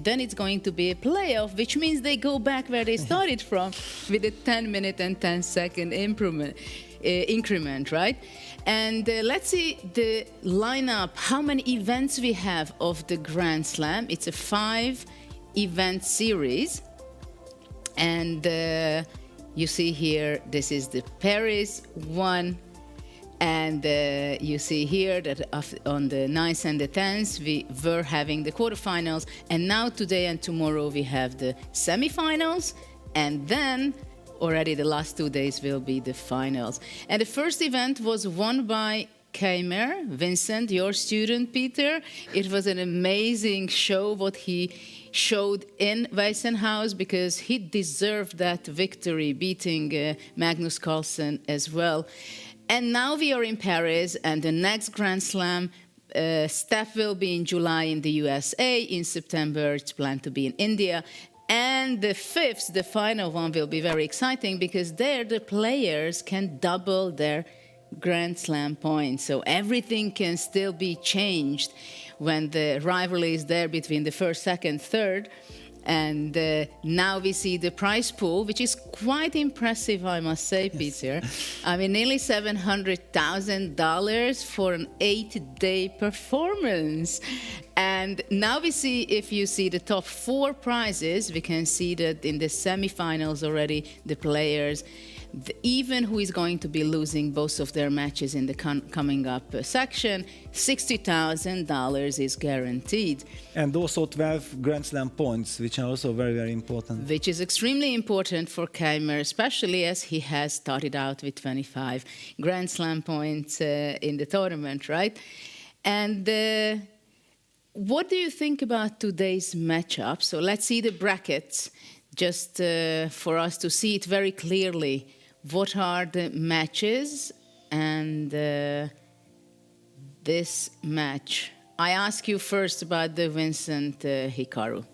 then it's going to be a playoff, which means they go back where they started from with a 10-minute and 10-second increment, right? And let's see the lineup, how many events we have of the Grand Slam. It's a 5-event series. And you see here, this is the Paris one. And you see here that on the 9th and the 10th, we were having the quarterfinals. And now today and tomorrow, we have the semifinals. And then already the last 2 days will be the finals. And the first event was won by Keymer, Vincent, your student, Peter. It was an amazing show, what he showed in Weissenhaus, because he deserved that victory, beating Magnus Carlsen as well. And now we are in Paris, and the next Grand Slam step will be in July in the USA. In September, it's planned to be in India. And the 5th, the final one, will be very exciting, because there the players can double their Grand Slam points. So everything can still be changed when the rivalry is there between the first, second, third. And now we see the prize pool, which is quite impressive, I must say, Peter. I mean, nearly $700,000 for an 8-day performance. And now we see, if you see the top 4 prizes, we can see that in the semifinals already, the players, even who is going to be losing both of their matches in the coming up section, $60,000 is guaranteed. And also 12 Grand Slam points, which are also very, very important. Which is extremely important for Keymer, especially as he has started out with 25 Grand Slam points in the tournament, right? And what do you think about today's matchup? So let's see the brackets, just for us to see it very clearly. What are the matches and this match? I ask you first about the Vincent Hikaru.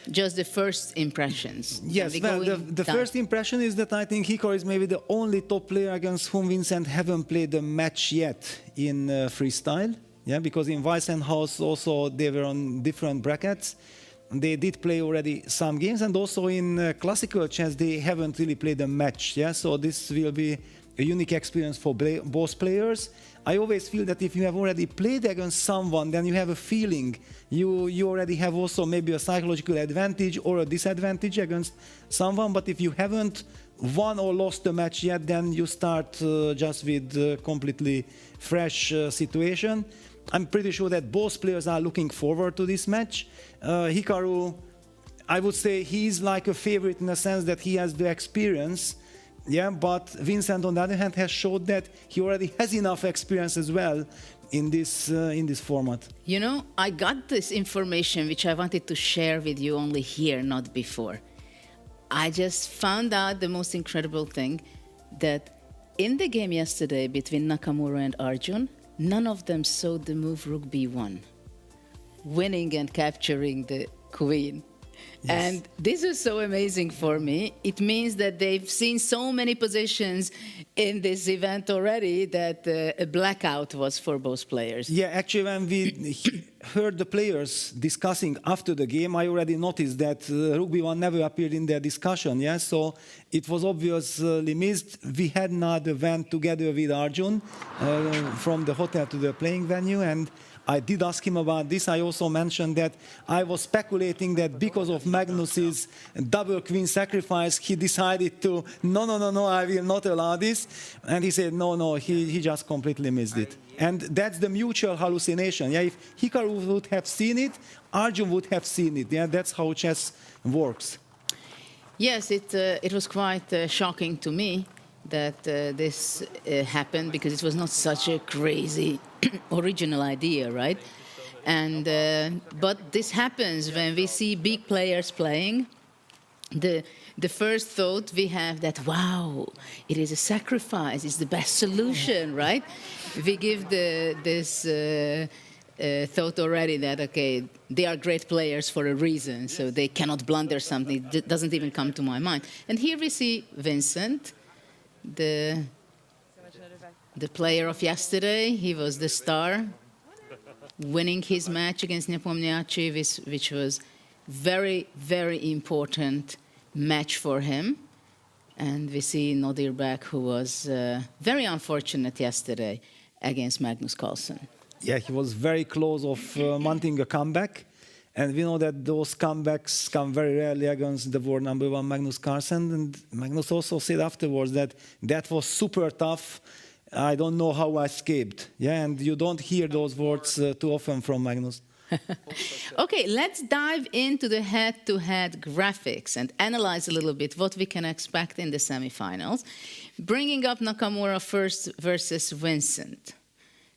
Just the first impressions. Yes, well, the first impression is that I think Hikaru is maybe the only top player against whom Vincent haven't played a match yet in freestyle. Yeah, because in Weissenhaus also they were on different brackets. They did play already some games, and also in classical chess they haven't really played a match. Yeah, so this will be a unique experience for both players. I always feel that if you have already played against someone, then you have a feeling. You already have also maybe a psychological advantage or a disadvantage against someone. But if you haven't won or lost a match yet, then you start just with a completely fresh situation. I'm pretty sure that both players are looking forward to this match. Hikaru, I would say he's like a favorite in the sense that he has the experience. Yeah, but Vincent, on the other hand, has showed that he already has enough experience as well in this format. You know, I got this information which I wanted to share with you only here, not before. I just found out the most incredible thing, that in the game yesterday between Nakamura and Arjun, none of them saw the move Rook B1, winning and capturing the queen. Yes. And this is so amazing for me. It means that they've seen so many positions in this event already that a blackout was for both players. Yeah, actually, when we heard the players discussing after the game, I already noticed that Rook B1 never appeared in their discussion. Yeah, so it was obviously missed. We had another went together with Arjun from the hotel to the playing venue, and I did ask him about this. I also mentioned that I was speculating that because of Magnus's double queen sacrifice, he decided to, no, I will not allow this. And he said, no, he just completely missed it. And that's the mutual hallucination. Yeah, if Hikaru would have seen it, Arjun would have seen it. Yeah, that's how chess works. Yes, it was quite shocking to me that this happened, because it was not such a crazy original idea, right? And but this happens when we see big players playing. The first thought we have that, wow, it is a sacrifice, it's the best solution, right? We give this thought already that, okay, they are great players for a reason, so they cannot blunder something. It doesn't even come to my mind. And here we see Vincent, the player of yesterday. He was the star, winning his match against Nepomniachtchi, which was very, very important match for him. And we see Nodirbek, who was very unfortunate yesterday against Magnus Carlsen. Yeah, he was very close of mounting a comeback. And we know that those comebacks come very rarely against the world number one Magnus Carlsen. And Magnus also said afterwards that that was super tough. I don't know how I escaped. Yeah, and you don't hear those words too often from Magnus. Okay, let's dive into the head-to-head graphics and analyze a little bit what we can expect in the semifinals. Bringing up Nakamura first versus Vincent.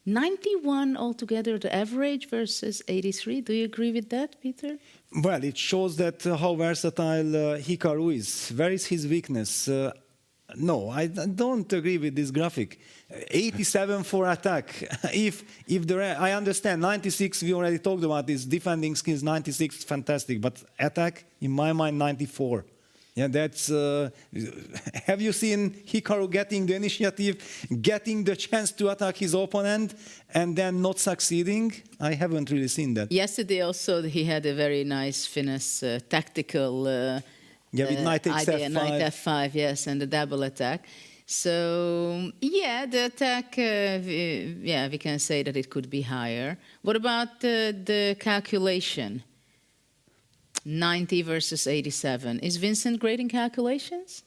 91 altogether, the average versus 83. Do you agree with that, Peter? Well, it shows that how versatile Hikaru is. Where is his weakness? No, I don't agree with this graphic. 87 for attack. I understand 96. We already talked about this. Defending skills 96, fantastic. But attack, in my mind, 94. Yeah, that's. Have you seen Hikaru getting the initiative, getting the chance to attack his opponent, and then not succeeding? I haven't really seen that. Yesterday also he had a very nice finesse, tactical with knight idea, knight f5, yes, and the double attack. So yeah, the attack, we can say that it could be higher. What about the calculation? 90 versus 87. Is Vincent great in calculations?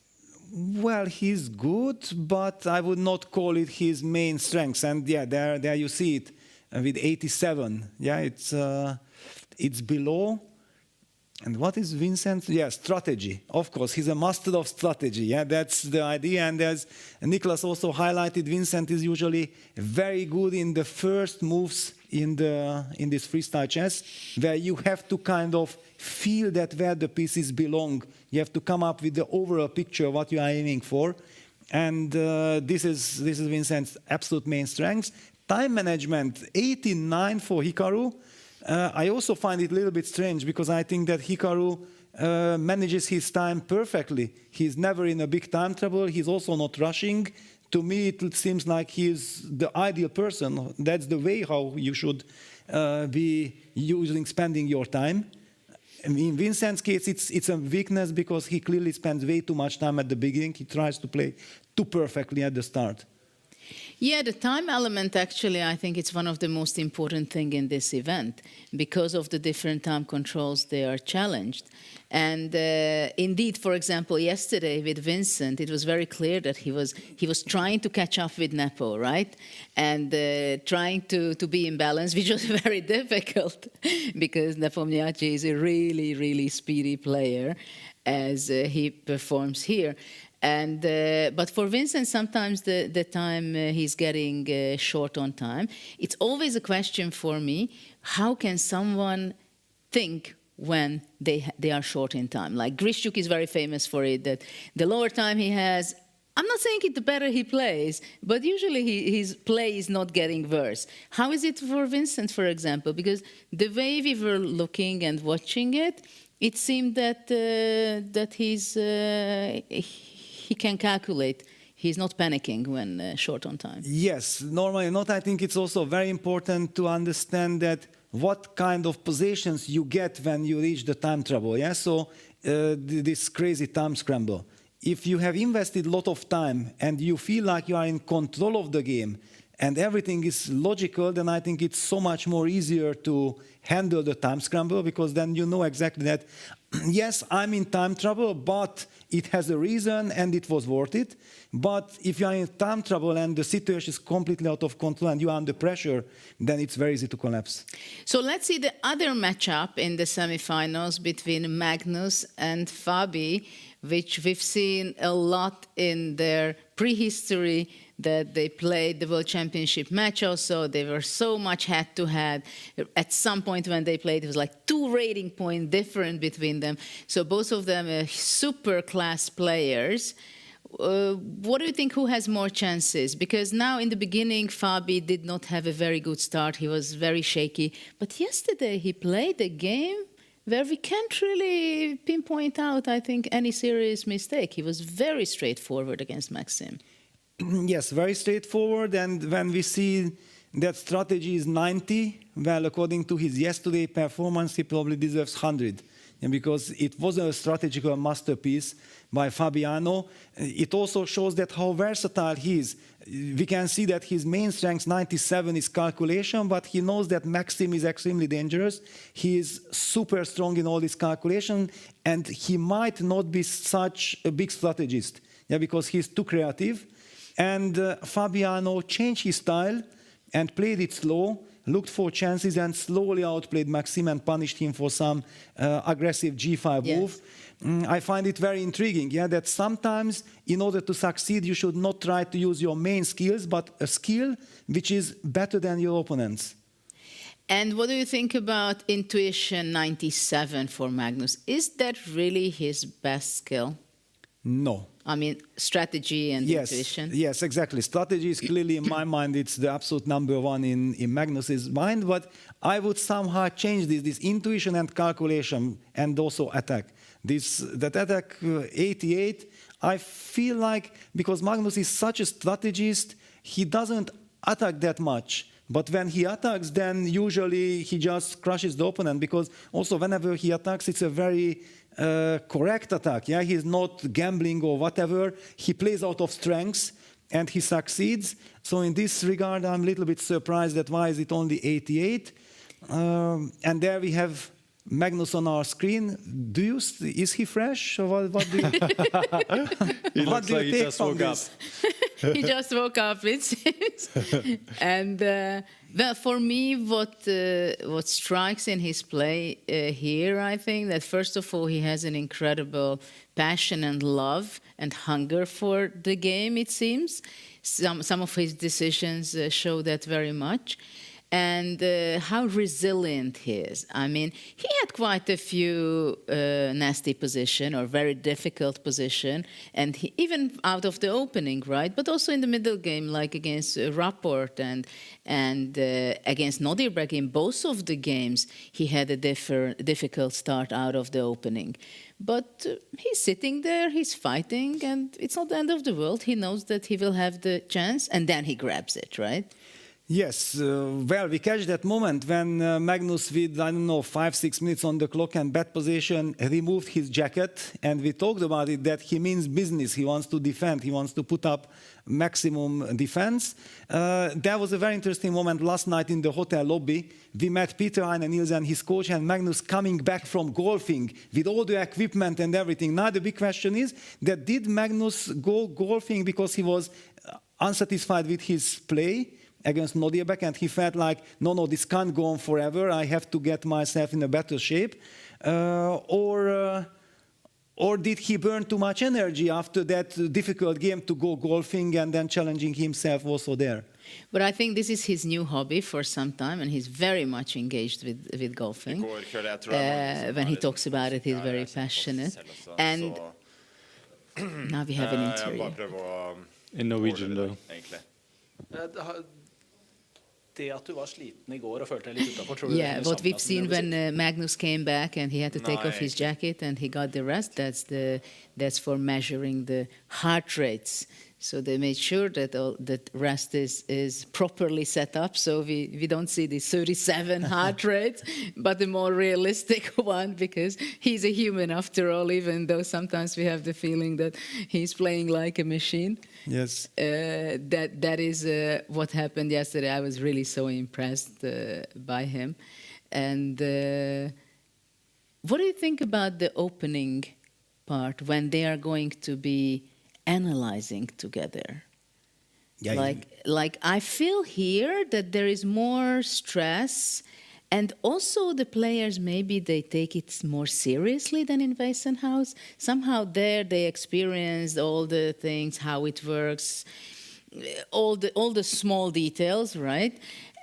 Well, he's good, but I would not call it his main strengths. And yeah, there you see it with 87. Yeah, it's below. And what is Vincent? Yeah, strategy. Of course, he's a master of strategy. Yeah, that's the idea. And as Nicholas also highlighted, Vincent is usually very good in the first moves in this freestyle chess, where you have to kind of feel that where the pieces belong. You have to come up with the overall picture of what you are aiming for. And this is Vincent's absolute main strength. Time management, 89 for Hikaru. I also find it a little bit strange because I think that Hikaru manages his time perfectly. He's never in a big time trouble. He's also not rushing. To me, it seems like he's the ideal person. That's the way how you should be spending your time. In Vincent's case, it's a weakness because he clearly spends way too much time at the beginning. He tries to play too perfectly at the start. Yeah, the time element, actually, I think it's one of the most important things in this event. Because of the different time controls, they are challenged. And indeed, for example, yesterday with Vincent, it was very clear that he was trying to catch up with Nepo, right? And trying to be in balance, which was very difficult because Nepomniachtchi is a really, really speedy player as he performs here. And but for Vincent, sometimes the time he's getting short on time. It's always a question for me: how can someone think when they are short in time? Like Grishchuk is very famous for it. That the lower time he has, I'm not saying it the better he plays, but usually his play is not getting worse. How is it for Vincent, for example? Because the way we were looking and watching it, it seemed that he can calculate. He's not panicking when short on time. Yes, normally not. I think it's also very important to understand that what kind of positions you get when you reach the time trouble. Yeah, so this crazy time scramble. If you have invested a lot of time and you feel like you are in control of the game and everything is logical, then I think it's so much more easier to handle the time scramble because then you know exactly that, yes, I'm in time trouble, but it has a reason and it was worth it. But if you are in time trouble and the situation is completely out of control and you are under pressure, then it's very easy to collapse. So let's see the other matchup in the semifinals between Magnus and Fabi, which we've seen a lot in their prehistory, that they played the World Championship match also. They were so much head-to-head. At some point when they played, it was like 2 rating point difference between them. So both of them are super class players. What do you think, who has more chances? Because now in the beginning, Fabi did not have a very good start. He was very shaky. But yesterday he played a game where we can't really pinpoint out, I think, any serious mistake. He was very straightforward against Maxim. Yes, very straightforward. And when we see that strategy is 90, well, according to his yesterday performance, he probably deserves 100. and because it was a strategical masterpiece by Fabiano. It also shows that how versatile he is. We can see that his main strength, 97, is calculation, but he knows that Maxim is extremely dangerous. He is super strong in all this calculation, and he might not be such a big strategist, because he's too creative. And Fabiano changed his style and played it slow, looked for chances, and slowly outplayed Maxim and punished him for some aggressive G5 move. I find it very intriguing, that sometimes in order to succeed, you should not try to use your main skills, but a skill which is better than your opponents. And what do you think about intuition 97 for Magnus? Is that really his best skill? No. I mean, strategy and intuition? Yes, exactly. Strategy is clearly, in my mind, it's the absolute number one in Magnus's mind, but I would somehow change this intuition and calculation, and also attack. That attack 88, I feel like, because Magnus is such a strategist, he doesn't attack that much. But when he attacks, then usually he just crushes the opponent, because also whenever he attacks, it's a very correct attack. He's not gambling or whatever. He plays out of strengths and he succeeds. So in this regard, I'm a little bit surprised that why is it only 88? And there we have Magnus on our screen. Is he fresh, or what do you? He looks like he just woke up. He just woke up, it seems. And well, for me, what strikes in his play here, I think that first of all, he has an incredible passion and love and hunger for the game. It seems some of his decisions show that very much. And how resilient he is. I mean, he had quite a few nasty position or very difficult position, and even out of the opening, right? But also in the middle game, like against Rapport and against Nodirbek, in both of the games, he had a difficult start out of the opening. But he's sitting there, he's fighting, and it's not the end of the world. He knows that he will have the chance, and then he grabs it, right? Yes, well, we catch that moment when Magnus, with, 5-6 minutes on the clock and bad position, removed his jacket, and we talked about it, that he means business. He wants to defend, he wants to put up maximum defense. There was a very interesting moment last night in the hotel lobby. We met Peter Heine-Nielsen, his coach, and Magnus coming back from golfing with all the equipment and everything. Now the big question is that did Magnus go golfing because he was unsatisfied with his play against Nodirbek, and he felt like, no, this can't go on forever, I have to get myself in a better shape? Or did he burn too much energy after that difficult game to go golfing and then challenging himself also there? But I think this is his new hobby for some time, and he's very much engaged with golfing. When he talks about it, he's very passionate. And now we have an interview. In Norwegian, though. Yeah, what we've seen when Magnus came back and he had to take off his jacket and he got the rest, that's for measuring the heart rates. So they made sure that that rest is properly set up, so we don't see the 37 heart rate, but the more realistic one, because he's a human after all, even though sometimes we have the feeling that he's playing like a machine. Yes. That is what happened yesterday. I was really so impressed by him. And what do you think about the opening part when they are going to be analyzing together? Yeah, like I feel here that there is more stress, and also the players, maybe they take it more seriously than in Weissenhaus. Somehow there they experienced all the things, how it works, all the small details, right?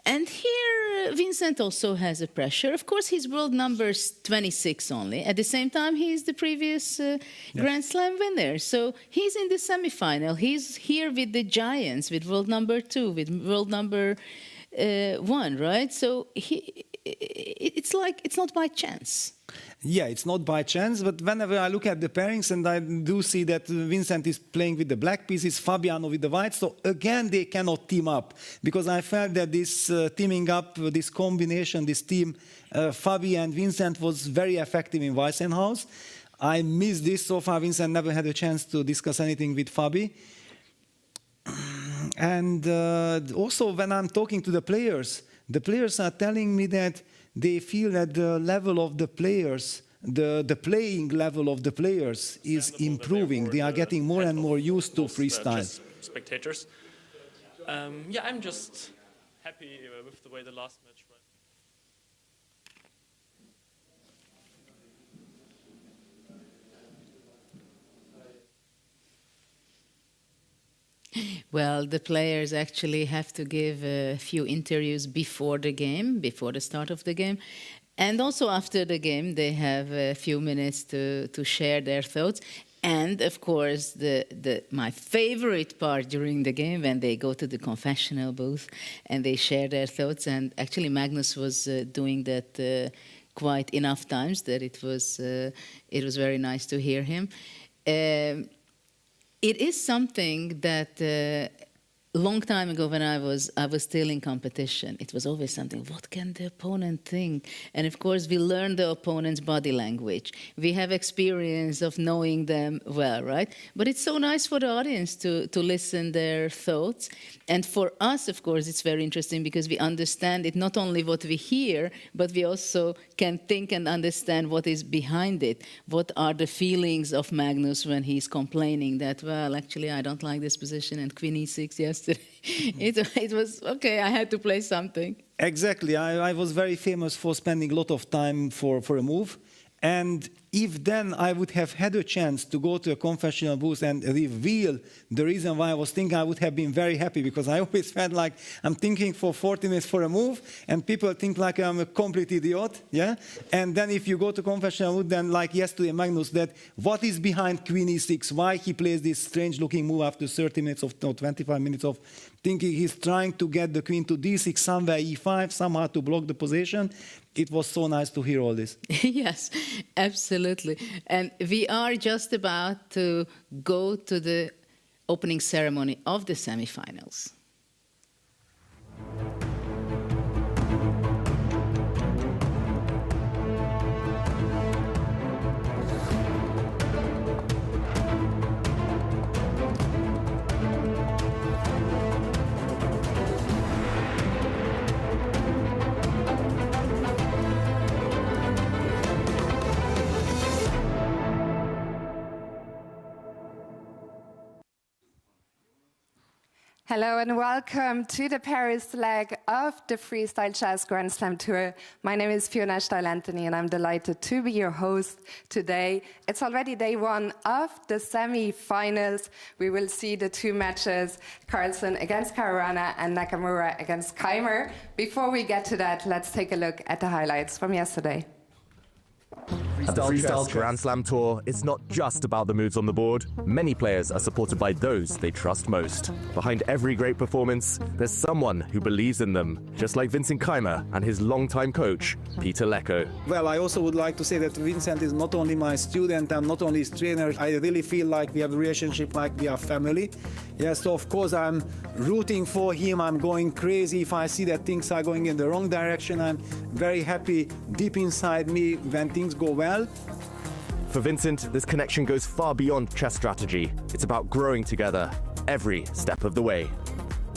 And here Vincent also has a pressure. Of course, his world number is 26 only. At the same time, he's the previous Grand Slam winner. So he's in the semifinal. He's here with the giants, with world number 2, with world number 1, right? So it's not by chance. Yeah, it's not by chance, but whenever I look at the pairings and I do see that Vincent is playing with the black pieces, Fabiano with the white, so again they cannot team up, because I felt that this teaming up, this combination, this team, Fabi and Vincent was very effective in Weissenhaus. I missed this so far. Vincent never had a chance to discuss anything with Fabi. And also when I'm talking to the players are telling me that they feel that the level of the players, the playing level of the players is improving. They are getting more and more used to freestyle. Spectators. Yeah, I'm just happy with the way the last match went. Well, the players actually have to give a few interviews before the game, before the start of the game. And also after the game, they have a few minutes to share their thoughts. And of course, my favorite part during the game, when they go to the confessional booth and they share their thoughts. And actually, Magnus was doing that quite enough times that it was very nice to hear him. It is something that a long time ago when I was still in competition, it was always something, what can the opponent think? And of course, we learn the opponent's body language. We have experience of knowing them well, right? But it's so nice for the audience to listen their thoughts. And for us, of course, it's very interesting because we understand it, not only what we hear, but we also can think and understand what is behind it. What are the feelings of Magnus when he's complaining that, well, actually, I don't like this position and Queen E6 yesterday. It was, okay, I had to play something. Exactly. I was very famous for spending a lot of time for a move. And if then I would have had a chance to go to a confessional booth and reveal the reason why I was thinking, I would have been very happy, because I always felt like I'm thinking for 40 minutes for a move and people think like I'm a complete idiot, yeah? And then if you go to confessional booth, then like yesterday Magnus, that what is behind Queen E6, why he plays this strange looking move after 30 minutes of, no, 25 minutes of thinking he's trying to get the queen to D6, somewhere E5, somehow to block the position. It was so nice to hear all this. Yes, absolutely. And we are just about to go to the opening ceremony of the semifinals. Hello and welcome to the Paris leg of the Freestyle Chess Grand Slam Tour. My name is Fiona Steil-Anthony and I'm delighted to be your host today. It's already day one of the semi-finals. We will see the two matches, Carlsen against Caruana and Nakamura against Keymer. Before we get to that, let's take a look at the highlights from yesterday. At the Freestyle Grand Slam Tour, it's not just about the moves on the board. Many players are supported by those they trust most. Behind every great performance, there's someone who believes in them, just like Vincent Keymer and his longtime coach, Peter Lecko. Well, I also would like to say that Vincent is not only my student, I'm not only his trainer. I really feel like we have a relationship like we are family. Yes, so of course I'm rooting for him. I'm going crazy if I see that things are going in the wrong direction. I'm very happy deep inside me when things go well. For Vincent, this connection goes far beyond chess strategy. It's about growing together every step of the way.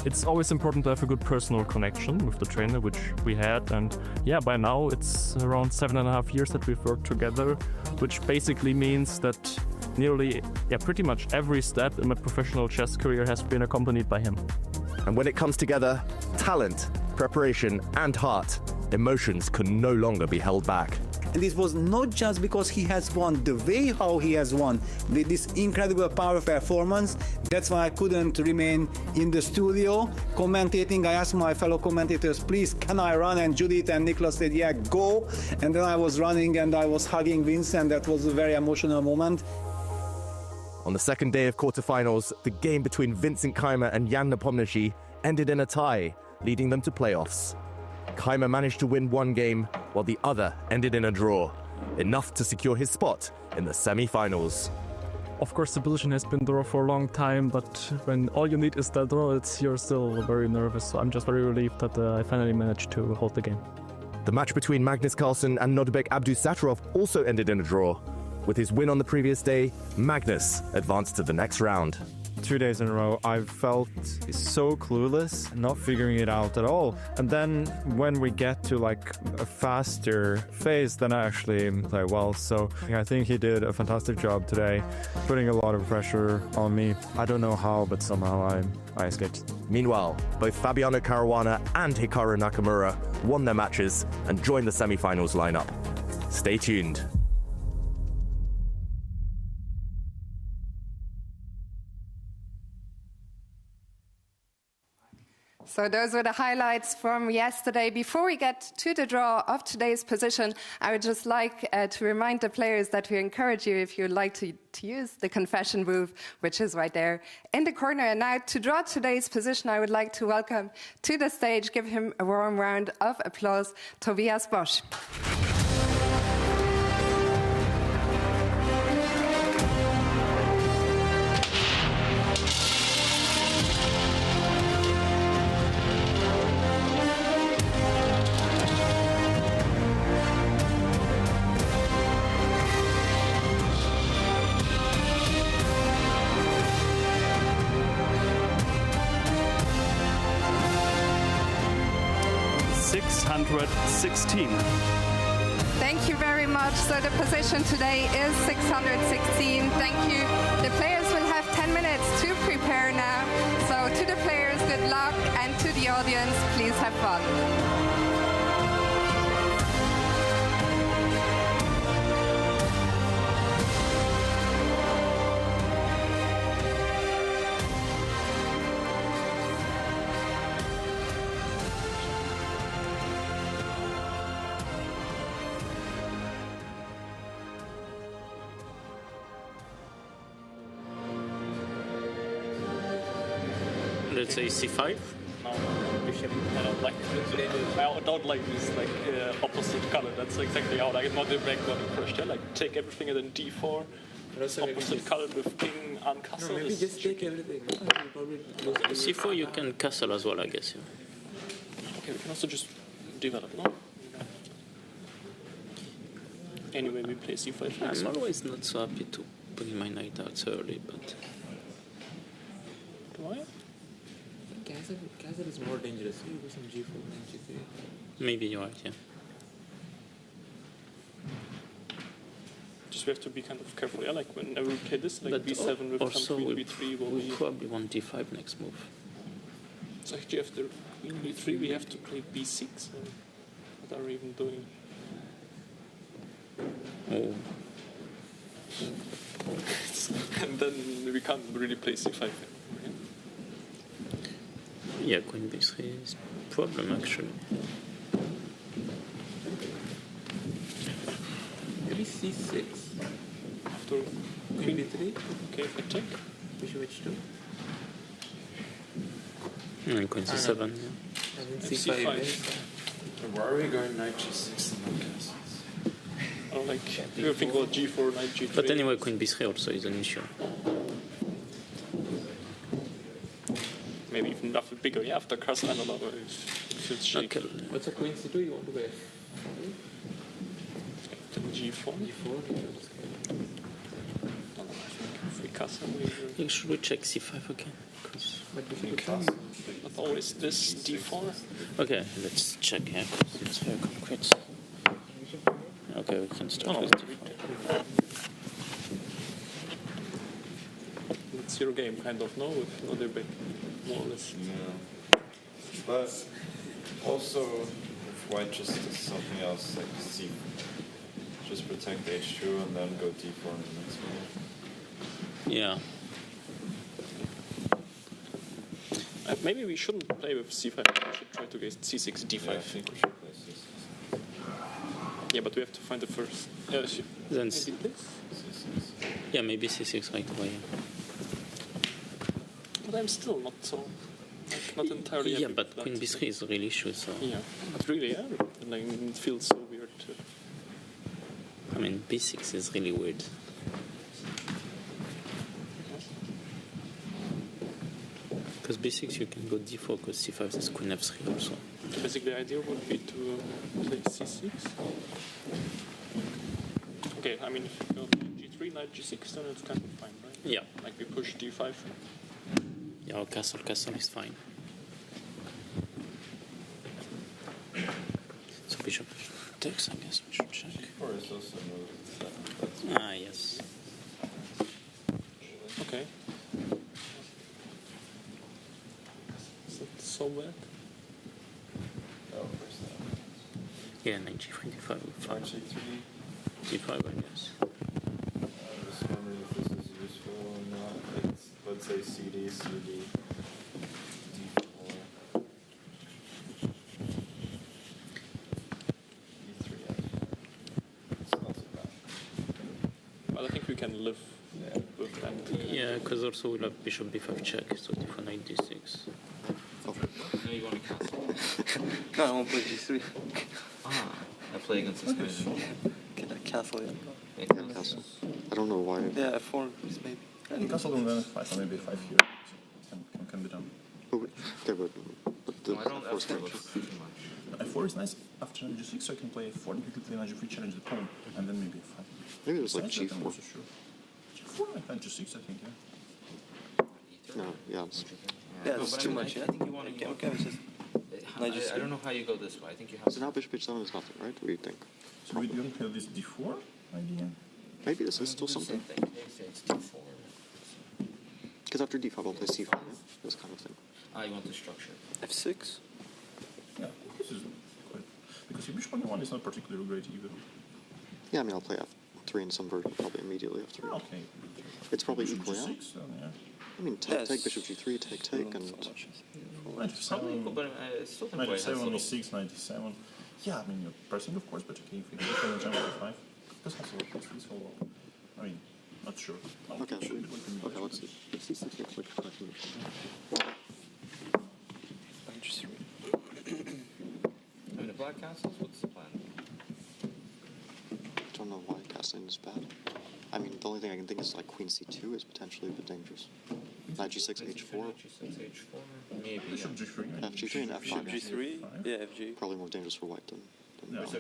It's always important to have a good personal connection with the trainer, which we had. And yeah, by now it's around 7.5 years that we've worked together, which basically means that nearly, pretty much every step in my professional chess career has been accompanied by him. And when it comes together, talent, preparation, and heart, emotions can no longer be held back. And this was not just because he has won, the way how he has won, with this incredible power performance. That's why I couldn't remain in the studio commentating. I asked my fellow commentators, please, can I run? And Judith and Nicholas said, yeah, go. And then I was running and I was hugging Vincent. That was a very emotional moment. On the second day of quarterfinals, the game between Vincent Keymer and Jan Nepomniachtchi ended in a tie, leading them to playoffs. Keymer managed to win one game, while the other ended in a draw, enough to secure his spot in the semi-finals. Of course, the position has been draw for a long time, but when all you need is that draw, you're still very nervous. So I'm just very relieved that I finally managed to hold the game. The match between Magnus Carlsen and Nodebek Abdusattorov also ended in a draw. With his win on the previous day, Magnus advanced to the next round. 2 days in a row, I felt so clueless, not figuring it out at all. And then when we get to like a faster phase, then I actually play well. So I think he did a fantastic job today, putting a lot of pressure on me. I don't know how, but somehow I escaped. Meanwhile, both Fabiano-Caruana and Hikaru Nakamura won their matches and joined the semi-finals lineup. Stay tuned. So those were the highlights from yesterday. Before we get to the draw of today's position, I would just like to remind the players that we encourage you, if you'd like to use the confession booth, which is right there in the corner. And now to draw today's position, I would like to welcome to the stage, give him a warm round of applause, Tobias Bosch. 616. Thank you very much. So the position today is 616. Thank you. The players will have 10 minutes to prepare now. So to the players, good luck, and to the audience, please have fun. Let's say c5. I don't like this opposite color. That's exactly how I not the back one approach. Like take everything and then d4. Opposite color with king and castle. No, maybe just take everything. c4 you can castle as well, I guess. Yeah. Okay, we can also just develop, no? Anyway, we play c5 next. I'm always not so happy to bring my knight out so early, but... Do I? Castle is more dangerous. You go some g4 and g3. Maybe you're right, yeah. Just we have to be kind of careful, yeah? Like whenever we play this, like but b7 with also queen b3 will be... probably want d5 next move. So actually after queen b3 we have to play b6. What are we even doing? Oh. And then we can't really play c5. Yeah, queen b3 is a problem actually. Maybe c6. After Queen b3. Okay, if I check. Bishop h2. And queen c7, yeah. And then c5. Why are we going knight g6 and not castles? I don't like, you think about g4, knight g3. But anyway, queen b3 also is an issue. Maybe even after bigger, yeah, after castle, I don't know, it feels shaky. Okay. What's a queen c2? You want to go f5? g4. g4. If we castle, Should we check c5 again? But always this d4. Okay, let's check here, because it's very concrete. Okay, we can start with d4. It's your game, kind of, no? With no debate, more or less. Yeah. But also, if white just does something else, like c, just protect h2 and then go d4 in the next move. Yeah. Maybe we shouldn't play with c5. We should try to get c6, d5. Yeah, I think we should play c6. Yeah, but we have to find the first. Then maybe this? c6. Yeah, maybe c6 right away. But I'm still not so... not entirely happy Yeah, but with Queen that. B3 is a real issue, so... Yeah, but really, yeah. Like, it feels so weird too. I mean, B6 is really weird. Because B6 you can go D4, because C5 is Queen F3 also. So basically, the idea would be to play C6. Okay, I mean, if you go G3, knight G6, then it's kind of fine, right? Yeah. Like we push D5. Yeah, or castle is fine. So bishop takes, I guess we should check. Ah, yes. Okay. Is that so bad? Yeah, knight G3, D5 would fine. D5, I guess. I'm just wondering if this is useful or not. Let's say CD, CD, D4, D3, It's not so bad. Well, I think we can live with that. Yeah, because also we'll have bishop b5 check, so d4 knight d6. No, you want to castle. No, I won't play G3. I play against this guy. Can I castle? Yeah, Castle. I don't know why. Yeah, F4 is maybe. And castle on then F5, or maybe F5 here. Can be done. Okay, but the I don't F4 is F4 strange. too much. F4 is nice after knight G6, so I can play F4 and quickly play knight G3, challenge the pawn, and then maybe F5. Maybe it was like Besides that, I'm G4. also sure. G4, like knight G6, I think, yeah. No, yeah, it's, Yeah, No, it's but too I mean, much, I yeah? think you want to... Okay, it's just... I don't know how you go this way. I think you have so now bishop h7 is nothing, right? What do you think? So we don't have this D4 idea? Maybe this is still something. It's D4. Because after d5 I'll play c5, yeah? This kind of thing. You want the structure. F6? Yeah, this is quite... Because your bishop on one is not particularly great either. Yeah, I mean I'll play f3 in some version, probably immediately f3. Okay. It's probably Bishop equal, yeah? G6, yeah. I mean, take bishop g3, take, and... Knight Probably equal, F7, but I still think knight white has a F7, little... E6, knight E7. Yeah, I mean, you're pressing, of course, but okay, if you have a F5, this has a lot of trees, so... I mean, not sure. No, Okay, should be what we okay, let's see. Let's see something quick. Just I mean, the black castles, what's the plan? I don't know why castling is bad. I mean, the only thing I can think is like queen c2 is potentially a bit dangerous. Knight g6, h4. G6, H4, maybe. Bishop G3, F g3 and Bishop f5. G3? Yeah, FG. Probably more dangerous for white than No, So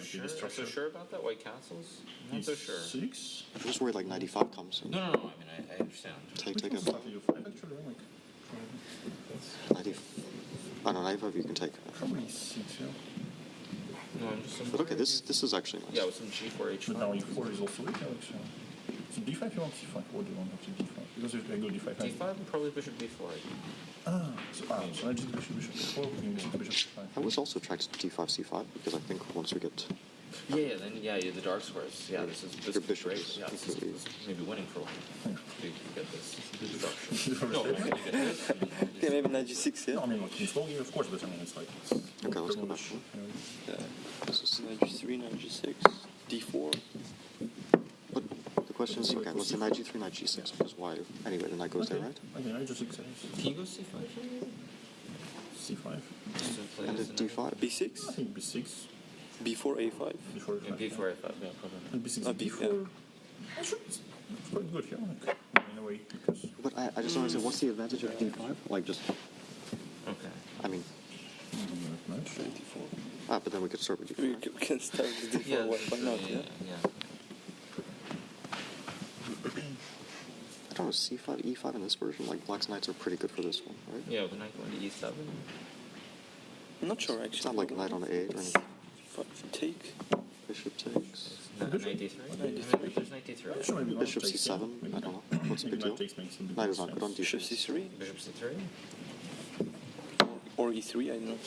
sure about that? White castles? Not so sure. E6? I'm just worried like knight e5 comes. And No, I mean, I understand. take Which f5. one's E5 actually? Like, Knight e5. Oh no, knight e5 you can take. probably E6, yeah. No, I'm just... But okay, this is actually nice. Yeah, with some G4, H5. But now E4 is also weak, Alex. So D5 you want C5, or do you want after D5? Because if I go D5... D5 and probably bishop B4. So I just bishop E4, queen B6, bishop E5. I was also attracted to d5, c5 because I think once we get Yeah, the dark squares. Yeah, this is Your bishop great. is Yeah, this completely- is maybe winning for one. You get this structure. No, I mean, you get this. Yeah, maybe knight G6, No, yeah? I mean, like, in slow game, of course, but I mean, it's like... It's Okay, let's go back. Yeah. Knight G3, knight G6, D4. But the question is, okay, let's say knight g3, knight g6, because why? Anyway, the knight goes there, right? Okay, knight G6, Can you go C5 here? C5. And then d5. I B6, think B6, B4, A5. before Yeah, F5. B4, F5, yeah, probably. And B6, B- D4. Actually, it's quite good here, like, in a way, because... But I just don't understand, what's the advantage of d5? Like, just, Okay. I mean, Knight. D4. but then we could start with We d5. can start with D4, why not, yeah? I don't know, c5, e5 in this version, like, black's knights are pretty good for this one, right? Yeah, with the knight going to E7. I'm not sure, actually. It's not like knight on 8 or anything. Take. Bishop takes. Knight D3. There's knight D3. Sure, maybe Bishop knight takes, c7, yeah. I don't know. What's the Maybe big deal? knight takes makes a bit Knight more is not good on sense. Bishop d3. C3 Bishop C3. or E3, I don't know.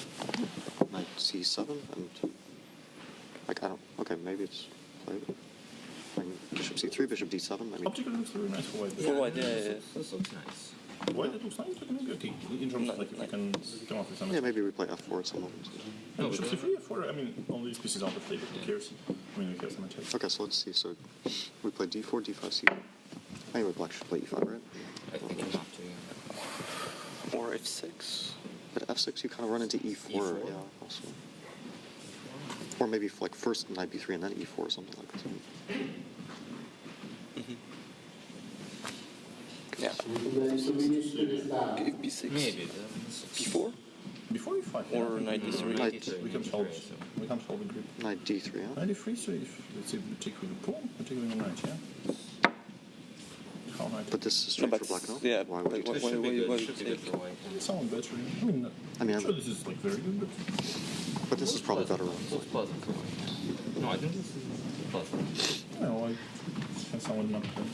Knight c7, and... Like, I don't... Okay, maybe it's played. Like, bishop c3, bishop d7, maybe... Optically looks very nice for white. For white, yeah. This looks nice. White, it looks nice, but maybe okay. In terms of, like, if you can come up with something. Yeah, maybe we play f4 at some moment. No, bishop C3, F4, I mean, all these pieces out of flavor. Who cares? I mean, who cares how much? Okay, so let's see. So we play d4, d5, c4. Anyway, black should play e5, right? I think you have to. Or F6. But f6, you kind of run into e4, yeah, also. Or maybe like first knight b3 and then e4 or something like that. Yeah. b6. Maybe. b4? Before e5. Or knight d3. We can hold the grip. Knight d3, yeah. Knight d3, so if, let's say, we take with the pawn, we take with the knight, yeah? How knight? But this is straight for black, no? Yeah, Why would you take why would you take? It sounds better. I mean, I'm sure this is like very good, but this is probably better. No, I think this is pleasant. No, I can someone not good.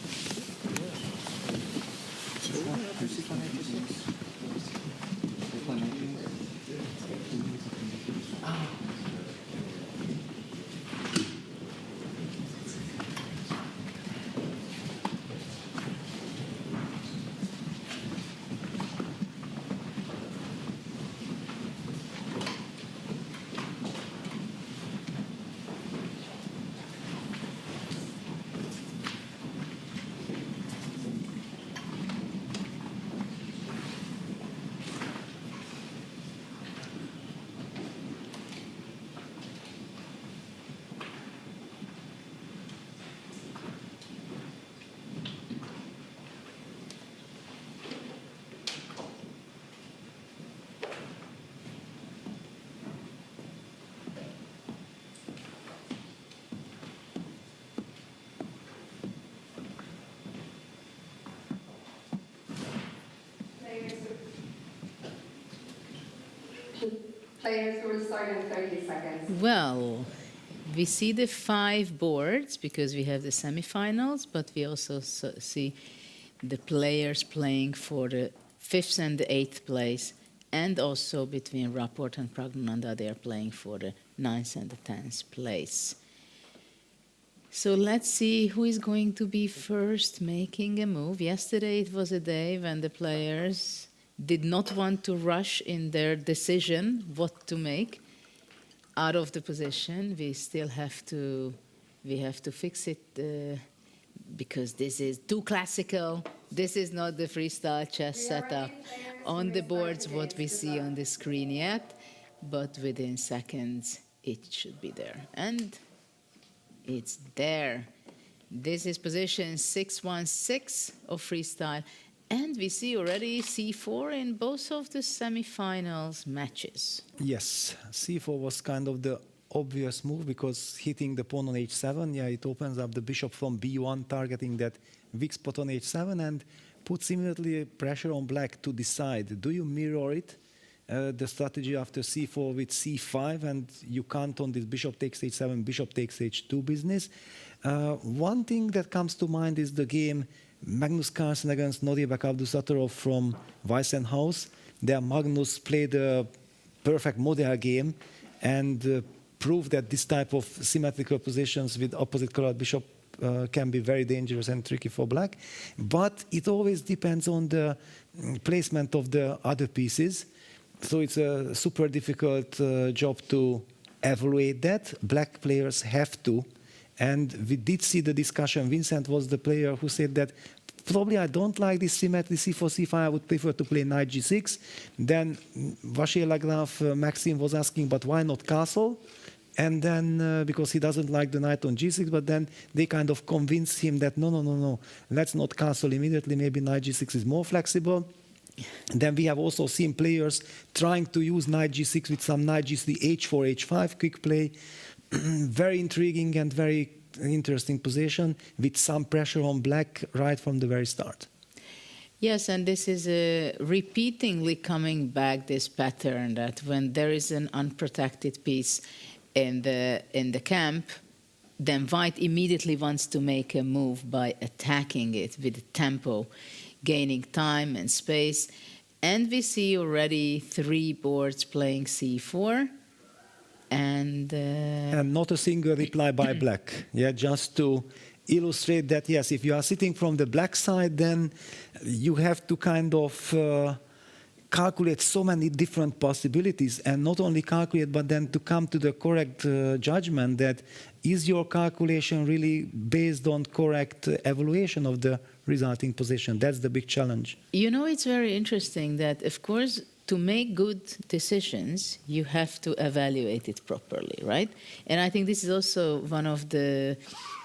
Players who will start in 30 seconds. Well, we see the 5 boards because we have the semifinals, but we also see the players playing for the 5th and the 8th place, and also between Rapport and Praggnanandhaa, they are playing for the 9th and the 10th place. So let's see who is going to be first making a move. Yesterday it was a day when the players did not want to rush in their decision what to make out of the position. We still have to fix it because this is too classical. This is not the freestyle chess setup on the boards what we see on the screen yet, but within seconds it should be there. And it's there. This is position 616 of freestyle. And we see already c4 in both of the semifinals matches. Yes, c4 was kind of the obvious move because hitting the pawn on h7, yeah, it opens up the bishop from b1, targeting that weak spot on h7 and puts immediately pressure on black to decide. Do you mirror it, the strategy after c4 with c5, and you count on this bishop takes h7, bishop takes h2 business? One thing that comes to mind is the game Magnus Carlsen against Noribek Abdusattorov from Weissenhaus. There Magnus played a perfect model game and proved that this type of symmetrical positions with opposite colored bishop can be very dangerous and tricky for black. But it always depends on the placement of the other pieces. So it's a super difficult job to evaluate that. Black players have to. And we did see the discussion. Vincent was the player who said that probably I don't like this symmetry c4, c5. I would prefer to play knight g6. Then Vachier-Lagrave, Maxime was asking, but why not castle? And then because he doesn't like the knight on g6, but then they kind of convinced him that no, let's not castle immediately. Maybe knight g6 is more flexible. And then we have also seen players trying to use knight g6 with some knight g3, h4, h5 quick play. Very intriguing and very interesting position with some pressure on black right from the very start. Yes, and this is repeatedly coming back, this pattern that when there is an unprotected piece in the camp, then white immediately wants to make a move by attacking it with tempo, gaining time and space. And we see already 3 boards playing c4. And not a single reply by black. Yeah, just to illustrate that, yes, if you are sitting from the black side, then you have to kind of calculate so many different possibilities, and not only calculate, but then to come to the correct judgment that is your calculation really based on correct evaluation of the resulting position. That's the big challenge. You know, it's very interesting that, of course, to make good decisions, you have to evaluate it properly, right? And I think this is also one of the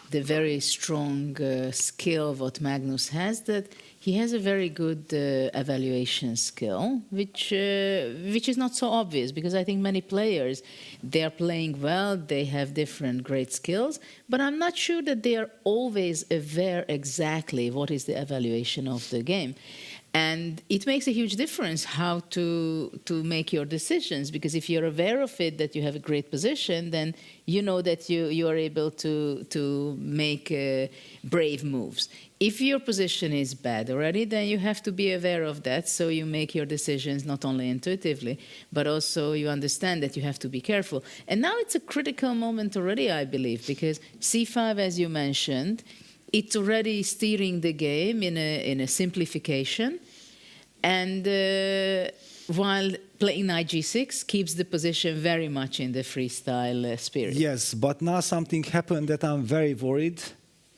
very strong skill what Magnus has, that he has a very good evaluation skill, which is not so obvious, because I think many players, they are playing well, they have different great skills, but I'm not sure that they are always aware exactly what is the evaluation of the game. And it makes a huge difference how to make your decisions, because if you're aware of it, that you have a great position, then you know that you are able to make brave moves. If your position is bad already, then you have to be aware of that, so you make your decisions not only intuitively, but also you understand that you have to be careful. And now it's a critical moment already, I believe, because c5, as you mentioned, it's already steering the game in a simplification, and while playing knight g6 keeps the position very much in the freestyle spirit. Yes, but now something happened that I'm very worried,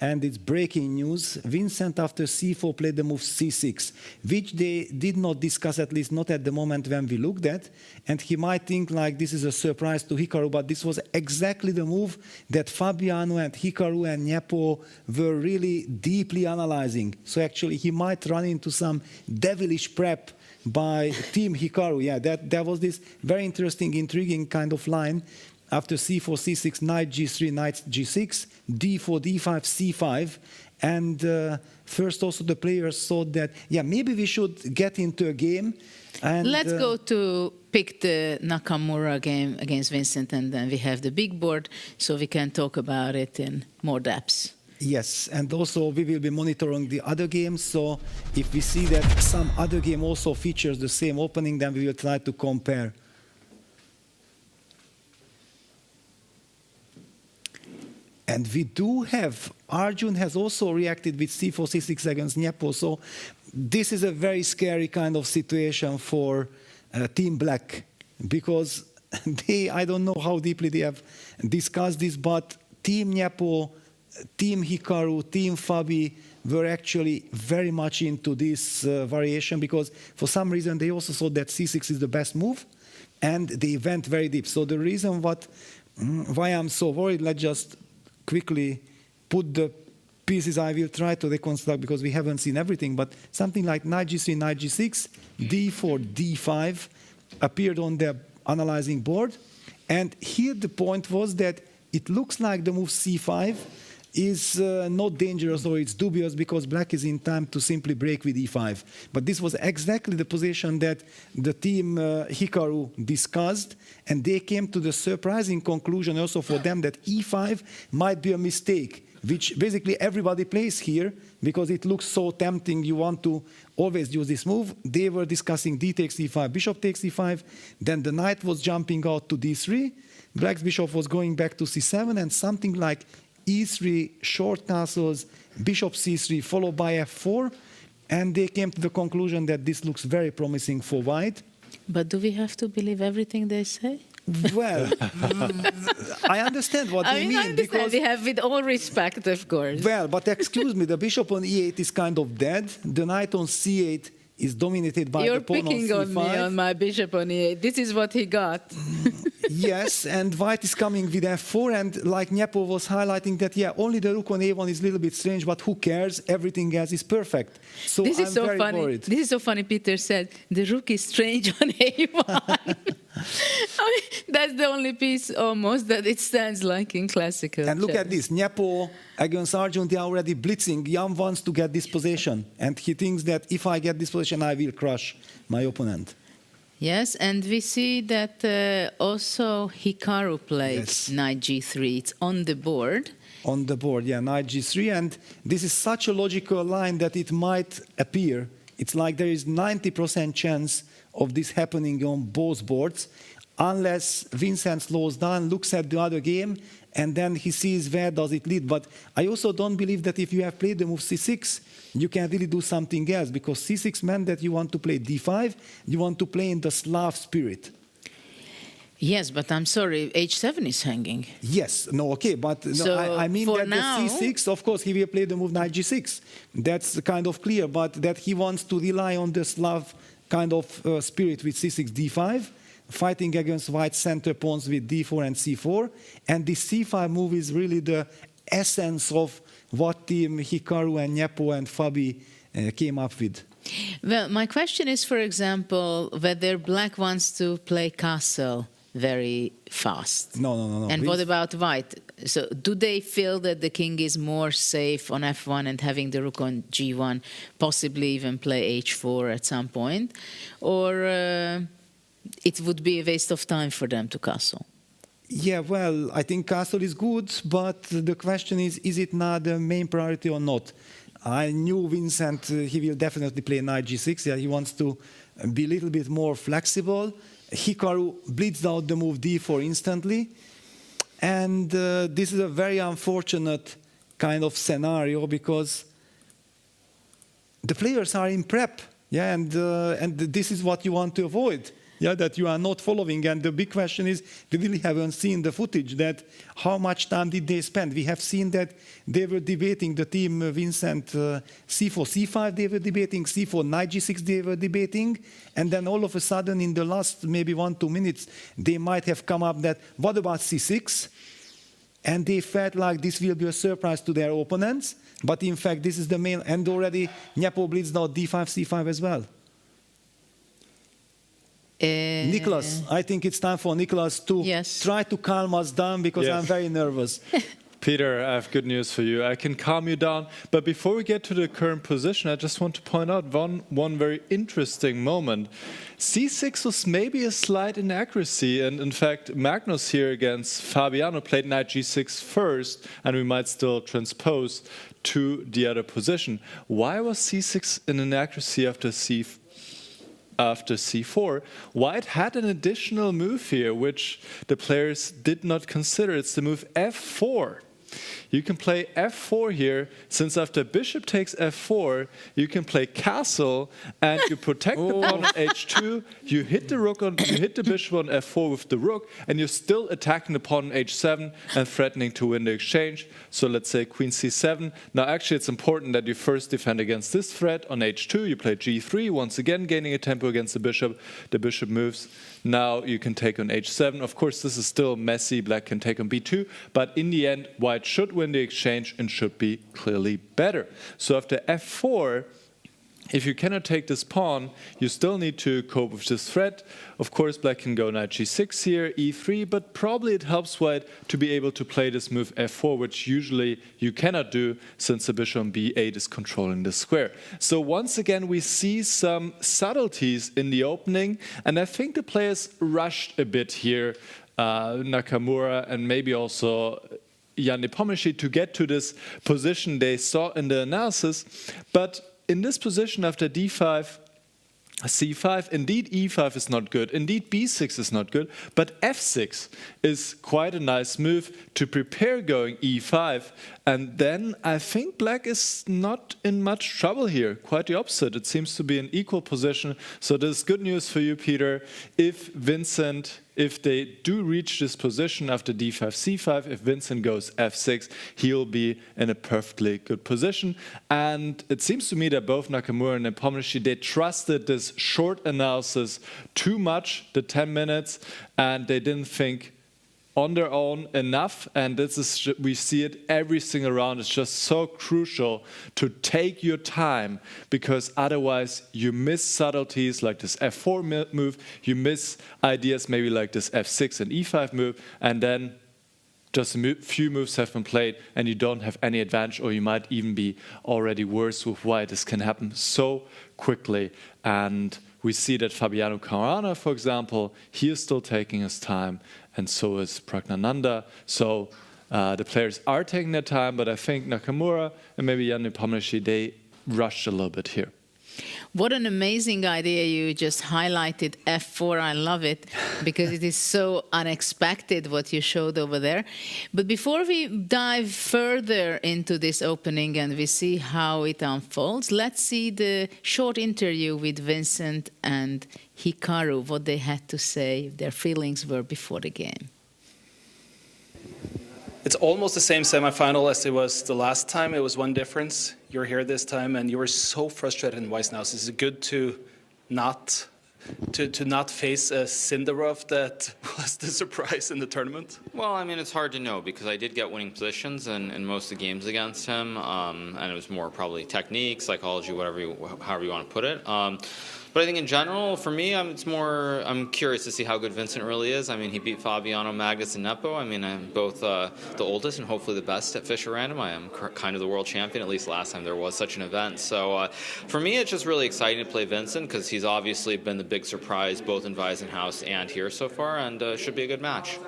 and it's breaking news. Vincent, after c4, played the move c6, which they did not discuss, at least not at the moment when we looked at. And he might think like this is a surprise to Hikaru, but this was exactly the move that Fabiano and Hikaru and Nepo were really deeply analyzing. So actually he might run into some devilish prep by Team Hikaru. Yeah, that was this very interesting, intriguing kind of line. After c4, c6, knight g3, knight g6, d4, d5, c5. And first also the players thought that, yeah, maybe we should get into a game. And let's go to pick the Nakamura game against Vincent, and then we have the big board, so we can talk about it in more depth. Yes, and also we will be monitoring the other games, so if we see that some other game also features the same opening, then we will try to compare. And we do have, Arjun has also reacted with c4, c6 against Nepo, so this is a very scary kind of situation for Team Black, because I don't know how deeply they have discussed this, but Team Nepo, Team Hikaru, Team Fabi were actually very much into this variation, because for some reason they also thought that c6 is the best move, and they went very deep. So the reason why I'm so worried, let's just quickly put the pieces I will try to reconstruct, because we haven't seen everything, but something like knight g3, knight g6, d4, d5 appeared on the analyzing board. And here the point was that it looks like the move c5 is not dangerous, or it's dubious, because black is in time to simply break with e5. But this was exactly the position that the team Hikaru discussed, and they came to the surprising conclusion also for them that e5 might be a mistake, which basically everybody plays here, because it looks so tempting, you want to always use this move. They were discussing d takes e5, bishop takes e5, then the knight was jumping out to d3, black's bishop was going back to c7, and something like e3, short castles, bishop c3, followed by f4, and they came to the conclusion that this looks very promising for white. But do we have to believe everything they say? Well, I understand what they mean. I understand, because we have, with all respect, of course. Well, but excuse me, the bishop on e8 is kind of dead. The knight on c8 is dominated by the pawn on c5. You're picking on me on my bishop on e8. This is what he got. Yes, and white is coming with f4, and like Nepo was highlighting that, yeah, only the rook on a1 is a little bit strange, but who cares? Everything else is perfect. So this is I'm so very funny. worried. This is so funny. Peter said the rook is strange on a1. I mean, that's the only piece almost that it stands like in classical. And look chess. at this, Nepo against Arjun, they are already blitzing. Jan wants to get this position, and he thinks that if I get this position, I will crush my opponent. Yes, and we see that also Hikaru played knight g3. It's on the board. On the board, yeah, knight g3, and this is such a logical line that it might appear. It's like there is 90% chance of this happening on both boards, unless Vincent slows down, looks at the other game, and then he sees where does it lead. But I also don't believe that if you have played the move c6, you can really do something else, because c6 meant that you want to play d5, you want to play in the Slav spirit. Yes, but I'm sorry, h7 is hanging. Yes, no, okay, but So no, I mean that now, the c6, of course, he will play the move knight g6. That's kind of clear, but that he wants to rely on the Slav kind of spirit with c6, d5, fighting against white center pawns with d4 and c4. And this c5 move is really the essence of what team Hikaru and Nepo and Fabi came up with. Well, my question is, for example, whether black wants to play castle very fast. No. And what about white? So do they feel that the king is more safe on f1 and having the rook on g1, possibly even play h4 at some point? Or it would be a waste of time for them to castle? Yeah, well, I think castle is good, but the question is it not the main priority or not? I knew Vincent, he will definitely play knight g6. Yeah, he wants to be a little bit more flexible. Hikaru blitzed out the move d4 instantly. And this is a very unfortunate kind of scenario because the players are in prep. Yeah, and this is what you want to avoid. Yeah, that you are not following. And the big question is, we really haven't seen the footage that how much time did they spend. We have seen that they were debating the team Vincent c4, c5, they were debating c4, knight g6, they were debating. And then all of a sudden in the last maybe 1-2 minutes, they might have come up that, what about c6? And they felt like this will be a surprise to their opponents. But in fact, this is the main, and already Nepo blitzed out d5, c5 as well. Nicholas, I think it's time for Nicholas to try to calm us down because I'm very nervous. Peter, I have good news for you. I can calm you down. But before we get to the current position, I just want to point out one very interesting moment. c6 was maybe a slight inaccuracy. And in fact, Magnus here against Fabiano played knight g6 first, and we might still transpose to the other position. Why was c6 an inaccuracy after c4, white had an additional move here, which the players did not consider. It's the move f4. You can play f4 here, since after bishop takes f4, you can play castle, and you protect the pawn on h2. You hit the bishop on f4 with the rook, and you're still attacking the pawn on h7 and threatening to win the exchange. So let's say queen c7. Now, actually, it's important that you first defend against this threat on h2. You play g3, once again gaining a tempo against the bishop. The bishop moves. Now you can take on h7. Of course, this is still messy. Black can take on b2. But in the end, white should win the exchange and should be clearly better. So after f4, if you cannot take this pawn, you still need to cope with this threat. Of course, black can go knight g6 here, e3, but probably it helps white to be able to play this move f4, which usually you cannot do since the bishop on b8 is controlling the square. So once again, we see some subtleties in the opening, and I think the players rushed a bit here, Nakamura and maybe also Jan Nepomniachtchi, to get to this position they saw in the analysis. But in this position after d5, c5, indeed e5 is not good, indeed b6 is not good, but f6 is quite a nice move to prepare going e5. And then I think black is not in much trouble here, quite the opposite. It seems to be an equal position. So this is good news for you, Peter. If they do reach this position after d5, c5, if Vincent goes f6, he'll be in a perfectly good position. And it seems to me that both Nakamura and Nepomniachtchi, they trusted this short analysis too much, the 10 minutes, and they didn't think on their own enough. And this is, we see it every single round. It's just so crucial to take your time, because otherwise you miss subtleties like this f4 move, you miss ideas maybe like this f6 and e5 move, and then just a few moves have been played and you don't have any advantage, or you might even be already worse with white. This can happen so quickly. And we see that Fabiano-Caruana, for example, he is still taking his time, and so is Pragnananda. So the players are taking their time, but I think Nakamura and maybe Jan Nepomniachtchi, they rushed a little bit here. What an amazing idea you just highlighted, f4. I love it, because it is so unexpected what you showed over there. But before we dive further into this opening and we see how it unfolds, let's see the short interview with Vincent and Hikaru, what they had to say, their feelings were before the game. It's almost the same semifinal as it was the last time. It was one difference. You're here this time, and you were so frustrated in Weiss now. So is it good to not face a Sindarov that was the surprise in the tournament? Well, I mean, it's hard to know because I did get winning positions in most of the games against him, and it was more probably technique, psychology, however you want to put it. But I think in general, for me, I'm curious to see how good Vincent really is. I mean, he beat Fabiano, Magnus, and Nepo. I mean, I'm both the oldest and hopefully the best at Fischer Random. I am kind of the world champion, at least last time there was such an event. So for me, it's just really exciting to play Vincent because he's obviously been the big surprise both in Weissenhaus and here so far, and should be a good match.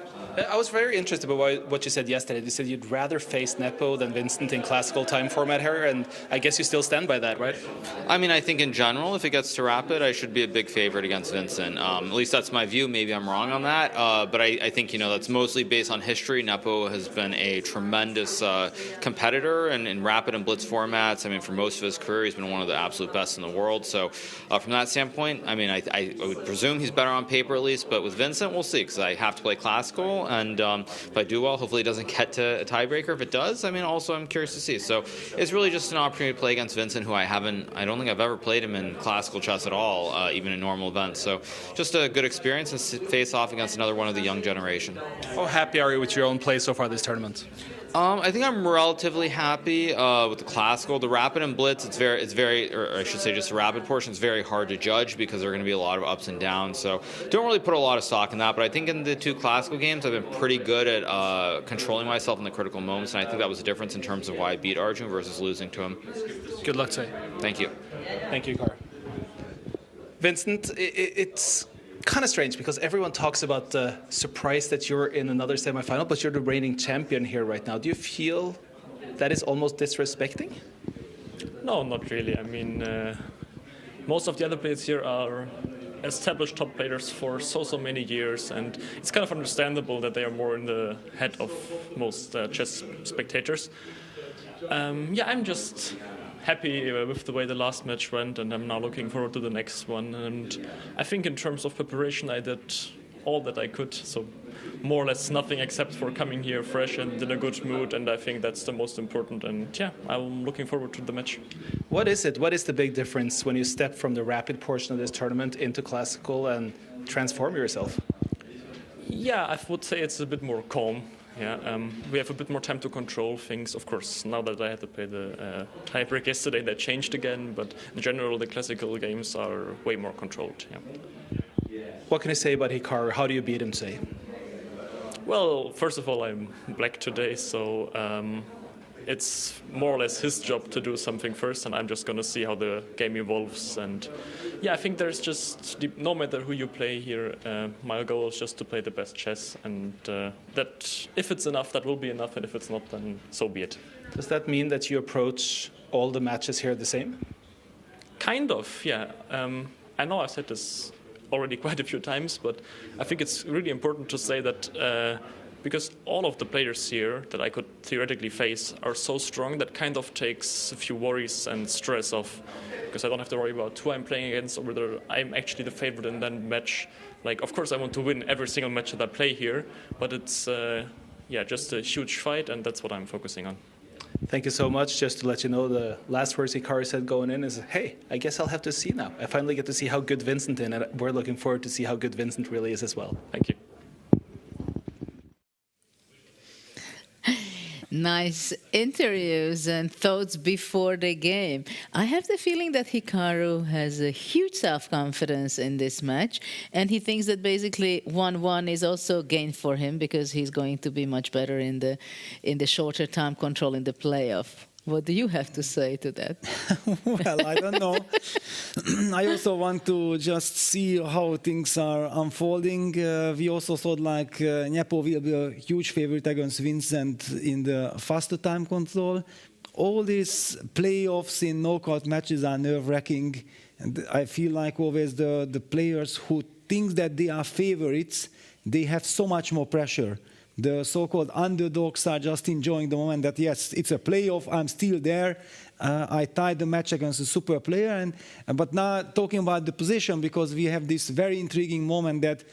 I was very interested by what you said yesterday. You said you'd rather face Nepo than Vincent in classical time format here, and I guess you still stand by that, right? I mean, I think in general, if it gets to rapid, I should be a big favorite against Vincent. At least that's my view. Maybe I'm wrong on that, but I think that's mostly based on history. Nepo has been a tremendous competitor in rapid and blitz formats. I mean, for most of his career, he's been one of the absolute best in the world. So from that standpoint, I mean, I would presume he's better on paper at least, but with Vincent, we'll see because I have to play classical. And if I do well, hopefully it doesn't get to a tiebreaker. If it does, I mean, also I'm curious to see. So it's really just an opportunity to play against Vincent, who I don't think I've ever played him in classical chess at all, even in normal events. So just a good experience and face off against another one of the young generation. How happy are you with your own play so far this tournament? I think I'm relatively happy with the classical. The rapid and blitz, it's very, or I should say just the rapid portion, is very hard to judge because there are going to be a lot of ups and downs. So don't really put a lot of stock in that. But I think in the two classical games, I've been pretty good at controlling myself in the critical moments. And I think that was the difference in terms of why I beat Arjun versus losing to him. Good luck today. Thank you. Thank you, Hikaru. Vincent, it's kind of strange because everyone talks about the surprise that you're in another semifinal, but you're the reigning champion here right now. Do you feel that is almost disrespecting? No, not really. I mean, most of the other players here are established top players for so many years, and it's kind of understandable that they are more in the head of most chess spectators. I'm just happy with the way the last match went, and I'm now looking forward to the next one. And I think in terms of preparation, I did all that I could, so more or less nothing except for coming here fresh and in a good mood, and I think that's the most important. And I'm looking forward to the match. What is it? What is the big difference when you step from the rapid portion of this tournament into classical and transform yourself? I would say it's a bit more calm. We have a bit more time to control things. Of course, now that I had to play the tiebreak yesterday, that changed again. But in general, the classical games are way more controlled. What can you say about Hikaru? How do you beat him today? Well, first of all, I'm black today, so it's more or less his job to do something first, and I'm just going to see how the game evolves. And I think there's just, no matter who you play here, my goal is just to play the best chess, and that if it's enough, that will be enough, and if it's not, then so be it. Does that mean that you approach all the matches here the same? Kind of, I know I've said this already quite a few times, but I think it's really important to say that because all of the players here that I could theoretically face are so strong, that kind of takes a few worries and stress off, because I don't have to worry about who I'm playing against or whether I'm actually the favorite in that match. Like, of course I want to win every single match that I play here, but it's just a huge fight, and that's what I'm focusing on. Thank you so much. Just to let you know, the last words Hikaru said going in is, hey, I guess I'll have to see now. I finally get to see how good Vincent is, and we're looking forward to see how good Vincent really is as well. Thank you. Nice interviews and thoughts before the game. I have the feeling that Hikaru has a huge self-confidence in this match, and he thinks that basically 1-1 is also gain for him because he's going to be much better in the shorter time control in the playoff. What do you have to say to that? Well, I don't know. I also want to just see how things are unfolding. We also thought like Nepo will be a huge favorite against Vincent in the faster time control. All these playoffs in knockout matches are nerve-wracking. And I feel like always the players who think that they are favorites, they have so much more pressure. The so-called underdogs are just enjoying the moment that, yes, it's a playoff, I'm still there, I tied the match against a super player. But now talking about the position, because we have this very intriguing moment that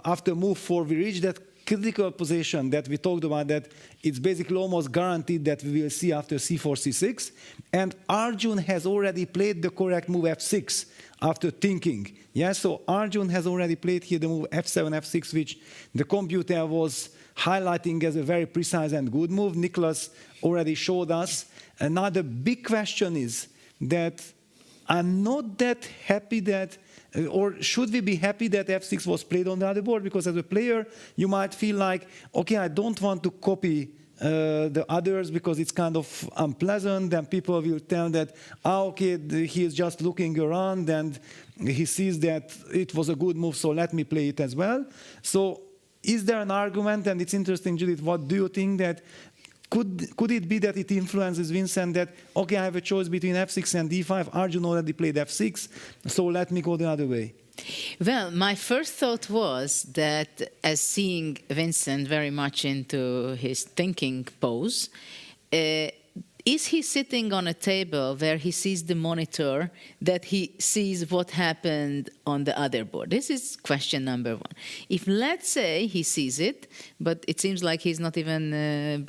after move 4 we reached that critical position that we talked about, that it's basically almost guaranteed that we will see after c4, c6. And Arjun has already played the correct move f6 after thinking. Yeah, so Arjun has already played here the move f7, f6, which the computer was highlighting as a very precise and good move. Nicholas already showed us. Another big question is that I'm not that happy that, or should we be happy that f6 was played on the other board? Because as a player, you might feel like, okay, I don't want to copy the others because it's kind of unpleasant. Then people will tell that, okay, he is just looking around and he sees that it was a good move, so let me play it as well. So is there an argument, and it's interesting, Judith, what do you think, that could it be that it influences Vincent that, okay, I have a choice between f6 and d5, Arjun already played f6, so let me go the other way? Well, my first thought was that, as seeing Vincent very much into his thinking pose, is he sitting on a table where he sees the monitor, that he sees what happened on the other board? This is question number one. If, let's say, he sees it, but it seems like he's not even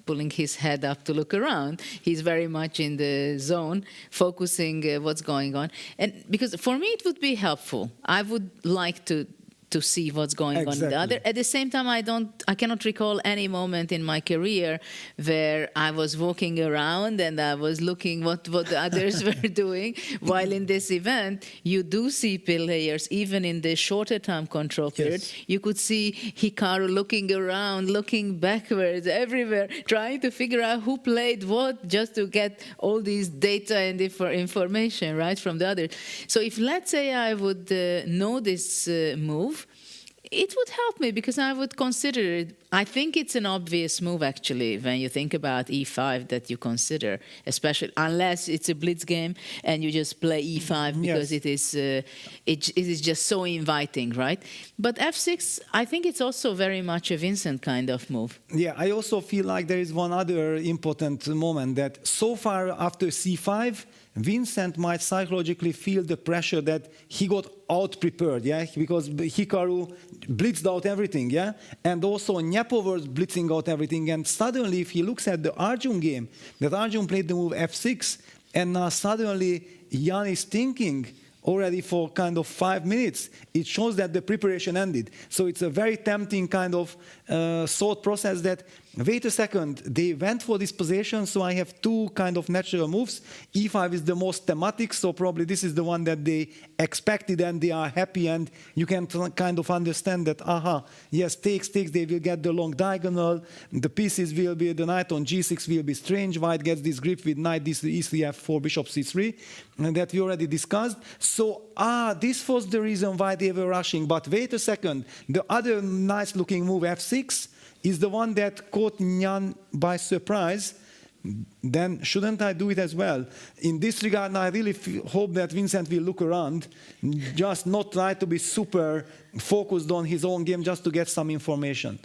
pulling his head up to look around. He's very much in the zone, focusing what's going on. And because for me, it would be helpful. I would like to see what's going on in the other. At the same time, I cannot recall any moment in my career where I was walking around and I was looking what the others were doing. While in this event, you do see players, even in the shorter time control period, yes. You could see Hikaru looking around, looking backwards, everywhere, trying to figure out who played what, just to get all these data and information, right, from the others. So if, let's say, I would know this move, it would help me, because I would consider it. I think it's an obvious move, actually, when you think about e5, that you consider, especially unless it's a blitz game and you just play e5 because yes. It is just so inviting, right? But f6, I think it's also very much a Vincent kind of move. Yeah, I also feel like there is one other important moment, that so far after c5, Vincent might psychologically feel the pressure that he got out-prepared, yeah, because Hikaru blitzed out everything, yeah, and also Nepo was blitzing out everything, and suddenly, if he looks at the Arjun game, that Arjun played the move f6, and now suddenly Jan is thinking already for kind of 5 minutes, it shows that the preparation ended. So it's a very tempting kind of thought process that, wait a second, they went for this position, so I have two kind of natural moves. e5 is the most thematic, so probably this is the one that they expected and they are happy, and you can kind of understand that, yes, takes, they will get the long diagonal, the pieces will be, the knight on g6 will be strange, white gets this grip with knight d3, e3, f4, bishop c3, and that we already discussed. So, this was the reason why they were rushing, but wait a second, the other nice looking move, f6, is the one that caught Nyan by surprise. Then shouldn't I do it as well? In this regard, I really hope that Vincent will look around, just not try to be super focused on his own game just to get some information.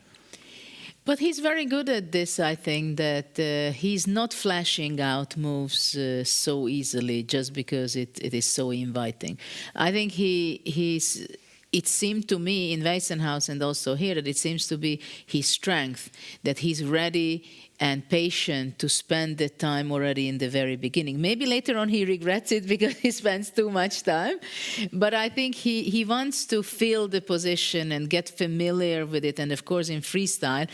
But he's very good at this, I think, that he's not flashing out moves so easily just because it is so inviting. I think it seemed to me in Weissenhaus and also here that it seems to be his strength, that he's ready and patient to spend the time already in the very beginning. Maybe later on he regrets it because he spends too much time, but I think he wants to feel the position and get familiar with it. And of course in freestyle,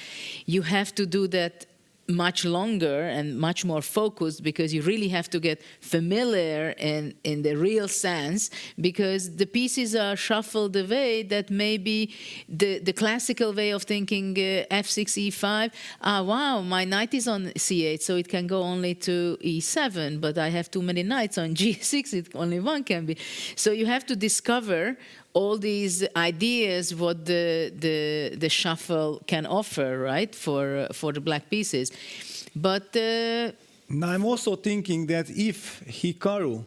you have to do that much longer and much more focused, because you really have to get familiar in the real sense, because the pieces are shuffled the way that maybe the classical way of thinking f6, e5, wow, my knight is on c8, so it can go only to e7, but I have too many knights on g6, only one can be. So you have to discover all these ideas, what the shuffle can offer, right, for the black pieces. But now I'm also thinking that if Hikaru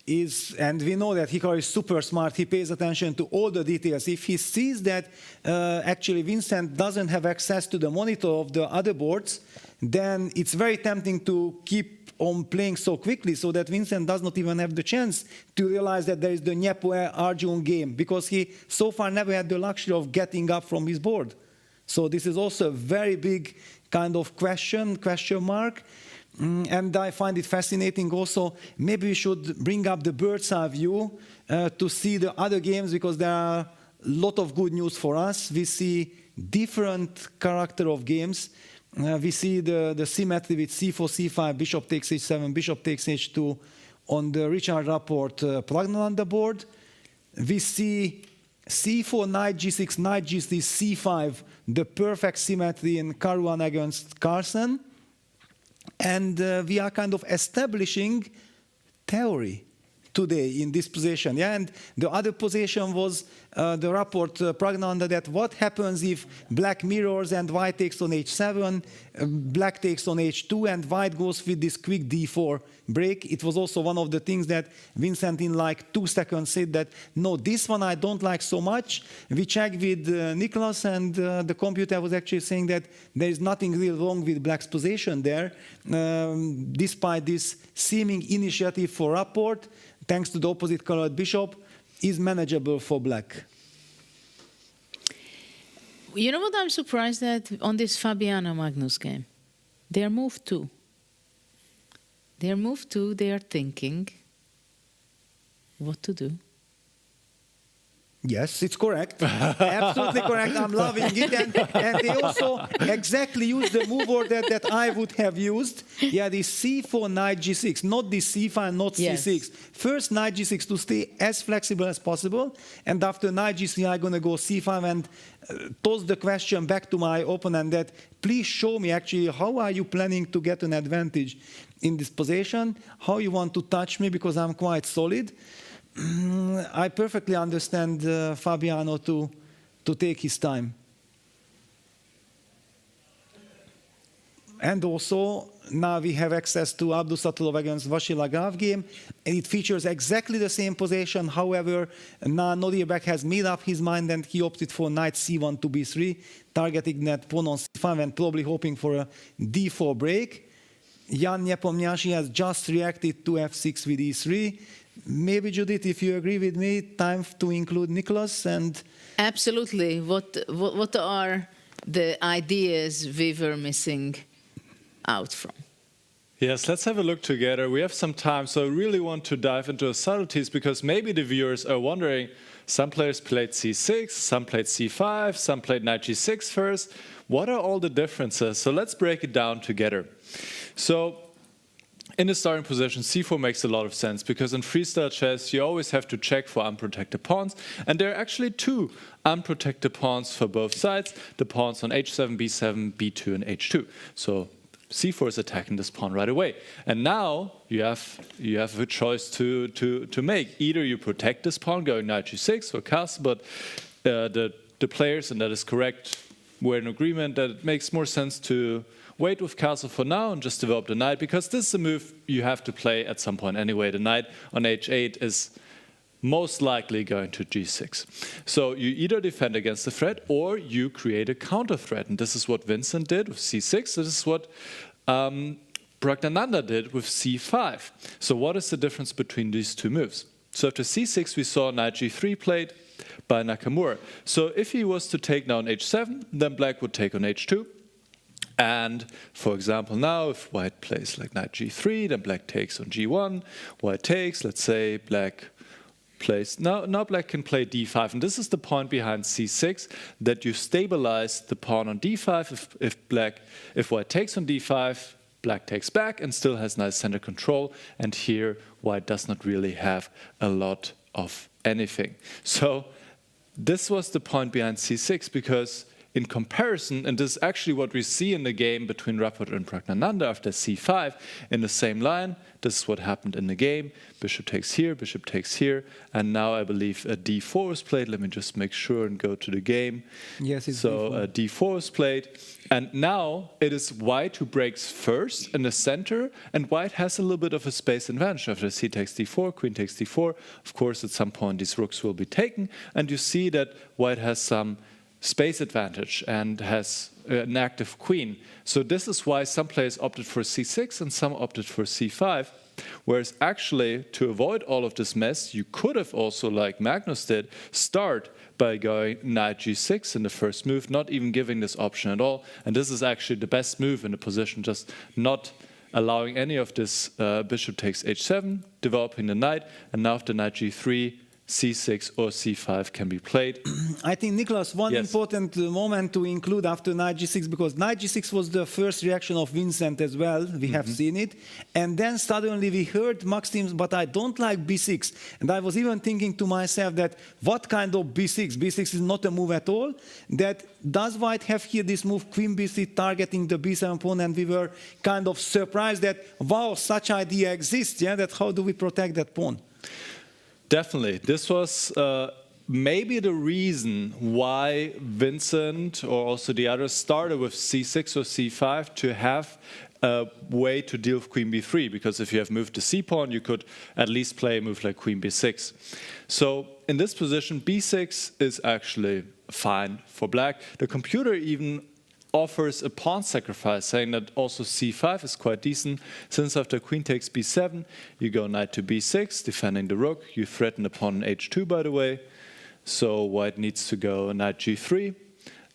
is, and we know that Hikaru is super smart, he pays attention to all the details. If he sees that actually Vincent doesn't have access to the monitor of the other boards, then it's very tempting to keep on playing so quickly, so that Vincent does not even have the chance to realize that there is the Nepo Arjun game, because he so far never had the luxury of getting up from his board. So this is also a very big kind of question mark. And I find it fascinating also. Maybe we should bring up the bird's eye view to see the other games, because there are a lot of good news for us. We see different character of games. We see the symmetry with c4, c5, bishop takes h7, bishop takes h2 on the Richard Rapport Pragnananda board. We see c4, knight g6, knight g3, c5, the perfect symmetry in Caruana against Carlsen. And we are kind of establishing theory today in this position. Yeah? And the other position was the Rapport Pragnananda, that what happens if black mirrors and white takes on h7, black takes on h2, and white goes with this quick d4 break. It was also one of the things that Vincent in like 2 seconds said that, no, this one I don't like so much. We checked with Nicholas, and the computer was actually saying that there is nothing real wrong with black's position there, despite this seeming initiative for Rapport, thanks to the opposite colored bishop, is manageable for black. You know what I'm surprised at on this Fabiano Magnus game? Their move 2. Their move 2, they are thinking what to do. Yes, it's correct. Absolutely correct. I'm loving it. And they also exactly use the move order that I would have used. Yeah, the c4, knight g6, not the c5, not c6. First, knight g6 to stay as flexible as possible. And after knight g3, I'm going to go c5 and toss the question back to my opponent that, please show me actually how are you planning to get an advantage in this position, how you want to touch me, because I'm quite solid. I perfectly understand Fabiano to take his time. And also, now we have access to Abdusattorov against Vachier-Lagrave game, and it features exactly the same position. However, now Nodirbek has made up his mind, and he opted for knight c1 to b3, targeting that pawn on c5 and probably hoping for a d4 break. Jan Nepomniachtchi has just reacted to f6 with e3. Maybe, Judith, if you agree with me, time to include Nicholas and... Absolutely. What are the ideas we were missing out from? Yes, let's have a look together. We have some time, so I really want to dive into the subtleties, because maybe the viewers are wondering, some players played c6, some played c5, some played knight g6 first. What are all the differences? So let's break it down together. So, in the starting position, c4 makes a lot of sense, because in freestyle chess you always have to check for unprotected pawns, and there are actually 2 unprotected pawns for both sides, the pawns on h7, b7, b2 and h2. So c4 is attacking this pawn right away. And now you have a choice to make. Either you protect this pawn going knight g6 or castle, but the players, and that is correct, were in agreement that it makes more sense to wait with castle for now and just develop the knight, because this is a move you have to play at some point anyway. The knight on h8 is most likely going to g6. So you either defend against the threat or you create a counter threat. And this is what Vincent did with c6. This is what Pragnananda did with c5. So what is the difference between these 2 moves? So after c6 we saw knight g3 played by Nakamura. So if he was to take now on h7, then black would take on h2. And, for example, now if white plays like knight g3, then black takes on g1, white takes, let's say black plays, now black can play d5, and this is the point behind c6, that you stabilize the pawn on d5. If white takes on d5, black takes back and still has nice center control, and here white does not really have a lot of anything. So this was the point behind c6, because in comparison, and this is actually what we see in the game between Rapport and Pragnananda after c5 in the same line. This is what happened in the game. Bishop takes here, and now I believe a d4 is played. Let me just make sure and go to the game. Yes, it's so d4. D4 is played, and now it is white who breaks first in the center, and white has a little bit of a space advantage. After c takes d4, queen takes d4, of course at some point these rooks will be taken, and you see that white has some space advantage and has an active queen. So this is why some players opted for c6 and some opted for c5. Whereas actually, to avoid all of this mess, you could have also, like Magnus did, start by going knight g6 in the first move, not even giving this option at all. And this is actually the best move in the position, just not allowing any of this bishop takes h7, developing the knight, and now after knight g3, c6 or c5 can be played. I think, Nicholas, one important moment to include after knight g6, because knight g6 was the first reaction of Vincent as well. We have seen it. And then suddenly we heard Maxim's, but I don't like b6. And I was even thinking to myself that what kind of b6? b6 is not a move at all. That does white have here this move, queen b3, targeting the b7 pawn? And we were kind of surprised that, wow, such idea exists. Yeah, that how do we protect that pawn? Definitely. This was maybe the reason why Vincent or also the others started with c6 or c5 to have a way to deal with queen b3, because if you have moved the c-pawn, you could at least play a move like queen b6. So in this position, b6 is actually fine for black. The computer even offers a pawn sacrifice, saying that also c5 is quite decent, since after queen takes b7, you go knight to b6, defending the rook. You threaten the pawn in h2, by the way. So white needs to go knight g3.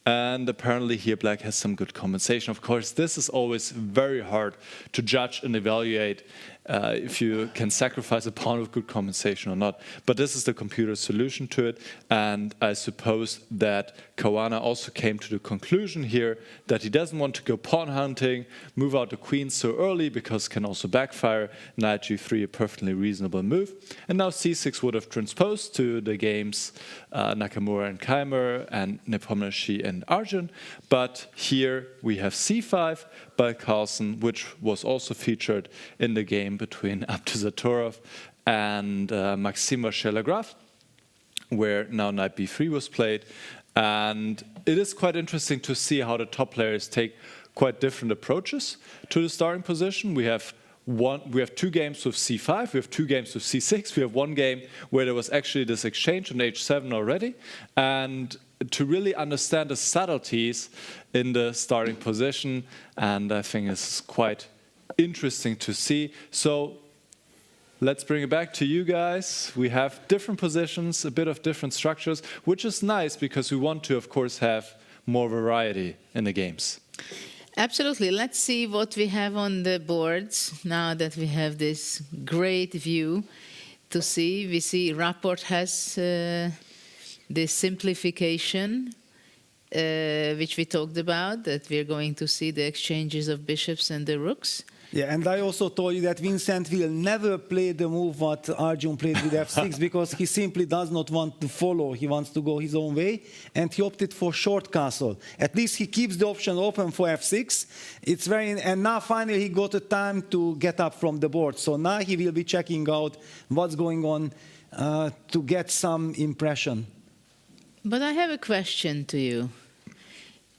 And apparently here black has some good compensation. Of course, this is always very hard to judge and evaluate if you can sacrifice a pawn with good compensation or not. But this is the computer's solution to it. And I suppose that Caruana also came to the conclusion here that he doesn't want to go pawn hunting, move out the queen so early, because it can also backfire. Knight g3, a perfectly reasonable move. And now c6 would have transposed to the games Nakamura and Keymer and Nepomniachtchi and Arjun. But here we have c5 by Carlsen, which was also featured in the game between Abdusattorov and Maxime Vachier-Lagrave, where now knight b3 was played. And it is quite interesting to see how the top players take quite different approaches to the starting position. We have two games with c5, we have two games with c6, we have one game where there was actually this exchange on h7 already. And to really understand the subtleties in the starting position, and I think it's quite interesting to see. So let's bring it back to you guys. We have different positions, a bit of different structures, which is nice because we want to, of course, have more variety in the games. Absolutely. Let's see what we have on the boards now that we have this great view to see. We see Rapport has this simplification, which we talked about, that we're going to see the exchanges of bishops and the rooks. Yeah, and I also told you that Vincent will never play the move what Arjun played with f6 because he simply does not want to follow. He wants to go his own way, and he opted for short castle. At least he keeps the option open for f6. It's very, and now finally he got a time to get up from the board. So now he will be checking out what's going on to get some impression. But I have a question to you.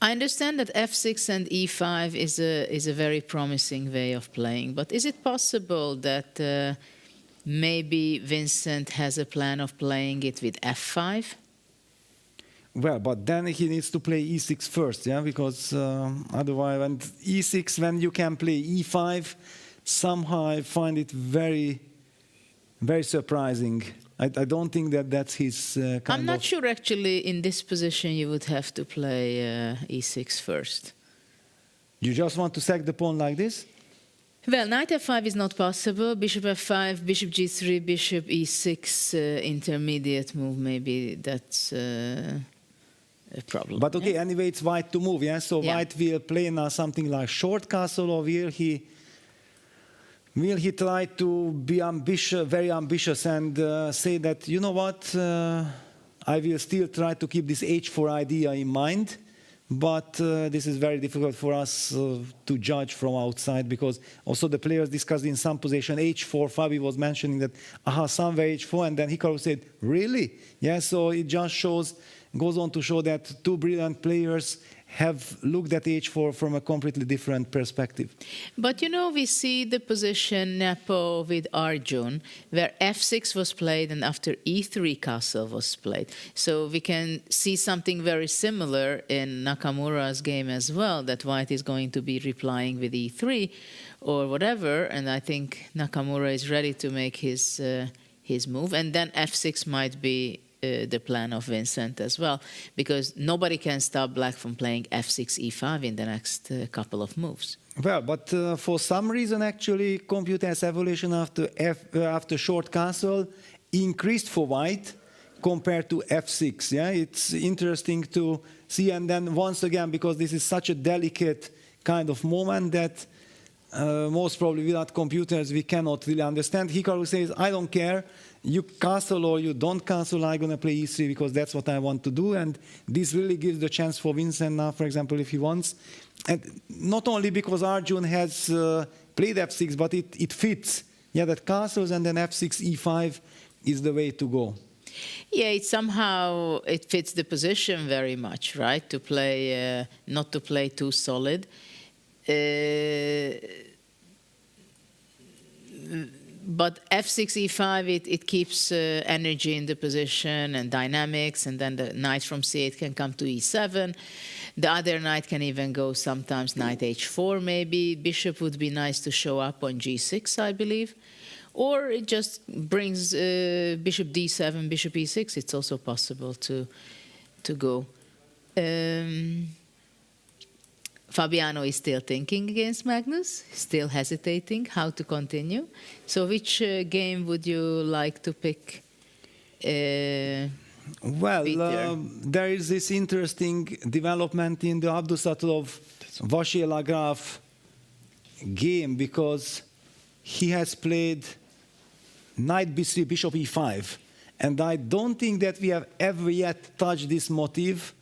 I understand that f6 and e5 is a very promising way of playing, but is it possible that maybe Vincent has a plan of playing it with f5? Well, but then he needs to play e6 first, yeah, because otherwise, when e6, when you can play e5, somehow I find it very, very surprising. I don't think that that's his kind of... I'm not sure, actually, in this position you would have to play e6 first. You just want to sack the pawn like this? Well, knight f5 is not possible. Bishop f5, bishop g3, bishop e6, intermediate move, maybe that's a problem. But okay, anyway, it's white to move, yeah? So white will play now something like short castle, or will he try to be ambitious, very ambitious, and say that, you know what, I will still try to keep this h4 idea in mind, but this is very difficult for us to judge from outside, because also the players discussed in some position h4, Fabi was mentioning that, somewhere h4, and then Hikaru said, really? Yeah, so it just goes on to show that two brilliant players have looked at h4 from a completely different perspective. But you know, we see the position Nepo with Arjun, where f6 was played and after e3 castle was played. So we can see something very similar in Nakamura's game as well, that white is going to be replying with e3, or whatever. And I think Nakamura is ready to make his move. And then f6 might be the plan of Vincent as well, because nobody can stop black from playing f6, e5 in the next couple of moves. Well, but for some reason, actually, computer's evolution after short castle increased for white compared to f6. Yeah, it's interesting to see. And then once again, because this is such a delicate kind of moment that most probably without computers we cannot really understand. Hikaru says, I don't care, you castle or you don't castle, I'm going to play e3 because that's what I want to do. And this really gives the chance for Vincent now, for example, if he wants. And not only because Arjun has played f6, but it fits. Yeah, that castles and then f6, e5 is the way to go. Yeah, it fits the position very much, right? To play, not to play too solid. But f6, e5, it keeps energy in the position and dynamics, and then the knight from c8 can come to e7. The other knight can even go sometimes knight h4 maybe. Bishop would be nice to show up on g6, I believe. Or it just brings bishop d7, bishop e6. It's also possible to go. Fabiano is still thinking against Magnus, still hesitating how to continue. So which game would you like to pick? Well, there is this interesting development in the Abdusattorov Vachier-Lagrave game, because he has played knight b3, bishop e5. And I don't think that we have ever yet touched this motif,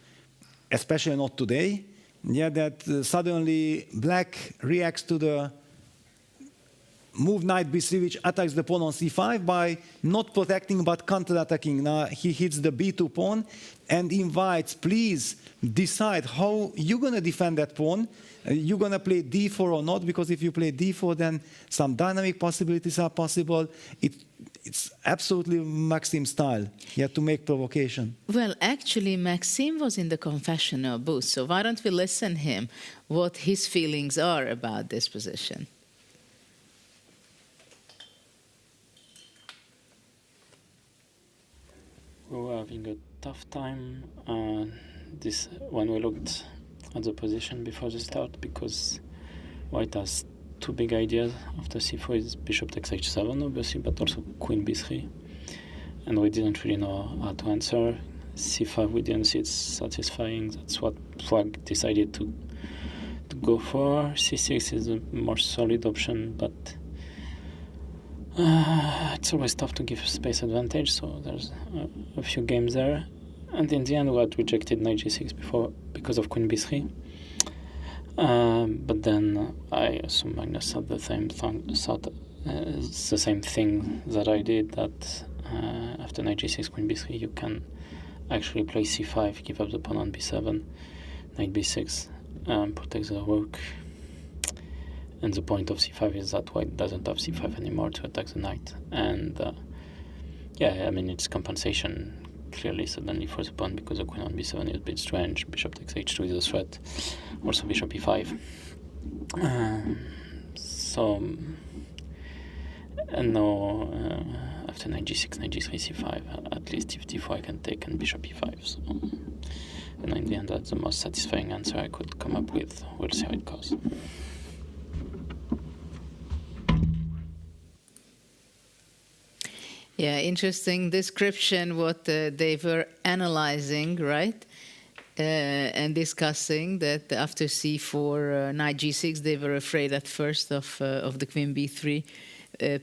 especially not today. Yeah, that suddenly black reacts to the move knight b3, which attacks the pawn on c5 by not protecting but counter-attacking. Now he hits the b2 pawn and invites, please decide how you're going to defend that pawn. You're going to play d4 or not, because if you play d4, then some dynamic possibilities are possible. It's absolutely Maxim style, yeah, to make provocation. Well, actually, Maxim was in the confessional booth, so why don't we listen him what his feelings are about this position? We were having a tough time when we looked at the position before the start, because white has two big ideas. After c4 is bishop takes h7, obviously, but also queen b3. And we didn't really know how to answer. c5, we didn't see it satisfying. That's what Flag decided to go for. c6 is a more solid option, but it's always tough to give space advantage, so there's a few games there. And in the end, we had rejected knight g6 before because of queen b3. But then I assume Magnus thought the same thing that I did, that after knight g6, queen b3, you can actually play c5, give up the pawn on b7, knight b6, protects the rook. And the point of c5 is that white doesn't have c5 anymore to attack the knight. And yeah, I mean, it's compensation clearly suddenly for the pawn, because the queen on b7 is a bit strange. Bishop takes h2 is a threat. Also bishop e5. And now after knight g6, knight g3, c5, at least if d4 I can take, and bishop e5. So, and in the end, that's the most satisfying answer I could come up with. We'll see how it goes. Yeah, interesting description what they were analyzing, right? And discussing that after c4, knight g6, they were afraid at first of the queen b3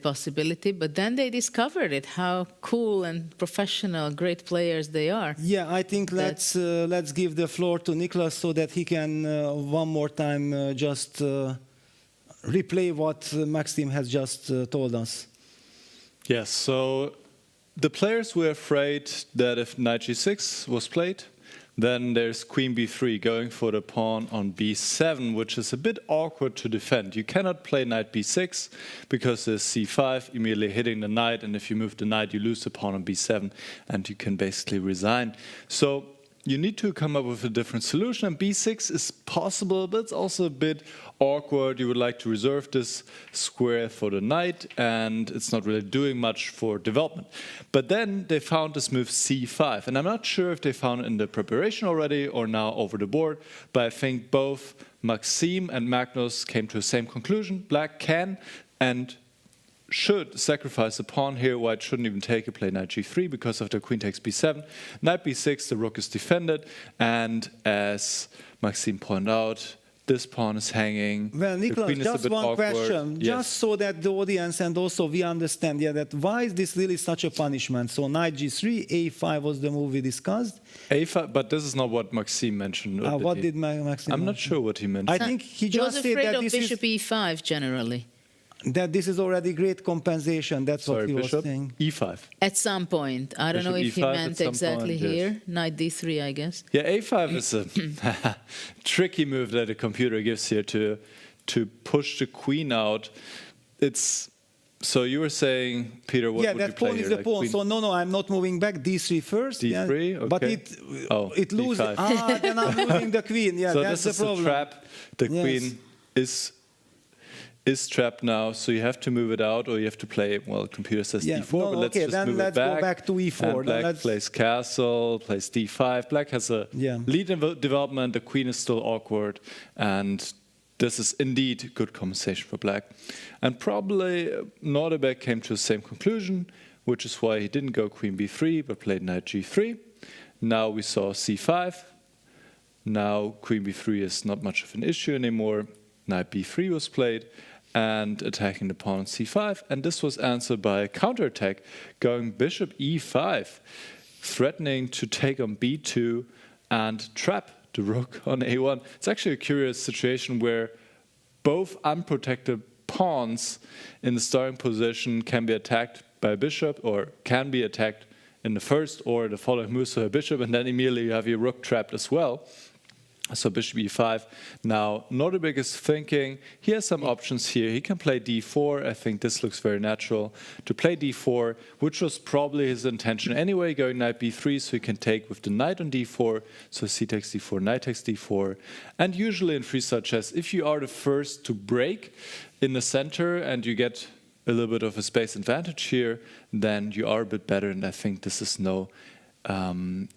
possibility, but then they discovered it, how cool and professional, great players they are. Yeah, I think let's give the floor to Niklas so that he can one more time just replay what Maxim has just told us. Yes, so the players were afraid that if knight g6 was played, then there's queen b3 going for the pawn on b7, which is a bit awkward to defend. You cannot play knight b6 because there's c5 immediately hitting the knight, and if you move the knight, you lose the pawn on b7, and you can basically resign. So you need to come up with a different solution. And b6 is possible, but it's also a bit awkward. You would like to reserve this square for the knight, and it's not really doing much for development. But then they found this move c5, and I'm not sure if they found it in the preparation already or now over the board, but I think both Maxime and Magnus came to the same conclusion. Black can and should sacrifice a pawn here. White shouldn't even take it, play knight g3 because of the queen takes b7. Knight b6, the rook is defended, and as Maxime pointed out, this pawn is hanging. Well, Nicholas, just one awkward. question, Yes. just so that the audience and also we understand, that why is this really such a punishment? So knight g3, a5 was the move we discussed. a5, but this is not what Maxime mentioned. What did Maxime I'm not mention? sure what he mentioned. I think he He just was said afraid that of this bishop is e5 generally. that this is already great compensation. That's Sorry, what he bishop was saying. e5. At some point. I don't Bishop know if he E5 meant at some exactly point, yes. here. Knight d3, I guess. Yeah, a5 is a tricky move that the computer gives here to push the queen out. It's so you were saying, Peter, what would you that play pawn is here? the Like pawn. queen So no, I'm not moving back. D3 first. d3, okay. But it loses. d5. Then I'm losing the queen. Yeah, so that's this the is problem. a trap. The queen is trapped now, so you have to move it out, or you have to play. Well, computer says d4, but let's just then move let's it back. go back to e4. And Then Black let's- plays castle, plays d5. Black has a lead in development. The queen is still awkward, and this is indeed good compensation for Black. And probably Nordebeck came to the same conclusion, which is why he didn't go queen b3, but played knight g3. Now we saw c5. Now queen b3 is not much of an issue anymore. Knight b3 was played, and attacking the pawn on c5. And this was answered by a counterattack, going bishop e5, threatening to take on b2 and trap the rook on a1. It's actually a curious situation where both unprotected pawns in the starting position can be attacked by a bishop, or can be attacked in the first or the following move, so a bishop, and then immediately you have your rook trapped as well. So bishop e5. Now Nordebeck is thinking he has some options here. He can play d4. I think this looks very natural to play d4, which was probably his intention anyway, going knight b3, so he can take with the knight on d4. So c takes d4, knight takes d4. And usually in freestyle chess, if you are the first to break in the center and you get a little bit of a space advantage here, then you are a bit better, and I think this is no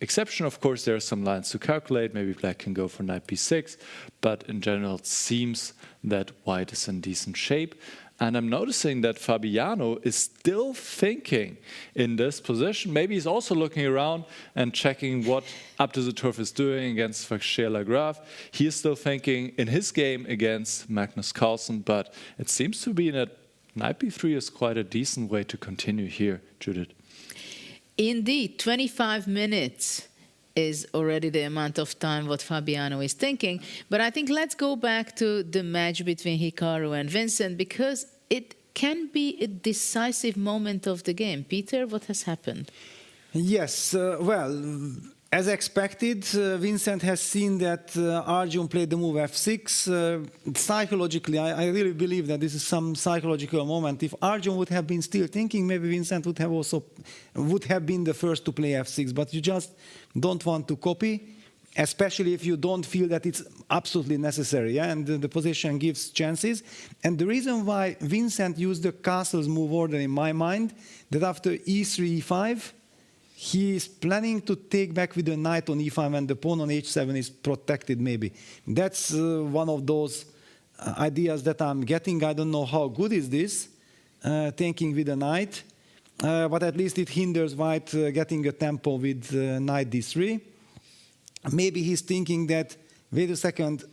exception. Of course, there are some lines to calculate. Maybe Black can go for knight b6, but in general, it seems that White is in decent shape. And I'm noticing that Fabiano is still thinking in this position. Maybe he's also looking around and checking what Abdusattorov is doing against Vachier-Lagrave. He is still thinking in his game against Magnus Carlsen, but it seems to be that knight b3 is quite a decent way to continue here, Judith. Indeed, 25 minutes is already the amount of time what Fabiano is thinking. But I think let's go back to the match between Hikaru and Vincent, because it can be a decisive moment of the game. Peter, what has happened? Yes, well, as expected, Vincent has seen that Arjun played the move f6. Psychologically, I really believe that this is some psychological moment. If Arjun would have been still thinking, maybe Vincent would have been the first to play f6. But you just don't want to copy, especially if you don't feel that it's absolutely necessary. Yeah? And the position gives chances. And the reason why Vincent used the castles move order in my mind, that after e3, e5, he is planning to take back with the knight on e5 and the pawn on h7 is protected maybe. That's one of those ideas that I'm getting. I don't know how good is this, thinking with the knight, but at least it hinders White getting a tempo with knight d3. Maybe he's thinking that, wait a second,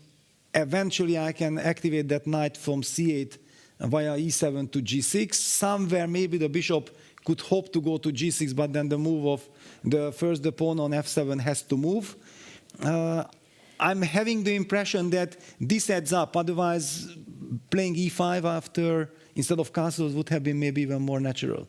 eventually I can activate that knight from c8 via e7 to g6. Somewhere maybe the bishop could hope to go to g6, but then the move of the pawn on f7 has to move. I'm having the impression that this adds up. Otherwise, playing e5 instead of castles would have been maybe even more natural.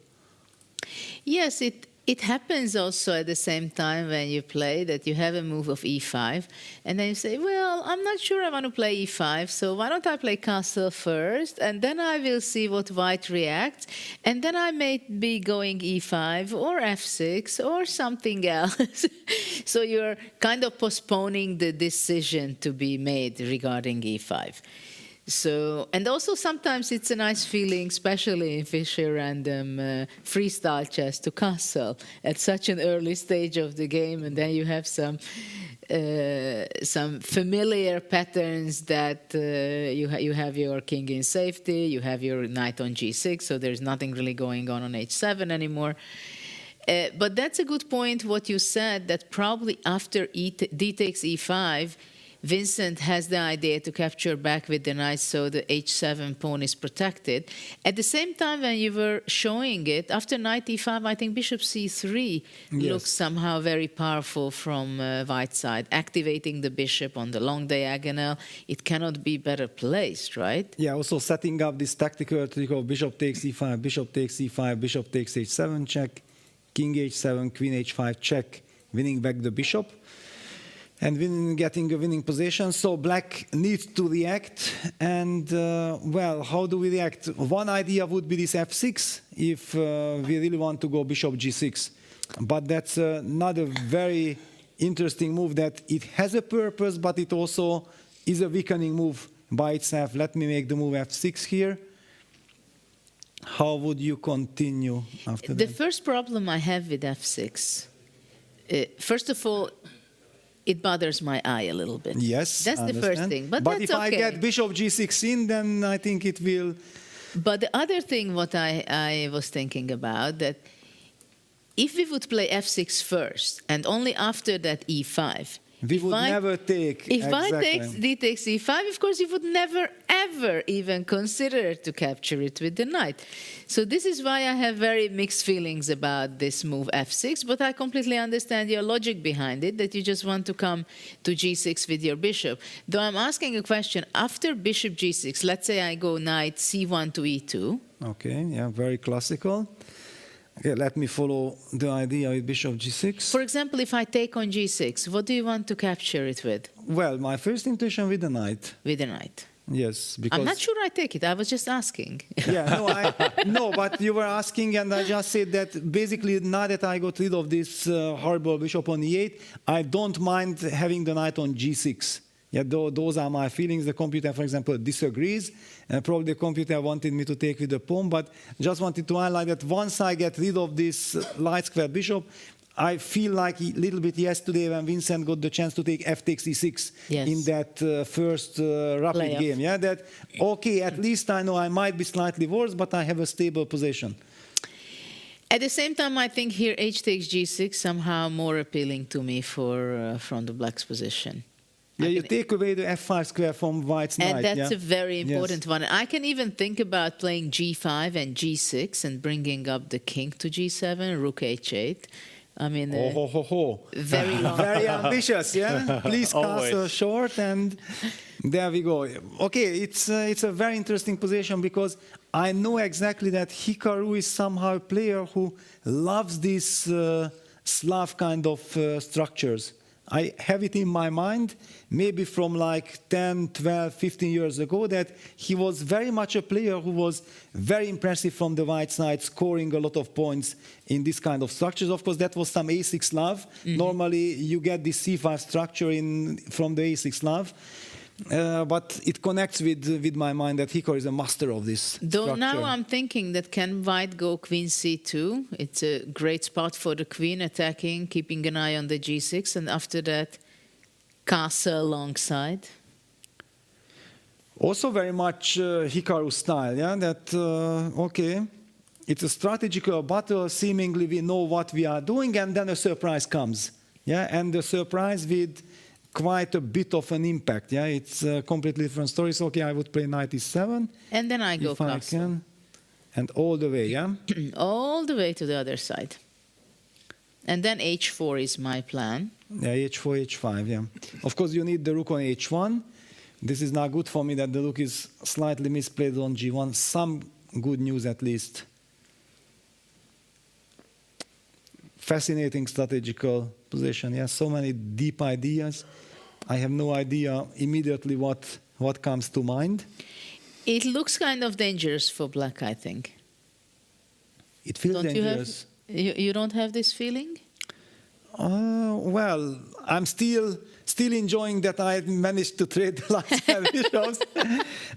Yes, It happens also at the same time when you play that you have a move of e5, and then you say, well, I'm not sure I want to play e5, so why don't I play castle first, and then I will see what white reacts, and then I may be going e5 or f6 or something else. So you're kind of postponing the decision to be made regarding e5. So, and also sometimes it's a nice feeling, especially in Fischer random freestyle chess, to castle at such an early stage of the game, and then you have some familiar patterns that you have your king in safety, you have your knight on g6, so there's nothing really going on h7 anymore. But that's a good point, what you said, that probably after d takes e5, Vincent has the idea to capture back with the knight so the h7 pawn is protected. At the same time, when you were showing it, after knight e5, I think bishop c3 looks somehow very powerful from white side, activating the bishop on the long diagonal. It cannot be better placed, right? Yeah, also setting up this tactical trick of bishop takes e5, bishop takes e5, bishop takes h7 check, king h7, queen h5 check, winning back the bishop. And getting a winning position. So black needs to react. And, well, how do we react? One idea would be this f6, if we really want to go bishop g6. But that's another very interesting move, that it has a purpose, but it also is a weakening move by itself. Let me make the move f6 here. How would you continue after that? The first problem I have with f6, first of all, it bothers my eye a little bit. Yes, that's the first thing. But that's if I get bishop g6 in, then I think it will. But the other thing, what I was thinking about, that if we would play f6 first, and only after that e5, we would never take. If white takes d takes e5, of course, you would never, ever even consider to capture it with the knight. So this is why I have very mixed feelings about this move f6, but I completely understand your logic behind it, that you just want to come to g6 with your bishop. Though I'm asking a question, after bishop g6, let's say I go knight c1 to e2. Okay, yeah, very classical. Okay, let me follow the idea with bishop g6. For example, if I take on g6, what do you want to capture it with? Well, my first intuition with the knight. With the knight. Yes, because... I'm not sure I take it. I was just asking. Yeah, no, but you were asking, and I just said that basically now that I got rid of this horrible bishop on e8, I don't mind having the knight on g6. Yeah, those are my feelings. The computer, for example, disagrees. Probably the computer wanted me to take with the pawn, but just wanted to highlight that once I get rid of this light square bishop, I feel like a little bit yesterday when Vincent got the chance to take f takes e6 in that first rapid game. Yeah, that, okay, at least I know I might be slightly worse, but I have a stable position. At the same time, I think here h takes g6 somehow more appealing to me from the black's position. Yeah, you take away the f5 square from white's knight. And that's a very important one. I can even think about playing g5 and g6 and bringing up the king to g7, rook h8. I mean, very long. Very ambitious, yeah? Please castle short, and there we go. Okay, it's a very interesting position, because I know exactly that Hikaru is somehow a player who loves these Slav kind of structures. I have it in my mind, maybe from like 10, 12, 15 years ago, that he was very much a player who was very impressive from the white side, scoring a lot of points in this kind of structures. Of course, that was some a6 Slav. Normally, you get this c5 structure from the a6 Slav. But it connects with my mind that Hikaru is a master of this Though structure. now I'm thinking that can white go queen c2? It's a great spot for the queen, attacking, keeping an eye on the g6, and after that, castle alongside. Also very much Hikaru style, yeah, that, okay, it's a strategical battle, seemingly we know what we are doing, and then a surprise comes, yeah, and the surprise with quite a bit of an impact, yeah, it's a completely different story. So, okay, I would play knight e7. And then I go if I can. And all the way, yeah? All the way to the other side. And then h4 is my plan. Yeah, h4, h5, yeah. Of course, you need the rook on h1. This is not good for me that the rook is slightly misplaced on g1. Some good news at least. fascinating strategical position. Yeah, so many deep ideas. I have no idea immediately what comes to mind. It looks kind of dangerous for black, I think. It feels dangerous. You don't have this feeling? Well, I'm still enjoying that I managed to trade the light square bishops,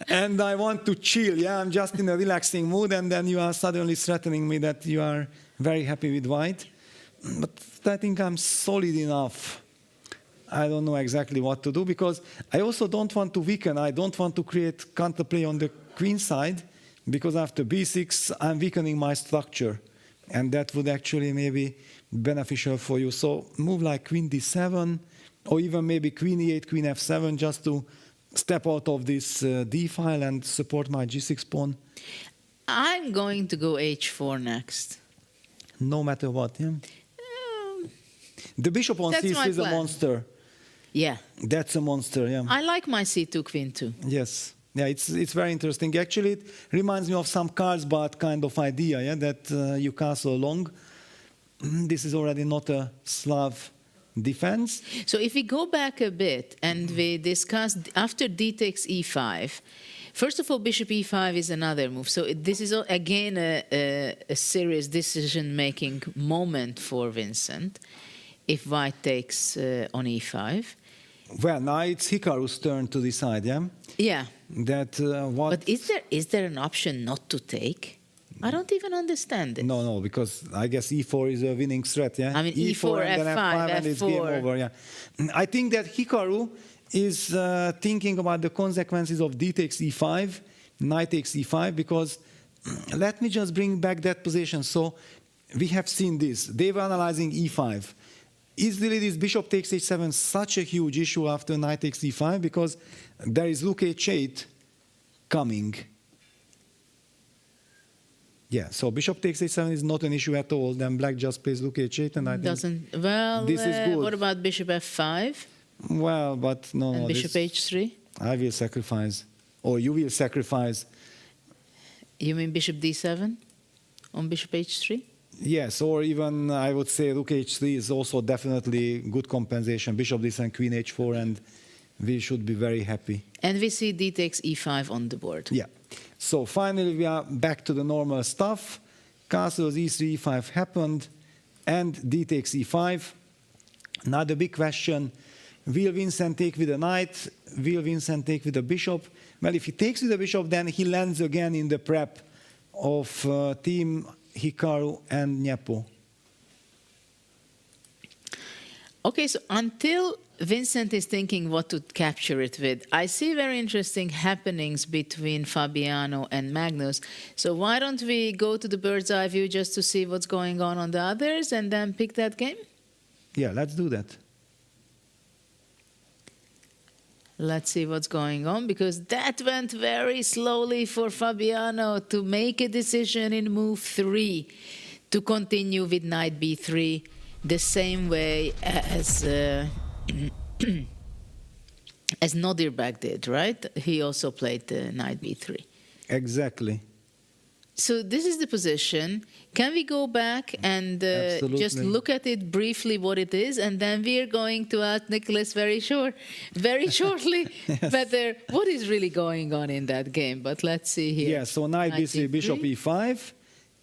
and I want to chill. Yeah, I'm just in a relaxing mood, and then you are suddenly threatening me that you are very happy with white. But I think I'm solid enough. I don't know exactly what to do, because I also don't want to weaken. I don't want to create counterplay on the queen side, because after b6, I'm weakening my structure. And that would actually maybe be beneficial for you. So move like queen d7, or even maybe queen e8, queen f7, just to step out of this d file and support my g6 pawn. I'm going to go h4 next. No matter what, yeah? The bishop on c3 is a monster. Yeah. That's a monster, yeah. I like my c2 queen too. Yes. Yeah, it's very interesting. Actually, it reminds me of some Carlsbad kind of idea, yeah, that you castle long. This is already not a Slav defense. So if we go back a bit and we discuss after d takes e5, first of all, bishop e5 is another move. So this is again a serious decision-making moment for Vincent if white takes on e5. Well, now it's Hikaru's turn to decide, yeah? Yeah. That what? But is there an option not to take? I don't even understand it. No, because I guess e4 is a winning threat, yeah? I mean, e4, and then f5, and it's game over, yeah. I think that Hikaru is thinking about the consequences of d takes e5, knight takes e5, because let me just bring back that position. So we have seen this. They were analyzing e5. Is really this bishop takes h7 such a huge issue after knight takes e5? Because there is rook h8 coming. Yeah, so bishop takes h7 is not an issue at all. Then black just plays rook h8, and I think this is good. What about bishop f5? Well, but no. And bishop h3? I will sacrifice, or you will sacrifice. You mean bishop d7 on bishop h3? Yes, or even I would say rook h3 is also definitely good compensation. Bishop d7, queen h4, and we should be very happy. And we see d takes e5 on the board. Yeah. So finally we are back to the normal stuff. Castles e3, e5 happened, and d takes e5. Now the big question, will Vincent take with a knight? Will Vincent take with a bishop? Well, if he takes with a bishop, then he lands again in the prep of team Hikaru and Nepo. Okay, so until Vincent is thinking what to capture it with, I see very interesting happenings between Fabiano and Magnus. So why don't we go to the bird's eye view just to see what's going on the others and then pick that game? Yeah, let's do that. Let's see what's going on, because that went very slowly for Fabiano to make a decision in move 3 to continue with knight b3 the same way as as Nodirbak did, right? He also played knight b3. Exactly. So this is the position. Can we go back and just look at it briefly, what it is, and then we're going to ask Nicholas very shortly yes. whether what is really going on in that game. But let's see here. Yeah, so knight b3, bishop e5,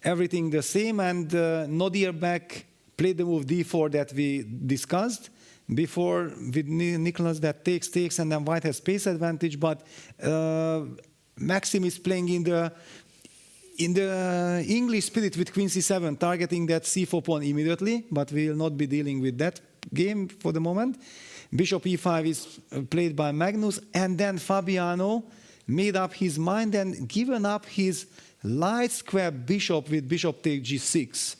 everything the same, and Nodirbak played the move d4 that we discussed before with Nicholas, that takes, and then white has space advantage, but Maxim is playing in the English spirit with queen c7, targeting that c4 pawn immediately, but we will not be dealing with that game for the moment. Bishop e5 is played by Magnus, and then Fabiano made up his mind and given up his light square bishop with bishop take g6,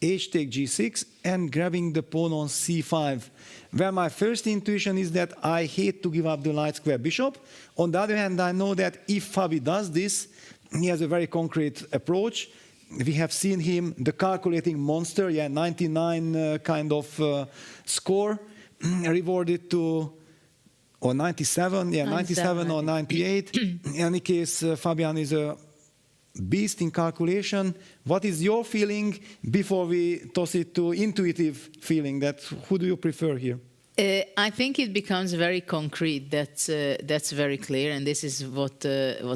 h take g6, and grabbing the pawn on c5. Well, my first intuition is that I hate to give up the light square bishop. On the other hand, I know that if Fabi does this, he has a very concrete approach. We have seen him, the calculating monster, 99 kind of score, rewarded to, or 97, 97 or 98. In any case, Fabian is a beast in calculation. What is your feeling before we toss it to intuitive feeling? That who do you prefer here? I think it becomes very concrete. That's very clear, and this is what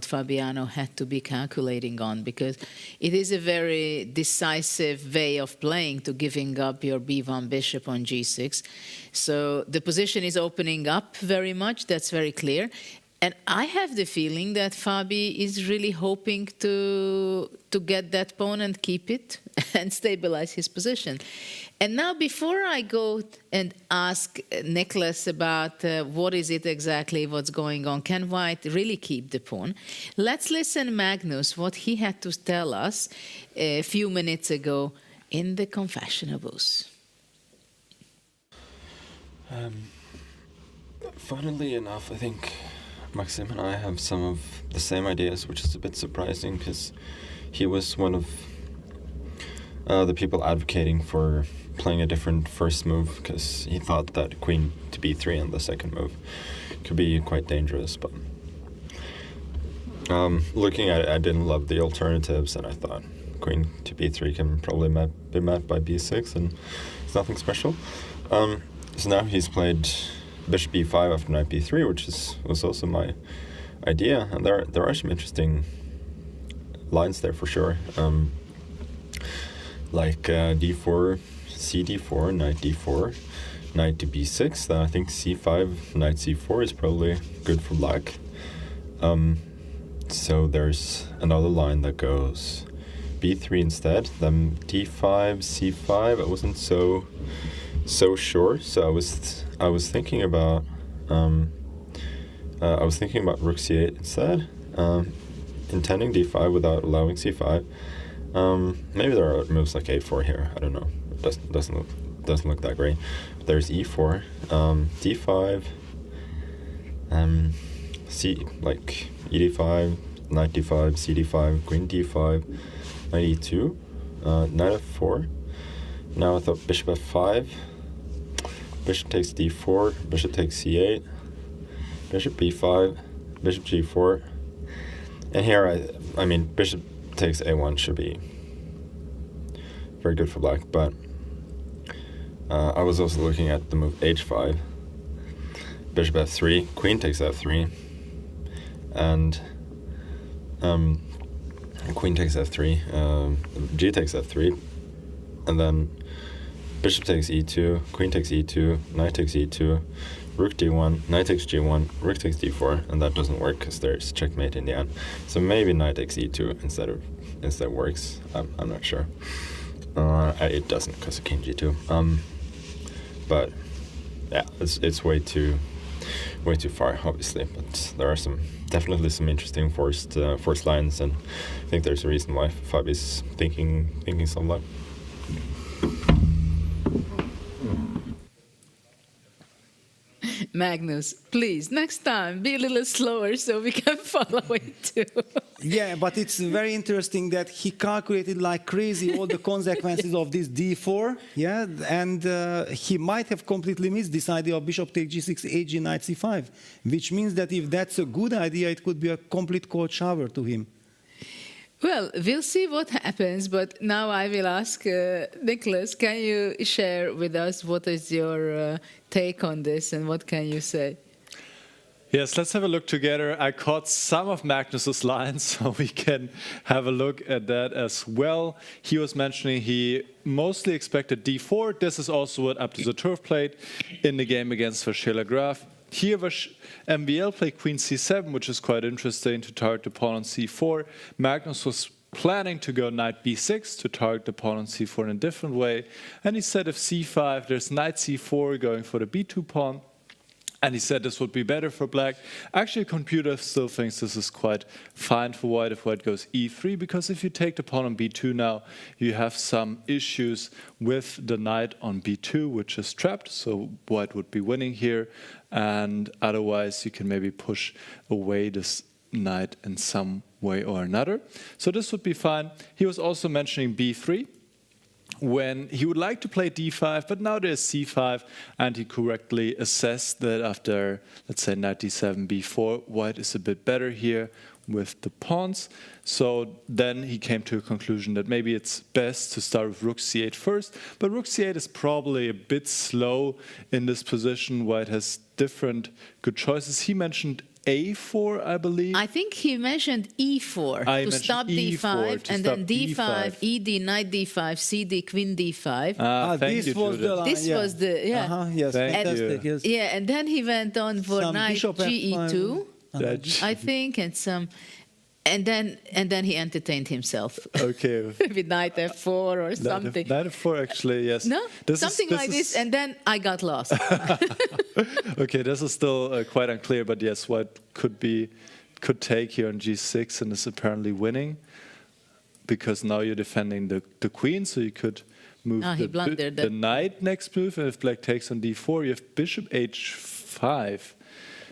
Fabiano had to be calculating on, because it is a very decisive way of playing to giving up your b1 bishop on g6. So the position is opening up very much. That's very clear. And I have the feeling that Fabi is really hoping to get that pawn and keep it and stabilize his position. And now, before I go and ask Nicholas about what is it exactly, what's going on, can White really keep the pawn? Let's listen Magnus, what he had to tell us a few minutes ago in the confessional booth. Funnily enough, I think Maxim and I have some of the same ideas, which is a bit surprising because he was one of the people advocating for playing a different first move, because he thought that queen to b3 in the second move could be quite dangerous. But looking at it, I didn't love the alternatives, and I thought queen to b3 can probably be met by b6, and it's nothing special. So now he's played bishop b5 after knight b3, which was also my idea, and there are some interesting lines there for sure, like d4, cd4, knight d4, knight to b6. Then I think c5, knight c4 is probably good for black. So there's another line that goes b3 instead, then d5, c5. I wasn't so sure, so I was thinking about rook c8 instead, intending d5 without allowing c5. Maybe there are moves like a4 here. I don't know. It doesn't look that great. But there's e4, d5, c like ed5, knight d5, cd5, queen d5, knight e2, knight f4. Now I thought bishop f5. Bishop takes d4, bishop takes c8, bishop b5, bishop g4, and here I mean bishop takes a1 should be very good for black, but I was also looking at the move h5, bishop f3, queen takes f3, and queen takes f3, g takes f3, and then bishop takes e2, queen takes e2, knight takes e2, rook d1, knight takes g1, rook takes d4, and that doesn't work because there's checkmate in the end. So maybe knight takes e2 instead works. I'm not sure. It doesn't because of king g2. But yeah, it's way too far, obviously. But there are definitely some interesting forced lines, and I think there's a reason why Fabi's thinking some like. Magnus, please, next time, be a little slower so we can follow it too. Yeah, but it's very interesting that he calculated like crazy all the consequences of this d4, yeah, and he might have completely missed this idea of bishop take g6, ag, knight c5, which means that if that's a good idea, it could be a complete cold shower to him. Well, we'll see what happens, but now I will ask Nicholas, can you share with us what is your take on this and what can you say? Yes, let's have a look together. I caught some of Magnus's lines, so we can have a look at that as well. He was mentioning he mostly expected d4. This is also what Abdusattorov played in the game against Vachier-Lagrave. Here, MVL played queen c7, which is quite interesting to target the pawn on c4. Magnus was planning to go knight b6 to target the pawn on c4 in a different way. And he said if c5, there's knight c4 going for the b2 pawn. And he said this would be better for black. Actually, computer still thinks this is quite fine for white if white goes e3, because if you take the pawn on b2 now, you have some issues with the knight on b2, which is trapped, so white would be winning here. And otherwise, you can maybe push away this knight in some way or another. So this would be fine. He was also mentioning b3, when he would like to play d5, but now there's c5, and he correctly assessed that after, let's say, knight d7, b4, white is a bit better here with the pawns. So then he came to a conclusion that maybe it's best to start with rook c8 first, but rook c8 is probably a bit slow in this position. White has different good choices. He mentioned a4, I believe. I think he mentioned e4 to stop d5, and then d5, ed, knight d5, cd, queen d5. This was the line. This was the, yeah. Yes, fantastic. Yes. Yeah, and then he went on for Some knight bishop ge2, I think, and some... And then he entertained himself. Okay. With knight f4 or something. Knight f4, actually, yes. No, something like this, and then I got lost. Okay, this is still quite unclear, but yes, White could take here on g6 and is apparently winning, because now you're defending the queen, so you could move the knight next move, and if Black takes on d4, you have bishop h5.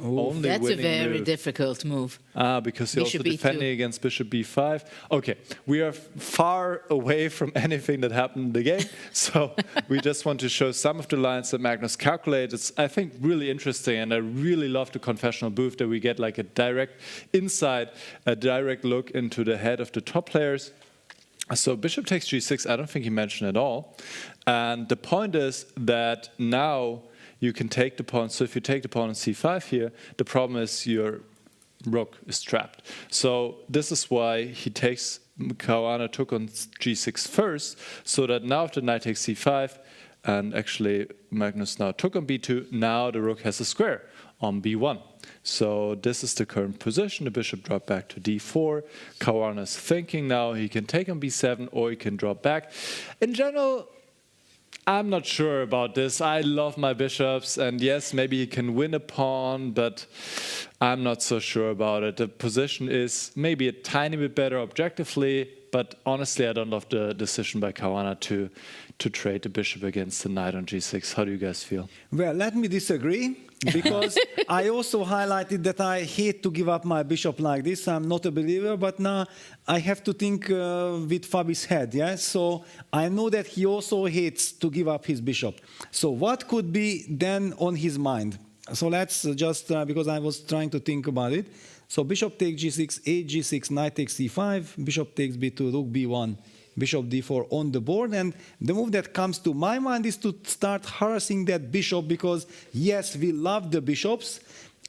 That's a very difficult move. Because you're also defending against bishop b5. Okay, we are far away from anything that happened in the game, so we just want to show some of the lines that Magnus calculated. It's, I think, really interesting, and I really love the confessional booth that we get like a direct insight, a direct look into the head of the top players. So bishop takes g6, I don't think he mentioned at all. And the point is that now you can take the pawn. So if you take the pawn on c5 here, the problem is your rook is trapped. So this is why he takes, Caruana took on g6 first, so that now if the knight takes c5, and actually Magnus now took on b2, now the rook has a square on b1. So this is the current position. The bishop dropped back to d4. Caruana is thinking now he can take on b7 or he can drop back. In general, I'm not sure about this. I love my bishops, and yes, maybe he can win a pawn, but I'm not so sure about it. The position is maybe a tiny bit better objectively, but honestly, I don't love the decision by Caruana to trade the bishop against the knight on g6. How do you guys feel? Well, let me disagree, because I also highlighted that I hate to give up my bishop like this. I'm not a believer, but now I have to think with Fabi's head. Yeah? So I know that he also hates to give up his bishop. So what could be then on his mind? So let's just, because I was trying to think about it. So bishop takes g6, a g6, knight takes c5, bishop takes b2, rook b1, bishop d4 on the board. And the move that comes to my mind is to start harassing that bishop, because yes, we love the bishops,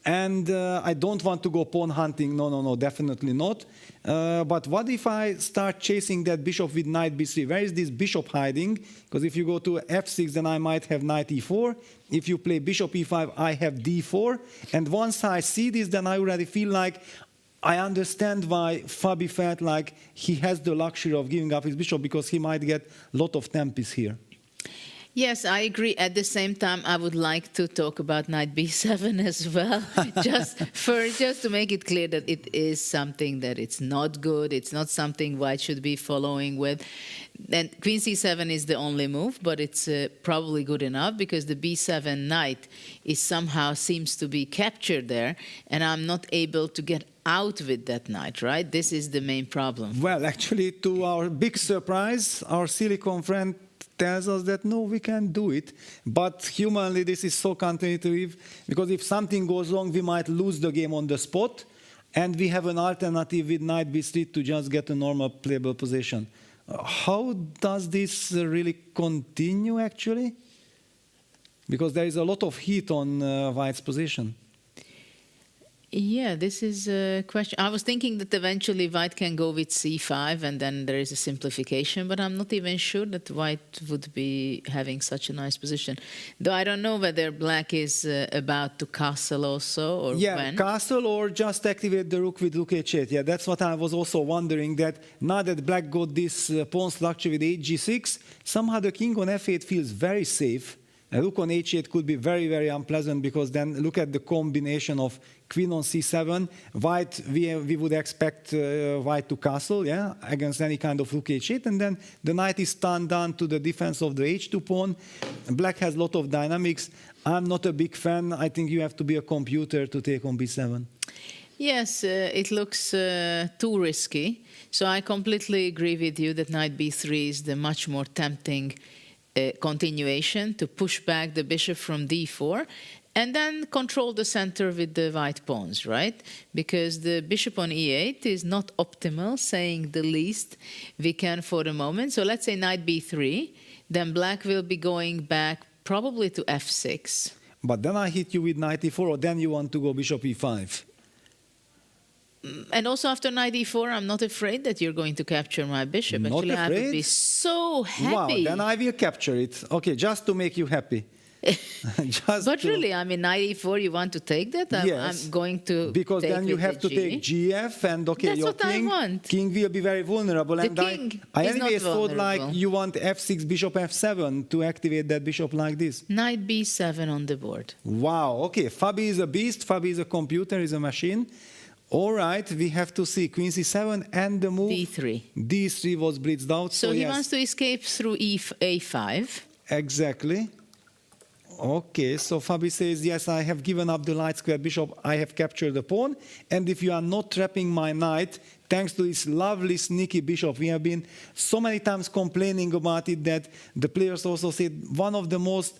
and I don't want to go pawn hunting. No, definitely not. But what if I start chasing that bishop with knight b3? Where is this bishop hiding? Because if you go to f6, then I might have knight e4. If you play bishop e5, I have d4. And once I see this, then I already feel like I understand why Fabi felt like he has the luxury of giving up his bishop, because he might get a lot of tempis here. Yes, I agree. At the same time, I would like to talk about knight b7 as well, just to make it clear that it is something that it's not good. It's not something White should be following with. And queen c7 is the only move, but it's probably good enough, because the b7 knight is somehow seems to be captured there, and I'm not able to get out with that knight, right? This is the main problem. Well, actually, to our big surprise, our silicon friend tells us that no, we can do it. But humanly, this is so counterintuitive, because if something goes wrong, we might lose the game on the spot, and we have an alternative with knight b3 to just get a normal playable position. How does this really continue, actually? Because there is a lot of heat on White's position. Yeah, this is a question. I was thinking that eventually White can go with c5, and then there is a simplification, but I'm not even sure that White would be having such a nice position. Though I don't know whether Black is about to castle also, or when. Castle, or just activate the rook with rook h8. Yeah, that's what I was also wondering, that now that Black got this pawn structure with hg6, somehow the king on f8 feels very safe. A rook on h8 could be very, very unpleasant, because then look at the combination of queen on c7. White, we would expect White to castle, yeah, against any kind of rook h8, and then the knight is turned down to the defense of the h2 pawn. Black has a lot of dynamics. I'm not a big fan. I think you have to be a computer to take on b7. Yes, it looks too risky. So I completely agree with you that knight b3 is the much more tempting continuation to push back the bishop from d4. and then control the center with the white pawns, right? Because the bishop on e8 is not optimal, saying the least we can for the moment. So let's say knight b3, then black will be going back probably to f6. But then I hit you with knight e4, or then you want to go bishop e5. And also after knight e4, I'm not afraid that you're going to capture my bishop. Not Actually, afraid? I would be so happy. Wow, then I will capture it. Okay, just to make you happy. But really, I mean, knight e4, you want to take that? Yes, I'm going to because take then you have to take gf, and okay, That's your what I want. king will be very vulnerable. The and king I is not anyways thought vulnerable. like you want f6, bishop f7 to activate that bishop like this. Knight b7 on the board. Wow, okay, Fabi is a beast, Fabi is a computer, is a machine. All right, we have to see queen c7 and the move. d3. d3 was blitzed out. So he yes. wants to escape through a5. Exactly. Okay, so Fabi says, yes, I have given up the light square bishop, I have captured the pawn, and if you are not trapping my knight, thanks to this lovely sneaky bishop, we have been so many times complaining about it that the players also said one of the most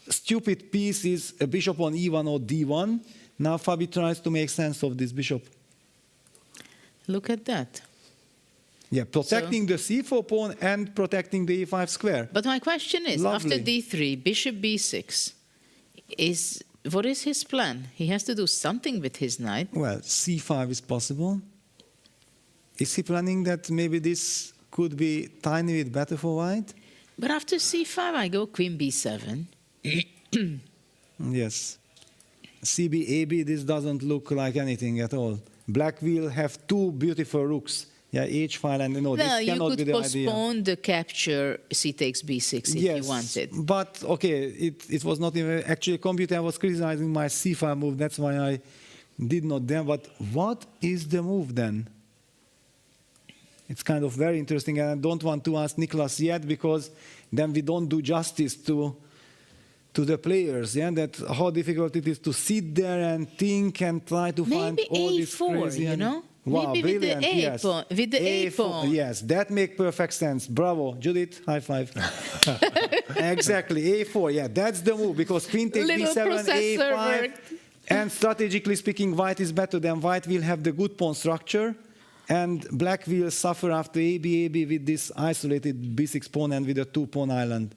stupid pieces is a bishop on e1 or d1. Now Fabi tries to make sense of this bishop. Look at that. Yeah, protecting the c4 pawn and protecting the e5 square. But my question is, Lovely. after d3, bishop b6, what is his plan? He has to do something with his knight. Well, c5 is possible. Is he planning that maybe this could be tiny bit better for white? But after c5, I go queen b7. Yes. CB, AB, this doesn't look like anything at all. Black will have two beautiful rooks. Yeah, H file and no, this Well, you cannot be could the postpone idea. the capture c takes b6 if Yes, you wanted. but okay, it was not even, actually computer was criticizing my c5 move, that's why I did not then. But what is the move then? It's kind of very interesting, and I don't want to ask Nicholas yet, because then we don't do justice to the players, yeah, that how difficult it is to sit there and think and try to find all this A4, crazy. you know? Wow, Maybe with the brilliant, A yes. pawn, with the A pawn. Yes, that makes perfect sense. Bravo, Judith, high five. Exactly, A4, yeah, that's the move, because queen takes Little B7, processor A5, worked. and strategically speaking, white is better than white will have the good pawn structure, and black will suffer after AB with this isolated B6 pawn and with a two-pawn island.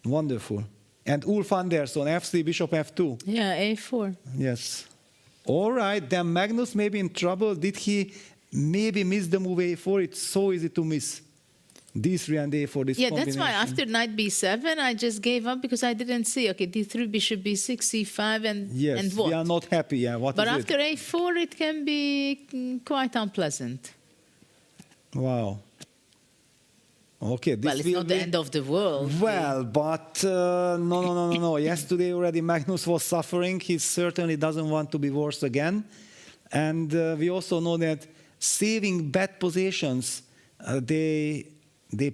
Wonderful. And Ulf Andersson, F3, bishop F2. Yeah, A4. Yes. All right, then Magnus may be in trouble. Did he maybe miss the move A4? It's so easy to miss. D3 and A4, this Yeah, combination. that's why after knight b7, I just gave up because I didn't see. Okay, d3, bishop b6, c5, and Yes, and what? we are not happy. Yeah, what But is after a4, it can be quite unpleasant. Wow. Okay, this Well, it's will not be... the end of the world. Well, but no. Yesterday already Magnus was suffering. He certainly doesn't want to be worse again. And we also know that saving bad positions, they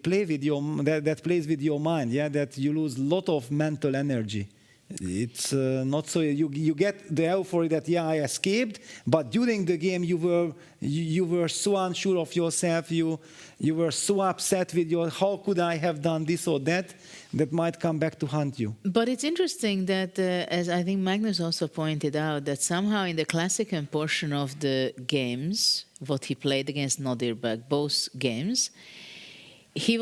play with your that plays with your mind. Yeah, that you lose a lot of mental energy. It's not so you get the euphoria that I escaped, but during the game you were so unsure of yourself. You were so upset with how could I have done this or that might come back to haunt you. But it's interesting that, as I think Magnus also pointed out, that somehow in the classical portion of the games, what he played against Nodirbek, both games, he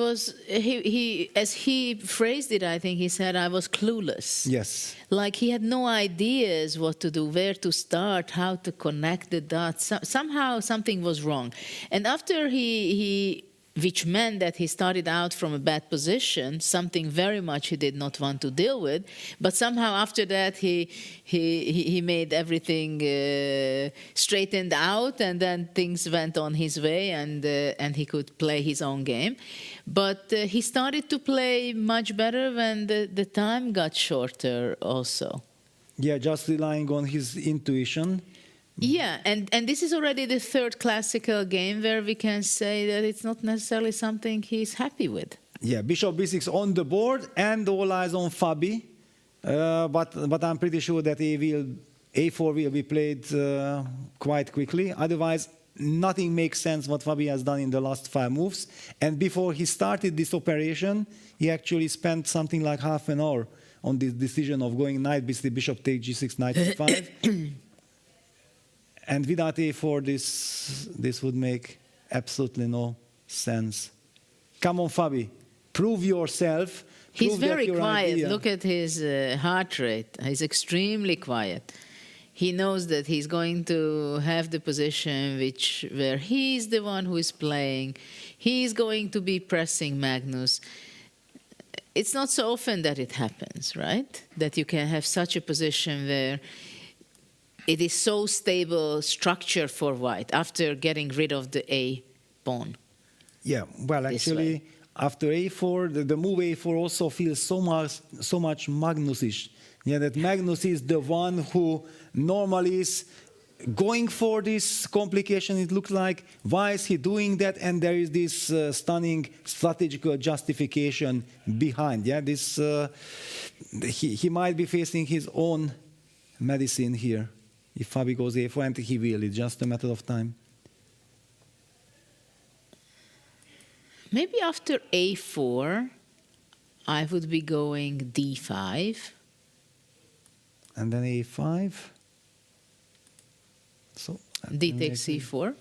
as he phrased it, I think he said, I was clueless. Yes. Like he had no ideas what to do, where to start, how to connect the dots. Somehow something was wrong. And after which meant that he started out from a bad position, something very much he did not want to deal with. But somehow after that, he made everything straightened out, and then things went on his way, and he could play his own game. But he started to play much better when the time got shorter also. Yeah, just relying on his intuition. Yeah, and this is already the third classical game where we can say that it's not necessarily something he's happy with. Yeah, bishop b6 on the board, and all eyes on Fabi. But I'm pretty sure that a4 will be played quite quickly. Otherwise, nothing makes sense what Fabi has done in the last 5 moves. And before he started this operation, he actually spent something like half an hour on this decision of going knight b3, bishop takes g6, knight e5. And without a4, this would make absolutely no sense. Come on, Fabi, prove yourself. He's very quiet. Look at his heart rate. He's extremely quiet. He knows that he's going to have the position where he's the one who is playing. He's going to be pressing Magnus. It's not so often that it happens, right? That you can have such a position where it is so stable structure for white after getting rid of the A pawn. Yeah, well, actually, after a4, the move a4 also feels so much Magnus-ish. Yeah, that Magnus is the one who normally is going for this complication. It looks like, why is he doing that? And there is this stunning strategical justification behind. Yeah, this he might be facing his own medicine here. If Fabi goes a4, and he will, it's just a matter of time. Maybe after a4, I would be going d5. And then a5. So d takes c4.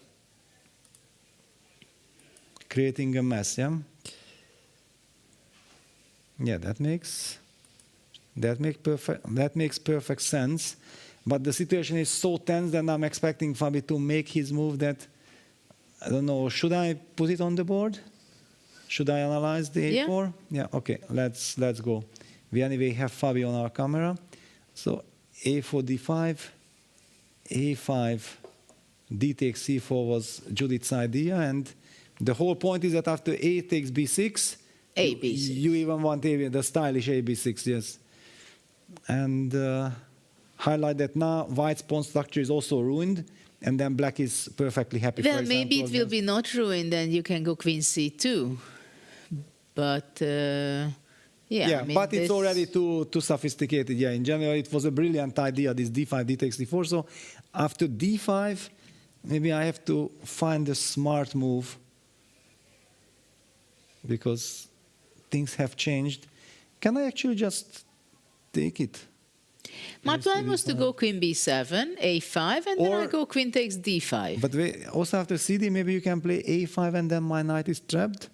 Creating a mess, yeah? Yeah, that makes perfect sense. But the situation is so tense that I'm expecting Fabi to make his move that, I don't know, should I put it on the board? Should I analyze the a4? Yeah, okay, let's go. We anyway have Fabi on our camera. So a4, d5, a5, d takes c4 was Judith's idea, and the whole point is that after a takes b6, you even want the stylish a b6, yes. And highlight that now white's pawn structure is also ruined, and then black is perfectly happy. Well, maybe it will be not ruined, and you can go queen c2. But yeah, I mean, but it's already too sophisticated. Yeah, in general, it was a brilliant idea, this d5, d takes d4. So after d5, maybe I have to find a smart move because things have changed. Can I actually just take it? My plan was to go queen b7, a5, and then I go queen takes d5. But wait, also after cd, maybe you can play a5 and then my knight is trapped.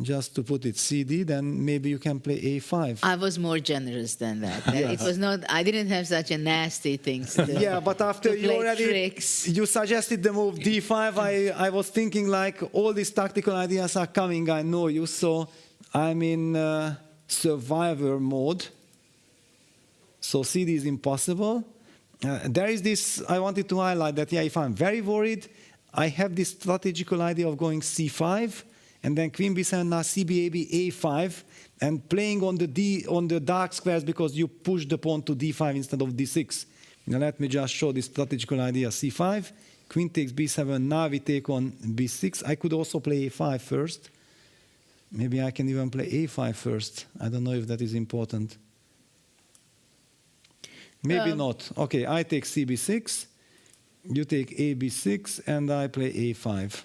Just to put it CD, then maybe you can play a5. I was more generous than that. It was not. I didn't have such a nasty thing to do. Yeah, but after you suggested the move d5, I was thinking like all these tactical ideas are coming. I know you, so I'm in survivor mode. So CD is impossible. There is this. I wanted to highlight that. Yeah, if I'm very worried, I have this strategical idea of going c5. And then queen b7, now cb, a5, and playing on the dark squares because you push the pawn to d5 instead of d6. Now let me just show this strategical idea. c5, queen takes b7, now we take on b6. I could also play a5 first. Maybe I can even play a5 first. I don't know if that is important. Maybe not. Okay, I take cb6, you take ab6, and I play a5.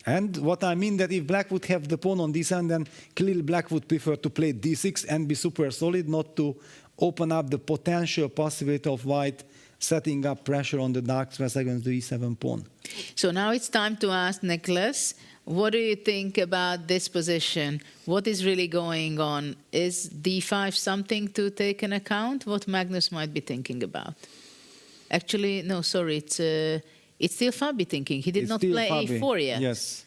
And what I mean that if black would have the pawn on d7, then clearly black would prefer to play d6 and be super solid, not to open up the potential possibility of white setting up pressure on the dark squares against the e7 pawn. So now it's time to ask Nicholas, what do you think about this position? What is really going on? Is d5 something to take into account? What Magnus might be thinking about? Actually, no, sorry, it's still Fabi thinking. He did not play a4 yet. Yes.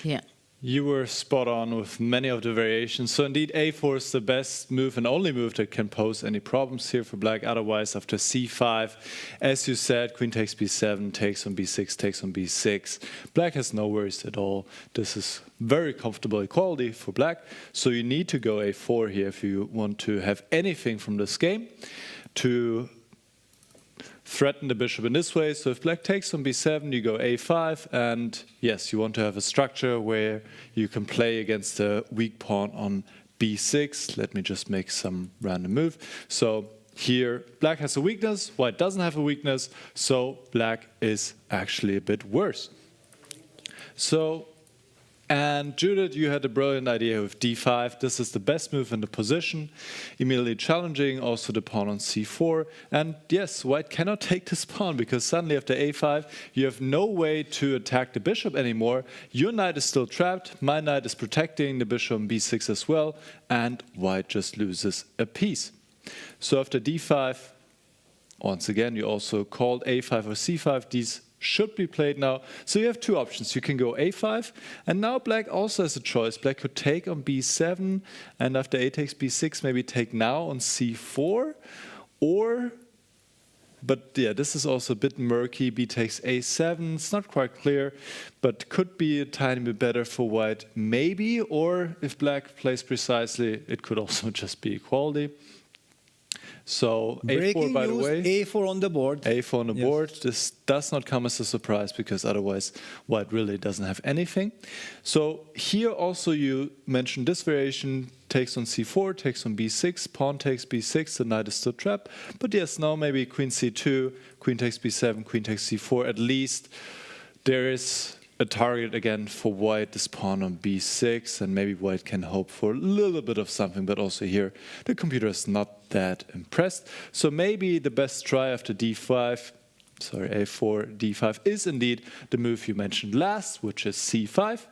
Yeah. You were spot on with many of the variations. So indeed, a4 is the best move and only move that can pose any problems here for black. Otherwise, after c5, as you said, queen takes b7, takes on b6, takes on b6. Black has no worries at all. This is very comfortable equality for black. So you need to go a4 here if you want to have anything from this game to threaten the bishop in this way. So if black takes on b7, you go a5, and yes, you want to have a structure where you can play against the weak pawn on b6. Let me just make some random move. So here, black has a weakness, white doesn't have a weakness, so black is actually a bit worse. So And Judith, you had a brilliant idea with d5. This is the best move in the position, immediately challenging also the pawn on c4. And yes, white cannot take this pawn because suddenly after a5, you have no way to attack the bishop anymore. Your knight is still trapped. My knight is protecting the bishop on b6 as well. And white just loses a piece. So after d5, once again, you also called a5 or c5. These should be played now. So you have two options. You can go a5, and now black also has a choice. Black could take on b7, and after a takes b6, maybe take now on c4, or, but yeah, this is also a bit murky. B takes a7, it's not quite clear, but could be a tiny bit better for white, maybe, or if black plays precisely, it could also just be equality. So Breaking a4, by the news, way. a4 on the board. a4 on the board. This does not come as a surprise because otherwise white really doesn't have anything. So here also you mentioned this variation, takes on c4, takes on b6, pawn takes b6, the knight is still trapped. But yes, now maybe queen c2, queen takes b7, queen takes c4. At least there is a target again for white, this pawn on b6, and maybe white can hope for a little bit of something, but also here the computer is not that impressed. So maybe the best try after d5, sorry, a4, d5 is indeed the move you mentioned last, which is c5.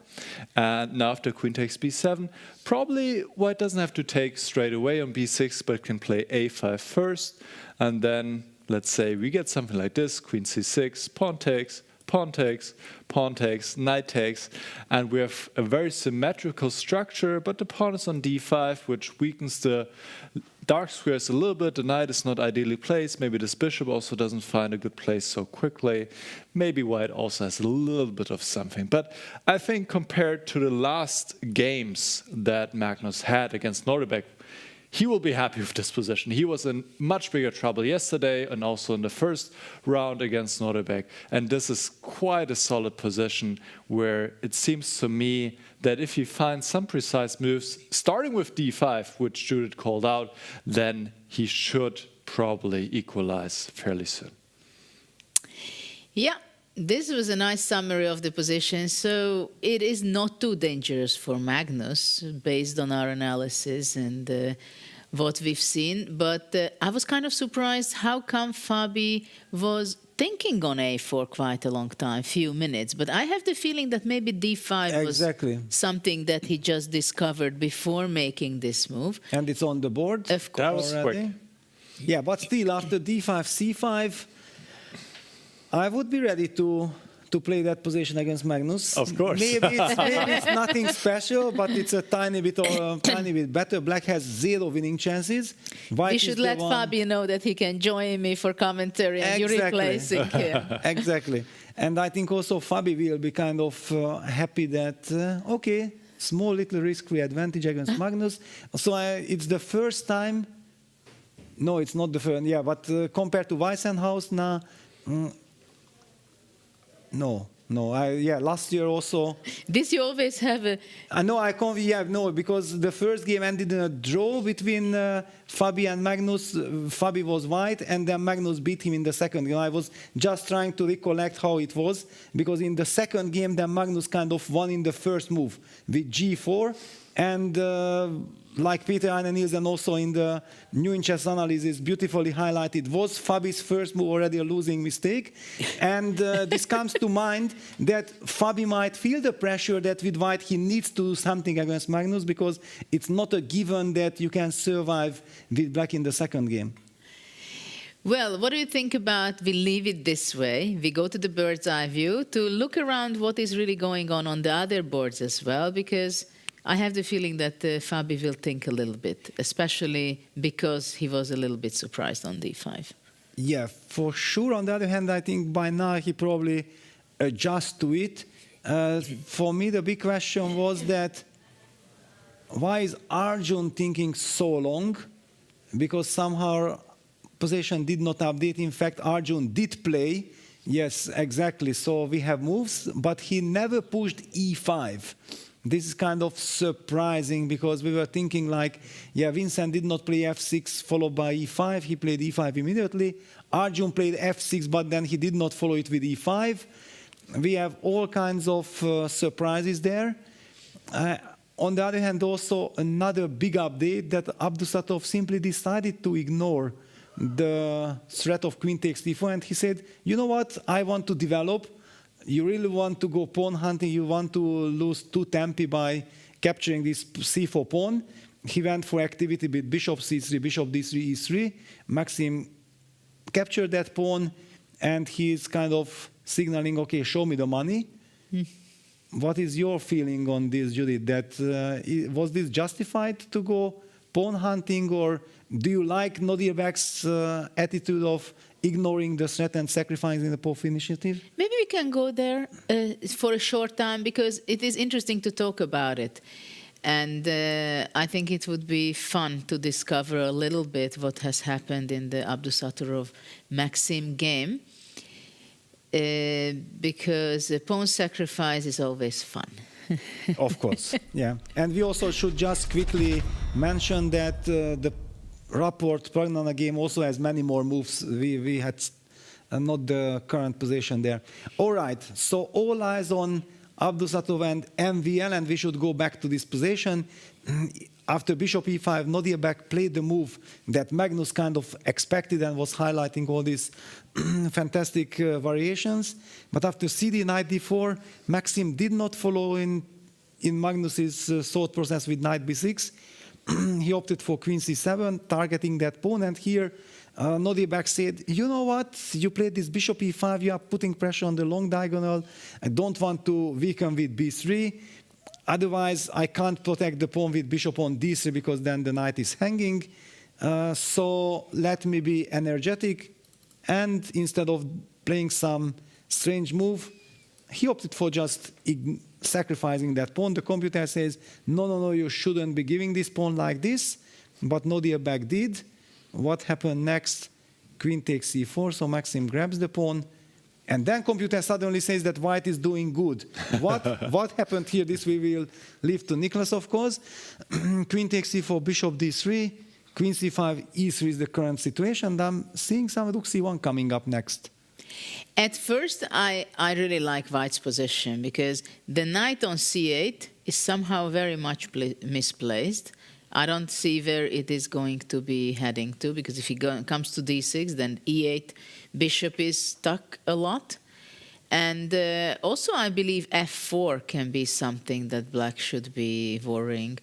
And now after queen takes b7, probably white doesn't have to take straight away on b6, but can play a5 first. And then let's say we get something like this, queen c6, pawn takes, pawn takes, pawn takes, knight takes, and we have a very symmetrical structure, but the pawn is on d5, which weakens the dark squares a little bit. The knight is not ideally placed. Maybe this bishop also doesn't find a good place so quickly. Maybe white also has a little bit of something. But I think compared to the last games that Magnus had against Nordebäck, he will be happy with this position. He was in much bigger trouble yesterday and also in the first round against Nordebäck. And this is quite a solid position where it seems to me that if he finds some precise moves, starting with d5, which Judith called out, then he should probably equalize fairly soon. Yeah. This was a nice summary of the position. So it is not too dangerous for Magnus, based on our analysis and what we've seen. But I was kind of surprised how come Fabi was thinking on a4 quite a long time, few minutes. But I have the feeling that maybe d5 was something that he just discovered before making this move. And it's on the board. Of course. That was quick. Yeah, but still, after d5, c5, I would be ready to play that position against Magnus. Of course. Maybe it's nothing special, but it's a tiny bit better. Black has 0 winning chances. White we should let Fabi know that he can join me for commentary and you're replacing him. Exactly. And I think also Fabi will be kind of happy that, okay, small little risk-free advantage against Magnus. So it's the first time, no, it's not the first, yeah, but compared to Weissenhaus now, no, last year also. This you always have a... No, because the first game ended in a draw between Fabi and Magnus. Fabi was white, and then Magnus beat him in the second game. I was just trying to recollect how it was, because in the second game, then Magnus kind of won in the first move with g4, and like Peter Eine Nielsen also in the New in Chess analysis beautifully highlighted, was Fabi's first move already a losing mistake. And this comes to mind that Fabi might feel the pressure that with white he needs to do something against Magnus, because it's not a given that you can survive with black in the second game. Well, what do you think about we leave it this way? We go to the bird's eye view to look around what is really going on the other boards as well, because I have the feeling that Fabi will think a little bit, especially because he was a little bit surprised on d5. Yeah, for sure. On the other hand, I think by now he probably adjusts to it. For me, the big question was that why is Arjun thinking so long? Because somehow position did not update. In fact, Arjun did play. Yes, exactly. So we have moves, but he never pushed e5. This is kind of surprising, because we were thinking like, yeah, Vincent did not play f6 followed by e5. He played e5 immediately. Arjun played f6, but then he did not follow it with e5. We have all kinds of surprises there. On the other hand, also another big update that Abdusattorov simply decided to ignore the threat of queen takes d4, and he said, you know what, I want to develop. You really want to go pawn hunting, you want to lose 2 tempi by capturing this c4 pawn. He went for activity with bishop c3, bishop d3, e3. Maxim captured that pawn, and he's kind of signaling, okay, show me the money. What is your feeling on this, Judith? That was this justified to go pawn hunting, or do you like Nodirbek's attitude of ignoring the threat and sacrificing the pawn initiative? Maybe we can go there for a short time, because it is interesting to talk about it. And I think it would be fun to discover a little bit what has happened in the Abdusattorov-Maxim game, because pawn sacrifice is always fun. Of course, yeah. And we also should just quickly mention that the Rapport Pragnana game also has many more moves. We had not the current position there. All right, so all eyes on Abdusattorov and MVL, and we should go back to this position. After bishop e5, Nodirbek played the move that Magnus kind of expected and was highlighting all these fantastic variations. But after cd knight d4, Maxim did not follow in Magnus's thought process with knight b6. He opted for queen c7, targeting that pawn, and here Nodirbek said, you know what, you played this bishop e5, you are putting pressure on the long diagonal, I don't want to weaken with b3, otherwise I can't protect the pawn with bishop on d3 because then the knight is hanging, so let me be energetic, and instead of playing some strange move, he opted for just sacrificing that pawn. The computer says, no, you shouldn't be giving this pawn like this, but Nodirbek did. What happened next? Queen takes c4, so Maxim grabs the pawn, and then computer suddenly says that white is doing good. What happened here? This we will leave to Nicholas, of course. Queen takes c4, bishop d3, queen c5, e3 is the current situation. I'm seeing some rook c1 coming up next. At first, I really like white's position, because the knight on c8 is somehow very much misplaced. I don't see where it is going to be heading to, because if he comes to d6, then e8 bishop is stuck a lot. And also I believe f4 can be something that black should be worrying.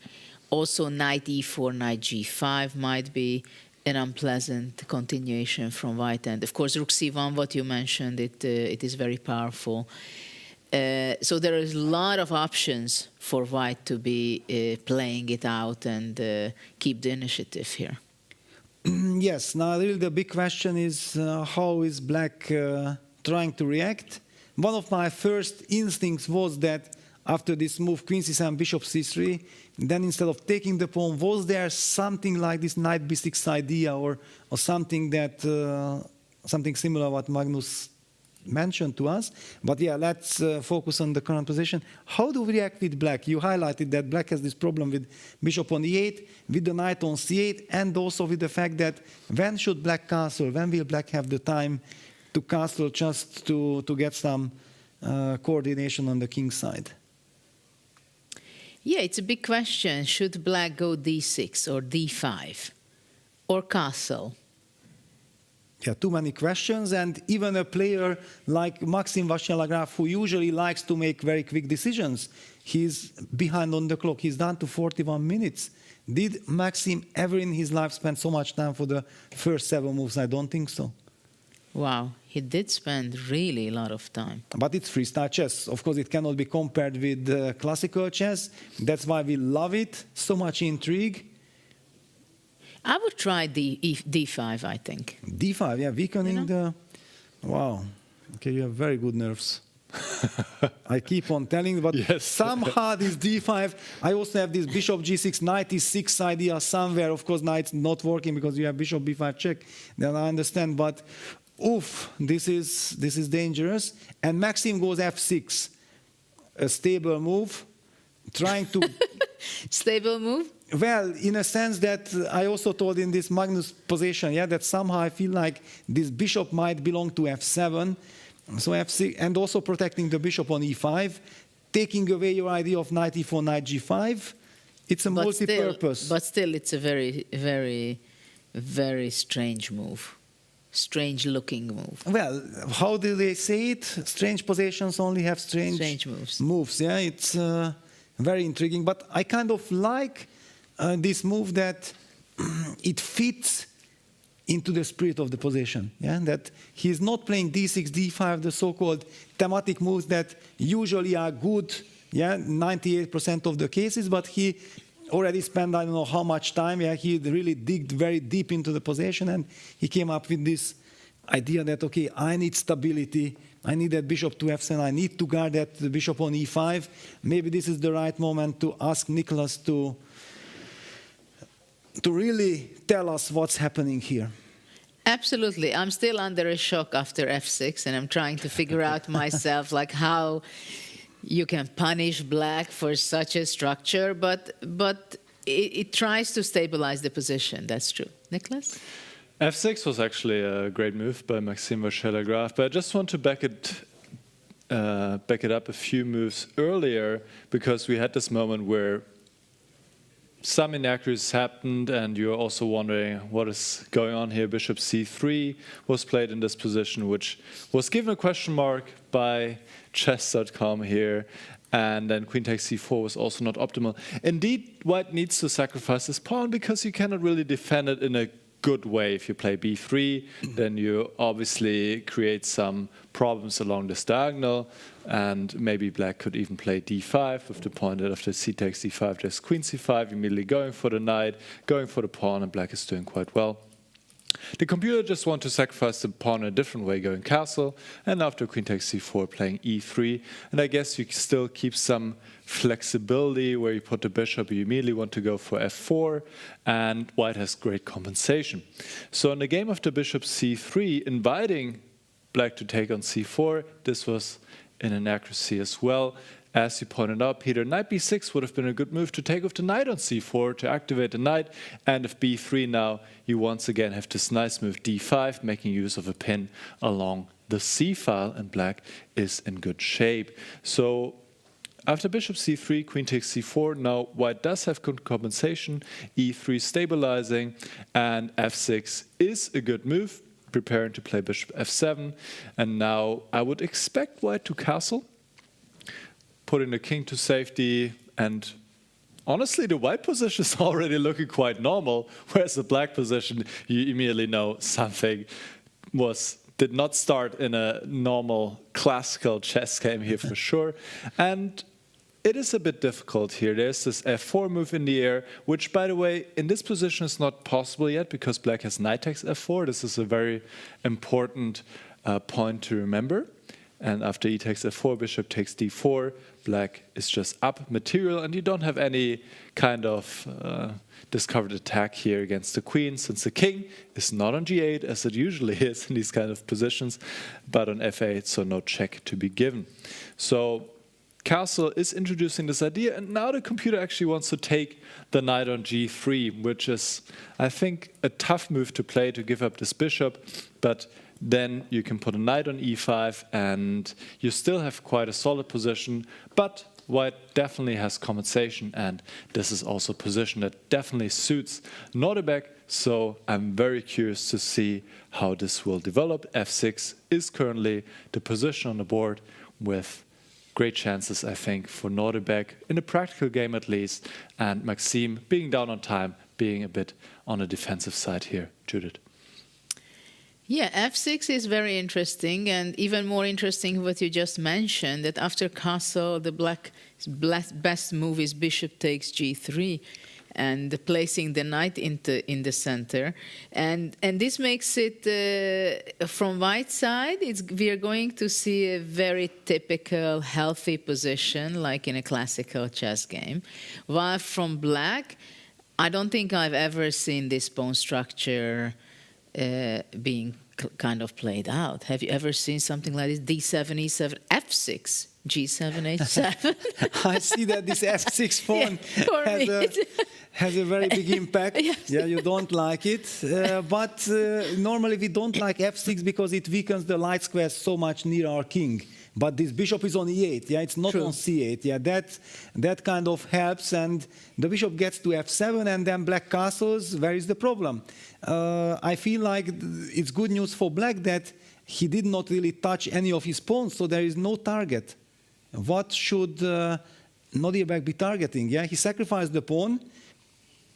Also knight e4, knight g5 might be an unpleasant continuation from white. And of course rook c1, what you mentioned, it is very powerful. So there is a lot of options for white to be playing it out and keep the initiative here. Yes, now really the big question is how is black trying to react? One of my first instincts was that after this move, queen c7, bishop c3, then instead of taking the pawn, was there something like this knight b6 idea, or something that something similar what Magnus mentioned to us? But yeah, let's focus on the current position. How do we react with black? You highlighted that black has this problem with bishop on e8, with the knight on c8, and also with the fact that when should black castle? When will black have the time to castle just to get some coordination on the king side? Yeah, it's a big question. Should black go d6 or d5 or castle? Yeah, too many questions, and even a player like Maxim Vachier-Lagrave, who usually likes to make very quick decisions, he's behind on the clock. He's down to 41 minutes. Did Maxim ever in his life spend so much time for the first 7 moves? I don't think so. Wow, he did spend really a lot of time. But it's freestyle chess. Of course, it cannot be compared with classical chess. That's why we love it. So much intrigue. I would try d5, I think. d5, yeah, weakening the... Wow. Okay, you have very good nerves. I keep on telling, but yes. Somehow this d5, I also have this bishop g6, knight e6 idea somewhere. Of course, knight's not working because you have bishop b5 check. Then I understand, but oof, this is dangerous. And Maxim goes f6, a stable move, trying to... Stable move? Well, in a sense that I also told in this Magnus position, yeah, that somehow I feel like this bishop might belong to f7, so f6, and also protecting the bishop on e5, taking away your idea of knight e4, knight g5. It's a multi-purpose. But still, it's a very, very, very strange move. Strange-looking move. Well, how do they say it? Strange positions only have strange moves. Yeah, it's very intriguing. But I kind of like this move that it fits into the spirit of the position. Yeah, that he's not playing d6, d5, the so-called thematic moves that usually are good. Yeah, 98% of the cases, but he already spent I don't know how much time. Yeah, he really digged very deep into the position, and he came up with this idea that okay, I need stability. I need that bishop to f7. I need to guard that bishop on e5. Maybe this is the right moment to ask Nicholas to really tell us what's happening here. Absolutely. I'm still under a shock after f6, and I'm trying to figure out myself like how you can punish black for such a structure, but it tries to stabilize the position. That's true. Nicholas? f6 was actually a great move by Maxime Vachier-Lagrave, but I just want to back it up a few moves earlier, because we had this moment where some inaccuracies happened, and you're also wondering what is going on here. Bishop c3 was played in this position, which was given a question mark by chess.com here, and then queen takes c4 was also not optimal. Indeed, white needs to sacrifice this pawn because you cannot really defend it in a good way. If you play b3, then you obviously create some problems along this diagonal, and maybe black could even play d5 with the point that after c takes d5, there's queen c5, immediately going for the knight, going for the pawn, and black is doing quite well. The computer just wants to sacrifice the pawn in a different way, going castle, and after queen takes c4, playing e3. And I guess you still keep some flexibility where you put the bishop, you immediately want to go for f4, and white has great compensation. So in the game of the bishop c3, inviting black to take on c4, this was an inaccuracy as well. As you pointed out, Peter, knight b6 would have been a good move to take with the knight on c4 to activate the knight. And if b3 now, you once again have this nice move d5, making use of a pin along the c file, and black is in good shape. So after bishop c3, queen takes c4, now white does have good compensation, e3 stabilizing, and f6 is a good move, preparing to play bishop f7. And now I would expect white to castle, putting the king to safety, and honestly, the white position is already looking quite normal, whereas the black position, you immediately know something did not start in a normal classical chess game here for sure. And it is a bit difficult here. There's this f4 move in the air, which, by the way, in this position is not possible yet because black has knight takes f4. This is a very important point to remember. And after e takes f4, bishop takes d4, black is just up material, and you don't have any kind of discovered attack here against the queen, since the king is not on g8, as it usually is in these kind of positions, but on f8, so no check to be given. So Castle is introducing this idea, and now the computer actually wants to take the knight on g3, which is, I think, a tough move to play to give up this bishop, but then you can put a knight on e5, and you still have quite a solid position, but white definitely has compensation, and this is also a position that definitely suits Nordebek, so I'm very curious to see how this will develop. f6 is currently the position on the board with great chances, I think, for Nordebek, in a practical game at least, and Maxime being down on time, being a bit on the defensive side here. Judith? Yeah, f6 is very interesting, and even more interesting what you just mentioned, that after castle, the black's best move is bishop takes g3, and placing the knight in the center. And this makes it, from white side, we are going to see a very typical healthy position, like in a classical chess game. While from black, I don't think I've ever seen this pawn structure being kind of played out. Have you ever seen something like this? D7, E7, F6, G7, H7? I see that this F6 pawn has a very big impact. Yes. Yeah, you don't like it. But normally we don't like F6 because it weakens the light square so much near our king. But this bishop is on e8, yeah, it's not on c8, yeah, that kind of helps, and the bishop gets to f7, and then black castles. Where is the problem? I feel like it's good news for black that he did not really touch any of his pawns, so there is no target. What should Nodirbek be targeting? Yeah, he sacrificed the pawn.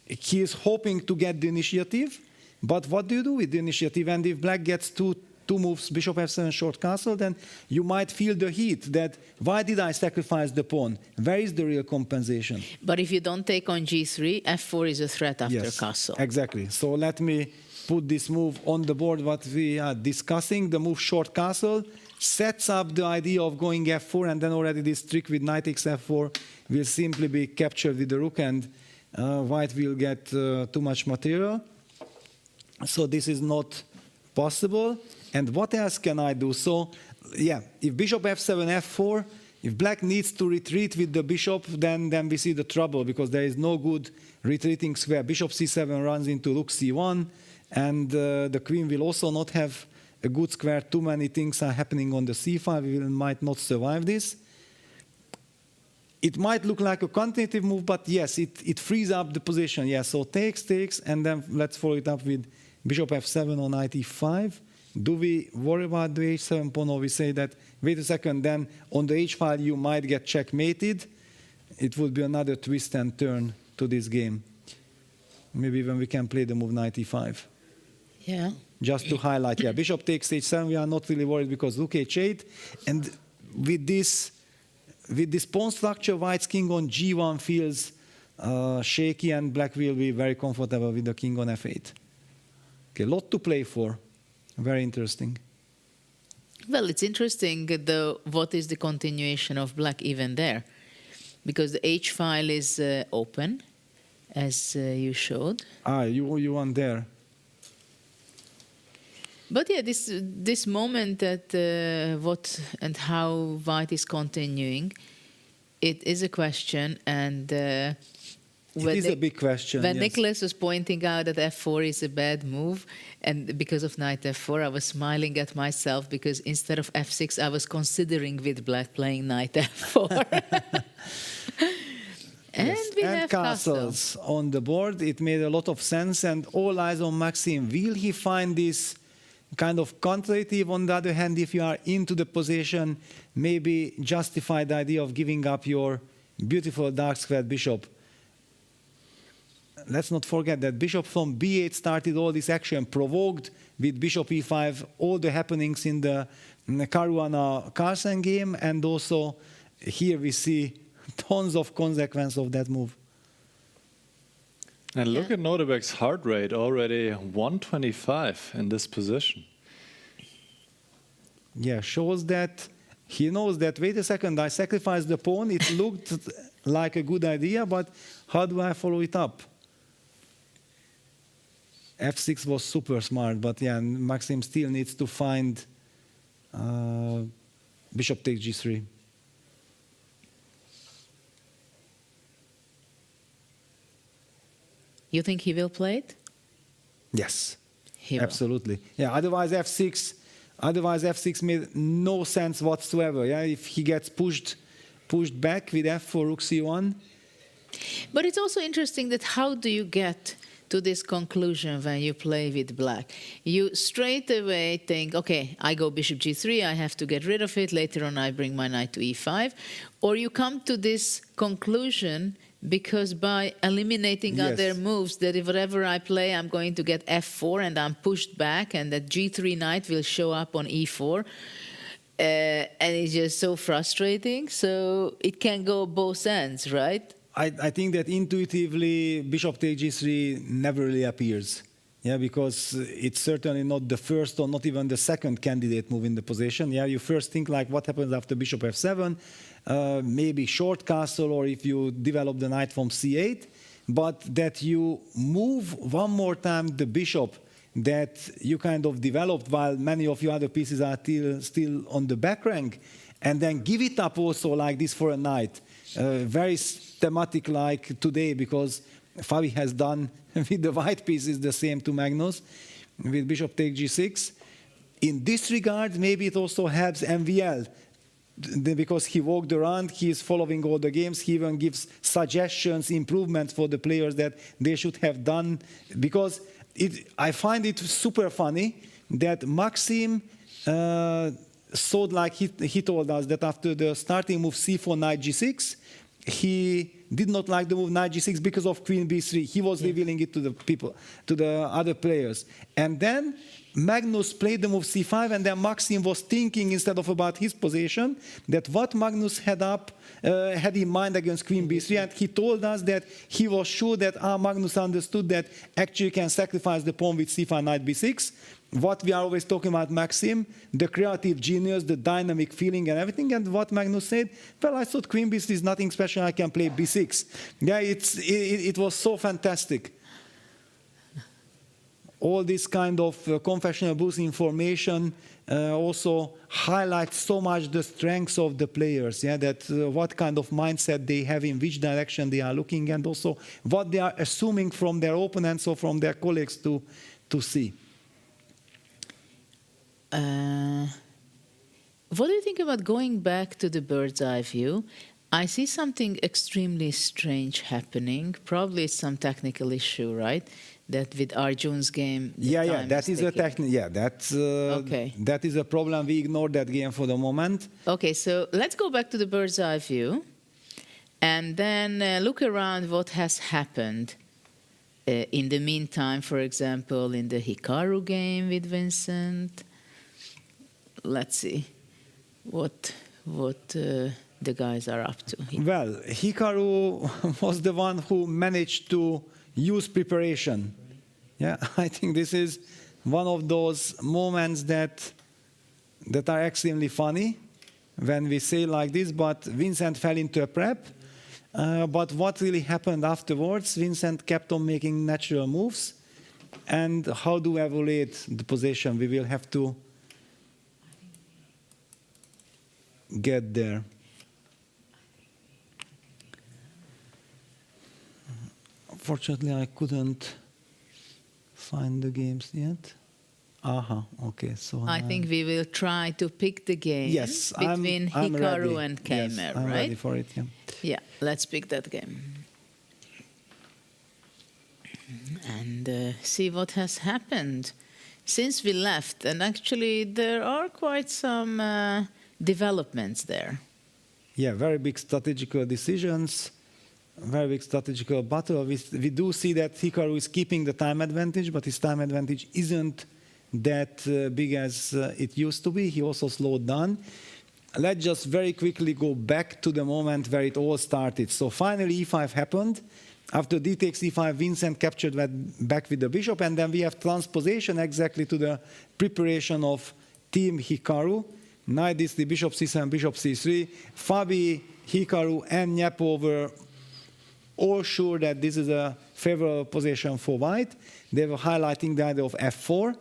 He is hoping to get the initiative, but what do you do with the initiative? And if black gets two moves, bishop f7, short castle, then you might feel the heat that, why did I sacrifice the pawn? Where is the real compensation? But if you don't take on g3, f4 is a threat after castle. Exactly. So let me put this move on the board, what we are discussing. The move short castle sets up the idea of going f4, and then already this trick with knight takes f4 will simply be captured with the rook, and white will get too much material. So this is not possible. And what else can I do? So, yeah, if bishop f7, f4, if black needs to retreat with the bishop, then we see the trouble, because there is no good retreating square. Bishop c7 runs into rook c1, and the queen will also not have a good square. Too many things are happening on the c5. We might not survive this. It might look like a continuative move, but yes, it frees up the position. Yeah, so takes, and then let's follow it up with bishop f7 on knight e5. Do we worry about the h7 pawn, or we say that, wait a second, then on the h file you might get checkmated? It would be another twist and turn to this game. Maybe even we can play the move knight e5. Yeah. Just to highlight, yeah, bishop takes h7, we are not really worried because rook h8, and with this pawn structure, white's king on g1 feels shaky, and black will be very comfortable with the king on f8. Okay, lot to play for. Very interesting. Well, it's interesting, though, what is the continuation of black even there? Because the h file is open, as you showed. You want there. But yeah, this moment that what and how white is continuing, it is a question, and it is a big question. When yes. Nicholas was pointing out that f4 is a bad move, and because of knight f4, I was smiling at myself, because instead of f6, I was considering with black playing knight f4. And we have castles on the board. It made a lot of sense, and all eyes on Maxim. Will he find this kind of contractive? On the other hand, if you are into the position, maybe justify the idea of giving up your beautiful dark squared bishop. Let's not forget that bishop from b8 started all this action, provoked with bishop e5 all the happenings in the Caruana-Carlsen game, and also here we see tons of consequence of that move. And look at Nodirbek's heart rate, already 125 in this position. Yeah, shows that he knows that, wait a second, I sacrificed the pawn, it looked like a good idea, but how do I follow it up? f6 was super smart, but yeah, Maxim still needs to find bishop takes g3. You think he will play it? Yes, He will. absolutely. Yeah, otherwise f6 made no sense whatsoever. Yeah, if he gets pushed back with f4, rook c1. But it's also interesting that how do you get to this conclusion when you play with black? You straight away think, okay, I go bishop g3, I have to get rid of it, later on I bring my knight to e5, or you come to this conclusion because by eliminating other moves, that if whatever I play, I'm going to get f4 and I'm pushed back, and that g3 knight will show up on e4. And it's just so frustrating. So it can go both ends, right? I think that intuitively bishop takes g3 never really appears. Yeah, because it's certainly not the first or not even the second candidate move in the position. Yeah, you first think like what happens after bishop f7, maybe short castle, or if you develop the knight from c8, but that you move one more time the bishop that you kind of developed while many of your other pieces are still on the back rank, and then give it up also like this for a knight. Very thematic like today, because Fabi has done with the white pieces the same to Magnus with bishop take g6. In this regard, maybe it also helps MVL. because he walked around, he is following all the games. He even gives suggestions, improvements for the players that they should have done. Because I find it super funny that Maxim thought, like he told us, that after the starting move c4 knight g6, he did not like the move knight g6 because of queen b3. He was revealing it to the people, to the other players. And then Magnus played the move c5, and then Maxim was thinking, instead of about his position, that what Magnus had in mind against queen b3, and he told us that he was sure that Magnus understood that actually you can sacrifice the pawn with c5 knight b6. What we are always talking about Maxim, the creative genius, the dynamic feeling and everything, and what Magnus said, well, I thought queen b3 is nothing special, I can play b6. Yeah, it was so fantastic. All this kind of confessional booth information also highlights so much the strengths of the players, yeah, that what kind of mindset they have, in which direction they are looking, and also what they are assuming from their opponents or from their colleagues to see. What do you think about going back to the bird's eye view? I see something extremely strange happening. Probably it's some technical issue, right? That with Arjun's game, that is a technical. Yeah, that is a problem. We ignored that game for the moment. Okay, so let's go back to the bird's eye view, and then look around what has happened in the meantime. For example, in the Hikaru game with Vincent. Let's see what the guys are up to. Well, Hikaru was the one who managed to use preparation. Yeah, I think this is one of those moments that are extremely funny when we say like this, but Vincent fell into a prep. But what really happened afterwards, Vincent kept on making natural moves. And how do we evaluate the position? We will have to get there. Unfortunately, I couldn't find the games yet. Okay. So I think we will try to pick the game between Hikaru and Keymer, yes, I'm right? ready for it, yeah. Yeah, let's pick that game. And see what has happened since we left. And actually, there are quite some developments there. Yeah, very big strategical decisions, very big strategical battle. We do see that Hikaru is keeping the time advantage, but his time advantage isn't that big as it used to be. He also slowed down. Let's just very quickly go back to the moment where it all started. So finally e5 happened. After d takes e5, Vincent captured that back with the bishop, and then we have transposition exactly to the preparation of Team Hikaru. Knight d3, bishop c7, bishop c3. Fabi, Hikaru, and Nyepo were all sure that this is a favorable position for white. They were highlighting the idea of f4.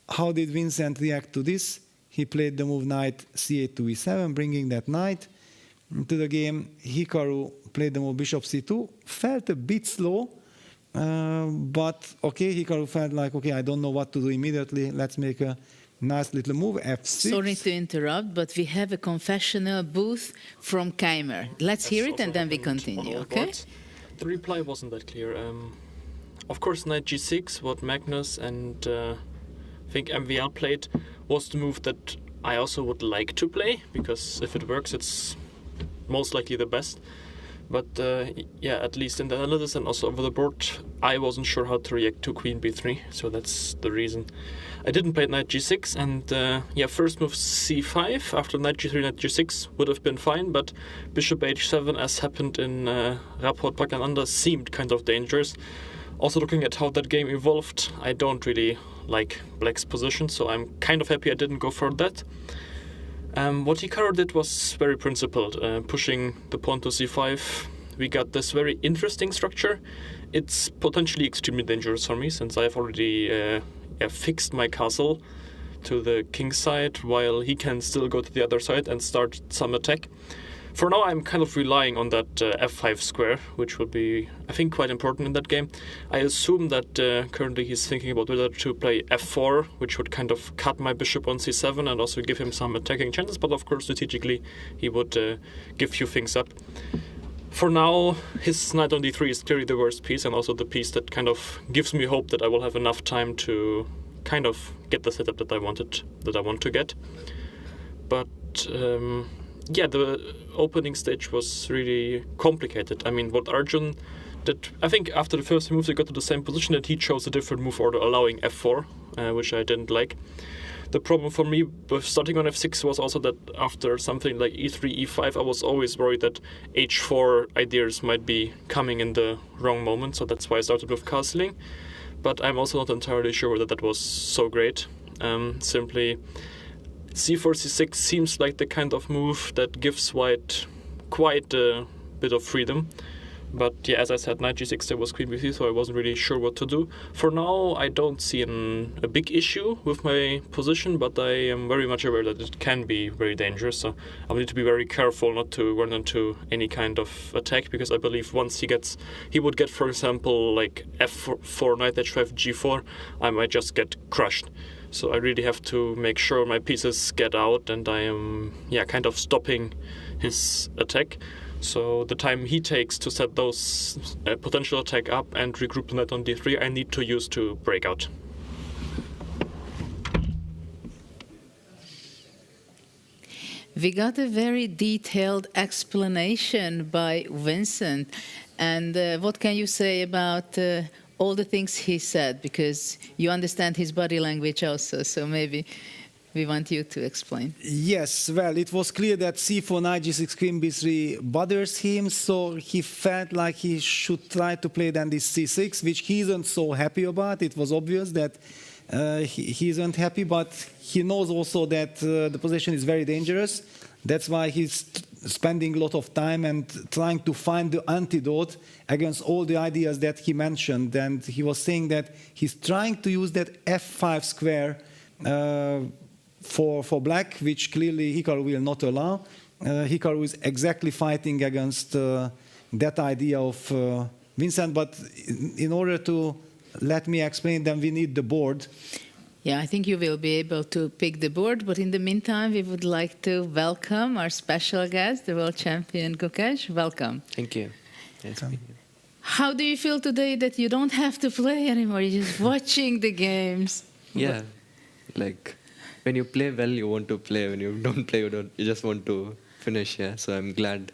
How did Vincent react to this? He played the move knight c8 to e7, bringing that knight into the game. Hikaru played the move bishop c2. Felt a bit slow, but okay, Hikaru felt like, okay, I don't know what to do immediately. Let's make a nice little move, f6. Sorry to interrupt, but we have a confessional booth from Keymer. Let's hear it and then we continue, okay? The reply wasn't that clear. Of course, knight g6, what Magnus and I think MVL played, was the move that I also would like to play, because if it works, it's most likely the best. But yeah, at least in the analysis and also over the board, I wasn't sure how to react to queen b3, so that's the reason. I didn't play knight g6, and yeah, first move c5 after knight g3, knight g6 would have been fine, but bishop h7, as happened in Rapport Pagananda, seemed kind of dangerous. Also looking at how that game evolved, I don't really like black's position, so I'm kind of happy I didn't go for that. What Hikaru did was very principled, pushing the pawn to c5. We got this very interesting structure. It's potentially extremely dangerous for me, since I've already fixed my castle to the king's side, while he can still go to the other side and start some attack. For now, I'm kind of relying on that f5 square, which will be, I think, quite important in that game. I assume that currently he's thinking about whether to play f4, which would kind of cut my bishop on c7 and also give him some attacking chances, but of course, strategically, he would give few things up. For now, his knight on d3 is clearly the worst piece, and also the piece that kind of gives me hope that I will have enough time to kind of get the setup that I want to get. But yeah, the opening stage was really complicated. I mean, what Arjun did, I think after the first moves, he got to the same position, that he chose a different move order, allowing f4, which I didn't like. The problem for me with starting on f6 was also that after something like e3, e5, I was always worried that h4 ideas might be coming in the wrong moment, so that's why I started with castling. But I'm also not entirely sure whether that was so great. Simply, c4, c6 seems like the kind of move that gives white quite a bit of freedom. But yeah, as I said, knight g6, there was queen b3, so I wasn't really sure what to do. For now, I don't see a big issue with my position, but I am very much aware that it can be very dangerous. So I'll need to be very careful not to run into any kind of attack, because I believe once he would get, for example, like f4, knight h5, g4, I might just get crushed. So I really have to make sure my pieces get out, and I am kind of stopping his attack. So the time he takes to set those potential attack up and regroup the knight on d3, I need to use to break out. We got a very detailed explanation by Vincent. And what can you say about all the things he said? Because you understand his body language also, so maybe we want you to explain. Yes, well, it was clear that c4, knight g6, queen b3 bothers him, so he felt like he should try to play then this c6, which he isn't so happy about. It was obvious that he isn't happy, but he knows also that the position is very dangerous. That's why he's spending a lot of time and trying to find the antidote against all the ideas that he mentioned. And he was saying that he's trying to use that f5 square for black, which clearly Hikaru will not allow. Hikaru is exactly fighting against that idea of Vincent, but in order to let me explain, then we need the board. Yeah, I think you will be able to pick the board, but in the meantime, we would like to welcome our special guest, the world champion Gukesh. Welcome. Thank you. Yes, how do you feel today that you don't have to play anymore? You're just watching the games. Yeah, like when you play well, you want to play. When you don't play, you just want to finish. Yeah, so I'm glad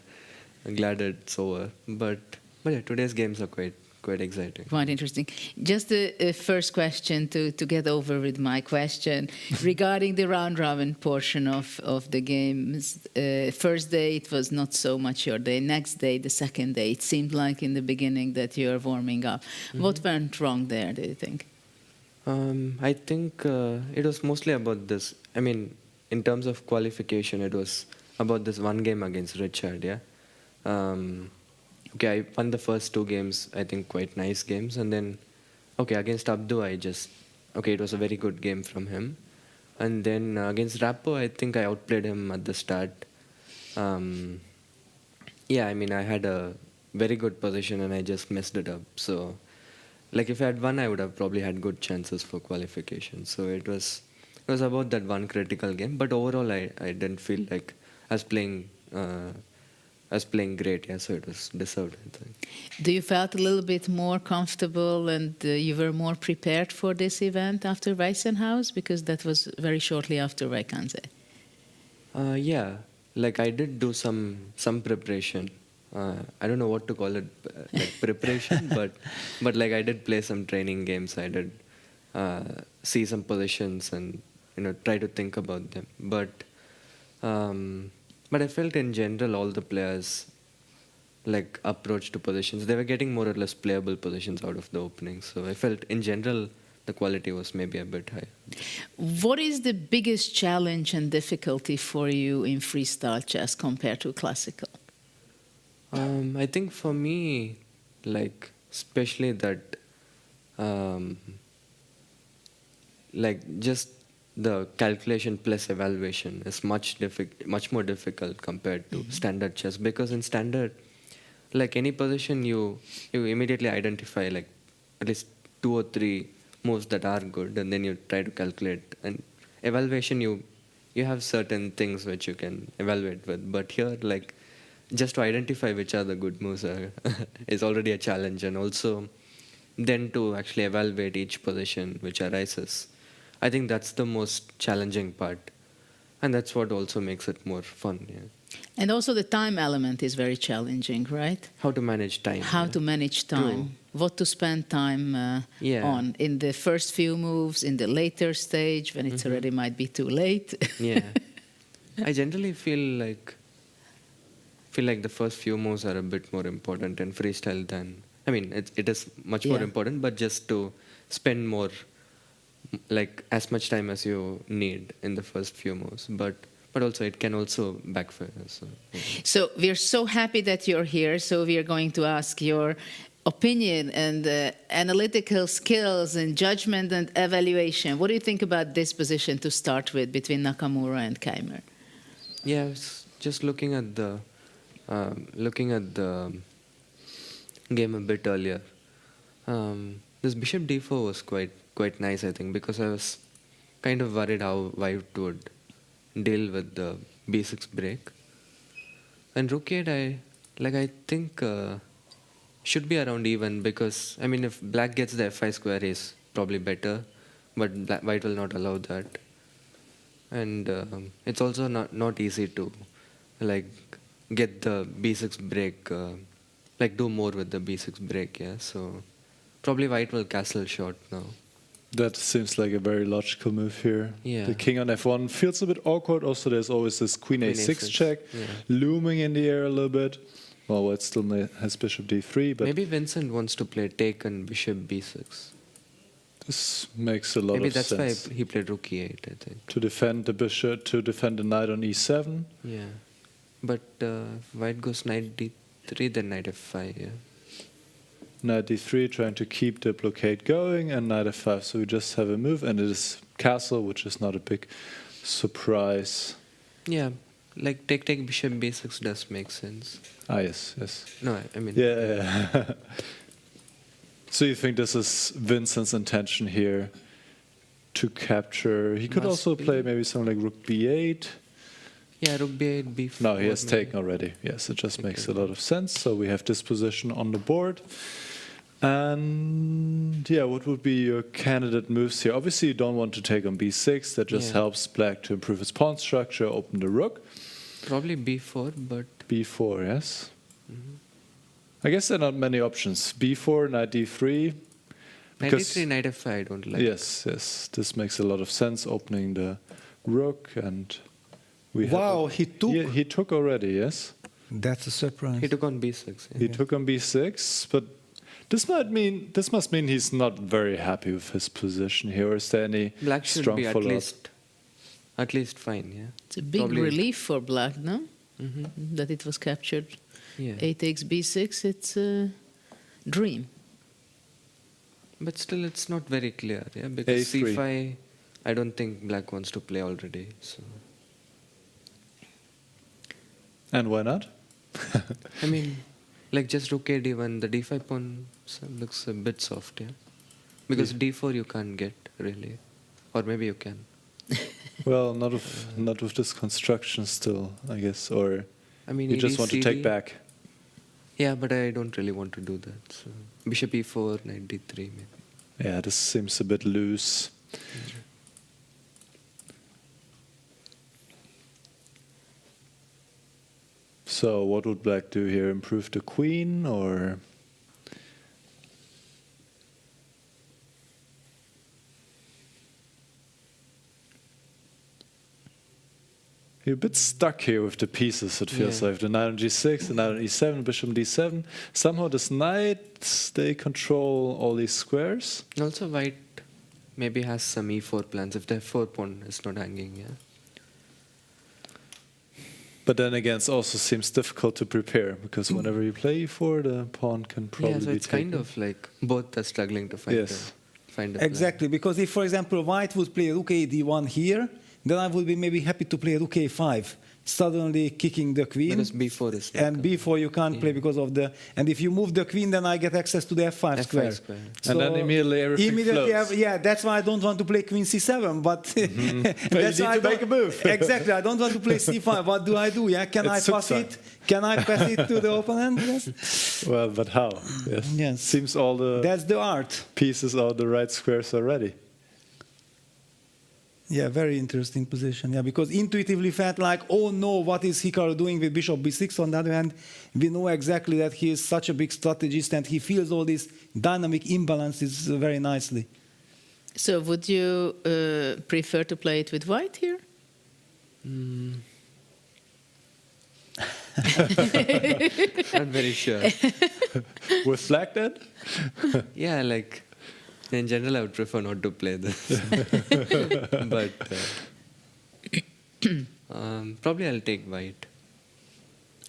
it's over. But yeah, today's games are quite exciting. Quite interesting. Just a first question to get over with my question regarding the round-robin portion of the games. First day, it was not so much your day. Next day, the second day, it seemed like in the beginning that you're warming up. Mm-hmm. What went wrong there, do you think? I think it was mostly about this. I mean, in terms of qualification, it was about this one game against Richard, yeah? Okay, I won the first two games, I think quite nice games. And then, against Abdu, it was a very good game from him. And then against Rappo, I think I outplayed him at the start. Yeah, I mean, I had a very good position and I just messed it up. So, like if I had won, I would have probably had good chances for qualification. So it was about that one critical game. But overall, I didn't feel like I was playing great, yeah, so it was deserved, I think. Do you felt a little bit more comfortable and you were more prepared for this event after Weissenhaus? Because that was very shortly after Weikanze. Yeah, like I did do some preparation. I don't know what to call it, like preparation, but like I did play some training games. I did see some positions and try to think about them. But I felt in general all the players like approach to positions. They were getting more or less playable positions out of the opening. So I felt in general the quality was maybe a bit higher. What is the biggest challenge and difficulty for you in freestyle chess compared to classical? I think for me, like especially that, like just the calculation plus evaluation is much more difficult compared to standard chess, because in standard, like any position, you immediately identify like at least 2 or 3 moves that are good, and then you try to calculate. And evaluation, you have certain things which you can evaluate with, but here, like, just to identify which are the good moves is already a challenge, and also then to actually evaluate each position which arises. I think that's the most challenging part, and that's what also makes it more fun. Yeah. And also the time element is very challenging, right? How to manage time. How to manage time. True. What to spend time on in the first few moves, in the later stage when it's already might be too late. Yeah. I generally feel like the first few moves are a bit more important in freestyle than, I mean, it is much more important, but just to spend more, like as much time as you need in the first few moves. But also it can also backfire. So, yeah. So we're so happy that you're here. So we are going to ask your opinion and analytical skills and judgment and evaluation. What do you think about this position to start with between Nakamura and Keymer? Yeah, I was just looking at the game a bit earlier. This bishop d4 was quite nice, I think, because I was kind of worried how white would deal with the b6 break. And rook 8, I think should be around even, because I mean if black gets the f5 square is probably better, but white will not allow that. And it's also not easy to like get the b6 break, like do more with the b6 break. Yeah, so probably white will castle short now. That seems like a very logical move here. Yeah. The king on f1 feels a bit awkward. Also, there's always this queen a6 check looming in the air a little bit. Well, white still has bishop d3, but maybe Vincent wants to play take on bishop b6. This makes a lot of sense. Maybe that's why he played rook e8, I think. To defend the bishop, to defend the knight on e7. Yeah, but white goes knight d3, then knight f5. Yeah. Knight d3, trying to keep the blockade going, and knight f5. So we just have a move, and it is castle, which is not a big surprise. Yeah, like take bishop b6 does make sense. Ah, yes. No, I mean... Yeah. So you think this is Vincent's intention here to capture... He could also play maybe something like rook b8. Yeah, rook b8, b4. No, he has taken already. Yes, it just makes a lot of sense. So we have this position on the board. And yeah, what would be your candidate moves here? Obviously, you don't want to take on b6. That just helps black to improve his pawn structure, open the rook. Probably b4, but... b4, yes. I guess there are not many options. b4, knight d3. Knight d3, knight f5, I don't like. Yes. This makes a lot of sense, opening the rook, and we he took? Yeah, he took already, yes. That's a surprise. He took on b6. Yeah. He took on b6, but this must mean he's not very happy with his position here. Or is there any black should strong be follow-up? At least fine, yeah. It's a big relief for black, no? That it was captured. Yeah. A takes b6, it's a dream. But still, it's not very clear, yeah? Because A3. c5, I don't think black wants to play already. So. And why not? I mean, like just rook a d1, the d5 pawn looks a bit soft, yeah? Because d4 you can't get, really. Or maybe you can. Well, not with this construction still, I guess. Or I mean, you just want to take back. Yeah, but I don't really want to do that. So bishop e4, knight d3 maybe. Yeah, this seems a bit loose. So what would black do here? Improve the queen, or... You're a bit stuck here with the pieces, it feels like. The knight on g6, the knight on e7, bishop on d7. Somehow this knight, they control all these squares. Also white maybe has some e4 plans if the f4 pawn is not hanging, yeah. But then again, it also seems difficult to prepare, because whenever you play e4, the pawn can probably be so it's kind of like both are struggling to find find a Exactly, because if, for example, white would play rook a d1 here, then I would be maybe happy to play rook a5, suddenly kicking the queen. Because b4 is and b4 you can't play because of the... And if you move the queen, then I get access to the f5 square. So and then immediately everything flows. Yeah, that's why I don't want to play queen c7, but... That's why you need to make a move. Exactly, I don't want to play c5. What do I do? Yeah, can I pass it? Can I pass it to the opponent? Yes. Well, but how? Yes. Seems all the... That's the art. Pieces are the right squares already. Yeah, very interesting position. Yeah, because intuitively felt like, oh no, what is Hikaru doing with bishop b6? On the other hand, we know exactly that he is such a big strategist and he feels all these dynamic imbalances very nicely. So would you prefer to play it with white here? Not very sure. With black then? Yeah, like... In general, I would prefer not to play this. But probably I'll take white.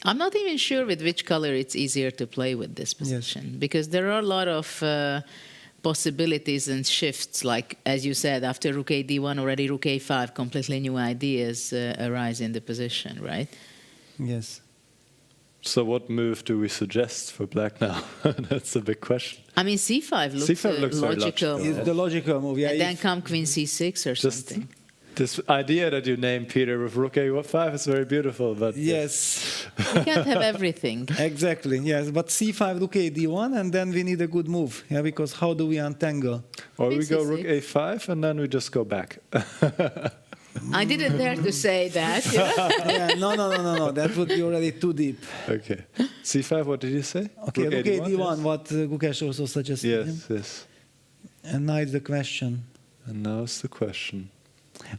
I'm not even sure with which color it's easier to play with this position, because there are a lot of possibilities and shifts. Like, as you said, after rook a d1, already rook a5, completely new ideas arise in the position, right? Yes. So what move do we suggest for black now? That's a big question. I mean, c5 looks, logical. It's the logical move, yeah. And then come queen c6 or something. This idea that you named, Peter, with rook a5 is very beautiful, but... Yes. You can't have everything. Exactly, yes. But c5, rook a d1, and then we need a good move, yeah, because how do we untangle? Or we go rook a5, and then we just go back. I didn't dare to say that. Yeah, no. That would be already too deep. Okay. C5, what did you say? Okay, rook a d1, what Gukesh also suggested. Yes. And now it's the question. And now it's the question.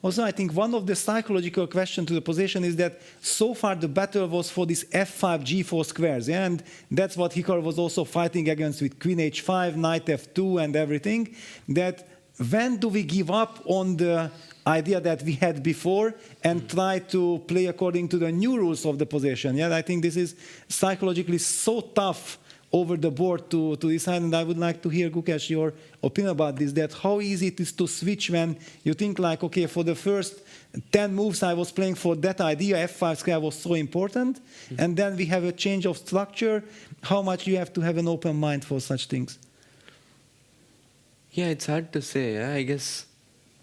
Also, I think one of the psychological questions to the position is that so far the battle was for this f5, g4 squares, yeah? And that's what Hikaru was also fighting against with queen h5, knight f2 and everything, that when do we give up on the idea that we had before and try to play according to the new rules of the position. Yeah, I think this is psychologically so tough over the board to decide, and I would like to hear, Gukesh, your opinion about this, that how easy it is to switch when you think like, okay, for the first 10 moves I was playing for that idea, f5 square was so important, and then we have a change of structure, how much you have to have an open mind for such things? Yeah, it's hard to say. Yeah? I guess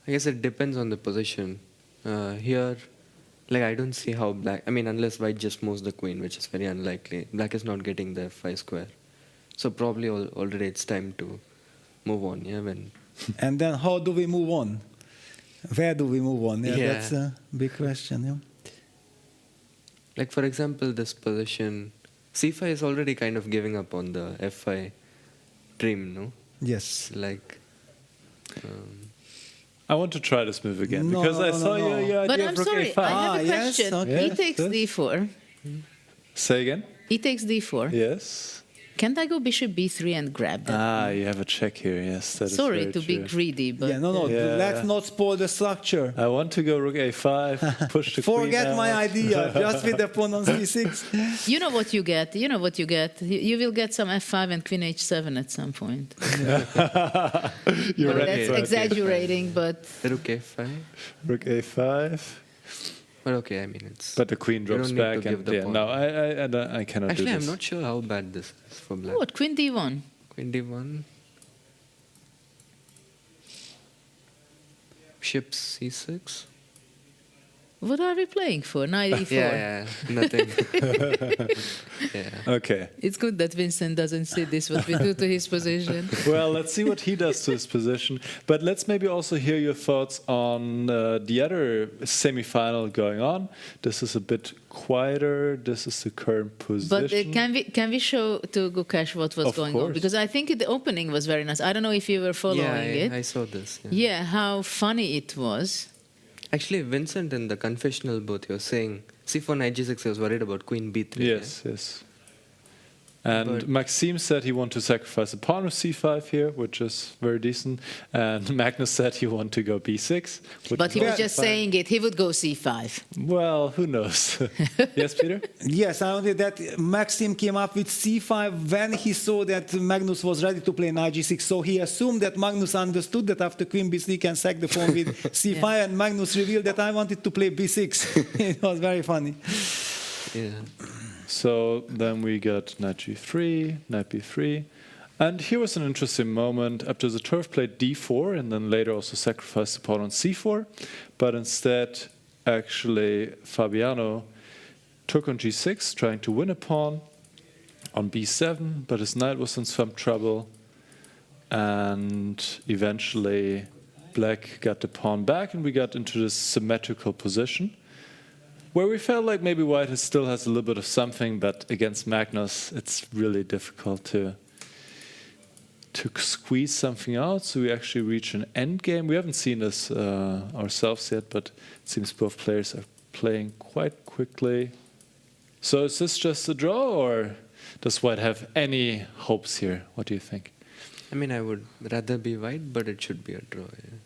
it depends on the position. Here, like I don't see how black... I mean, unless white just moves the queen, which is very unlikely. Black is not getting the f5 square. So probably already it's time to move on, yeah? And then how do we move on? Where do we move on? Yeah, that's a big question, yeah. Like, for example, this position... c5 is already kind of giving up on the f5 dream, no? Yes. Like... I want to try this move again because I saw your idea But I'm of rook sorry, a5. I have a question. He takes d4. Say again? He takes d4. Yes. Can't I go bishop b3 and grab that? You have a check here, yes. That sorry is to be greedy, but... Let's not spoil the structure. I want to go rook a5, push the queen Forget my idea, just with the pawn on c6. You know what you get, You will get some f5 and queen h7 at some point. You're right. That's exaggerating, but... Rook a5? Rook a5. But okay, I mean, it's... But the queen drops back and... I cannot do this. Actually, I'm not sure how bad this is for black. What, queen d1? Queen d1. Bishop c6. What are we playing for? Knight e4? Yeah, nothing. Okay. It's good that Vincent doesn't see this, what we do to his position. Well, let's see what he does to his position. But let's maybe also hear your thoughts on the other semi-final going on. This is a bit quieter. This is the current position. But can we show to Gukesh what was going on? Because I think the opening was very nice. I don't know if you were following it. Yeah, I saw this. Yeah, how funny it was. Actually, Vincent in the confessional booth, he was saying, c4 knight g6, he was worried about queen b3. Yes. And Maxime said he wanted to sacrifice a pawn with c5 here, which is very decent. And Magnus said he wanted to go b6. But he was just saying it. He would go c5. Well, who knows? Yes, Peter? Yes, I wanted that Maxime came up with c5 when he saw that Magnus was ready to play knight g6. So he assumed that Magnus understood that after queen b3 he can sack the pawn with c5, and Magnus revealed that I wanted to play b6. It was very funny. Yeah. So then we got knight g3, knight b3. And here was an interesting moment. Abdusattorov played d4 and then later also sacrificed the pawn on c4. But instead, actually, Fabiano took on g6, trying to win a pawn on b7. But his knight was in some trouble. And eventually, black got the pawn back and we got into this symmetrical position, where we felt like maybe white still has a little bit of something, but against Magnus, it's really difficult to squeeze something out. So we actually reach an endgame. We haven't seen this ourselves yet, but it seems both players are playing quite quickly. So is this just a draw, or does white have any hopes here? What do you think? I mean, I would rather be white, but it should be a draw. Yeah.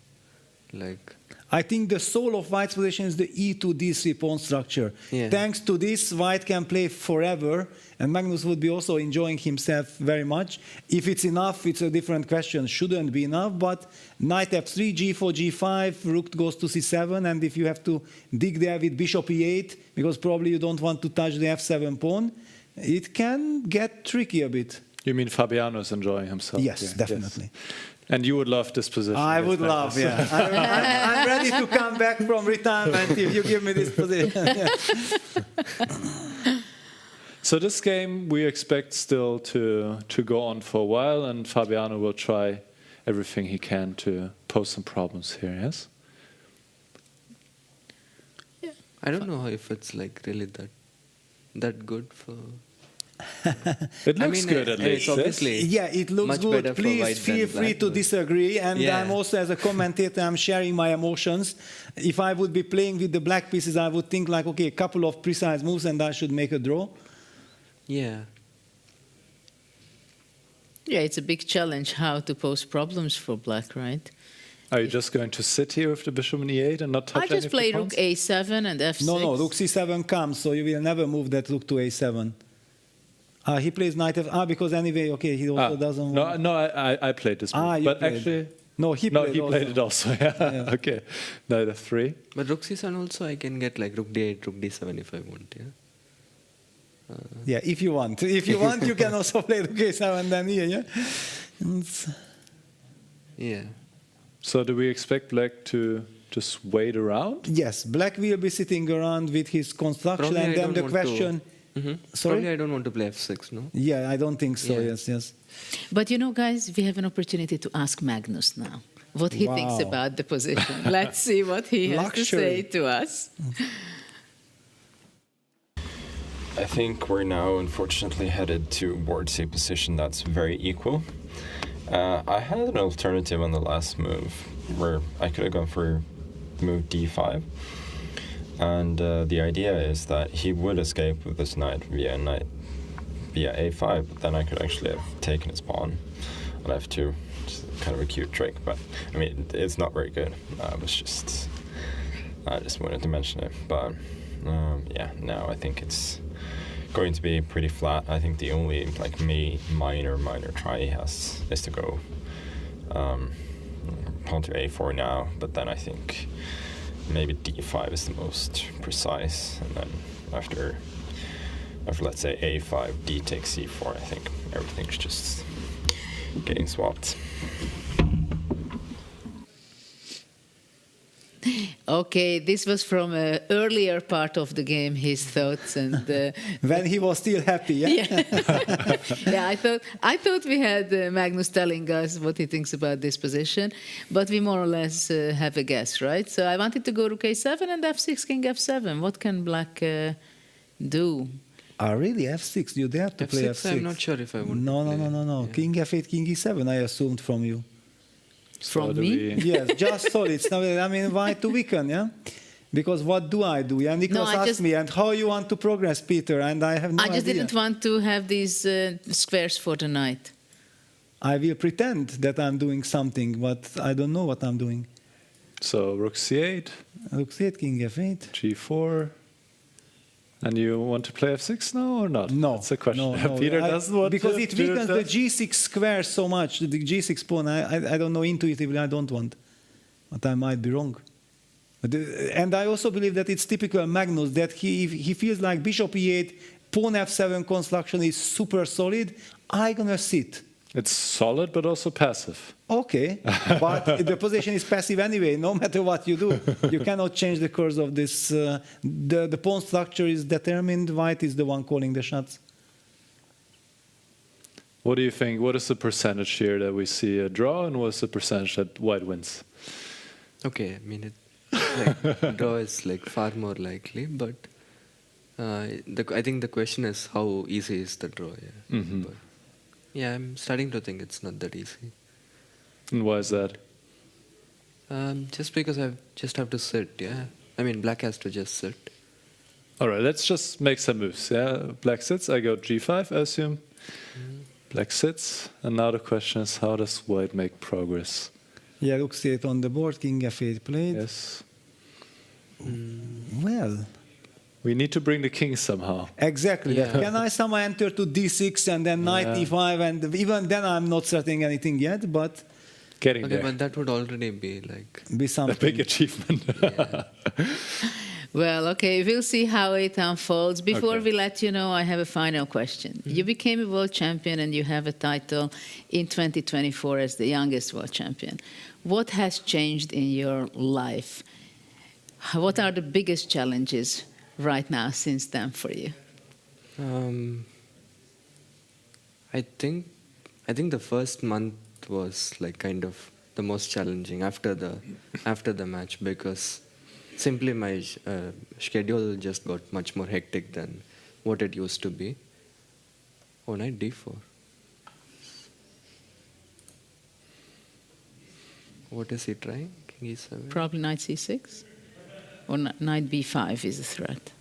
I think the soul of white's position is the e2 d3 pawn structure. Yeah. Thanks to this, white can play forever, and Magnus would be also enjoying himself very much. If it's enough, it's a different question. Shouldn't be enough, but knight f3, g4, g5, rook goes to c7, and if you have to dig there with bishop e8, because probably you don't want to touch the f7 pawn, it can get tricky a bit. You mean Fabiano is enjoying himself? Yes, here. definitely. Yes. And you would love this position? I would love, yeah. I'm ready to come back from retirement if you give me this position. Yeah. So this game we expect still to go on for a while, and Fabiano will try everything he can to pose some problems here, yes? Yeah. I don't know if it's really that good for... It looks good at least. Obviously, yeah, it looks good. Please feel free to disagree. And I'm also, as a commentator, I'm sharing my emotions. If I would be playing with the black pieces, I would think okay, a couple of precise moves and I should make a draw. Yeah. Yeah, it's a big challenge how to pose problems for black, right? Are you just going to sit here with the bishop on e8 and not touch any of the I just play pawns? rook a7 and f6. No, rook c7 comes, so you will never move that rook to a7. He plays knight f... because anyway, okay, he also doesn't want... No, I played this move. But played. Actually... No, he played it also, yeah. Okay, knight f3. But rook c7 also I can get rook d8, rook d7 if I want, yeah? Yeah, if you want. If you want, you can also play rook a7 then here, yeah? Yeah. So do we expect black to just wait around? Yes, black will be sitting around with his construction. Probably and then the question... Sorry? Probably I don't want to play f6, no? Yeah, I don't think so, yes. But guys, we have an opportunity to ask Magnus now what he thinks about the position. Let's see what he has to say to us. I think we're now unfortunately headed towards a position that's very equal. I had an alternative on the last move where I could have gone for move d5. And the idea is that he would escape with this knight via a5, but then I could actually have taken his pawn on f2. It's kind of a cute trick, but I mean, it's not very good. I just wanted to mention it. But yeah, now I think it's going to be pretty flat. I think the only minor try he has is to go pawn to a4 now, but then I think maybe d5 is the most precise, and then after let's say a5, d takes c4, I think everything's just getting swapped. Okay, this was from an earlier part of the game, his thoughts, and when he was still happy, yeah. Yeah, I thought we had Magnus telling us what he thinks about this position, but we more or less have a guess, right? So I wanted to go rook a7 and f6, king f7. What can black do? Really, f6? You dare to play f6? I'm not sure if I want. No. Yeah. King f8, king e7. I assumed from you. From me? Yes, just solid. I mean, white to weaken, yeah? Because what do I do? And Nicholas asked me, and how you want to progress, Peter? And I have no idea. I just didn't want to have these squares for the night. I will pretend that I'm doing something, but I don't know what I'm doing. So rook c8. Rook c8, king f8. g4. And you want to play f6 now or not? No. That's a question. No. Peter doesn't want because to. Because it weakens the g6 square so much, the g6 pawn. I don't know, intuitively I don't want. But I might be wrong. And I also believe that it's typical Magnus, that he feels like bishop e8, pawn f7 construction is super solid. I'm going to sit. It's solid, but also passive. Okay, but the position is passive anyway, no matter what you do. You cannot change the course of this. The pawn structure is determined. White is the one calling the shots. What do you think? What is the percentage here that we see a draw, and what is the percentage that white wins? Okay, I mean, draw is far more likely, but I think the question is how easy is the draw. Yeah. Mm-hmm. But, yeah, I'm starting to think it's not that easy. And why is that? Just because I just have to sit, yeah. I mean, black has to just sit. All right, let's just make some moves, yeah? Black sits, I go g5, I assume. Black sits, and now the question is, how does white make progress? Yeah, rook c8 on the board, king f8 played. Yes. Well... We need to bring the king somehow. Exactly. Yeah. Can I somehow enter to d6 and then knight e5, and even then I'm not setting anything yet, but... Getting there. But that would already be something. A big achievement. Well, okay, we'll see how it unfolds. Before we let you know, I have a final question. You became a world champion and you have a title in 2024 as the youngest world champion. What has changed in your life? What are the biggest challenges right now since then for you? I think the first month was kind of the most challenging after the match, because simply my schedule just got much more hectic than what it used to be. Oh, knight d4. What is he trying? King e7? Probably knight c6. Or knight b5 is a threat.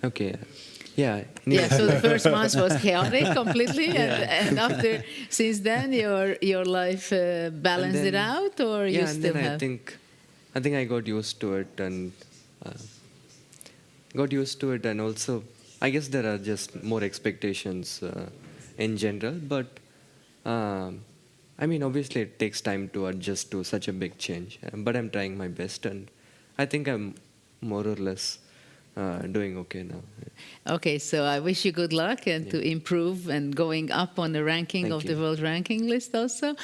Okay. Yeah. Yeah. So the first month was chaotic completely, and after, since then, your life balanced it out, or you still have? I think I got used to it, and also I guess there are just more expectations in general, but. I mean, obviously, it takes time to adjust to such a big change, but I'm trying my best, and I think I'm more or less doing okay now. Okay, so I wish you good luck and to improve and going up on the ranking of the world ranking list also,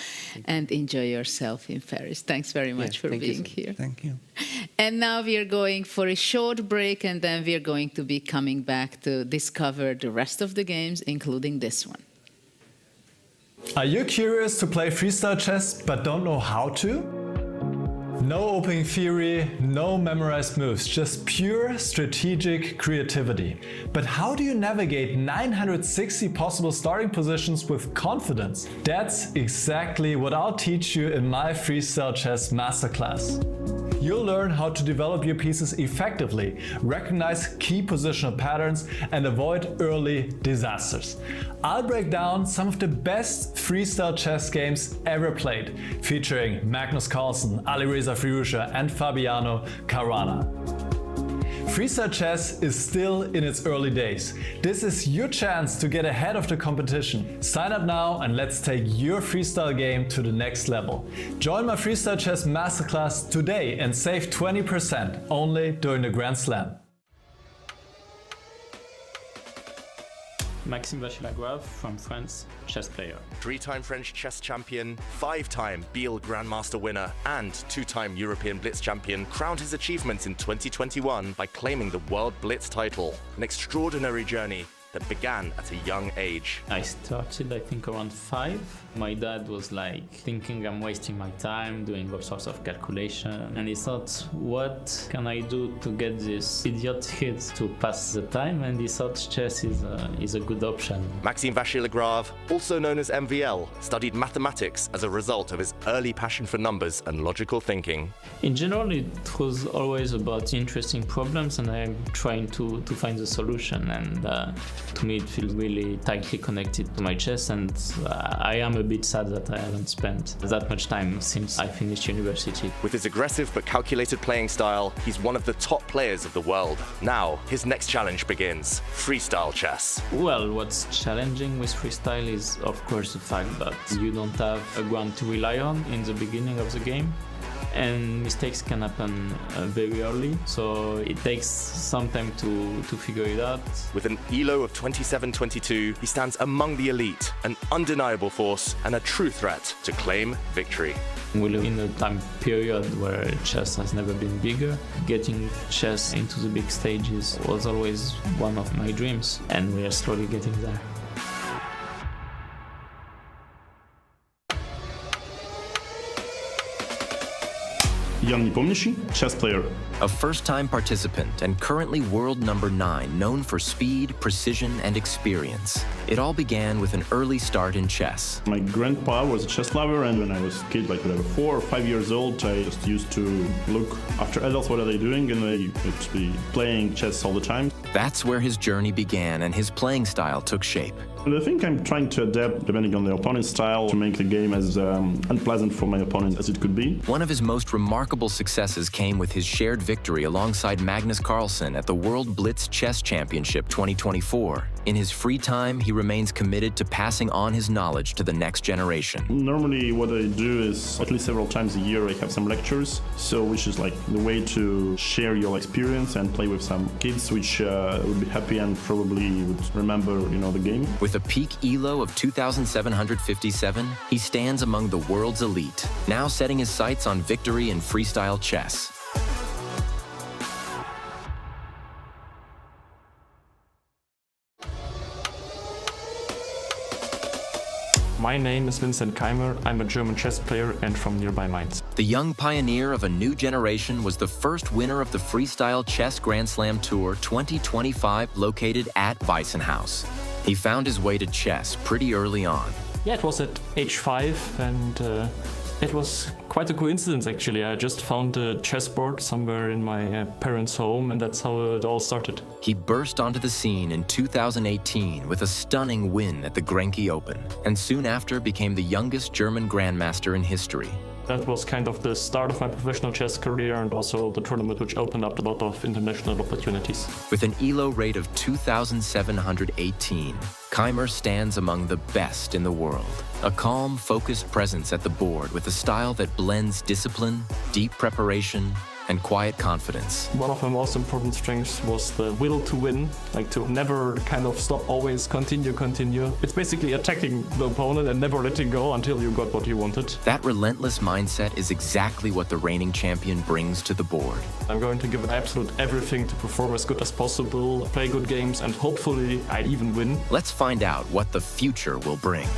and enjoy yourself in Paris. Thanks very much for being here. Thank you. And now we are going for a short break, and then we are going to be coming back to discover the rest of the games, including this one. Are you curious to play freestyle chess but don't know how to? No opening theory, no memorized moves, just pure strategic creativity. But how do you navigate 960 possible starting positions with confidence? That's exactly what I'll teach you in my Freestyle Chess Masterclass. You'll learn how to develop your pieces effectively, recognize key positional patterns, and avoid early disasters. I'll break down some of the best freestyle chess games ever played, featuring Magnus Carlsen, Alireza Firouzja, and Vachier-Lagrave. Freestyle chess is still in its early days. This is your chance to get ahead of the competition. Sign up now and let's take your freestyle game to the next level. Join my Freestyle Chess Masterclass today and save 20% only during the Grand Slam. Maxime Vachier-Lagrave from France, chess player. 3-time French chess champion, 5-time Biel Grandmaster winner, and 2-time European Blitz champion crowned his achievements in 2021 by claiming the World Blitz title. An extraordinary journey, that began at a young age. I started, I think, around 5. My dad was like thinking I'm wasting my time doing all sorts of calculation, and he thought, what can I do to get this idiot kid to pass the time? And he thought chess is a good option. Maxime Vachier-Lagrave, also known as MVL, studied mathematics as a result of his early passion for numbers and logical thinking. In general, it was always about interesting problems, and I'm trying to find the solution. And to me, it feels really tightly connected to my chess, and I am a bit sad that I haven't spent that much time since I finished university. With his aggressive but calculated playing style, he's one of the top players of the world. Now, his next challenge begins: freestyle chess. Well, what's challenging with freestyle is, of course, the fact that you don't have a ground to rely on in the beginning of the game, and mistakes can happen very early, so it takes some time to figure it out. With an ELO of 27-22, he stands among the elite, an undeniable force and a true threat to claim victory. We live in a time period where chess has never been bigger. Getting chess into the big stages was always one of my dreams, and we are slowly getting there. Jan Nepomniachtchi, chess player. A first-time participant and currently world number 9, known for speed, precision, and experience. It all began with an early start in chess. My grandpa was a chess lover, and when I was a kid, like whatever, 4 or 5 years old, I just used to look after adults, what are they doing, and I would be playing chess all the time. That's where his journey began, and his playing style took shape. And I think I'm trying to adapt, depending on the opponent's style, to make the game as unpleasant for my opponent as it could be. One of his most remarkable successes came with his shared victory alongside Magnus Carlsen at the World Blitz Chess Championship 2024. In his free time, he remains committed to passing on his knowledge to the next generation. Normally what I do is, at least several times a year, I have some lectures, so which is like the way to share your experience and play with some kids which would be happy and probably would remember, the game. With a peak ELO of 2,757, he stands among the world's elite, now setting his sights on victory in freestyle chess. My name is Vincent Keymer. I'm a German chess player and from nearby Mainz. The young pioneer of a new generation was the first winner of the Freestyle Chess Grand Slam Tour 2025 located at Weissenhaus. He found his way to chess pretty early on. Yeah, it was at age 5, and it was quite a coincidence actually. I just found a chessboard somewhere in my parents' home, and that's how it all started. He burst onto the scene in 2018 with a stunning win at the Grenke Open, and soon after became the youngest German grandmaster in history. That was kind of the start of my professional chess career, and also the tournament which opened up a lot of international opportunities. With an ELO rate of 2,718, Keymer stands among the best in the world. A calm, focused presence at the board with a style that blends discipline, deep preparation, and quiet confidence. One of my most important strengths was the will to win, like to never kind of stop, always continue. It's basically attacking the opponent and never letting go until you got what you wanted. That relentless mindset is exactly what the reigning champion brings to the board. I'm going to give absolute everything to perform as good as possible, play good games, and hopefully I even win. Let's find out what the future will bring.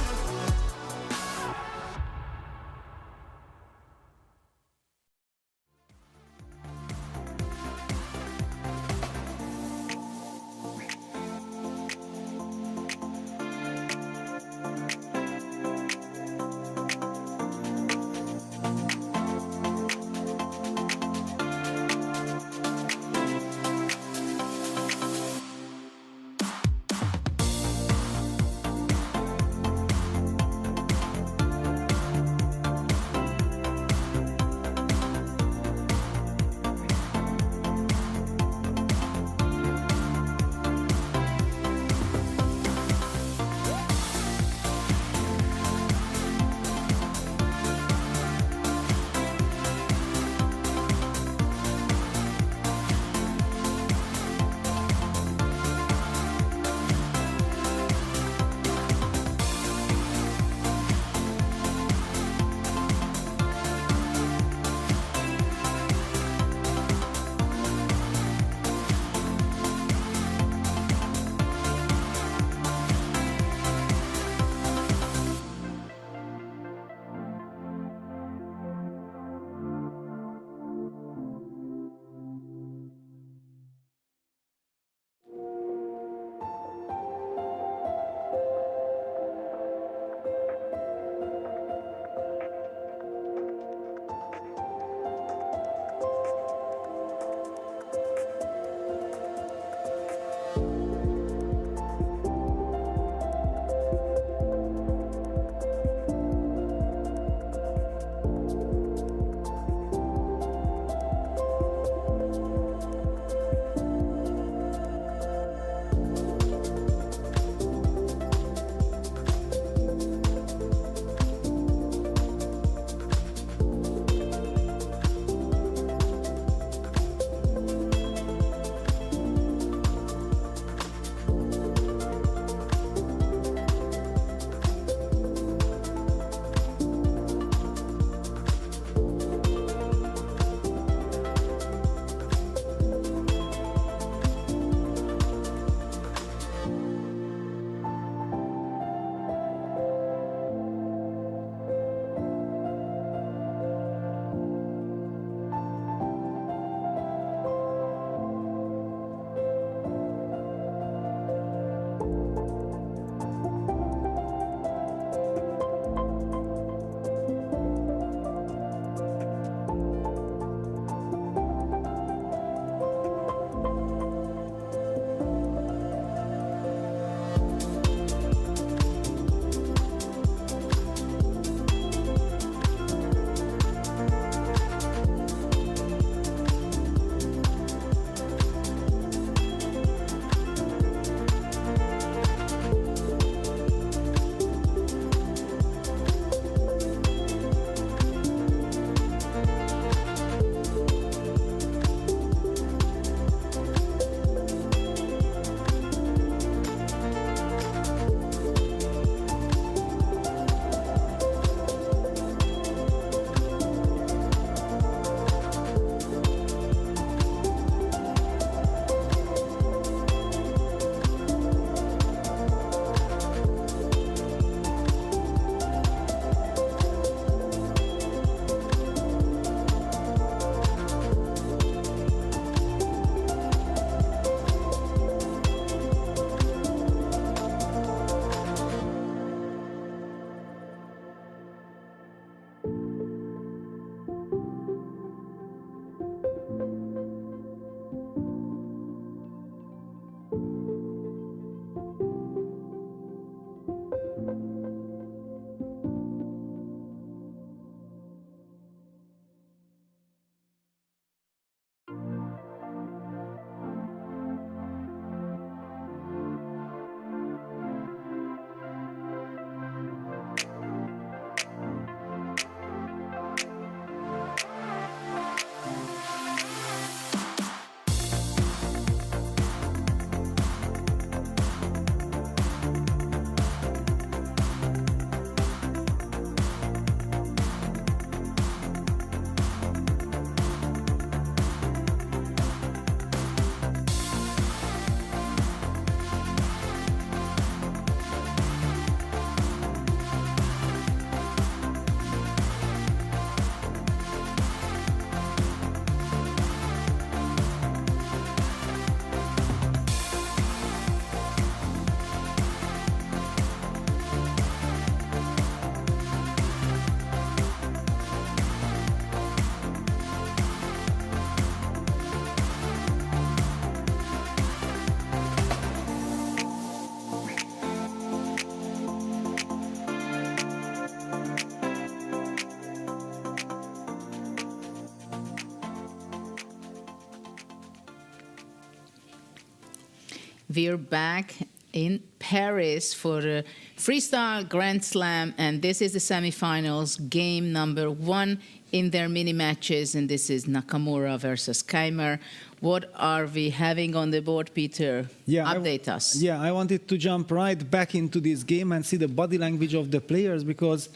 We're back in Paris for the Freestyle Grand Slam, and this is the semifinals, game number 1 in their mini matches, and this is Nakamura versus Keymer. What are we having on the board, Peter? Update us. Yeah, I wanted to jump right back into this game and see the body language of the players, because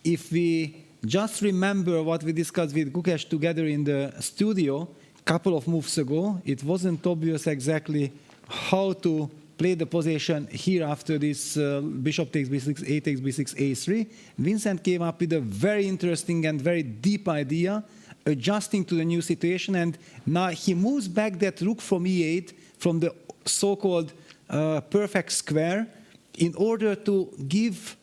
if we just remember what we discussed with Gukesh together in the studio a couple of moves ago, it wasn't obvious exactly how to play the position here after this bishop takes b6, a takes b6, a3. Vincent came up with a very interesting and very deep idea, adjusting to the new situation, and now he moves back that rook from e8 from the so-called perfect square in order to give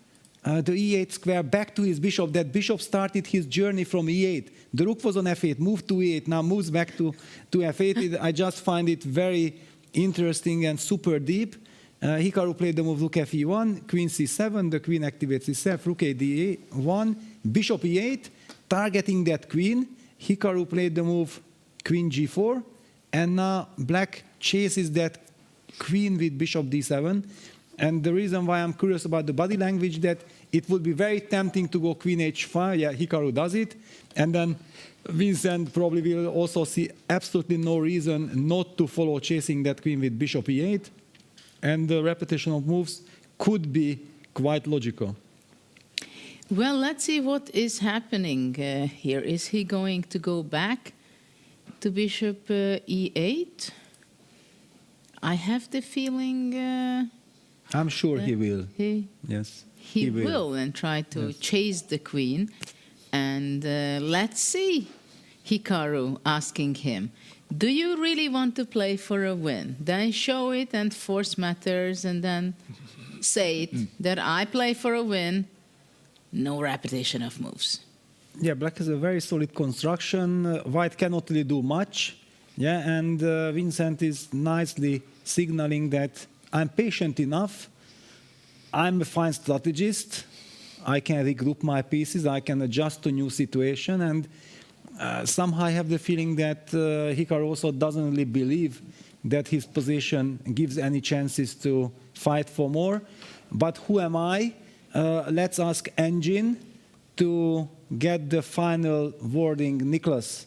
the e8 square back to his bishop. That bishop started his journey from e8. The rook was on f8, moved to e8, now moves back to f8. I just find it very interesting and super deep. Hikaru played the move rook fe1, queen c7, the queen activates c7, rook a d1, bishop e8, targeting that queen. Hikaru played the move queen g4, and now black chases that queen with bishop d7. And the reason why I'm curious about the body language, that it would be very tempting to go queen h5. Yeah, Hikaru does it. And then Vincent probably will also see absolutely no reason not to follow chasing that queen with bishop e8. And the repetition of moves could be quite logical. Well, let's see what is happening here. Is he going to go back to bishop e8? I have the feeling... I'm sure he will. Yes. He will, and try to chase the queen. And let's see, Hikaru asking him, do you really want to play for a win? Then show it and force matters, and then say it, that I play for a win, no repetition of moves. Yeah, black has a very solid construction. White cannot really do much. Yeah, and Vincent is nicely signaling that I'm patient enough, I'm a fine strategist, I can regroup my pieces, I can adjust to new situation, and somehow I have the feeling that Hikaru also doesn't really believe that his position gives any chances to fight for more. But who am I? Let's ask Engine to get the final wording. Nicholas.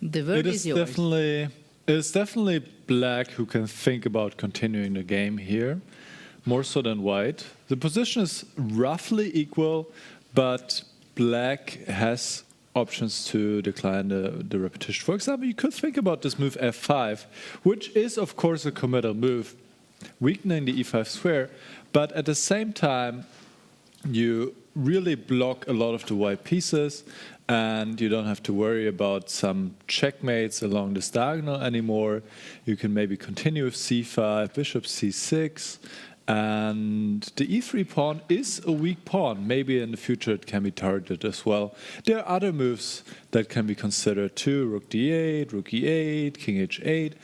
The word is yours. It's definitely black who can think about continuing the game here, more so than white. The position is roughly equal, but black has options to decline the repetition. For example, you could think about this move f5, which is, of course, a committal move, weakening the e5 square, but at the same time, you really block a lot of the white pieces, and you don't have to worry about some checkmates along this diagonal anymore. You can maybe continue with c5, bishop c6, and the e3 pawn is a weak pawn. Maybe in the future it can be targeted as well. There are other moves that can be considered too, rook d8, rook e8, king h8,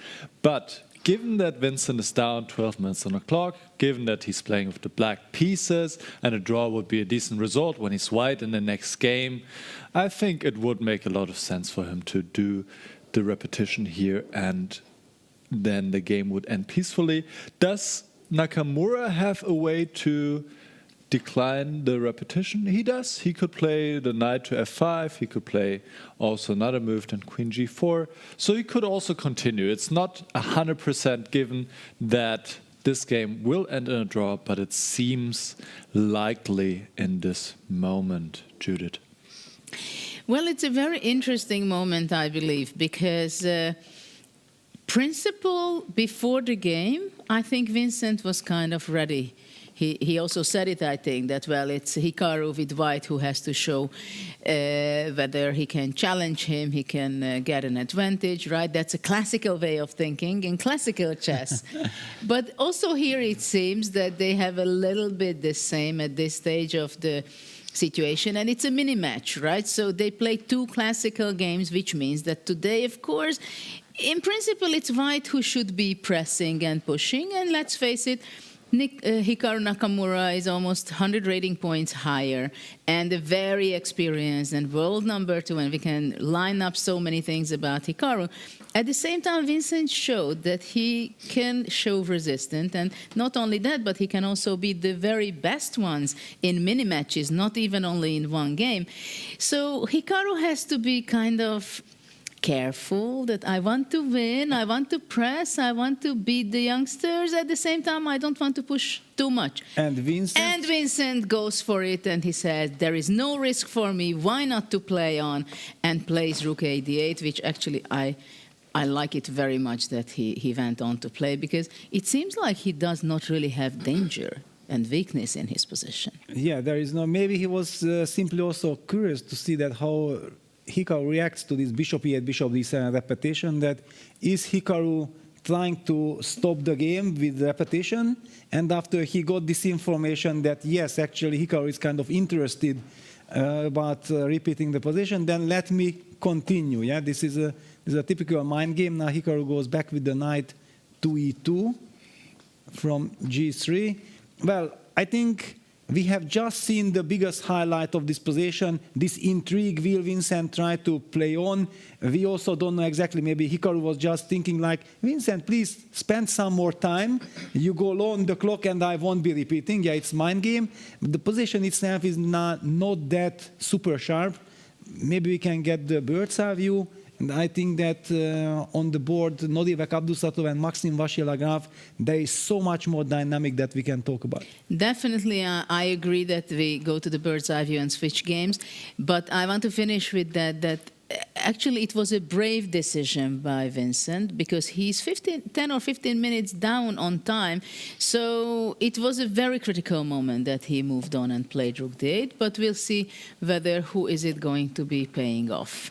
but given that Vincent is down 12 minutes on the clock, given that he's playing with the black pieces, and a draw would be a decent result when he's white in the next game, I think it would make a lot of sense for him to do the repetition here, and then the game would end peacefully. Does Nakamura have a way to decline the repetition? He does. He could play the knight to f5. He could play also another move than queen g4. So he could also continue. It's not 100% given that this game will end in a draw, but it seems likely in this moment, Judith. Well, it's a very interesting moment, I believe, because principle before the game, I think Vincent was kind of ready. He also said it, I think, that, well, it's Hikaru with white who has to show whether he can challenge him, he can get an advantage, right? That's a classical way of thinking in classical chess. But also here it seems that they have a little bit the same at this stage of the situation, and it's a mini match, right? So they play two classical games, which means that today, of course, in principle, it's white who should be pressing and pushing, and let's face it, Hikaru Nakamura is almost 100 rating points higher and a very experienced and world number 2, and we can line up so many things about Hikaru. At the same time, Vincent showed that he can show resistance, and not only that, but he can also beat the very best ones in mini-matches, not even only in one game. So Hikaru has to be kind of careful that I want to win, I want to press, I want to beat the youngsters. At the same time, I don't want to push too much. And Vincent goes for it, and he says, there is no risk for me, why not to play on, and plays rook a8, which actually I like it very much that he went on to play, because it seems like he does not really have danger and weakness in his position. Yeah, there is no, maybe he was simply also curious to see that how Hikaru reacts to this bishop e8, bishop d7 repetition, that is Hikaru trying to stop the game with repetition, and after he got this information that yes, actually Hikaru is kind of interested about repeating the position, then let me continue. Yeah, this is a typical mind game. Now Hikaru goes back with the knight to e2 from g3. Well, I think we have just seen the biggest highlight of this position, this intrigue. Will Vincent try to play on? We also don't know exactly, maybe Hikaru was just thinking like, Vincent, please spend some more time. You go low on the clock and I won't be repeating. Yeah, it's mind game. The position itself is not that super sharp. Maybe we can get the bird's eye view. And I think that on the board, Nodivek Abdusattorov and Maxim Vachier-Lagrave, there is so much more dynamic that we can talk about. Definitely, I agree that we go to the bird's eye view and switch games. But I want to finish with that actually it was a brave decision by Vincent, because he's 10 or 15 minutes down on time. So it was a very critical moment that he moved on and played rook d8. But we'll see whether who is it going to be paying off.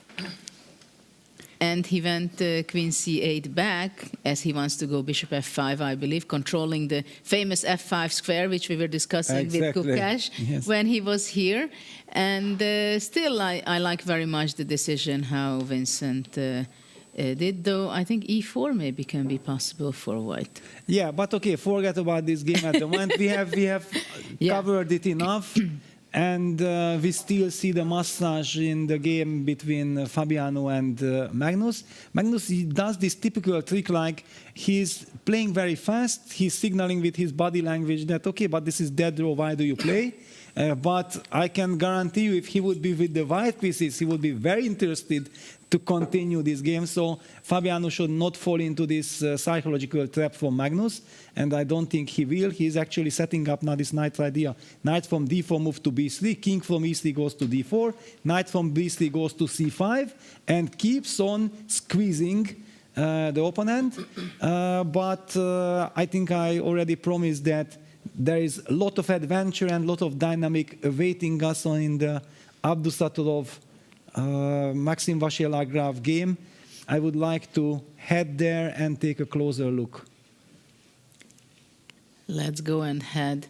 And he went queen c8 back, as he wants to go bishop f5, I believe, controlling the famous f5 square, which we were discussing with Gukesh when he was here. And still, I like very much the decision how Vincent did, though I think e4 maybe can be possible for white. Yeah, but okay, forget about this game at the moment. We have covered it enough. And we still see the massage in the game between Fabiano and Magnus. Magnus, he does this typical trick, like he's playing very fast. He's signaling with his body language that, okay, but this is dead draw, why do you play? But I can guarantee you, if he would be with the white pieces, he would be very interested to continue this game. So Fabiano should not fall into this psychological trap for Magnus, and I don't think he will. He's actually setting up now this knight idea. Knight from d4 move to b3, king from e3 goes to d4, knight from b3 goes to c5, and keeps on squeezing the opponent. But I think I already promised that there is a lot of adventure and a lot of dynamic awaiting us in the Abdusattorov Maxim Vachier-Lagrave game. I would like to head there and take a closer look. Let's go and head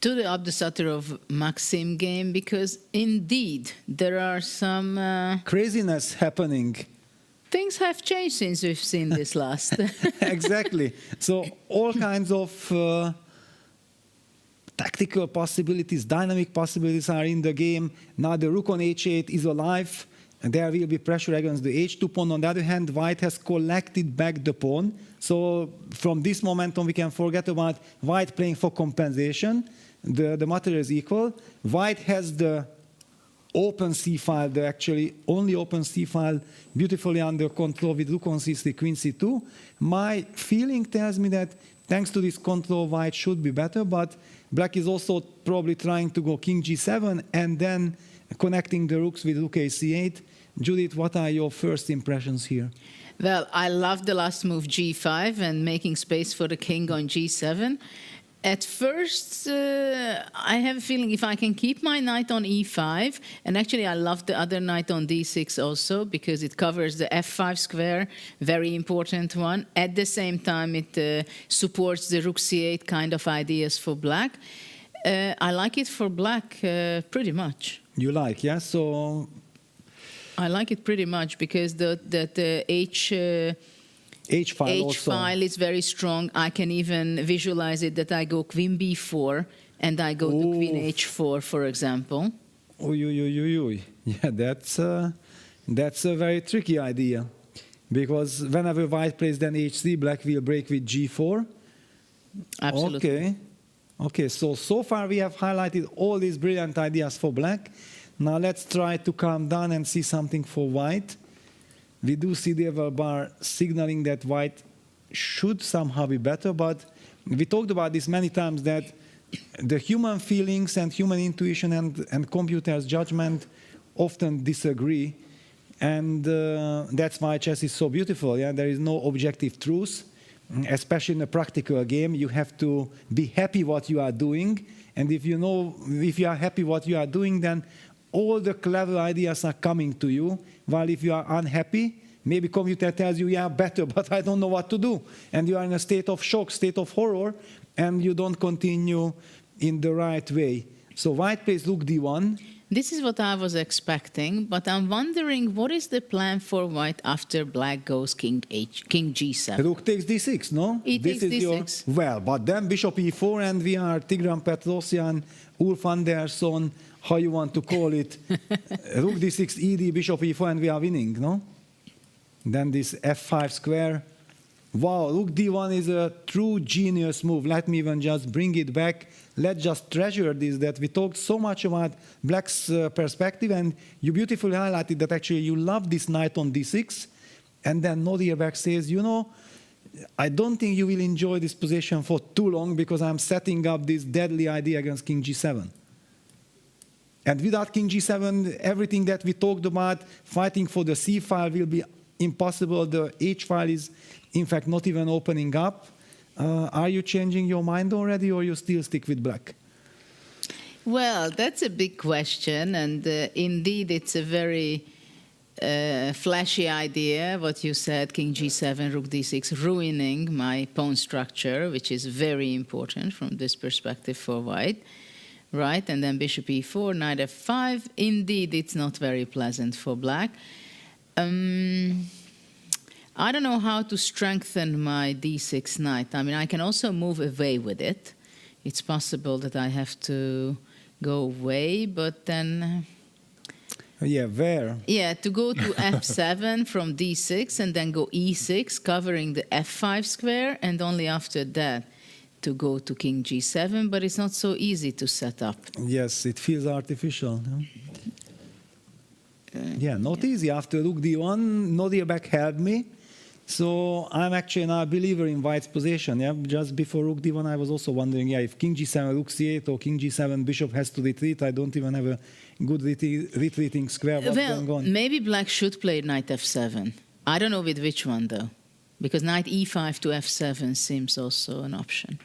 to the Abdusattorov Maxim game, because indeed there are some craziness happening. Things have changed since we've seen this last. Exactly. So all kinds of tactical possibilities, dynamic possibilities are in the game. Now the rook on h8 is alive, and there will be pressure against the h2 pawn. On the other hand, white has collected back the pawn. So from this moment on, we can forget about white playing for compensation. The material is equal. White has the open c file, the actually only open c file, beautifully under control with rook on c3, queen c2. My feeling tells me that thanks to this control, white should be better, but black is also probably trying to go king g7 and then connecting the rooks with rook ac8. Judith, what are your first impressions here? Well, I love the last move g5 and making space for the king on g7. At first, I have a feeling if I can keep my knight on e5, and actually I love the other knight on d6 also, because it covers the f5 square, very important one. At the same time, it supports the rook c8 kind of ideas for black. I like it for black pretty much. You like, yeah? So I like it pretty much, because the H file also. H-file is very strong. I can even visualize it that I go queen b4 and I go to queen h4, for example. Yeah, that's a very tricky idea. Because whenever white plays then h3, black will break with g4. Absolutely. Okay, so far we have highlighted all these brilliant ideas for black. Now let's try to calm down and see something for white. We do see the other bar signaling that white should somehow be better, but we talked about this many times, that the human feelings and human intuition and computer's judgment often disagree. And that's why chess is so beautiful. Yeah, there is no objective truth, especially in a practical game. You have to be happy what you are doing, and if you are happy what you are doing, then all the clever ideas are coming to you. While if you are unhappy, maybe computer tells you, yeah, better, but I don't know what to do, and you are in a state of shock, state of horror, and you don't continue in the right way. So white plays rook d1. This is what I was expecting, but I'm wondering what is the plan for white after black goes king g7? Rook takes d6, no? He takes d6. Well, but then bishop e4, and we are Tigran Petrosyan, Ulf Andersson, how you want to call it. Rook d6, ed, bishop e4, and we are winning, no? Then this f5 square. Wow, rook d1 is a true genius move. Let me even just bring it back. Let's just treasure this, that we talked so much about black's perspective, and you beautifully highlighted that actually you love this knight on d6, and then Nodierberg says, you know, I don't think you will enjoy this position for too long because I'm setting up this deadly idea against king g7. And without king g7, everything that we talked about, fighting for the c file will be impossible. The h file is, in fact, not even opening up. Are you changing your mind already, or you still stick with black? Well, that's a big question, and indeed it's a very flashy idea, what you said, king g7, rook d6, ruining my pawn structure, which is very important from this perspective for white, right? And then bishop e4, knight f5. Indeed, it's not very pleasant for black. I don't know how to strengthen my d6 knight. I mean, I can also move away with it. It's possible that I have to go away, but then... Yeah, where? Yeah, to go to f7 from d6 and then go e6, covering the f5 square, and only after that to go to king g7, but it's not so easy to set up. Yes, it feels artificial. Yeah, not easy. After rook d1, Nodierberg helped me. So I'm actually now a believer in white's position. Yeah, just before rook d1, I was also wondering, yeah, if king g7, rook c8, or king g7, bishop has to retreat. I don't even have a good retreating square. What's going on? Maybe black should play knight f7. I don't know with which one though, because knight e5 to f7 seems also an option.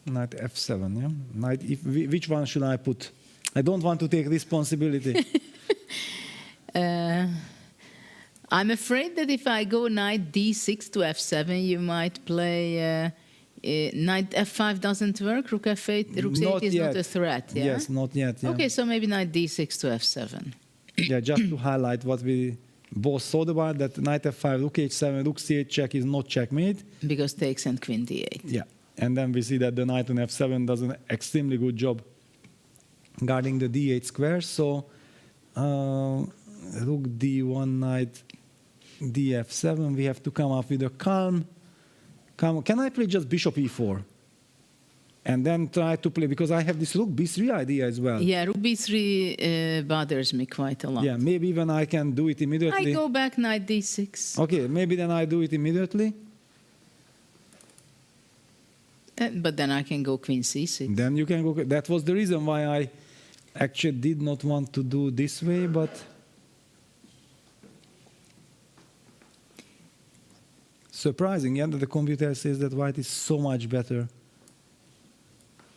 Knight f7, yeah. Knight which one should I put? I don't want to take responsibility. I'm afraid that if I go knight d6 to f7, you might play knight f5 doesn't work, rook f8, rook c8 is not a threat. Yeah? Yes, not yet. Yeah. Okay, so maybe knight d6 to f7. Yeah, just to highlight what we both thought about, that knight f5, rook h7, rook c8 check is not checkmate. Because takes and queen d8. Yeah, and then we see that the knight on f7 does an extremely good job guarding the d8 square. So rook d1, knight df7, we have to come up with a calm. Can I play just bishop e4? And then try to play, because I have this rook b3 idea as well. Yeah, rook b3 bothers me quite a lot. Yeah, maybe even I can do it immediately. I go back knight d6. Okay, maybe then I do it immediately. But then I can go queen c6. Then you can go. That was the reason why I actually did not want to do this way, but surprising, yeah, that the computer says that white is so much better.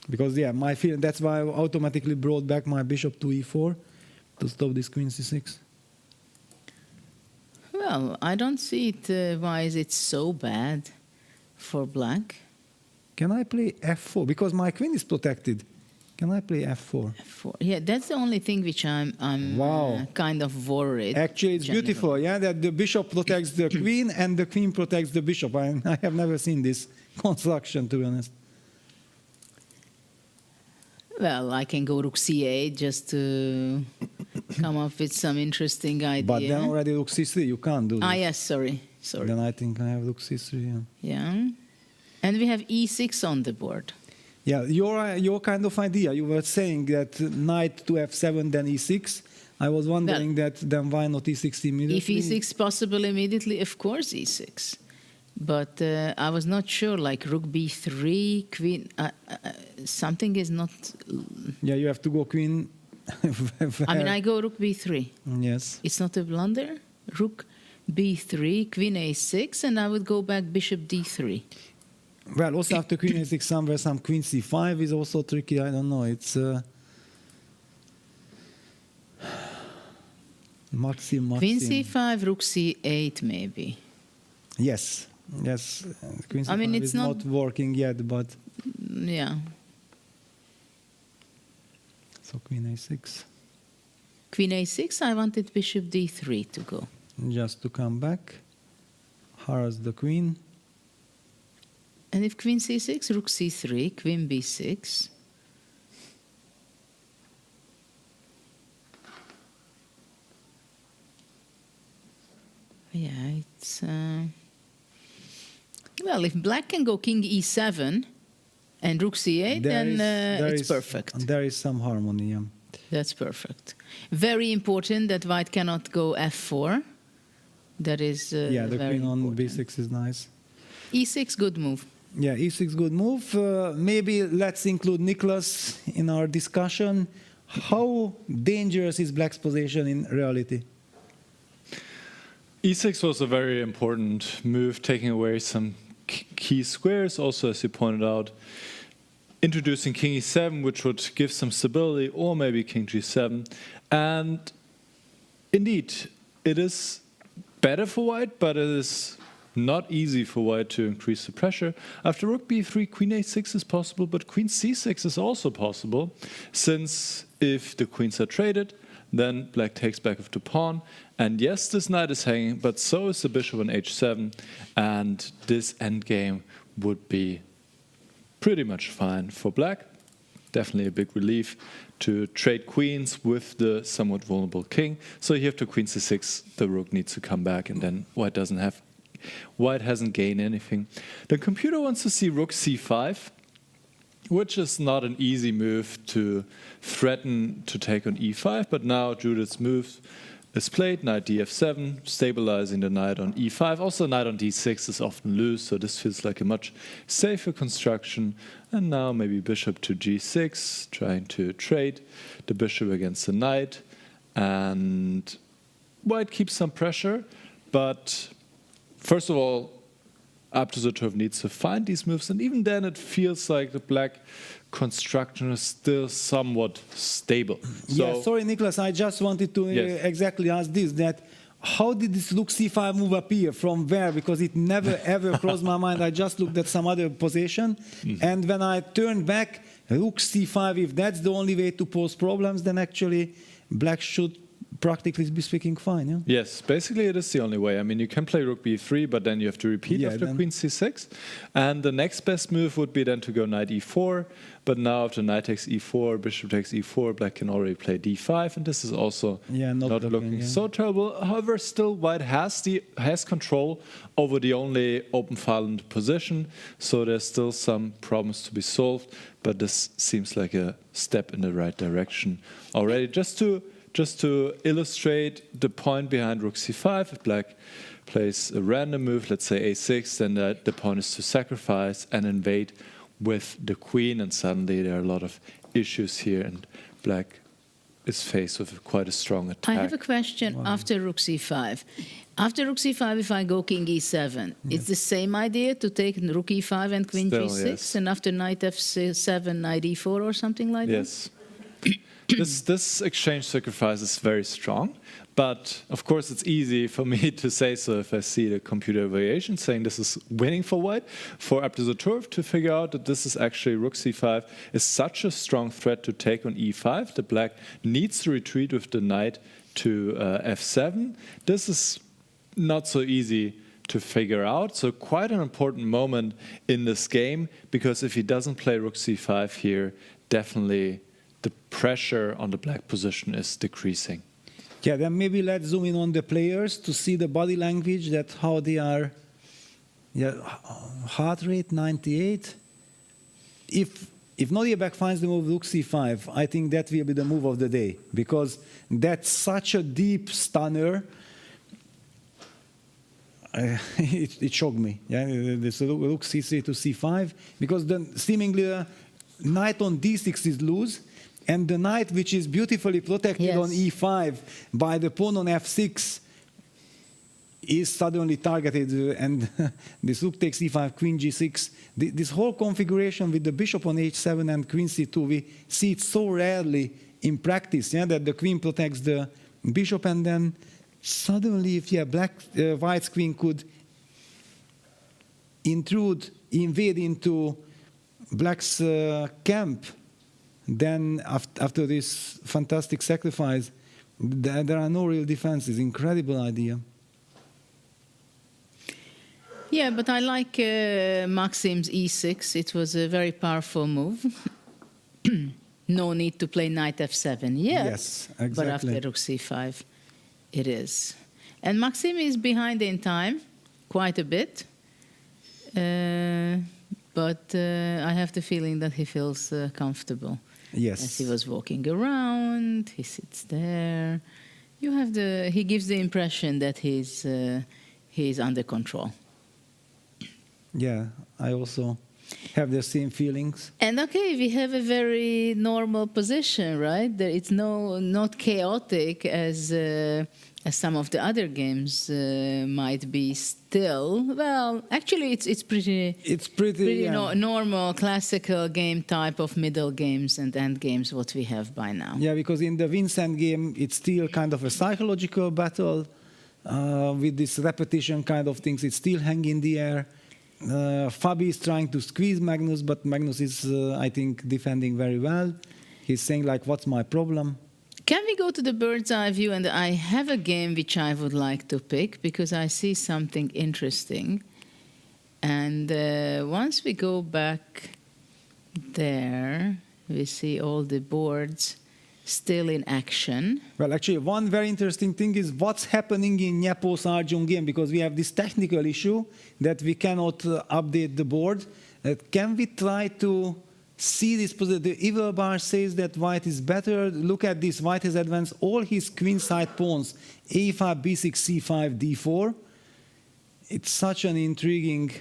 Because, yeah, my feeling, that's why I automatically brought back my bishop to e4 to stop this queen c6. Well, I don't see it. Why is it so bad for black? Can I play f4? Because my queen is protected. Can I play f4? F4. Yeah, that's the only thing which I'm kind of worried. Actually, it's beautiful, yeah, that the bishop protects the queen and the queen protects the bishop. I have never seen this construction, to be honest. Well, I can go rook c8 just to come up with some interesting idea. But then already rook c3, you can't do this. Yes, sorry. Then I think I have rook c3, yeah. And we have e6 on the board. Yeah, your kind of idea, you were saying that knight to f7, then e6. I was wondering then why not e6 immediately? If e6 possible immediately, of course e6. But I was not sure, like rook b3, queen, something is not... Yeah, you have to go queen... I mean, I go rook b3. Yes. It's not a blunder. Rook b3, queen a6, and I would go back bishop d3. Well, also after queen a6, somewhere some queen c5 is also tricky. I don't know. It's maxim. Queen c5, rook c8, maybe. Yes. Queen c5 is not working yet, but yeah. So queen a6. Queen a6. I wanted bishop d3 to go. Just to come back, harass the queen. And if queen c6, rook c3, queen b6. Yeah, it's... well, if black can go king e7 and rook c8, then it's perfect. There is some harmony, yeah. That's perfect. Very important that white cannot go f4. That is yeah, the very queen on important. b6 is nice. e6, good move. Yeah, e6, good move. Maybe let's include Nicholas in our discussion. How dangerous is black's position in reality? e6 was a very important move, taking away some key squares. Also, as you pointed out, introducing king e7, which would give some stability, or maybe king g7. And indeed, it is better for white, but it is not easy for white to increase the pressure. After rook b3, queen a6 is possible, but queen c6 is also possible, since if the queens are traded, then black takes back of the pawn. And yes, this knight is hanging, but so is the bishop on h7, and this endgame would be pretty much fine for black. Definitely a big relief to trade queens with the somewhat vulnerable king. So here to queen c6, the rook needs to come back, and then white hasn't gained anything. The computer wants to see rook c5, which is not an easy move to threaten to take on e5, but now Judith's move is played, knight df7, stabilizing the knight on e5. Also, knight on d6 is often loose, so this feels like a much safer construction. And now maybe bishop to g6, trying to trade the bishop against the knight. And white keeps some pressure, but first of all, Abdusattorov needs to find these moves, and even then it feels like the black construction is still somewhat stable. Yeah, sorry, Nicholas, I just wanted to exactly ask this, that how did this rook c5 move appear? From where? Because it never ever crossed my mind. I just looked at some other position, and when I turned back, rook c5, if that's the only way to pose problems, then actually black should practically be speaking fine, yeah? Yes, basically it is the only way. I mean, you can play rook b3, but then you have to repeat after queen c6. And the next best move would be then to go knight e4. But now after knight takes e4, bishop takes e4, black can already play d5. And this is also not looking so terrible. However, still white has control over the only open file in the position. So there's still some problems to be solved. But this seems like a step in the right direction already. Just to illustrate the point behind rook c5, if black plays a random move, let's say a6, then the pawn is to sacrifice and invade with the queen, and suddenly there are a lot of issues here, and black is faced with quite a strong attack. I have a question after rook c5. After rook c5, if I go king e7, it's the same idea to take rook e5 and queen g6, and after knight f7, knight e4 or something like that? Yes. this exchange sacrifice is very strong, but of course it's easy for me to say so if I see the computer evaluation saying this is winning for white. For Abdusattorov to figure out that this is actually rook c5 is such a strong threat to take on e5. The black needs to retreat with the knight to f7. This is not so easy to figure out, so quite an important moment in this game, because if he doesn't play rook c5 here, definitely the pressure on the black position is decreasing. Yeah, then maybe let's zoom in on the players to see the body language, that how they are. Yeah, heart rate 98. If Nodiebek finds the move rook c5, I think that will be the move of the day, because that's such a deep stunner. It shocked me. Yeah, this rook c3 to c5, because then seemingly the knight on d6 is loose, and the knight which is beautifully protected on e5 by the pawn on f6 is suddenly targeted, and this rook takes e5, queen g6. This whole configuration with the bishop on h7 and queen c2, we see it so rarely in practice, yeah, that the queen protects the bishop, and then suddenly, if white's queen could invade into black's camp, then after this fantastic sacrifice, there are no real defenses. Incredible idea. Yeah, but I like Maxim's e6. It was a very powerful move. No need to play knight f7 yet. Yes, exactly. But after rook c5, it is. And Maxim is behind in time, quite a bit. But I have the feeling that he feels comfortable. Yes. As he was walking around, he sits there. He gives the impression that he's under control. Yeah, I also have the same feelings. And okay, we have a very normal position, right? It's not chaotic as some of the other games might be. Still, well, actually, it's pretty yeah. Normal, classical game type of middle games and end games what we have by now. Yeah, because in the Vincent game, it's still kind of a psychological battle with this repetition kind of things. It's still hanging in the air. Fabi is trying to squeeze Magnus, but Magnus is, I think, defending very well. He's saying, like, what's my problem? Can we go to the bird's eye view? And I have a game which I would like to pick, because I see something interesting. And once we go back there, we see all the boards still in action. Well, actually, one very interesting thing is what's happening in Nyepo's Arjun game, because we have this technical issue that we cannot update the board. Can we try to see this position? The evil bar says that white is better. Look at this. White has advanced all his queen side pawns, a5, b6, c5, d4. It's such an intriguing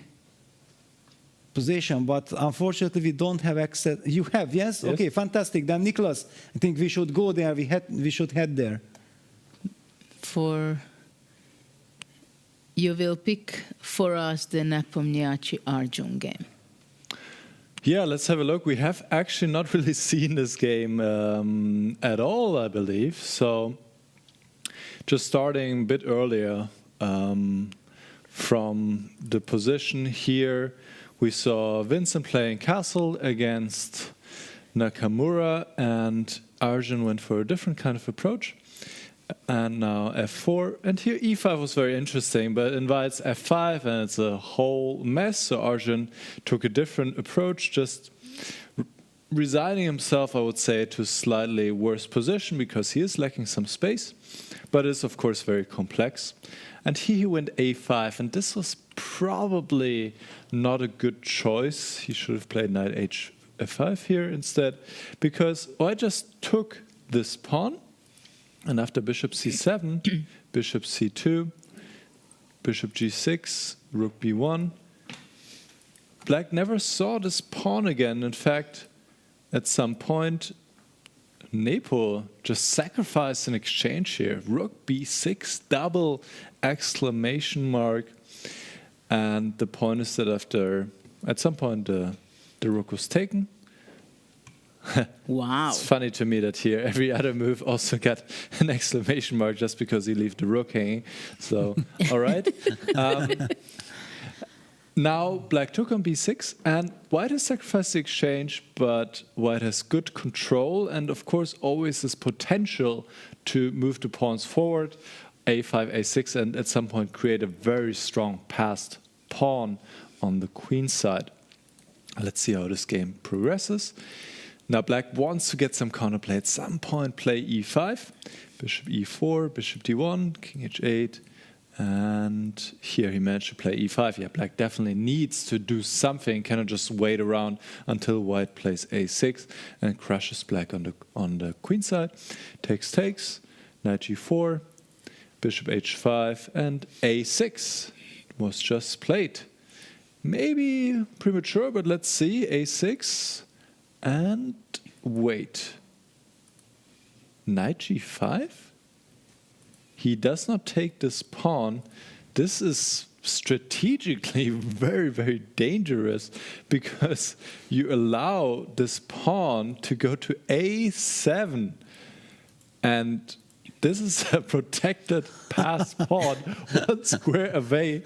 position, but unfortunately we don't have access. You have, yes? Okay, fantastic. Then Nicholas, I think we should go there. We should head there. You will pick for us the Nepomniachtchi Arjun game. Yeah, let's have a look. We have actually not really seen this game at all, I believe. So just starting a bit earlier from the position here, we saw Vincent playing castle against Nakamura, and Arjun went for a different kind of approach. And now f4. And here e5 was very interesting, but invites f5, and it's a whole mess. So Arjun took a different approach, just resigning himself, I would say, to a slightly worse position, because he is lacking some space, but it's, of course, very complex. And he went a5, and this was probably not a good choice. He should have played knight f5 here instead, because I just took this pawn, and after bishop c7, bishop c2, bishop g6, rook b1, black never saw this pawn again. In fact, at some point, Nepo just sacrificed an exchange here. Rook b6, double exclamation mark. And the point is that at some point, the rook was taken. Wow. It's funny to me that here every other move also got an exclamation mark just because he left the rook hanging. So, all right. Now black took on b6, and white has sacrificed the exchange, but white has good control and of course always this potential to move the pawns forward, a5, a6, and at some point create a very strong passed pawn on the queen side. Let's see how this game progresses. Now black wants to get some counterplay. At some point play e5, bishop e4, bishop d1, king h8, and here he managed to play e5. Yeah, black definitely needs to do something, cannot just wait around until white plays a6 and crushes black on the queen side. Takes, knight g4, bishop h5, and a6 was just played. Maybe premature, but let's see. a6 and wait. Knight g5? He does not take this pawn. This is strategically very, very dangerous because you allow this pawn to go to a7. And this is a protected passed pawn, one square away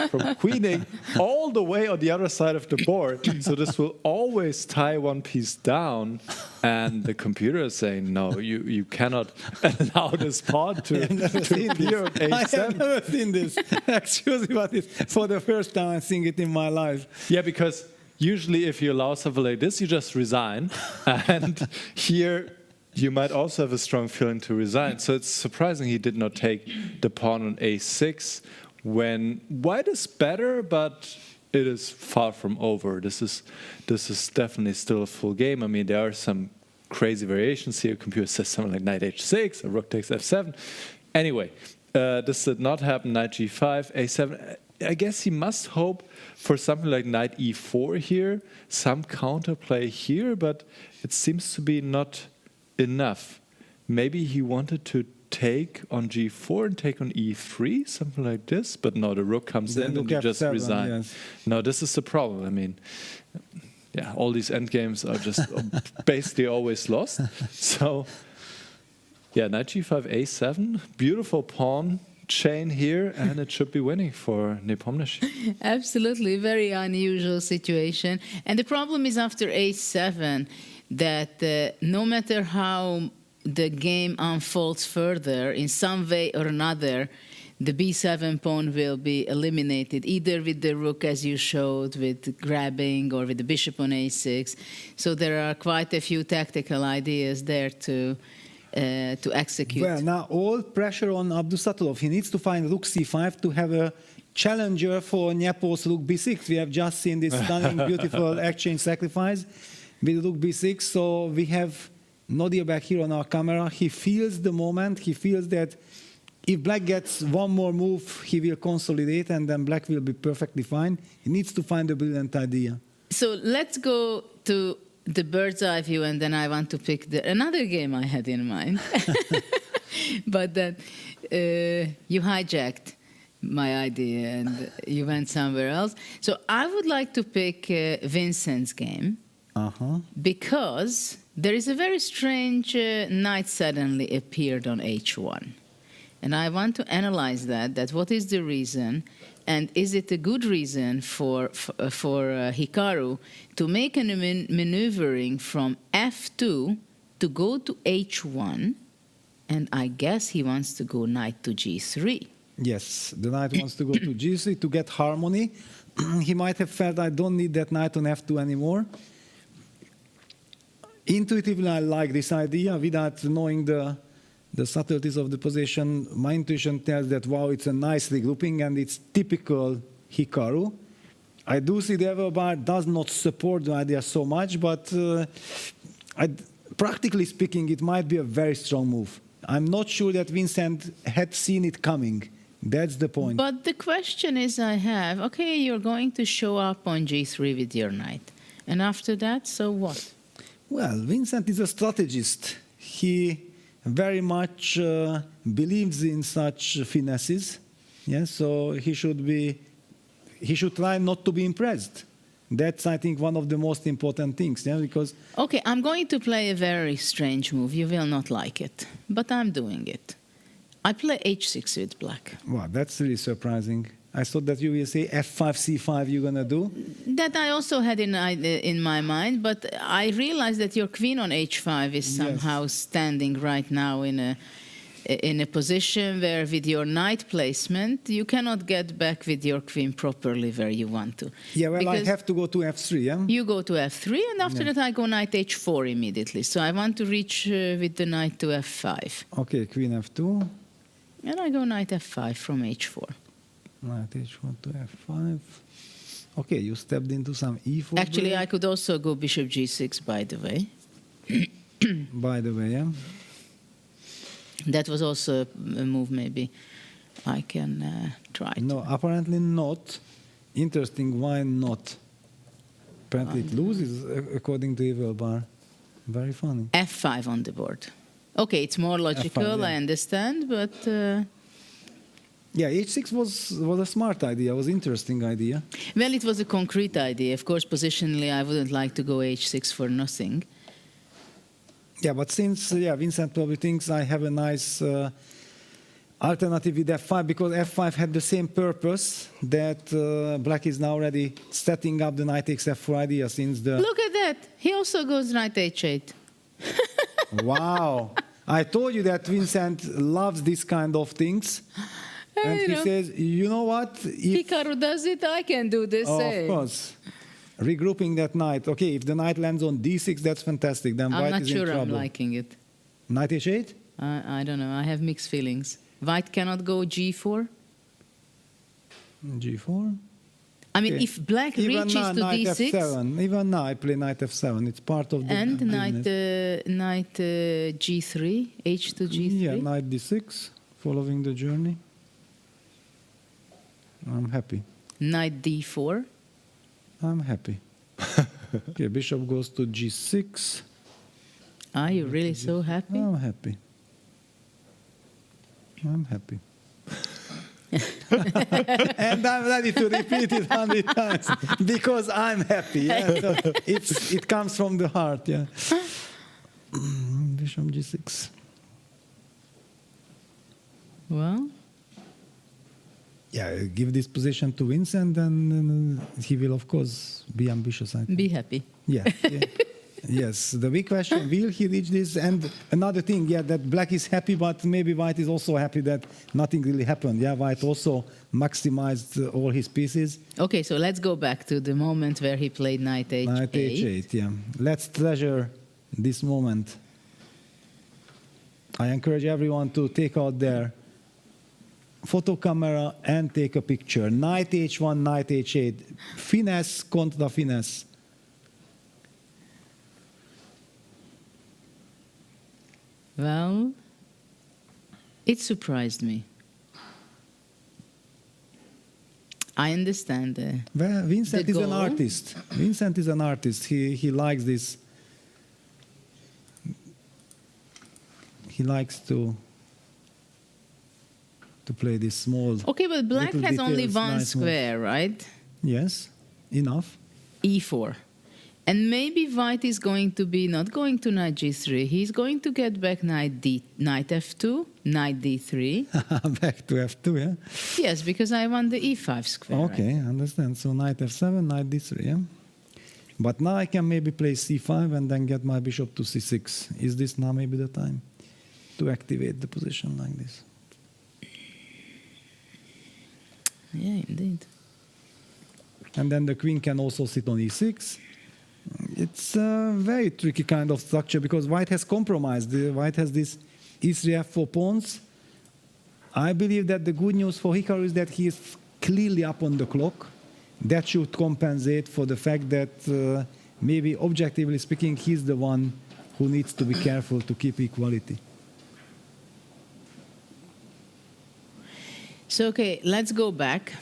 from queening, all the way on the other side of the board. So this will always tie one piece down. And the computer is saying, no, you cannot allow this pawn to appear on a7. I have never seen this. Excuse me, but it's for the first time I'm seeing it in my life. Yeah, because usually if you allow something like this, you just resign. And here you might also have a strong feeling to resign. So it's surprising he did not take the pawn on a6 when white is better, but it is far from over. This is definitely still a full game. I mean, there are some crazy variations here. Computer says something like knight h6, or rook takes f7. Anyway, this did not happen. Knight g5, a7. I guess he must hope for something like knight e4 here, some counterplay here, but it seems to be not enough. Maybe he wanted to take on g4 and take on e3, something like this, but no, the rook comes in and you just resign. Yes. No, this is the problem. I mean, yeah, all these endgames are just basically always lost. So, yeah, knight g5, a7, beautiful pawn chain here, and it should be winning for Nepomniachtchi. Absolutely, very unusual situation. And the problem is after a7 that no matter how the game unfolds further, in some way or another, the b7 pawn will be eliminated, either with the rook, as you showed, with grabbing, or with the bishop on a6. So there are quite a few tactical ideas there to execute. Well, now all pressure on Abdusattorov. He needs to find rook c5 to have a challenger for Nepo's rook b6. We have just seen this stunning, beautiful exchange sacrifice with rook b6. So we have Nadia back here on our camera. He feels the moment. He feels that if black gets one more move, he will consolidate, and then black will be perfectly fine. He needs to find a brilliant idea. So let's go to the bird's eye view, and then I want to pick another game I had in mind. But then you hijacked my idea and you went somewhere else. So I would like to pick Vincent's game. Because there is a very strange knight suddenly appeared on h1. And I want to analyze that what is the reason, and is it a good reason for Hikaru to make a maneuvering from f2 to go to h1, and I guess he wants to go knight to g3. Yes, the knight wants to go to g3 to get harmony. He might have felt, I don't need that knight on f2 anymore. Intuitively, I like this idea without knowing the subtleties of the position. My intuition tells that, wow, it's a nice regrouping and it's typical Hikaru. I do see the Everbar does not support the idea so much, but practically speaking, it might be a very strong move. I'm not sure that Vincent had seen it coming. That's the point. But the question is I have, okay, you're going to show up on g3 with your knight. And after that, so what? Well, Vincent is a strategist. He very much believes in such finesses. Yeah, so he should try not to be impressed. That's, I think, one of the most important things, yeah, because... Okay, I'm going to play a very strange move. You will not like it, but I'm doing it. I play h6 with black. Wow, that's really surprising. I thought that you will say f5, c5 you're going to do. That I also had in my mind, but I realized that your queen on h5 is somehow standing right now in a position where with your knight placement, you cannot get back with your queen properly where you want to. Yeah, well, because I have to go to f3, yeah? You go to f3, and after that I go knight h4 immediately. So I want to reach with the knight to f5. Okay, queen f2. And I go knight f5 from h4. Knight h1 to f5. Okay, you stepped into some e4. Actually, I could also go bishop g6, by the way. By the way, yeah? That was also a move maybe I can try. No, apparently not. Interesting, why not? Apparently it loses according to Evil Bar. Very funny. f5 on the board. Okay, it's more logical, F5, yeah. I understand, but... yeah, h6 was a smart idea, was an interesting idea. Well, it was a concrete idea. Of course, positionally, I wouldn't like to go h6 for nothing. Yeah, but since Vincent probably thinks I have a nice alternative with f5, because f5 had the same purpose that black is now already setting up the knight takes f4 idea since the... Look at that. He also goes knight h8. Wow. I told you that Vincent loves this kind of things. And he says, you know what? Hikaru does it, I can do the same. Of course. Regrouping that knight. Okay, if the knight lands on d6, that's fantastic. Then white is in trouble. I'm not sure I'm liking it. Knight h8? I don't know. I have mixed feelings. White cannot go g4? g4? I mean, if black reaches to d6... F7. Even now I play knight f7. It's part of the And business. knight g3, h to g3? Yeah, knight d6, following the journey. I'm happy. Knight d4? I'm happy. Okay, bishop goes to g6. Are you really so happy? I'm happy. I'm happy. And I'm ready to repeat it 100 times because I'm happy. Yeah? So it comes from the heart. Yeah. Bishop g6. Well. Yeah, give this position to Vincent, and he will, of course, be ambitious. I think. Be happy. Yeah. Yes. The big question: will he reach this? And another thing, that black is happy, but maybe white is also happy that nothing really happened. Yeah, white also maximized all his pieces. Okay, so let's go back to the moment where he played knight h8. Knight h8. Yeah. Let's treasure this moment. I encourage everyone to take out their photo camera and take a picture. Knight h1, knight h8. Finesse contra finesse. Well, it surprised me. I understand. Well, Vincent is an artist. Vincent is an artist. He likes this. He likes to play this small. Okay, but black has only one nice square, move. right? Yes, enough. E4. And maybe white is going to be not going to knight g3. He's going to get back knight f2, knight d3. Back to f2, yeah? Yes, because I want the e5 square. Okay, right? I understand. So knight f7, knight d3, yeah? But now I can maybe play c5 and then get my bishop to c6. Is this now maybe the time to activate the position like this? Yeah, indeed. And then the queen can also sit on e6. It's a very tricky kind of structure because white has compromised. White has this e3 f4 pawns. I believe that the good news for Hikaru is that he is clearly up on the clock. That should compensate for the fact that maybe objectively speaking, he's the one who needs to be careful to keep equality. So, okay, let's go back.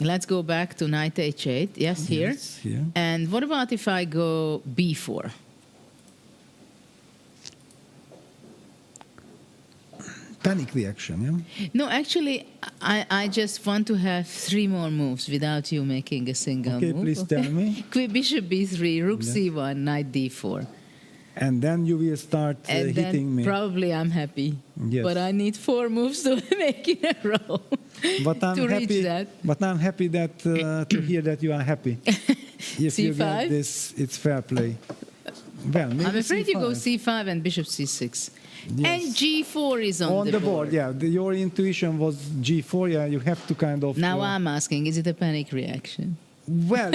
Let's go back to knight h8. Yes, here. Yes, here. And what about if I go b4? panic reaction, yeah? No, actually, I just want to have 3 more moves without you making a single move. Okay, please tell me. Bishop b3, rook c1, knight d4. And then you will start and hitting me. Probably I'm happy. Yes. But I need 4 moves to make in a row to reach that. But I'm happy that to hear that you are happy. If C5? you get this, it's fair play. Well, maybe I'm afraid C5. you go c5 and bishop c6. Yes. And g4 is on the board. Yeah. Your intuition was g4. Yeah, you have to kind of. Now I'm asking, is it a panic reaction? Well,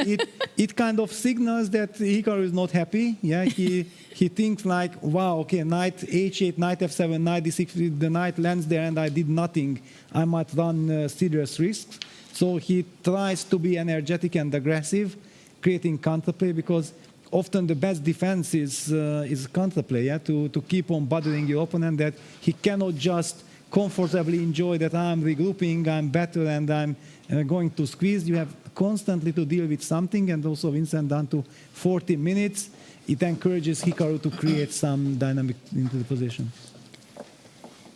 it kind of signals that Hikaru is not happy. Yeah, he thinks like, wow, okay, knight h8, knight f7, knight d6. The knight lands there, and I did nothing. I might run serious risks. So he tries to be energetic and aggressive, creating counterplay, because often the best defense is counterplay. Yeah, to keep on bothering your opponent, that he cannot just comfortably enjoy that I'm regrouping, I'm better, and I'm going to squeeze. You have constantly to deal with something, and also Vincent down to 40 minutes. It encourages Hikaru to create some dynamic into the position.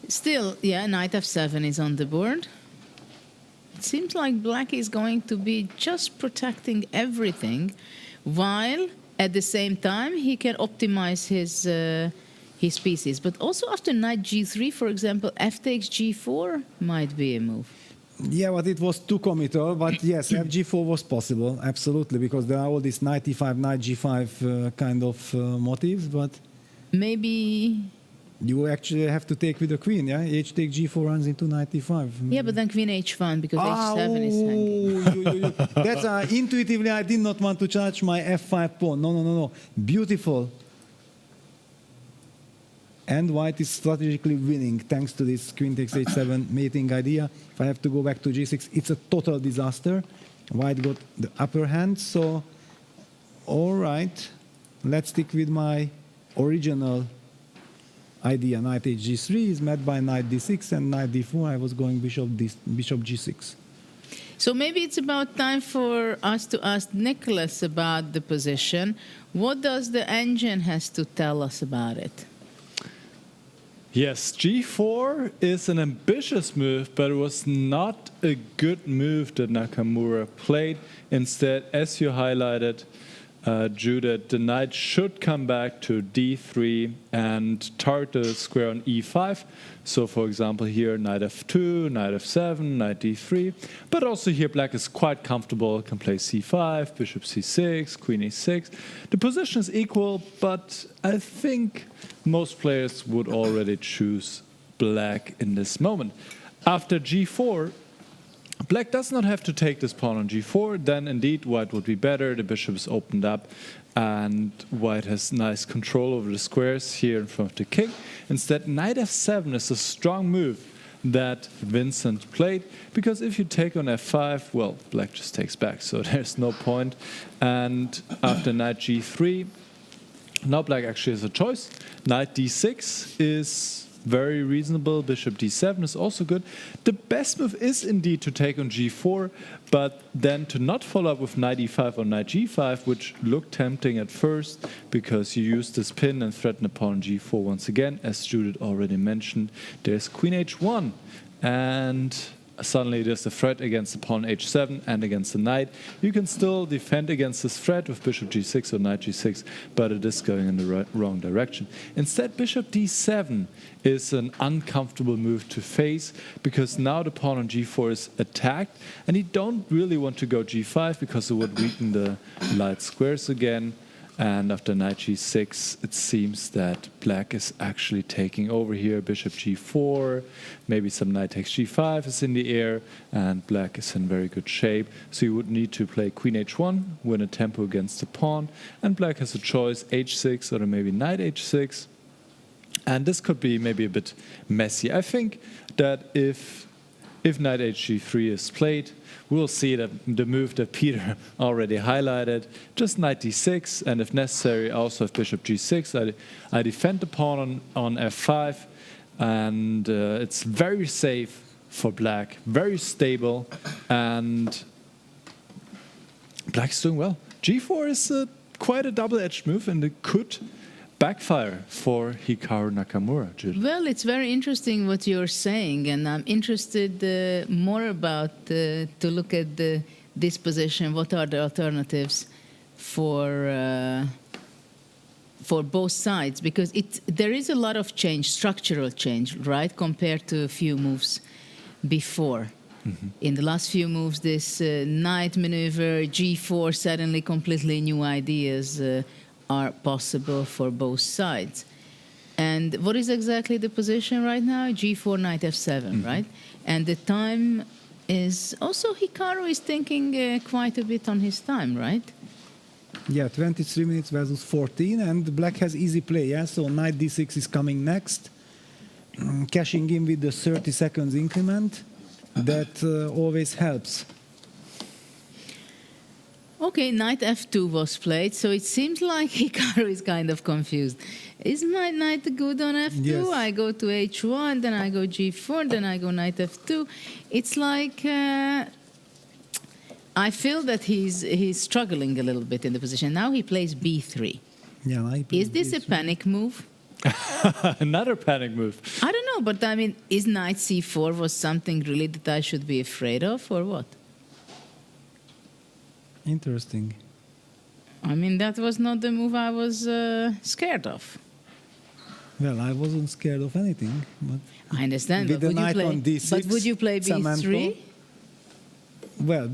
Still, yeah, knight f7 is on the board. It seems like black is going to be just protecting everything, while at the same time he can optimize his pieces. But also after knight g3, for example, f takes g4 might be a move. Yeah, but it was too committal. But yes, fg4 was possible, absolutely, because there are all these knight e5, knight g5 kind of motifs. But maybe you actually have to take with the queen. Yeah, h take g4 runs into knight e5. Yeah, but then queen h1 because h7 is hanging. That's intuitively I did not want to charge my f5 pawn. No. Beautiful. And white is strategically winning thanks to this queen takes h7 mating idea. If I have to go back to g6, it's a total disaster. White got the upper hand, so all right, let's stick with my original idea. Knight hg3 is met by knight d6 and knight d4. I was going bishop g6. So maybe it's about time for us to ask Nicholas about the position. What does the engine has to tell us about it? Yes, g4 is an ambitious move, but it was not a good move that Nakamura played. Instead, as you highlighted, Judith, the knight should come back to d3 and target the square on e5. So, for example, here knight f2, knight f7, knight d3. But also here black is quite comfortable, can play c5, bishop c6, queen e6. The position is equal, but I think most players would already choose black in this moment. After g4, black does not have to take this pawn on g4, then indeed white would be better, the bishop is opened up, and white has nice control over the squares here in front of the king. Instead, knight f7 is a strong move that Vincent played, because if you take on f5, well, black just takes back, so there's no point. And after knight g3, now black actually has a choice. Knight d6 is very reasonable. Bishop d7 is also good. The best move is indeed to take on g4, but then to not follow up with knight e5 or knight g5, which looked tempting at first because you use this pin and threaten the pawn on g4 once again. As Judith already mentioned, there's queen h1, and suddenly there's a threat against the pawn h7 and against the knight. You can still defend against this threat with bishop g6 or knight g6, but it is going in the wrong direction. Instead, bishop d7 is an uncomfortable move to face, because now the pawn on g4 is attacked, and you don't really want to go g5 because it would weaken the light squares again. And after knight g6, it seems that black is actually taking over here. Bishop g4, maybe some knight takes g5 is in the air, and black is in very good shape. So you would need to play queen h1, win a tempo against the pawn, and black has a choice, h6 or maybe knight h6. And this could be maybe a bit messy. I think that if knight hg3 is played, we'll see that the move that Peter already highlighted, just knight d6, and if necessary, also if bishop g6, I defend the pawn on f5, and it's very safe for black, very stable, and black's doing well. g4 is quite a double-edged move, and it could backfire for Hikaru Nakamura, Jude? Well, it's very interesting what you're saying, and I'm interested more about to look at this position. What are the alternatives for both sides? Because there is a lot of change, structural change, right, compared to a few moves before. Mm-hmm. In the last few moves, this knight maneuver, g4, suddenly completely new ideas are possible for both sides. And what is exactly the position right now? g4, knight f7, right? And the time is also, Hikaru is thinking quite a bit on his time, right? Yeah, 23 minutes versus 14, and black has easy play, yeah? So knight d6 is coming next, cashing in with the 30 seconds increment. That always helps. Okay, knight f2 was played, so it seems like Hikaru is kind of confused. Is my knight good on f2? Yes. I go to h1, then I go g4, then I go knight f2. It's like I feel that he's struggling a little bit in the position. Now he plays b3. Yeah, is this b3. A panic move? Another panic move. I don't know, but I mean, is knight c4 was something really that I should be afraid of, or what? Interesting. I mean, that was not the move I was scared of. Well, I wasn't scared of anything. But I understand, but would you play b3? Well,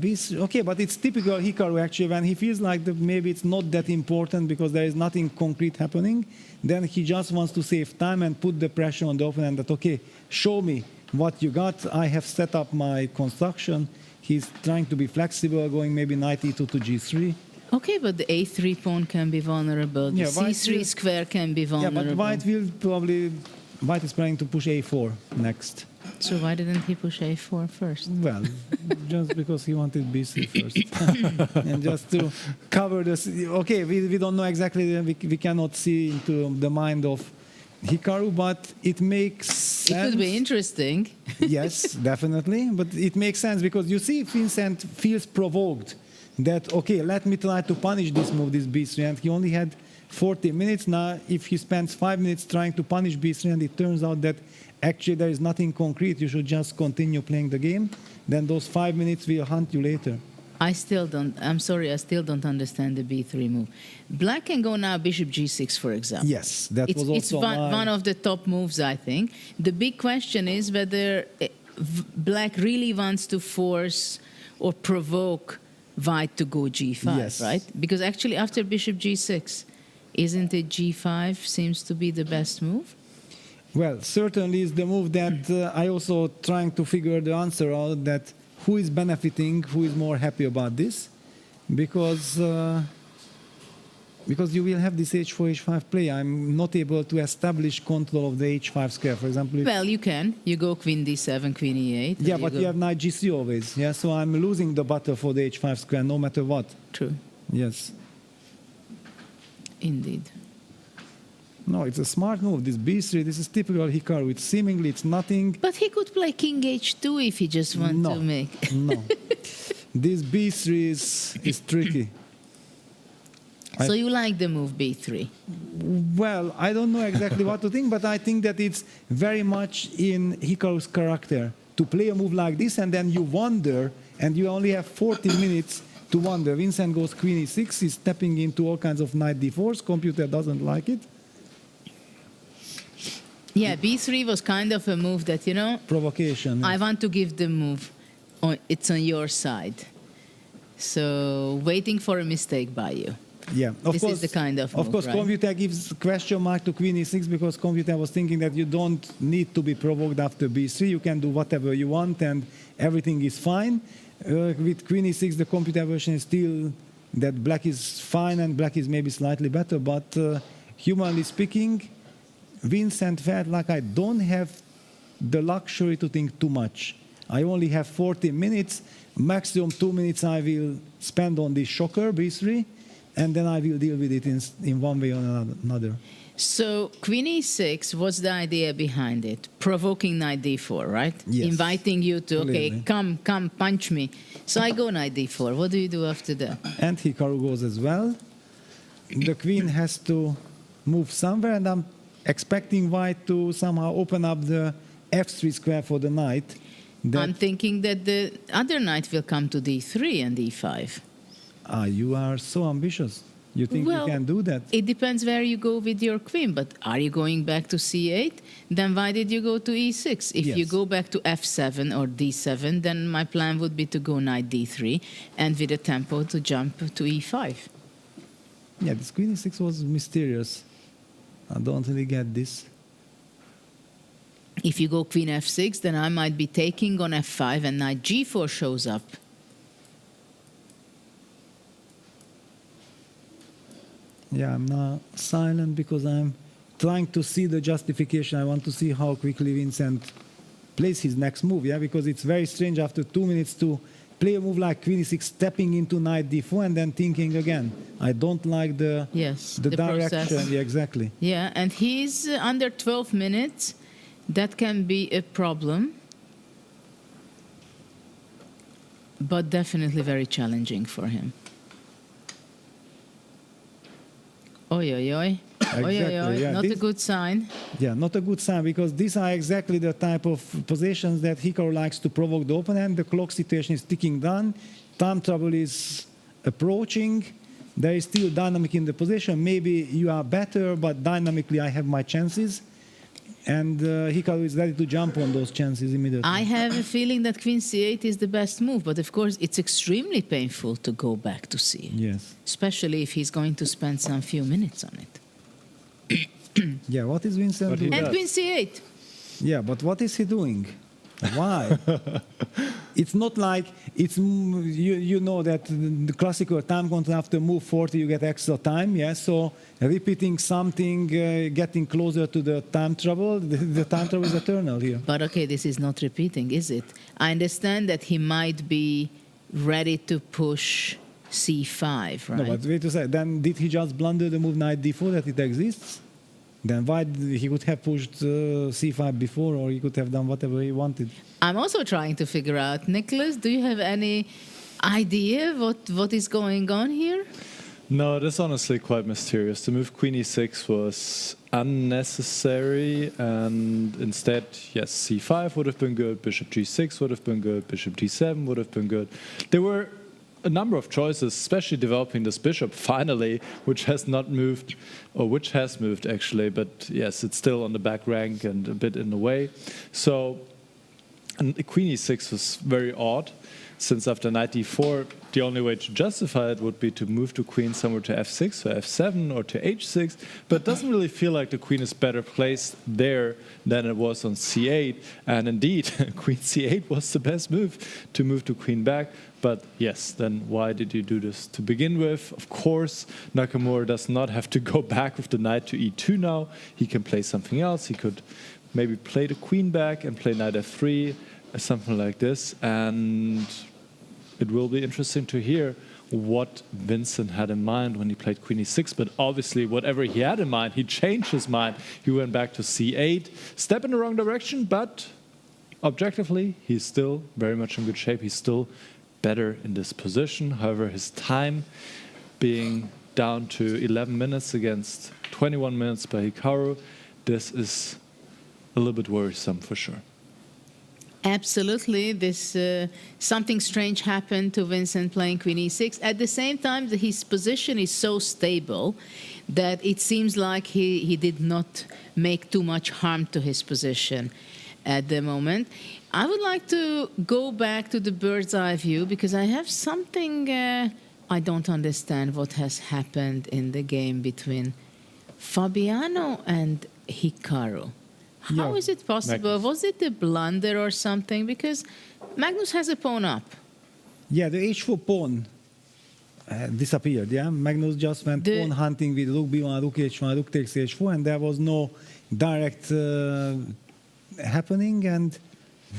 okay, but it's typical Hikaru actually. When he feels like maybe it's not that important because there is nothing concrete happening, then he just wants to save time and put the pressure on the opponent that, okay, show me what you got. I have set up my construction. He's trying to be flexible, going maybe knight e2 to g3. Okay, but the a3 pawn can be vulnerable. The c3 square can be vulnerable. Yeah, but White is planning to push a4 next. So why didn't he push a4 first? Well, just because he wanted b3 first. And just to cover this. Okay, we don't know exactly, we cannot see into the mind of Hikaru, but it makes sense. It could be interesting. Yes, definitely. But it makes sense because you see Vincent feels provoked that, okay, let me try to punish this move, this b3. And he only had 40 minutes. Now, if he spends 5 minutes trying to punish b3 and it turns out that actually there is nothing concrete, you should just continue playing the game, then those 5 minutes will haunt you later. I still don't understand the b3 move. Black can go now bishop g6, for example. Yes, that was also it's one of the top moves, I think. The big question is whether Black really wants to force or provoke White to go g5, yes. Right? Because actually after bishop g6, isn't it g5 seems to be the best move? Well, certainly is the move that I also trying to figure the answer out, that who is benefiting, who is more happy about this, because you will have this h4, h5 play. I'm not able to establish control of the h5 square, for example. Well, you can. You go queen d7, queen e8. Yeah, but you have knight g3 always. Yeah, so I'm losing the battle for the h5 square no matter what. True. Yes. Indeed. No, it's a smart move. This b3, this is typical Hikaru. It's seemingly it's nothing. But he could play king h2 if he just wants to make. No. This b3 is tricky. So you like the move b3? Well, I don't know exactly what to think, but I think that it's very much in Hikaru's character to play a move like this, and then you wonder, and you only have 40 minutes to wonder. Vincent goes queen e6, he's stepping into all kinds of knight d4s. Computer doesn't like it. Yeah, b3 was kind of a move that, you know... Provocation. I want to give the move. It's on your side. So, waiting for a mistake by you. Yeah, of course. This is the kind of move, Of course, right? Computer gives question mark to queen e6 because Computer was thinking that you don't need to be provoked after b3. You can do whatever you want and everything is fine. With queen e6, the Computer version is still that black is fine and black is maybe slightly better. But humanly speaking, Vincent felt like I don't have the luxury to think too much. I only have 40 minutes. Maximum 2 minutes I will spend on this shocker, b3, and then I will deal with it in one way or another. So queen e6, what's the idea behind it? Provoking knight d4, right? Yes. Inviting you to, Clearly. okay, come, punch me. So I go knight d4. What do you do after that? And Hikaru goes as well. The queen has to move somewhere, and I'm expecting white to somehow open up the f3 square for the knight. I'm thinking that the other knight will come to d3 and d5. You are so ambitious. You think you can do that? It depends where you go with your queen, but are you going back to c8? Then why did you go to e6? If you go back to f7 or d7, then my plan would be to go knight d3 and with a tempo to jump to e5. Yeah, this queen e6 was mysterious. I don't really get this. If you go queen f6, then I might be taking on f5 and knight g4 shows up. Yeah, I'm now silent because I'm trying to see the justification. I want to see how quickly Vincent plays his next move, yeah, because it's very strange after 2 minutes to play a move like queen e6, stepping into knight d4 and then thinking again. I don't like the direction. Process. Yeah, exactly. Yeah, and he's under 12 minutes. That can be a problem, but definitely very challenging for him. Oi, oi, oi. Exactly, oi, oi, oi. yeah. Not a good sign. Yeah, not a good sign, because these are exactly the type of positions that Hikaru likes to provoke the opponent. The clock situation is ticking down. Time trouble is approaching. There is still dynamic in the position. Maybe you are better, but dynamically I have my chances. And Hikaru is ready to jump on those chances immediately. I have a feeling that queen c8 is the best move, but of course it's extremely painful to go back to c8. Yes. Especially if he's going to spend some few minutes on it. Yeah, what is Vincent doing? And queen c8. Yeah, but what is he doing? Why? It's not like it's you know that the classical time control after move 40 you get extra time, yeah. So repeating something, getting closer to the time trouble, the time trouble is eternal here. But okay, this is not repeating, is it? I understand that he might be ready to push c5, right? No, but wait a second. Then did he just blunder the move knight d4 that it exists? Then why he could have pushed c5 before, or he could have done whatever he wanted. I'm also trying to figure out, Nicholas, do you have any idea what is going on here? No, it is honestly quite mysterious. The move queen e6 was unnecessary, and instead, yes, c5 would have been good, bishop g6 would have been good, bishop d7 would have been good. There were a number of choices, especially developing this bishop finally, which has not moved, or which has moved actually, but yes, it's still on the back rank and a bit in the way. So, and queen e6 was very odd, since after knight d4, the only way to justify it would be to move the queen somewhere to f6 or f7 or to h6, but it doesn't really feel like the queen is better placed there than it was on c8. And indeed, queen c8 was the best move to move the queen back. But yes, then why did you do this to begin with? Of course, Nakamura does not have to go back with the knight to e2 now. He can play something else. He could maybe play the queen back and play knight f3, or something like this. And it will be interesting to hear what Vincent had in mind when he played queen e6. But obviously, whatever he had in mind, he changed his mind. He went back to c8. Step in the wrong direction, but objectively, he's still very much in good shape. He's still better in this position. However, his time being down to 11 minutes against 21 minutes by Hikaru, this is a little bit worrisome for sure. Absolutely. This something strange happened to Vincent playing queen e6. At the same time, his position is so stable that it seems like he did not make too much harm to his position at the moment. I would like to go back to the bird's eye view because I have something I don't understand what has happened in the game between Fabiano and Hikaru. How is it possible? Magnus. Was it a blunder or something? Because Magnus has a pawn up. Yeah, the h4 pawn disappeared, yeah? Magnus just went pawn hunting with rook b1, rook h1, rook takes h4, and there was no direct happening, and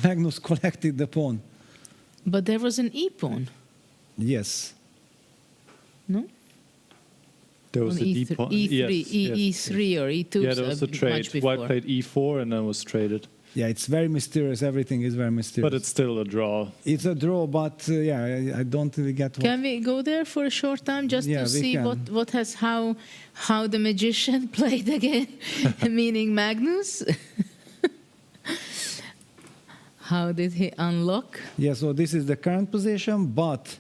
Magnus collected the pawn. But there was an e-pawn. Yes. No? There was on a d pawn. E3, E3 or E2. Yeah, there was a trade. White played e4 and then was traded. Yeah, it's very mysterious. Everything is very mysterious. But it's still a draw. It's a draw, but yeah, I don't really get what... Can we go there for a short time just to see how the magician played again, meaning Magnus? How did he unlock? Yeah, so this is the current position, but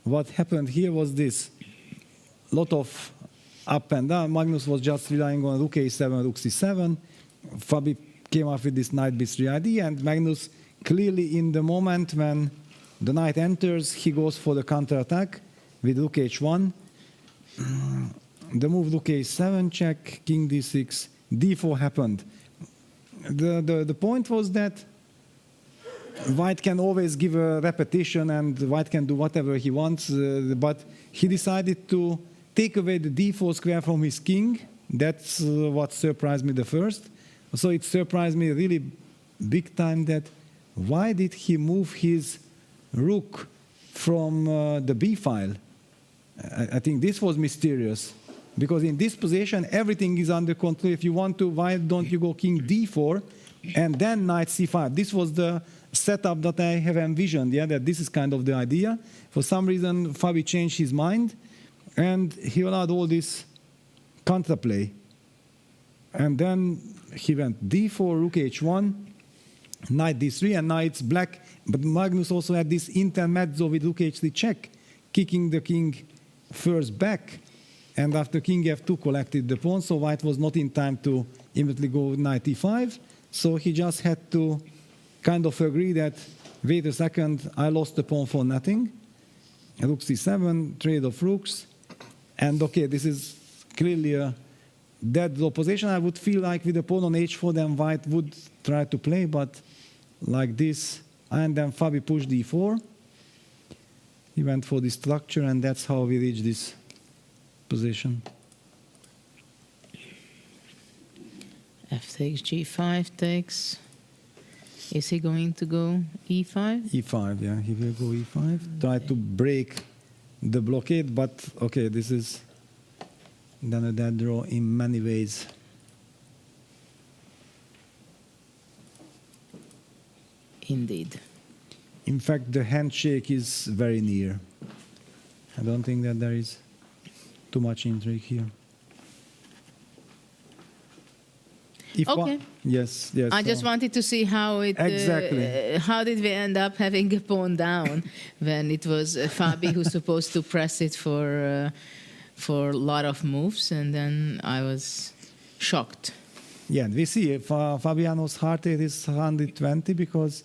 what happened here was this. Lot of up and down. Magnus was just relying on rook a7, rook c7. Fabi came up with this knight b3 idea, and Magnus clearly in the moment when the knight enters, he goes for the counterattack with rook h1. The move rook a7 check, king d6, d4 happened. The point was that White can always give a repetition and White can do whatever he wants, but he decided to take away the d4 square from his king. That's what surprised me the first. So it surprised me really big time that why did he move his rook from the b file? I think this was mysterious, because in this position everything is under control. If you want to, why don't you go king d4 and then knight c5? This was the setup that I have envisioned, yeah, that this is kind of the idea. For some reason Fabi changed his mind and he allowed all this counterplay. And then he went d4, rook h1, knight d3, and now it's black. But Magnus also had this intermezzo with rook h3 check, kicking the king first back. And after king f2 collected the pawn, so White was not in time to immediately go knight e5. So he just had to kind of agree that, wait a second, I lost the pawn for nothing. Rook c7, trade of rooks. And okay, this is clearly a dead draw position. I would feel like with the pawn on h4, then White would try to play, but like this. And then Fabi pushed d4. He went for the structure, and that's how we reached this position. F takes, g5 takes. Is he going to go e5? e5, yeah, he will go e5. Try to break the blockade, but okay, this is then a dead draw in many ways. Indeed. In fact, the handshake is very near. I don't think that there is too much intrigue here. Okay. Yes. I just wanted to see how it exactly. How did we end up having a pawn down when it was Fabi who's supposed to press it for a lot of moves, and then I was shocked. Yeah, we see Fabiano's heart rate is 120 because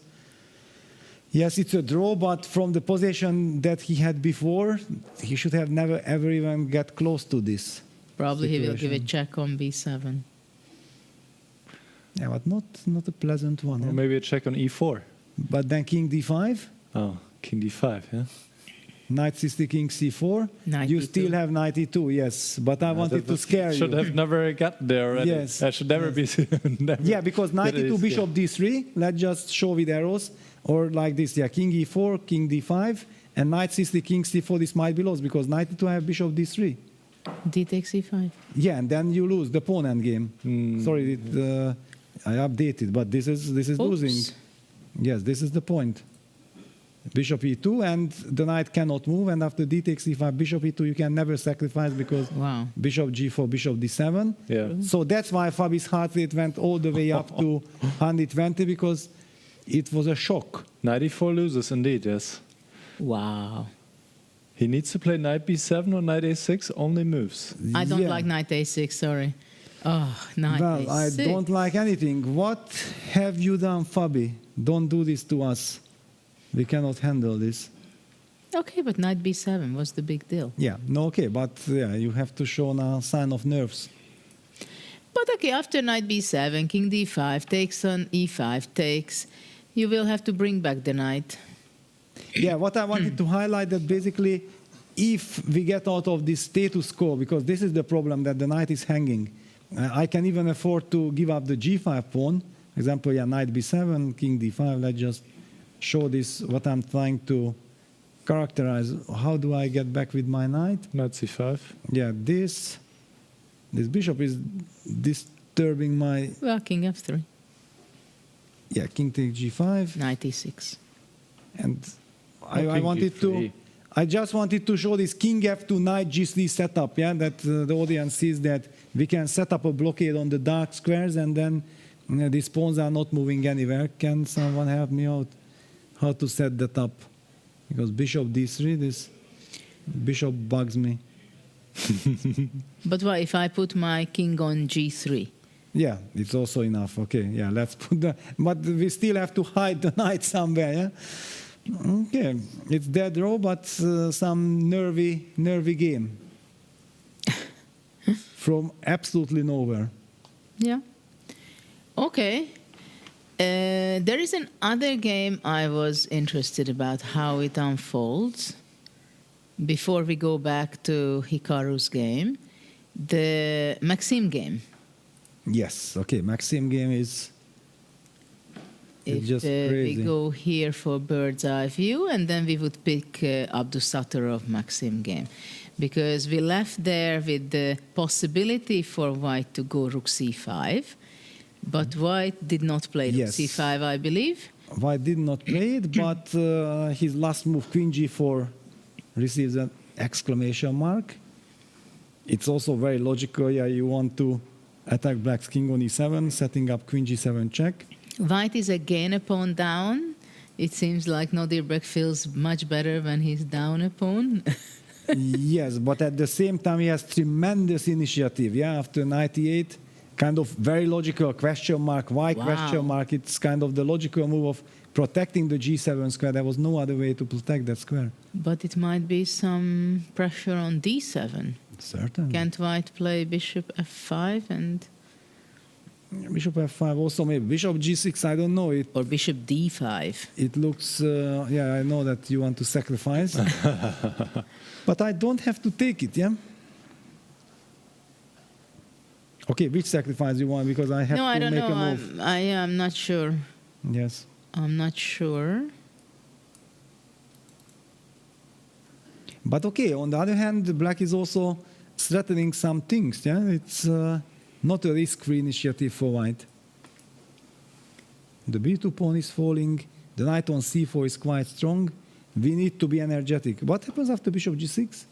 yes, it's a draw, but from the position that he had before, he should have never ever even get close to this. Probably situation. He will give a check on b7. Yeah, but not a pleasant one. Or maybe a check on e4. But then king d5. Oh, king d5, yeah. Knight c3, king c4. Knight you e2. still have knight e2, yes. But I wanted to scare you. Should have never got there already. Yes. I should never be... never yeah, because knight e2, bishop d3. Let's just show with arrows. Or like this, yeah, king e4, king d5. And knight c3, king c4, this might be lost because knight e2 I have bishop d3. D takes e5. Yeah, and then you lose the pawn endgame. Sorry, I updated, but this is losing. Yes, this is the point. Bishop e2, and the knight cannot move, and after d takes e5, bishop e2, you can never sacrifice because bishop g4, bishop d7. Yeah. So that's why Fabi's heart rate went all the way up to 120, because it was a shock. Knight e4 loses, indeed, yes. Wow. He needs to play knight b7 or knight a6, only moves. I don't like knight a6, sorry. Oh, knight well, a6. I don't like anything. What have you done, Fabi? Don't do this to us. We cannot handle this. Okay, but knight b7 was the big deal. Yeah, no, okay, but yeah, you have to show now a sign of nerves. But okay, after knight b7, king d5 takes on e5 takes, you will have to bring back the knight. Yeah, what I wanted to highlight that basically, if we get out of this status quo, because this is the problem that the knight is hanging, I can even afford to give up the g5 pawn. For example, yeah, knight b7, king d5. Let's just show this, what I'm trying to characterize. How do I get back with my knight? Knight c5. Yeah, this bishop is disturbing my... Well, king f3. Yeah, king takes g5. 96. And I just wanted to show this king f2 knight g3 setup, yeah, that the audience sees that we can set up a blockade on the dark squares and then these pawns are not moving anywhere. Can someone help me out how to set that up? Because bishop d3, this bishop bugs me. But what if I put my king on g3? Yeah, it's also enough. Okay, yeah, let's put the... But we still have to hide the knight somewhere, yeah? Okay, it's dead row, but some nervy game. From absolutely nowhere. Yeah. Okay. There is another game I was interested about how it unfolds. Before we go back to Hikaru's game, the Maxime game. Yes, okay, Maxime game is just crazy. We go here for bird's eye view, and then we would pick Abdusattorov Maxime game. Because we left there with the possibility for white to go rook c5, but white did not play rook c5, I believe. White did not play it, but his last move, queen g4, receives an exclamation mark. It's also very logical. Yeah, you want to attack black's king on e7, setting up queen g7 check. White is again a pawn down. It seems like Nodirbek feels much better when he's down a pawn. Yes, but at the same time he has tremendous initiative. Yeah, after 98, kind of very logical question mark, why question mark? It's kind of the logical move of protecting the g7 square. There was no other way to protect that square. But it might be some pressure on d7. Certainly. Can't white play bishop f5 and... Bishop f5 also, maybe bishop g6, I don't know it. Or bishop d5. It looks, yeah, I know that you want to sacrifice. But I don't have to take it, yeah? Okay, which sacrifice you want? Because I have to make a move. I am not sure. Yes. I'm not sure. But okay, on the other hand, black is also threatening some things, yeah? It's not a risk-free initiative for white. The b2 pawn is falling. The knight on c4 is quite strong. We need to be energetic. What happens after bishop g6?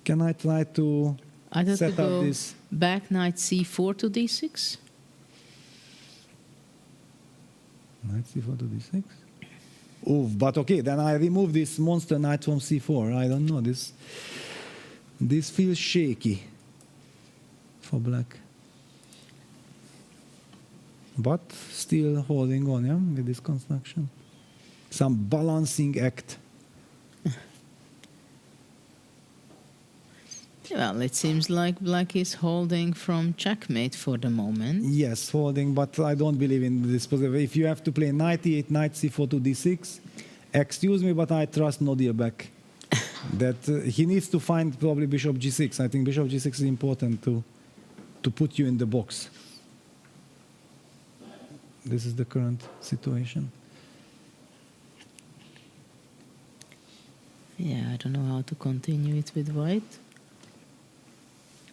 Can I try to set up this? Back knight c4 to d6? Knight c4 to d6? Oh, but okay, then I remove this monster knight from c4. I don't know. This feels shaky for black. But still holding on, yeah, with this construction. Some balancing act. Well, it seems like black is holding from checkmate for the moment. Yes, holding, but I don't believe in this position. If you have to play knight e8, knight c4 to d6, excuse me, but I trust Nodirbek. That he needs to find probably bishop g6. I think bishop g6 is important to put you in the box. This is the current situation. Yeah, I don't know how to continue it with white.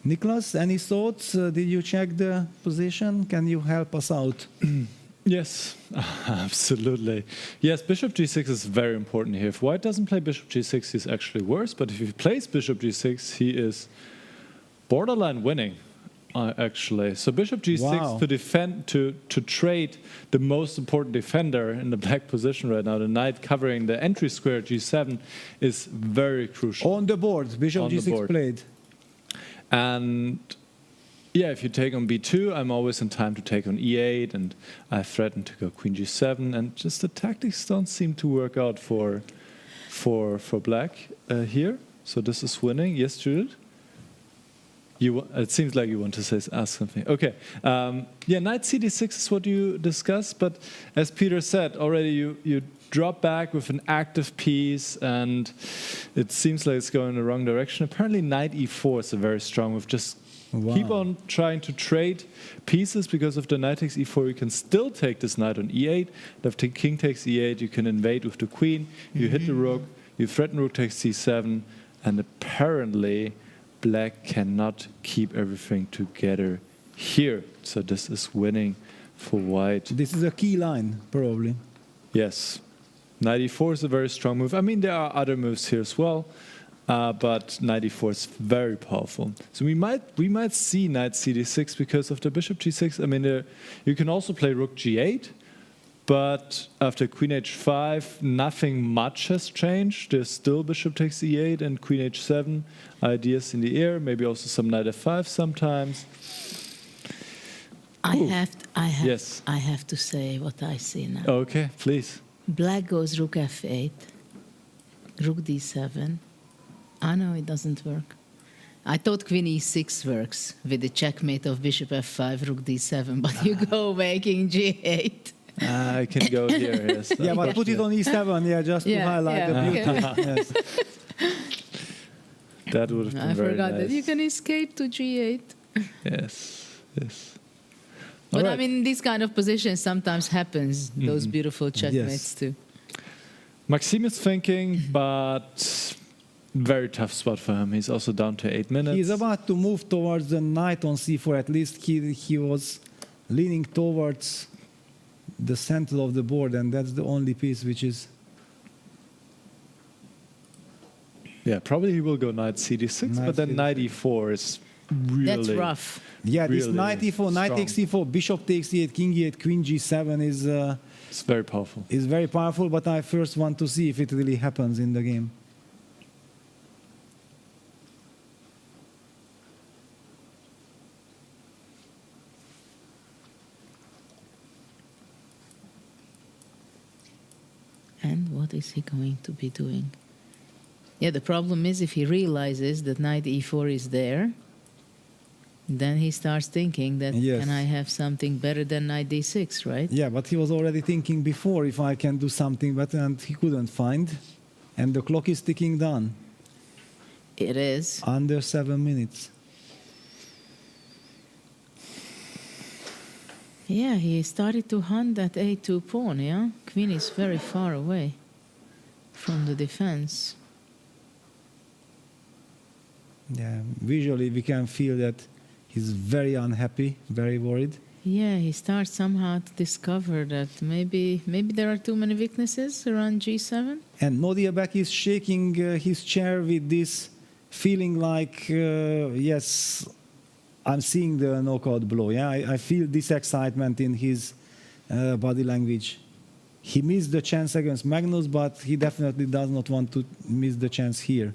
Niklas, any thoughts? Did you check the position? Can you help us out? Yes, absolutely. Yes, bishop g6 is very important here. If white doesn't play bishop g6, he's actually worse. But if he plays bishop g6, he is borderline winning, actually. So bishop g6 to defend, to trade the most important defender in the black position right now, the knight covering the entry square g7, is very crucial. On the board, bishop g6 played. And yeah, if you take on b2, I'm always in time to take on e8, and I threaten to go queen g7, and just the tactics don't seem to work out for black here. So this is winning. Yes, Judith? It seems like you want to ask something. Okay. Yeah, knight cd6 is what you discussed, but as Peter said already, you drop back with an active piece, and it seems like it's going in the wrong direction. Apparently, knight e4 is a very strong move. Just keep on trying to trade pieces, because if the knight takes e4, you can still take this knight on e8. If the king takes e8, you can invade with the queen. You hit the rook. You threaten rook takes c7, and apparently black cannot keep everything together here. So this is winning for white. This is a key line, probably. Yes. Knight e4 is a very strong move. I mean, there are other moves here as well, but knight e4 is very powerful. So we might see knight cd6 because of the bishop g6. I mean, you can also play rook g8, but after queen h5, nothing much has changed. There's still bishop takes e8 and queen h7 ideas in the air. Maybe also some knight f5 sometimes. I have to say what I see now. Okay, please. Black goes rook f8, rook d7. I know it doesn't work. I thought queen e6 works with the checkmate of bishop f5, rook d7, but you go making g8. I can go here, yes. Yeah, but put it on e7, just to highlight the beauty. Yes. That would have been I very forgot nice. that you can escape to g8. Yes, yes. But I mean, this kind of position sometimes happens, those beautiful checkmates too. Maxime is thinking, but very tough spot for him. He's also down to 8 minutes. He's about to move towards the knight on c4. At least he was leaning towards the center of the board, and that's the only piece which is... Yeah, probably he will go knight cd6, but then knight e4 is really... That's rough. Yeah, really this knight e4, knight takes e4, bishop takes e8, king e8, queen g7 is... it's very powerful. Is very powerful, but I first want to see if it really happens in the game. And what is he going to be doing? Yeah, the problem is if he realizes that knight e4 is there, then he starts thinking that can I have something better than knight d6, right? Yeah, but he was already thinking before if I can do something better, and he couldn't find. And the clock is ticking down. It is. Under 7 minutes. Yeah, he started to hunt that a2 pawn, yeah? Queen is very far away from the defense. Yeah, visually we can feel that he's very unhappy, very worried. Yeah, he starts somehow to discover that maybe there are too many weaknesses around g7. And Nodirbek is shaking his chair with this feeling like, yes, I'm seeing the knockout blow. Yeah, I feel this excitement in his body language. He missed the chance against Magnus, but he definitely does not want to miss the chance here.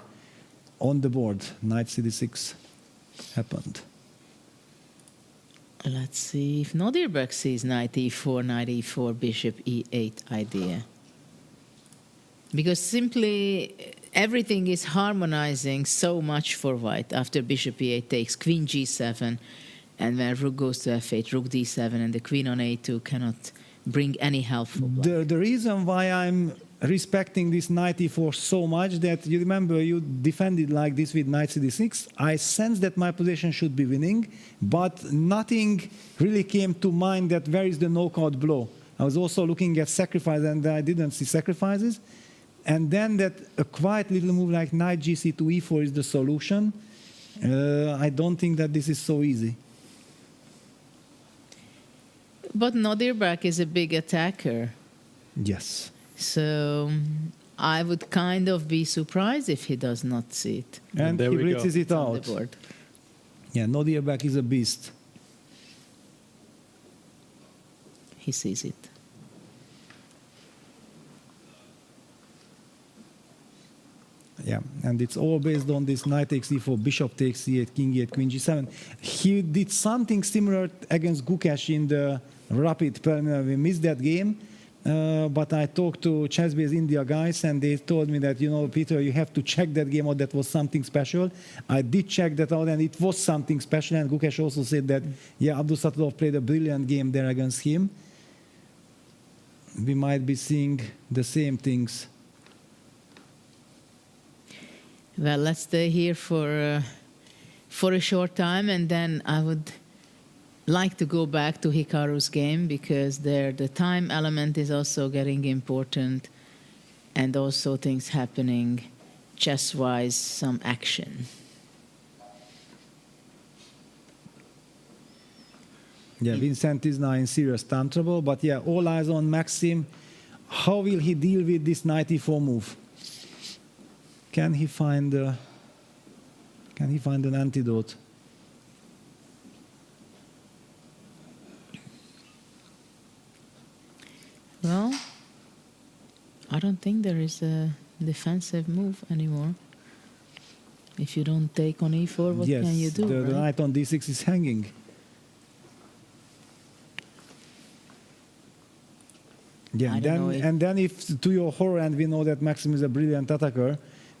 On the board, knight cd6 happened. Let's see if Nodirbek sees knight e4, bishop e8 idea. Because simply everything is harmonizing so much for white. After bishop e8 takes queen g7, and when rook goes to f8, rook d7, and the queen on a2 cannot bring any helpful block. The reason why I'm respecting this knight e4 so much, that you remember you defended like this with knight cd6, I sense that my position should be winning, but nothing really came to mind that where is the knockout blow. I was also looking at sacrifice, and I didn't see sacrifices. And then that a quiet little move like knight gc to e4 is the solution. I don't think that this is so easy. But Nodirbek is a big attacker. Yes. So I would kind of be surprised if he does not see it. And he blitzes it on out. the board. Yeah, Nodirbek is a beast. He sees it. Yeah, and it's all based on this knight takes e4, bishop takes e8, king e8, queen g7. He did something similar against Gukesh in the rapid preliminary. We missed that game, but I talked to Chessbase India guys, and they told me that, you know, Peter, you have to check that game out. That was something special. I did check that out, and it was something special. And Gukesh also said that, yeah, Abdusattorov played a brilliant game there against him. We might be seeing the same things. Well, let's stay here for a short time, and then I would like to go back to Hikaru's game, because there the time element is also getting important, and also things happening chess-wise, some action. Yeah, Vincent is now in serious time trouble, but yeah, all eyes on Maxim. How will he deal with this knight e4 move? Can he find an antidote? Well, I don't think there is a defensive move anymore. If you don't take on e4, what can you do? The knight on d6 is hanging. Yeah, and then if to your horror, and we know that Maxim is a brilliant attacker,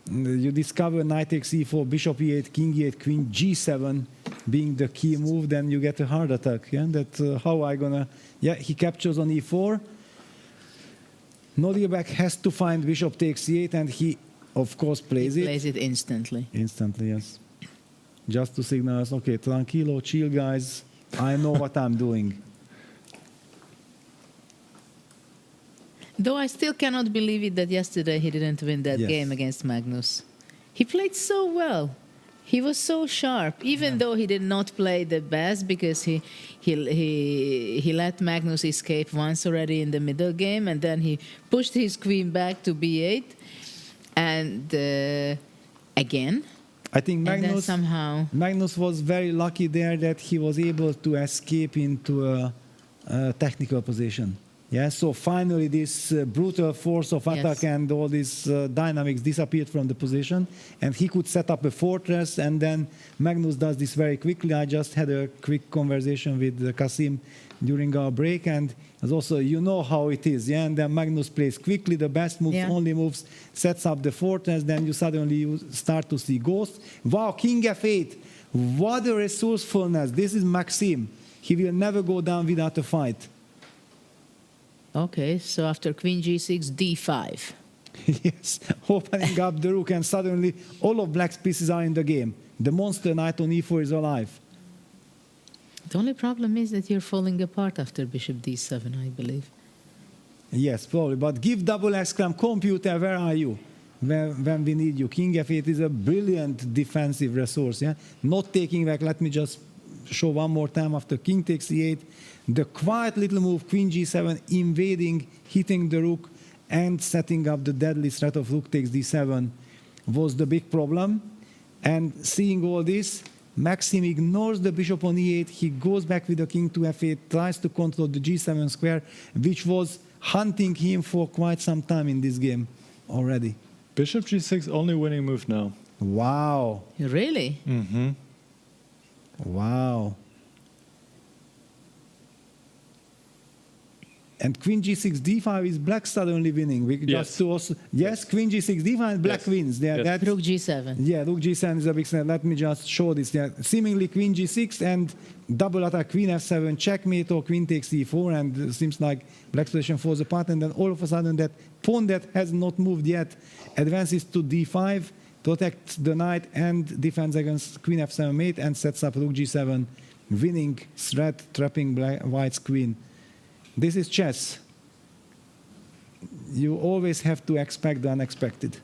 you discover knight takes e4, bishop e8, king e8, queen g7 being the key move, then you get a heart attack. Yeah, that how I gonna? Yeah, he captures on e4. Nodiebek has to find bishop takes e8, and he, of course, plays it. Plays it instantly. Instantly, yes. Just to signal us, okay, tranquilo, chill, guys. I know what I'm doing. Though I still cannot believe it that yesterday he didn't win that game against Magnus. He played so well. He was so sharp, even though he did not play the best, because he let Magnus escape once already in the middle game, and then he pushed his queen back to b8, and again. I think Magnus was very lucky there that he was able to escape into a technical position. Yeah, so finally this brutal force of attack and all these dynamics disappeared from the position, and he could set up a fortress, and then Magnus does this very quickly. I just had a quick conversation with Kasim during our break, and as also, you know how it is, yeah, and then Magnus plays quickly, the best moves, only moves, sets up the fortress, then you suddenly start to see ghosts. Wow, king f8, what a resourcefulness. This is Maxim. He will never go down without a fight. Okay, so after queen g6, d5. Yes, opening up the rook, and suddenly all of black's pieces are in the game. The monster knight on e4 is alive. The only problem is that you're falling apart after bishop d7, I believe. Yes, probably, but give double exclam, computer, where are you? When we need you. King f8 is a brilliant defensive resource, yeah? Not taking back, let me just show one more time after king takes e8. The quiet little move, queen g7, invading, hitting the rook, and setting up the deadly threat of rook takes d7 was the big problem. And seeing all this, Maxim ignores the bishop on e8. He goes back with the king to f8, tries to control the g7 square, which was hunting him for quite some time in this game already. Bishop g6, only winning move now. Wow. Really? Mm-hmm. Wow. And queen g6 d5 is black suddenly winning. We just to also, queen g6 d5 and black wins. Yeah, rook g7. Yeah, rook g7 is a big snap. Let me just show this. Yeah, seemingly queen g6 and double attack queen f7 checkmate, or queen takes e4, and it seems like black's position falls apart, and then all of a sudden that pawn that has not moved yet advances to d5, protects the knight and defends against queen f7 mate, and sets up rook g7, winning threat, trapping white's queen. This is chess. You always have to expect the unexpected.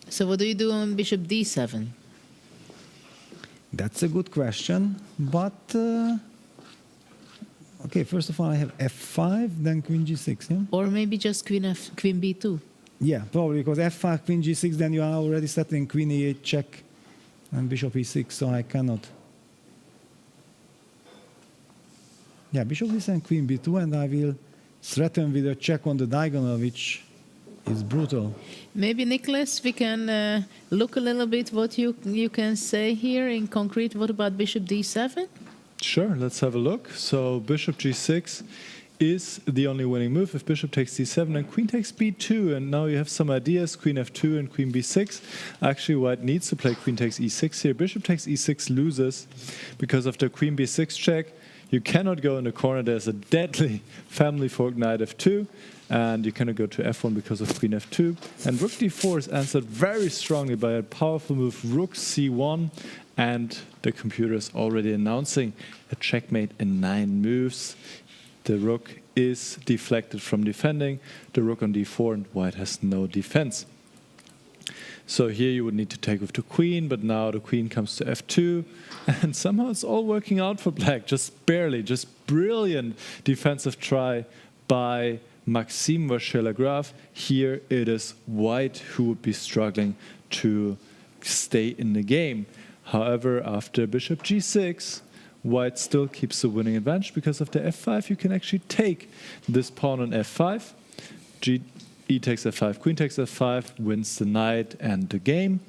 So what do you do on bishop d7? That's a good question, but okay, first of all I have f5, then queen g6, yeah? Or maybe just queen b2. Yeah, probably, because f5, queen g6, then you are already settling queen e8 check and bishop e6, so I cannot. Yeah, bishop d7, queen b2, and I will threaten with a check on the diagonal, which is brutal. Maybe, Nicholas, we can look a little bit what you can say here in concrete. What about bishop d7? Sure, let's have a look. So bishop g6 is the only winning move. If bishop takes d7 and queen takes b2, and now you have some ideas, queen f2 and queen b6. Actually, white needs to play queen takes e6 here. Bishop takes e6 loses because of the queen b6 check. You cannot go in the corner. There's a deadly family fork knight f2, and you cannot go to f1 because of queen f2. And rook d4 is answered very strongly by a powerful move, rook c1, and the computer is already announcing a checkmate in 9 moves. The rook is deflected from defending, the rook on d4, and white has no defense. So here you would need to take with the queen, but now the queen comes to f2, and somehow it's all working out for black, just barely, just brilliant defensive try by Maxime Vachier-Lagrave. Here it is white who would be struggling to stay in the game. However, after bishop g6, white still keeps the winning advantage because after f5 you can actually take this pawn on f5. E takes f5, queen takes f5, wins the knight and the game.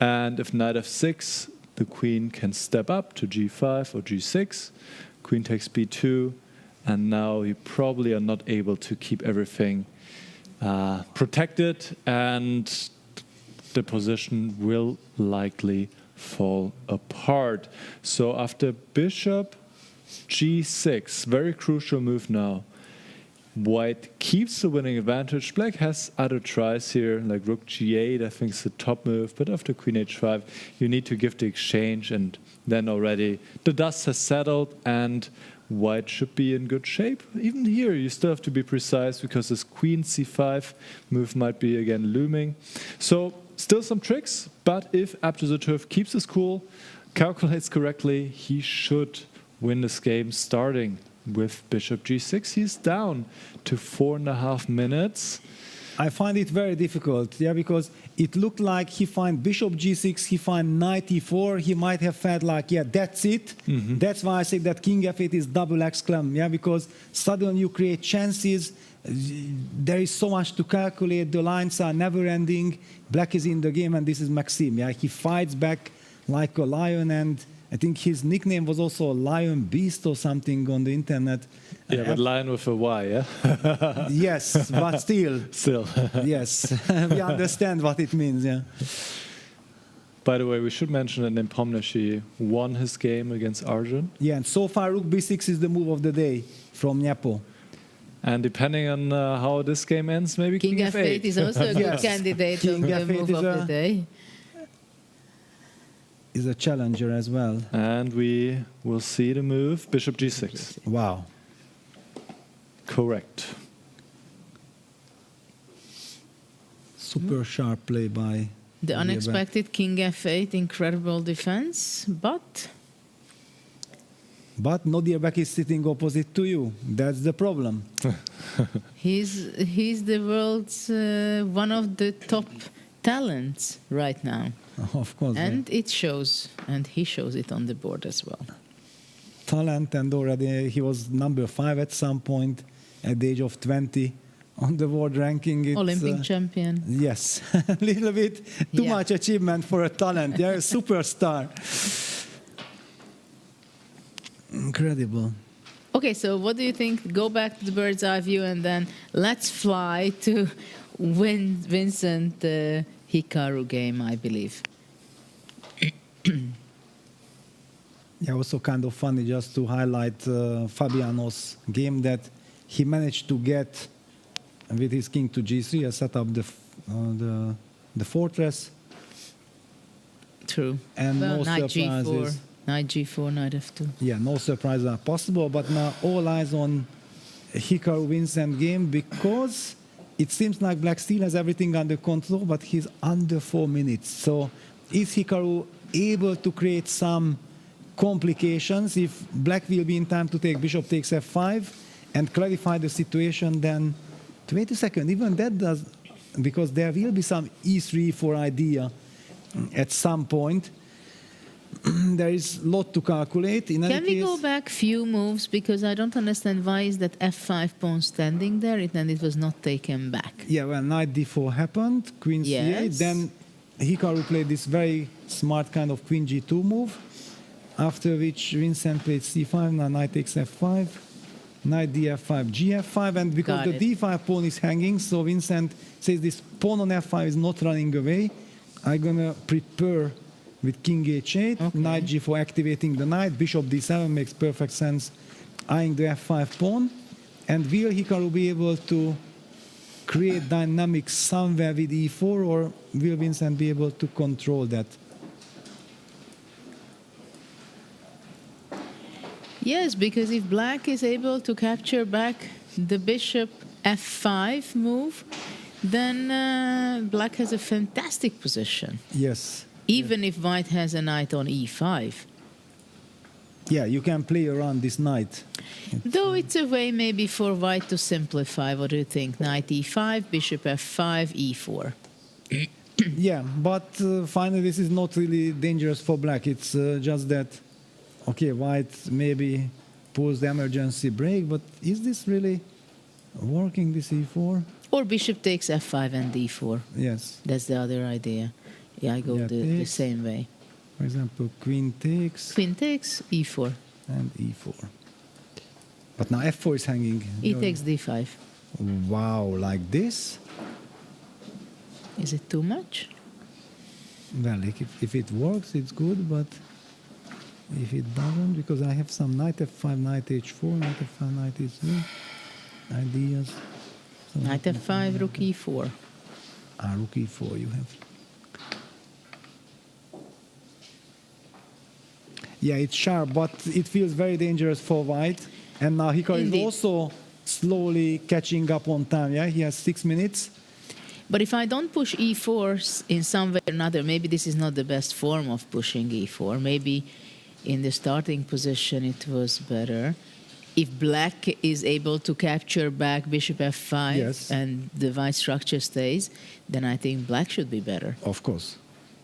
And if knight f6, the queen can step up to g5 or g6. Queen takes b2, and now you probably are not able to keep everything protected, and the position will likely fall apart. So after bishop g6, very crucial move now, white keeps the winning advantage. Black has other tries here, like rook g8, I think is the top move, but after queen h5, you need to give the exchange, and then already the dust has settled, and white should be in good shape. Even here, you still have to be precise, because this queen c5 move might be again looming. So, still some tricks, but if Abdusattorov keeps his cool, calculates correctly, he should win this game starting with bishop g6. He's down to 4.5 minutes. I find it very difficult, because it looked like he find bishop g6, he find knight e4, he might have felt like, that's it. That's why I say that king f8 is double exclam, because suddenly you create chances. There is so much to calculate, the lines are never ending. Black is in the game, and this is Maxime. He fights back like a lion, and I think his nickname was also Lion Beast or something on the internet. Yeah, but lion with a Y, yeah? Yes, but still. Still. Yes, we understand what it means, By the way, we should mention that Nepomniachtchi won his game against Arjun. Yeah, and so far rook b6 is the move of the day from Nepo. And depending on how this game ends, maybe King f8 is also a good candidate of the move of the day. Is a challenger as well. And we will see the move, bishop g6. Wow. Correct. Super sharp play by the unexpected king f8, incredible defense, but Nodirbek is sitting opposite to you. That's the problem. he's the world's one of the top talents right now. Of course. And it shows, and he shows it on the board as well. Talent, and already he was number 5 at some point at the age of 20 on the world ranking. Olympic champion. Yes, a little bit too much achievement for a talent. A superstar. Incredible. Okay, so what do you think? Go back to the bird's eye view, and then let's fly to Vincent Hikaru game, I believe. Also kind of funny just to highlight Fabiano's game, that he managed to get with his king to g3 set up the fortress. True. And no knight surprises. g4, knight g4, knight f2. Yeah, no surprises are possible, but now all eyes on Hikaru Vincent game, because it seems like Black still has everything under control, but he's under 4 minutes. So is Hikaru able to create some complications? If Black will be in time to take bishop takes f5 and clarify the situation, then wait a second, even that does, because there will be some e3 for idea at some point. There is a lot to calculate. Can we go back few moves, because I don't understand why is that f5 pawn standing there and it was not taken back. Yeah, well, knight d4 happened, queen c8, then Hikaru played this very smart kind of queen g2 move, after which Vincent played c5, now knight takes f5, knight df5, gf5, and because the d5 pawn is hanging, so Vincent says this pawn on f5 is not running away, I'm gonna prepare with king h8, knight g4 activating the knight, bishop d7 makes perfect sense, eyeing the f5 pawn. And will Hikaru be able to create dynamics somewhere with e4, or will Vincent be able to control that? Yes, because if Black is able to capture back the bishop f5 move, then black has a fantastic position. Yes. Even if white has a knight on e5. Yeah, you can play around this knight. Though it's a way maybe for white to simplify. What do you think? Knight e5, bishop f5, e4. Yeah, but finally this is not really dangerous for black. It's just that, okay, white maybe pulls the emergency break, but is this really working, this e4? Or bishop takes f5 and d4. Yes. That's the other idea. Yeah, I go the same way. For example, queen takes. Queen takes, e4. And e4. But now f4 is hanging. E takes d5. Wow, like this? Is it too much? Well, if it works, it's good, but if it doesn't, because I have some knight f5, knight h4, knight f5, knight e3 ideas. So knight f5, rook e4. Rook e4 you have. Yeah, it's sharp, but it feels very dangerous for white. And now Hikaru is also slowly catching up on time. Yeah, he has 6 minutes. But if I don't push e4 in some way or another, maybe this is not the best form of pushing e4. Maybe in the starting position it was better. If black is able to capture back bishop f5 and the white structure stays, then I think black should be better. Of course.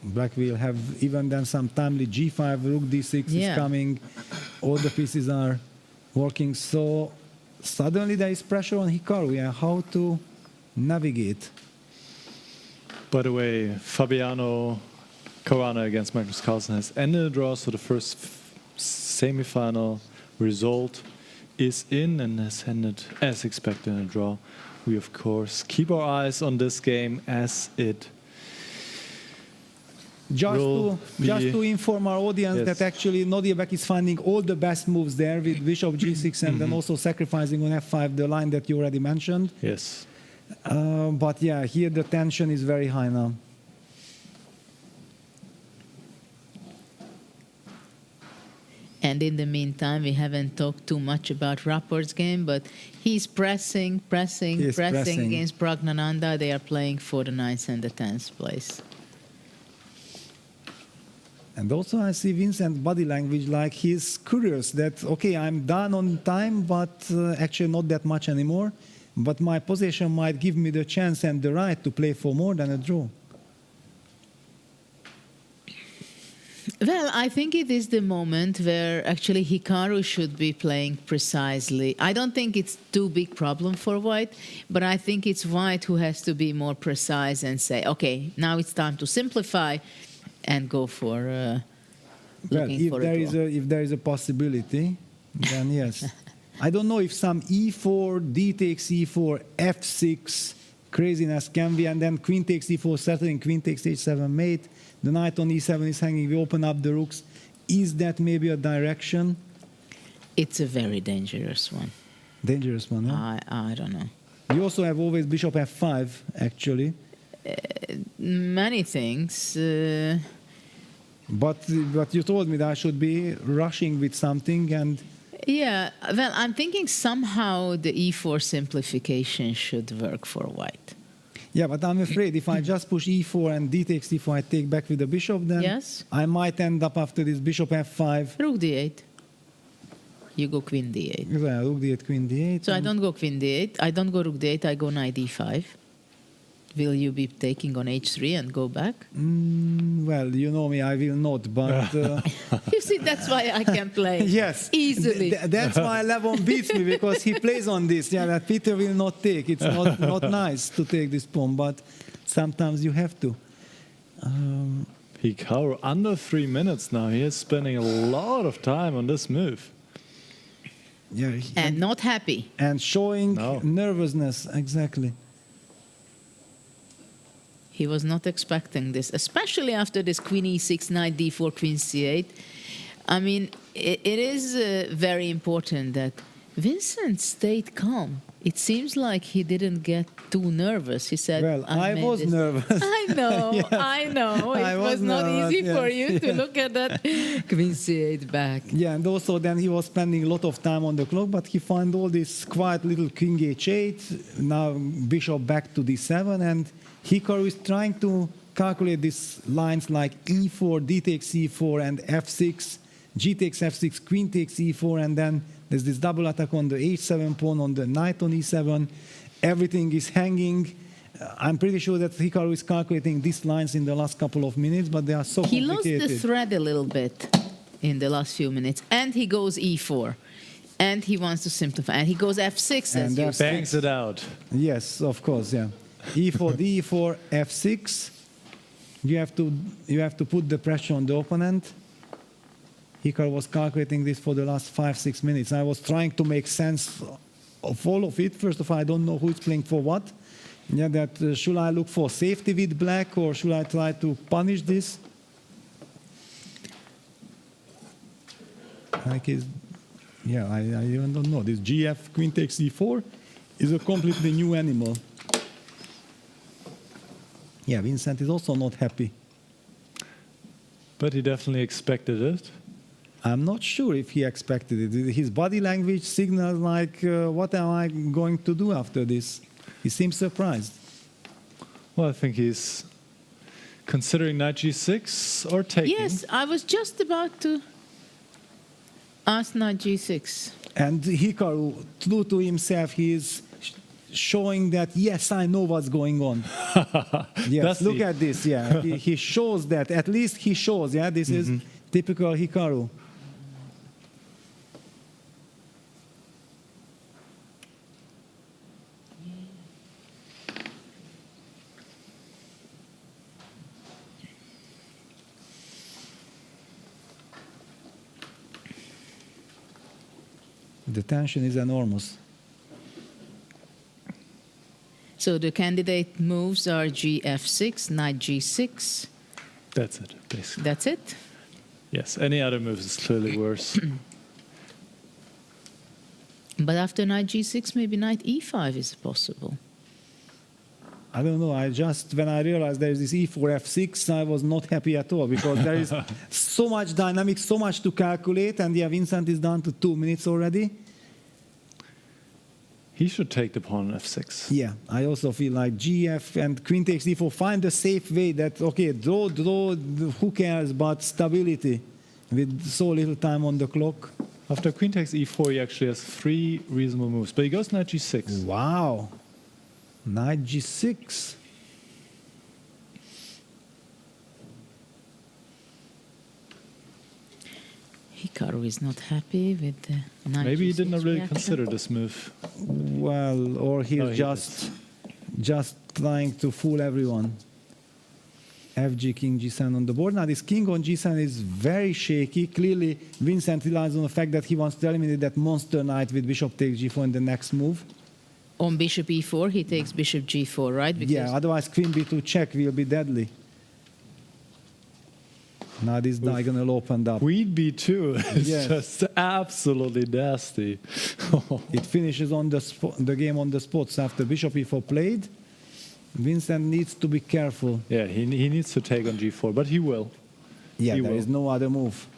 Black will have even then some timely g5, rook d6 is coming. All the pieces are working. So suddenly there is pressure on Hikaru. Yeah, how to navigate. By the way, Fabiano-Caruana against Magnus Carlsen has ended the draw, so the first semi-final result is in and has ended as expected in a draw. We, of course, keep our eyes on this game as it Just to inform our audience that actually Nodiabek is finding all the best moves there with bishop g6 and then also sacrificing on f5 the line that you already mentioned. Yes. But yeah, here the tension is very high now. And in the meantime, we haven't talked too much about Rapport's game, but he's pressing against Praggnanandhaa. They are playing for the 9th and the 10th place. And also I see Vincent body language like he's curious that, okay, I'm done on time, but actually not that much anymore. But my position might give me the chance and the right to play for more than a draw. Well, I think it is the moment where actually Hikaru should be playing precisely. I don't think it's too big problem for white, but I think it's white who has to be more precise and say, okay, now it's time to simplify and go for looking for a draw. If there is a possibility, then yes. I don't know if some e4, d takes e4, f6 craziness can be, and then queen takes e4 settling, queen takes h7 mate, the knight on e7 is hanging, we open up the rooks. Is that maybe a direction? It's a very dangerous one. Dangerous one, huh? I don't know. You also have always bishop f5, actually. Many things. But you told me that I should be rushing with something and... Yeah, well, I'm thinking somehow the e4 simplification should work for white. Yeah, but I'm afraid if I just push e4 and d takes e4, I take back with the bishop, then I might end up after this bishop f5. Rook d8. You go queen d8. Yeah, rook d8, queen d8. So I don't go queen d8. I don't go rook d8. I go knight d5. Will you be taking on h3 and go back? Well, you know me, I will not, but... You see, that's why I can play easily. That's why Levon beats me, because he plays on this. Yeah, that Peter will not take. It's not nice to take this pawn, but sometimes you have to. Hikaru under 3 minutes now. He is spending a lot of time on this move. Yeah, and not happy. And showing nervousness, exactly. He was not expecting this, especially after this queen e6, knight d4, queen c8. I mean, it is very important that Vincent stayed calm. It seems like he didn't get too nervous. He said, well, I was nervous. I know, Yes. I know. It I was not nervous, easy for yes, you to yes. look at that Queen C8 back. Yeah, and also then he was spending a lot of time on the clock, but he found all this quiet little King H8, now Bishop back to D7, and Hikaru is trying to calculate these lines like E4, D takes E4, and F6, G takes F6, Queen takes E4, and then there's this double attack on the H7 pawn, on the knight on E7. Everything is hanging. I'm pretty sure that Hikaru is calculating these lines in the last couple of minutes, but they are so He complicated. lost the thread a little bit in the last few minutes, and he goes E4, and he wants to simplify, and he goes F6 as you said. Bangs it out. Yes, of course, yeah. E4, D4, F6. You have to put the pressure on the opponent. Hikaru was calculating this for the last 5-6 minutes. I was trying to make sense of all of it. First of all, I don't know who is playing for what. Yeah, should I look for safety with black, or should I try to punish this? I even don't know. This GF Queen takes E4 is a completely new animal. Yeah, Vincent is also not happy. But he definitely expected it. I'm not sure if he expected it. His body language signals like, what am I going to do after this? He seems surprised. Well, I think he's considering knight G6 or taking. Yes, I was just about to ask knight G6. And Hikaru, true to himself, he is showing that, yes, I know what's going on. Yes, look at this, yeah. He shows that, at least he shows, yeah, this is typical Hikaru. The tension is enormous. So the candidate moves are GF6, knight G6. That's it, basically. That's it? Yes, any other moves is clearly worse. But after knight G6, maybe knight E5 is possible. I don't know, when I realized there is this E4, F6, I was not happy at all, because there is so much dynamics, so much to calculate, and yeah, Vincent is down to 2 minutes already. He should take the pawn on F6. Yeah, I also feel like GF and Queen takes E4, find a safe way that, okay, draw, who cares, but stability with so little time on the clock. After Queen takes E4, he actually has 3 reasonable moves, but he goes knight G6. Wow. Knight G6. Hikaru is not happy with the knight. Maybe he did not really reaction. consider this move. Well, or he's just trying to fool everyone. FG King G7 on the board. Now this King on G7 is very shaky. Clearly, Vincent relies on the fact that he wants to eliminate that monster knight with Bishop takes G4 in the next move. On Bishop E4, he takes Bishop G4, right? Because yeah, otherwise Queen B2 check will be deadly. Now this diagonal opened up. Queen B2 is Yes. just absolutely nasty. It finishes on the game on the spots after Bishop E4 played. Vincent needs to be careful. Yeah, he needs to take on G4, but he will. Yeah, He there will. is no other move.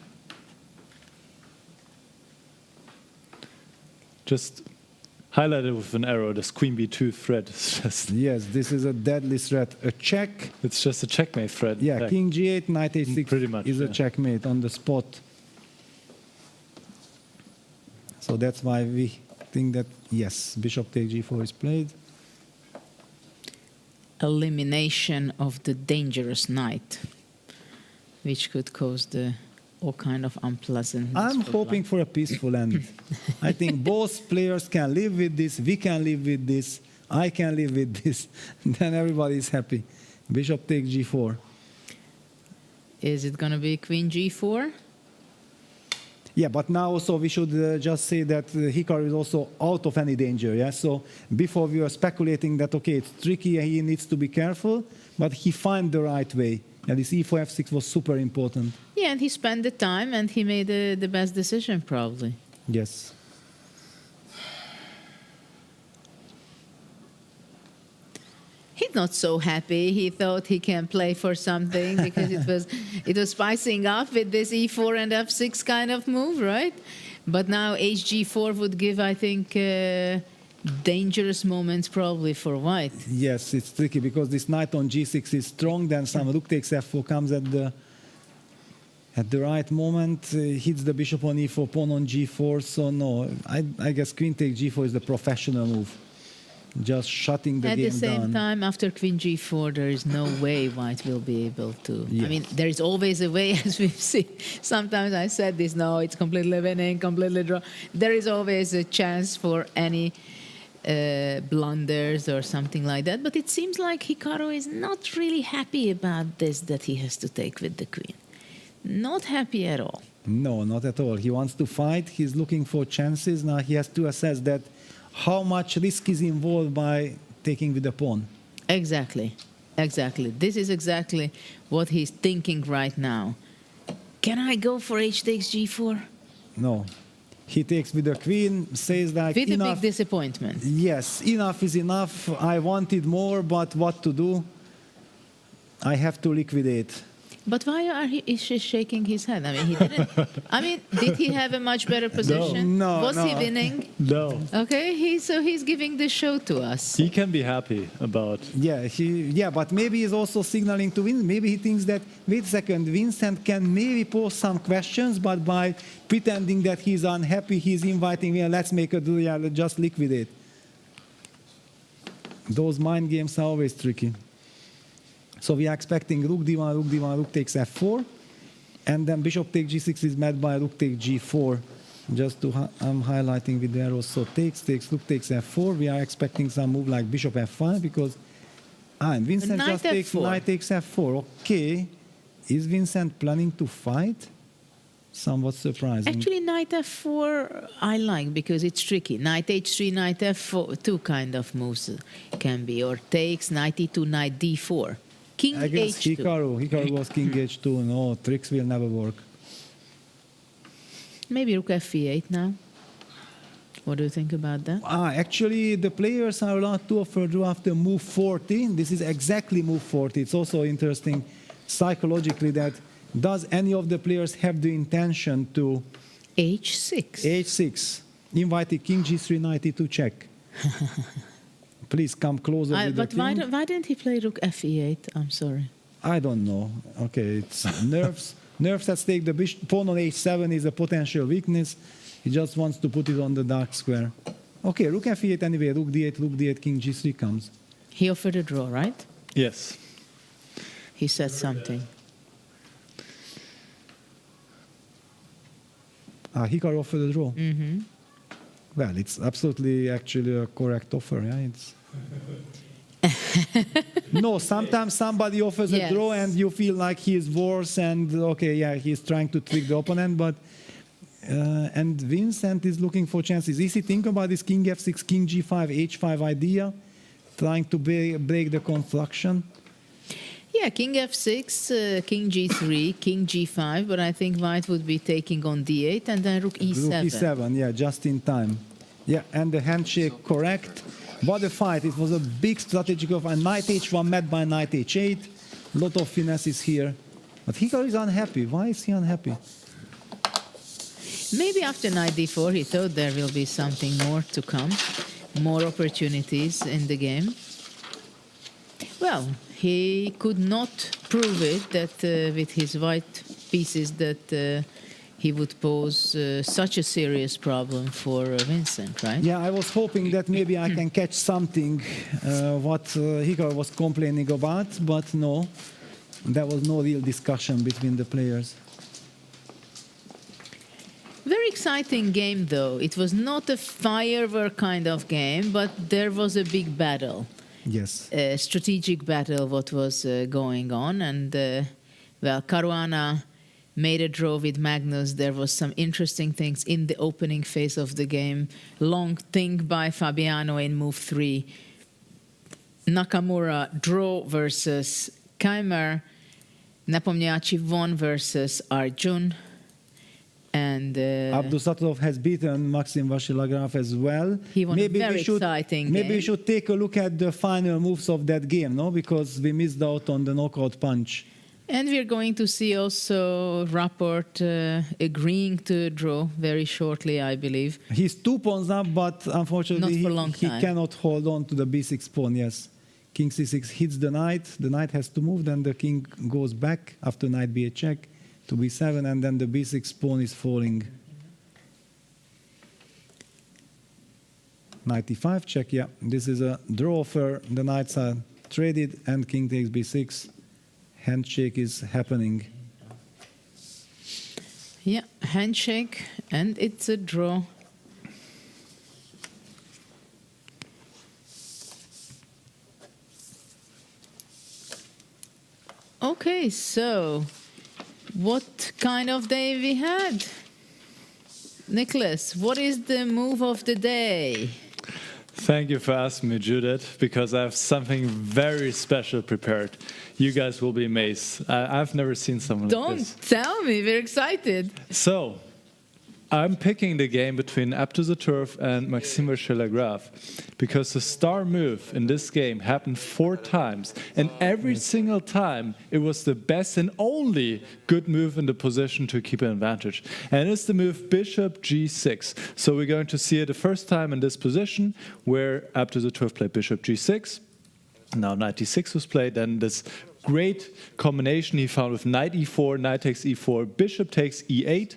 Just highlighted with an arrow, this Queen B2 thread. It's just, yes, this is a deadly threat. A check. It's just a checkmate thread. Yeah, King G8, Knight A6 Pretty much, is a checkmate on the spot. So that's why we think that, yes, Bishop takes G4 is played. elimination of the dangerous knight, which could cause all kind of unpleasantness. I'm hoping for a peaceful end. I think both players can live with this, we can live with this, I can live with this, then everybody is happy. Bishop takes G4. Is it going to be Queen G4? Yeah, but now also we should just say that Hikaru is also out of any danger. Yeah, so before we were speculating that okay, it's tricky, he needs to be careful, but he found the right way. And this E4 F6 was super important. Yeah, and he spent the time and he made the best decision probably. Yes. White not so happy. He thought he can play for something because it was spicing up with this e4 and f6 kind of move, right? But now hg4 would give, I think, dangerous moments probably for White. Yes, it's tricky because this knight on g6 is strong. Then some rook takes f4 comes at the right moment, hits the bishop on e4, pawn on g4. So no, I guess queen takes g4 is the professional move. Just shutting the game down. At the same time, after queen g4, there is no way White will be able to. Yeah. I mean, there is always a way, as we've seen. Sometimes I said this, no, it's completely winning, completely draw. There is always a chance for any blunders or something like that. But it seems like Hikaru is not really happy about this, that he has to take with the queen. Not happy at all. No, not at all. He wants to fight. He's looking for chances. Now he has to assess that how much risk is involved by taking with the pawn. Exactly. Exactly. This is exactly what he's thinking right now. Can I go for h takes g4? No. He takes with the queen, says like with enough. A big disappointment. Yes, enough is enough. I wanted more, but what to do? I have to liquidate. But why is he shaking his head? I mean, he didn't. I mean, did he have a much better position? No. Was he winning? No. Okay, so he's giving the show to us. He can be happy about. Yeah, but maybe he's also signaling to Vincent. Maybe he thinks that, wait a second, Vincent can maybe pose some questions, but by pretending that he's unhappy, he's inviting me, let's make a duel, let's just liquidate. Those mind games are always tricky. So we are expecting rook d1, rook takes f4, and then bishop takes g6 is met by rook takes g4. Just to I'm highlighting with the arrows. So takes, rook takes f4. We are expecting some move like bishop f5 because and Vincent just takes knight takes f4. Okay, is Vincent planning to fight? Somewhat surprising. Actually, knight f4 I like because it's tricky. Knight h3, knight f4, two kind of moves can be, or takes knight e2, knight d4. King I guess h2. Hikaru was king h2. No, tricks will never work. Maybe rook f8 now. What do you think about that? Actually, the players are allowed to offer draw after move 40. This is exactly move 40. It's also interesting psychologically that does any of the players have the intention to h6? h6. Invited king g3, knight e2 check. Please come closer with but the king. why didn't he play rook f8? I'm sorry. I don't know. Okay, it's nerves. Nerves at stake. The pawn on h7 is a potential weakness. He just wants to put it on the dark square. Okay, rook f8 anyway. Rook d8, king g3 comes. He offered a draw, right? Yes. He said something. Hikaru offered a draw. Mm-hmm. Well, it's absolutely actually a correct offer. Yeah, it's. No, sometimes somebody offers a draw and you feel like he is worse and okay, yeah, he's trying to trick the opponent, but and Vincent is looking for chances. Is he thinking about this king f6, king g5, h5 idea, trying to break the construction? Yeah, king f6, king g3, king g5, but I think White would be taking on d8 and then rook e7. Rook e7, yeah, just in time. Yeah, and the handshake correct. What a fight. It was a big strategic of a knight h1 met by knight h8. A lot of finesses here. But Hikaru is unhappy. Why is he unhappy? Maybe after knight d4 he thought there will be something more to come. More opportunities in the game. Well, he could not prove it that with his white pieces that he would pose such a serious problem for Vincent, right? Yeah, I was hoping that maybe I can catch something what Hikaru was complaining about, but no, there was no real discussion between the players. Very exciting game, though. It was not a firework kind of game, but there was a big battle. Yes. A strategic battle what was going on, and well, Caruana made a draw with Magnus. There was some interesting things in the opening phase of the game. Long think by Fabiano in move 3. Nakamura draw versus Keymer. Nepomniachtchi won versus Arjun. And And Abdusattorov has beaten Maxim Vachier-Lagrave as well. He won a very exciting game. Maybe we should take a look at the final moves of that game, no? Because we missed out on the knockout punch. And we're going to see also Rapport agreeing to draw very shortly, I believe. He's 2 pawns up, but unfortunately he cannot hold on to the b6 pawn, yes. King c6 hits the knight has to move, then the king goes back after knight b8 check to b7, and then the b6 pawn is falling. Knight e5 check, yeah. This is a draw offer, the knights are traded, and king takes b6. Handshake is happening. Yeah, handshake, and it's a draw. Okay, so what kind of day we had? Nicholas, what is the move of the day? Thank you for asking me, Judith, because I have something very special prepared. You guys will be amazed. I've never seen someone like this. Don't tell me, we're excited. So, I'm picking the game between Abdusattorov and Maxim Vachier-Lagrave because the star move in this game happened 4 times, and every single time it was the best and only good move in the position to keep an advantage. And it's the move bishop g6. So we're going to see it the first time in this position where Abdusattorov played bishop g6. Now knight d6 was played, and this great combination he found with knight e4, knight takes e4, bishop takes e8.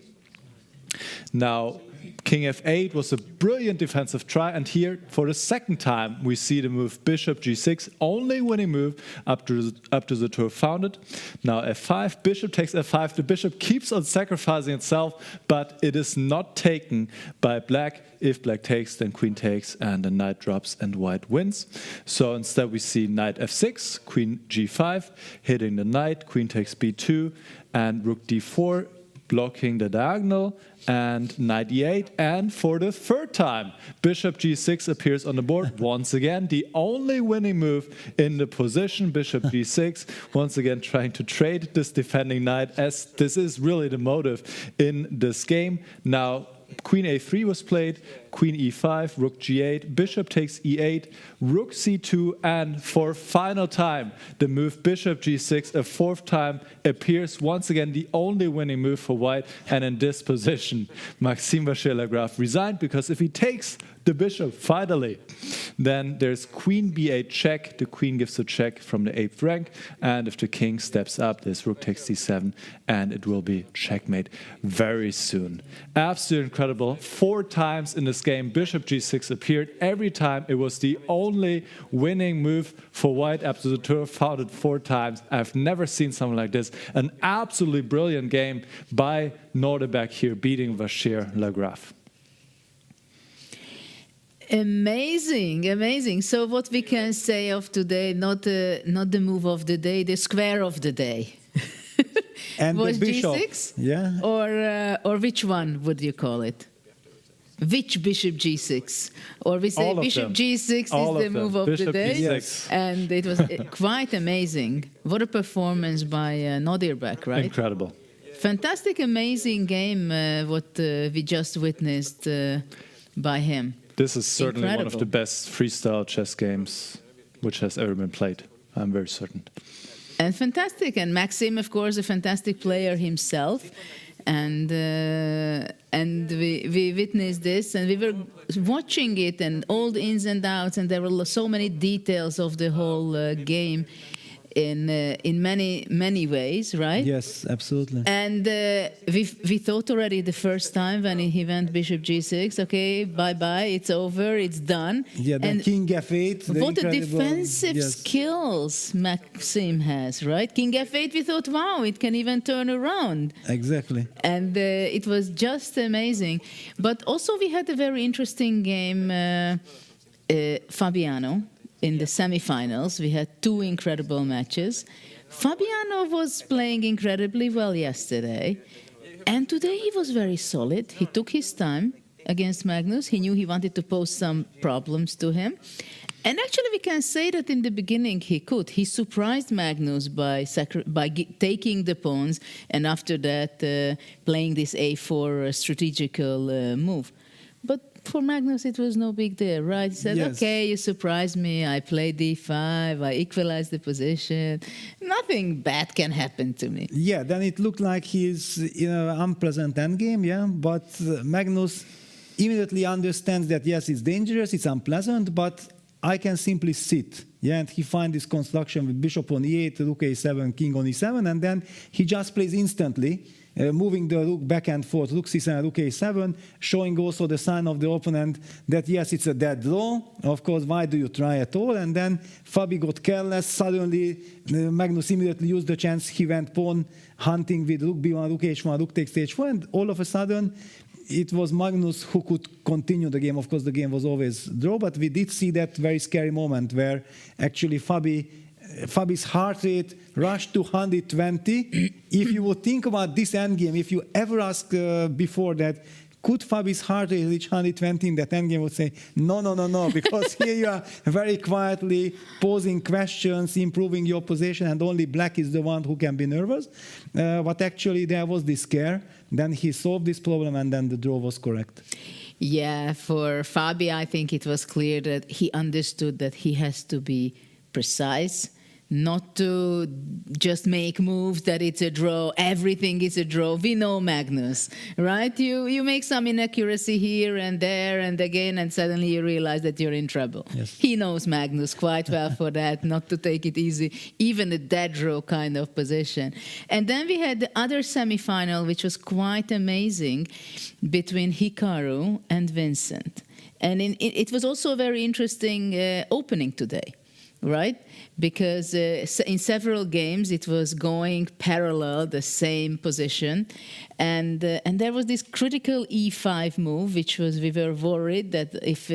Now, king f8 was a brilliant defensive try, and here, for the second time, we see the move bishop g6, only winning move Abdusattorov found it. Now f5, bishop takes f5, the bishop keeps on sacrificing itself, but it is not taken by black. If black takes, then queen takes, and the knight drops, and white wins. So instead we see knight f6, queen g5, hitting the knight, queen takes b2, and rook d4, blocking the diagonal, and knight e8, and for the third time bishop g6 appears on the board. Once again, the only winning move in the position, bishop g6, once again trying to trade this defending knight, as this is really the motive in this game. Now queen a3 was played, queen e5, rook g8, bishop takes e8, rook c2, and for final time, the move bishop g6 a 4th time appears. Once again, the only winning move for white, and in this position, Maxim Vachier-Lagrave resigned, because if he takes the bishop finally, then there's queen b8 check, the queen gives a check from the 8th rank, and if the king steps up, there's rook takes d7, and it will be checkmate very soon. Absolutely incredible. 4 times in this game, bishop g6 appeared. Every time it was the only winning move for white. Abdusattorov found it 4 times. I've never seen something like this. An absolutely brilliant game by Norderbeck here, beating Vachier-Lagrave. Amazing, amazing. So what we can say of today, not the move of the day, the square of the day. And was the bishop. g6? Yeah. Or which one would you call it? Which bishop g6? Or we say bishop g6 All is the move of bishop the day. G6. And it was quite amazing. What a performance by Norderbeck, right? Incredible. Fantastic, amazing game, what we just witnessed by him. This is certainly Incredible. one of the best freestyle chess games which has ever been played. I'm very certain. And fantastic. And Maxim, of course, a fantastic player himself. And we witnessed this, and we were watching it, and all the ins and outs, and there were so many details of the whole game in many ways, right? Yes, absolutely. And we thought already the first time when he went bishop g6, okay, bye-bye, it's over, it's done. Yeah, then and king f8. what a defensive yes. skills Maxim has, right? King f8, we thought, wow, it can even turn around. Exactly. And it was just amazing. But also we had a very interesting game, Fabiano. In the semifinals, we had 2 incredible matches. Fabiano was playing incredibly well yesterday, and today he was very solid. He took his time, against Magnus. He knew he wanted to pose some problems to him. And actually, we can say that in the beginning he could. He surprised Magnus by taking the pawns, and after that playing this a4 strategical move. But for Magnus, it was no big deal, right? He said, okay, you surprised me. I played d5. I equalized the position. Nothing bad can happen to me. Yeah, then it looked like he's in an unpleasant endgame, yeah. But Magnus immediately understands that, yes, it's dangerous, it's unpleasant, but I can simply sit. Yeah, and he finds this construction with bishop on e8, rook a7, king on e7, and then he just plays instantly, moving the rook back and forth, rook c7, rook a7, showing also the sign of the opponent that, yes, it's a dead draw. Of course, why do you try at all? And then Fabi got careless. Suddenly, Magnus immediately used the chance. He went pawn hunting with rook b1, rook h1, rook takes h4, and all of a sudden, it was Magnus who could continue the game. Of course, the game was always draw, but we did see that very scary moment where actually Fabi's heart rate rushed to 120. If you would think about this endgame, if you ever ask before that, could Fabi's heart rate reach 120 in that endgame, would say, no, because here you are very quietly posing questions, improving your position, and only black is the one who can be nervous. But actually, there was this scare. Then he solved this problem, and then the draw was correct. Yeah, for Fabi, I think it was clear that he understood that he has to be precise, not to just make moves that it's a draw, everything is a draw. We know Magnus, right? You make some inaccuracy here and there and again, and suddenly you realize that you're in trouble. Yes. He knows Magnus quite well for that, not to take it easy, even a dead draw kind of position. And then we had the other semifinal, which was quite amazing, between Hikaru and Vincent. And it was also a very interesting opening today, right? Because in several games it was going parallel, the same position, and there was this critical e5 move, which was, we were worried that if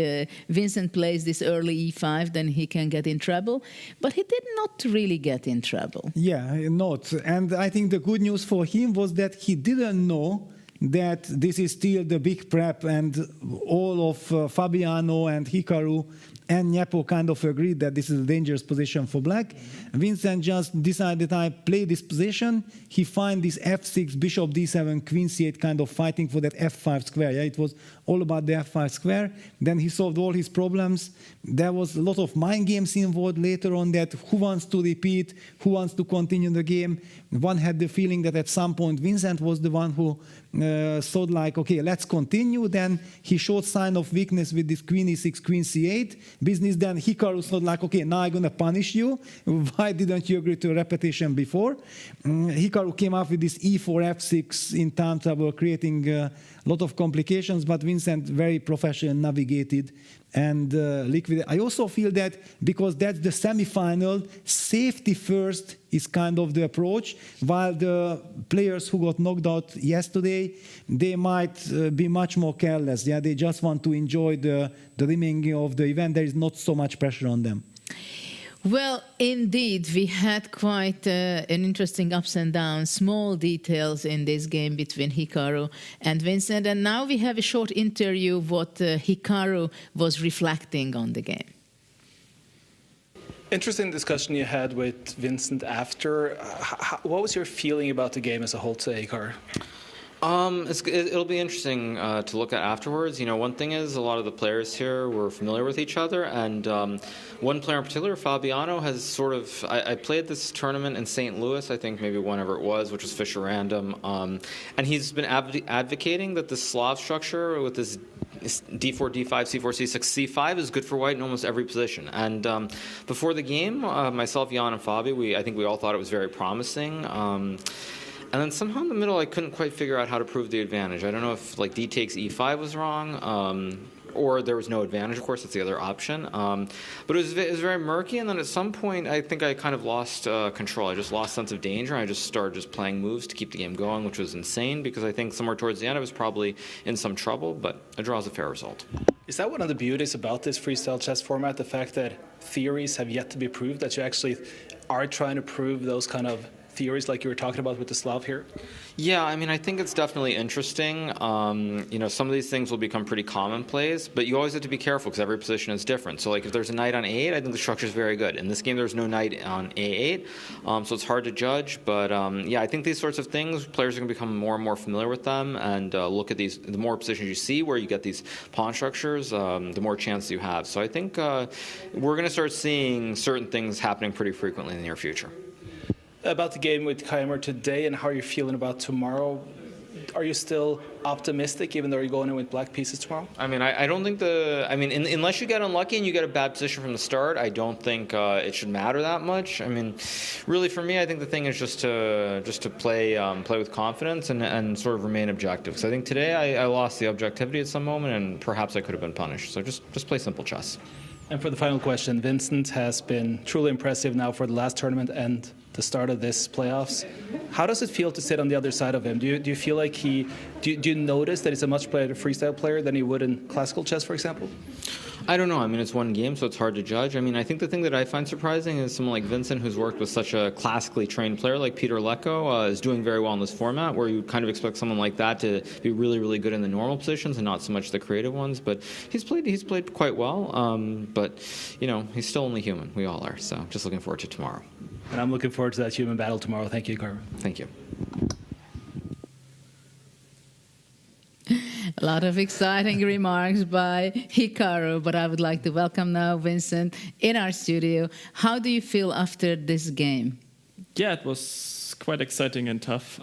Vincent plays this early e5, then he can get in trouble, but he did not really get in trouble. Yeah, not. And I think the good news for him was that he didn't know that this is still the big prep, and all of Fabiano and Hikaru and Nepo kind of agreed that this is a dangerous position for black. Vincent just decided, I play this position. He find this f6, bishop d7, queen c8 kind of fighting for that f5 square. Yeah, it was all about the f5 square. Then he solved all his problems. There was a lot of mind games involved later on, that who wants to repeat, who wants to continue the game. One had the feeling that at some point Vincent was the one who thought like, okay, let's continue. Then he showed sign of weakness with this queen e6, queen c8 business. Then Hikaru thought like, okay, now I'm going to punish you. Why didn't you agree to a repetition before? Hikaru came up with this e4, f6 in time trouble, creating a lot of complications, but Vincent very professional navigated and liquidated. I also feel that because that's the semifinal, safety first is kind of the approach, while the players who got knocked out yesterday, they might be much more careless. Yeah, they just want to enjoy the remaining of the event. There is not so much pressure on them. Well, indeed, we had quite an interesting ups and downs, small details in this game between Hikaru and Vincent. And now we have a short interview of what Hikaru was reflecting on the game. Interesting discussion you had with Vincent after. What was your feeling about the game as a whole today, Hikaru? It'll be interesting to look at afterwards. You know, one thing is a lot of the players here were familiar with each other, and one player in particular, Fabiano, has sort of... I played this tournament in St. Louis, I think maybe whenever it was, which was Fisher Random, and he's been advocating that the Slav structure with this d4, d5, c4, c6, c5 is good for white in almost every position. And before the game, myself, Jan, and Fabi, I think we all thought it was very promising. And then somehow in the middle, I couldn't quite figure out how to prove the advantage. I don't know if like d takes e5 was wrong, or there was no advantage. Of course, that's the other option. But it was very murky. And then at some point, I think I kind of lost control. I just lost sense of danger. I just started just playing moves to keep the game going, which was insane because I think somewhere towards the end, I was probably in some trouble. But a draw is a fair result. Is that one of the beauties about this freestyle chess format? The fact that theories have yet to be proved, that you actually are trying to prove those kind of theories like you were talking about with the Slav here? Yeah, I mean, I think it's definitely interesting. Some of these things will become pretty commonplace, but you always have to be careful because every position is different. So, like, if there's a knight on A8, I think the structure is very good. In this game, there's no knight on A8, so it's hard to judge. But, I think these sorts of things, players are going to become more and more familiar with them and look at these. The more positions you see where you get these pawn structures, the more chance you have. So I think we're going to start seeing certain things happening pretty frequently in the near future. About the game with Keymer today and how you're feeling about tomorrow, are you still optimistic even though you're going in with black pieces tomorrow? I mean, I don't think unless you get unlucky and you get a bad position from the start, I don't think it should matter that much. I mean, really for me, I think the thing is just to play with confidence and sort of remain objective. So I think today I lost the objectivity at some moment and perhaps I could have been punished. So just play simple chess. And for the final question, Vincent has been truly impressive now for the last tournament and the start of this playoffs. How does it feel to sit on the other side of him? Do you feel like do you notice that he's a much better freestyle player than he would in classical chess, for example? I don't know. I mean, it's one game, so it's hard to judge. I mean, I think the thing that I find surprising is someone like Vincent, who's worked with such a classically trained player like Peter Lecko, is doing very well in this format, where you kind of expect someone like that to be really, really good in the normal positions and not so much the creative ones. But he's played quite well. But he's still only human. We all are. So just looking forward to tomorrow. And I'm looking forward to that human battle tomorrow. Thank you, Carmen. Thank you. A lot of exciting remarks by Hikaru, but I would like to welcome now Vincent in our studio. How do you feel after this game? Yeah, it was quite exciting and tough.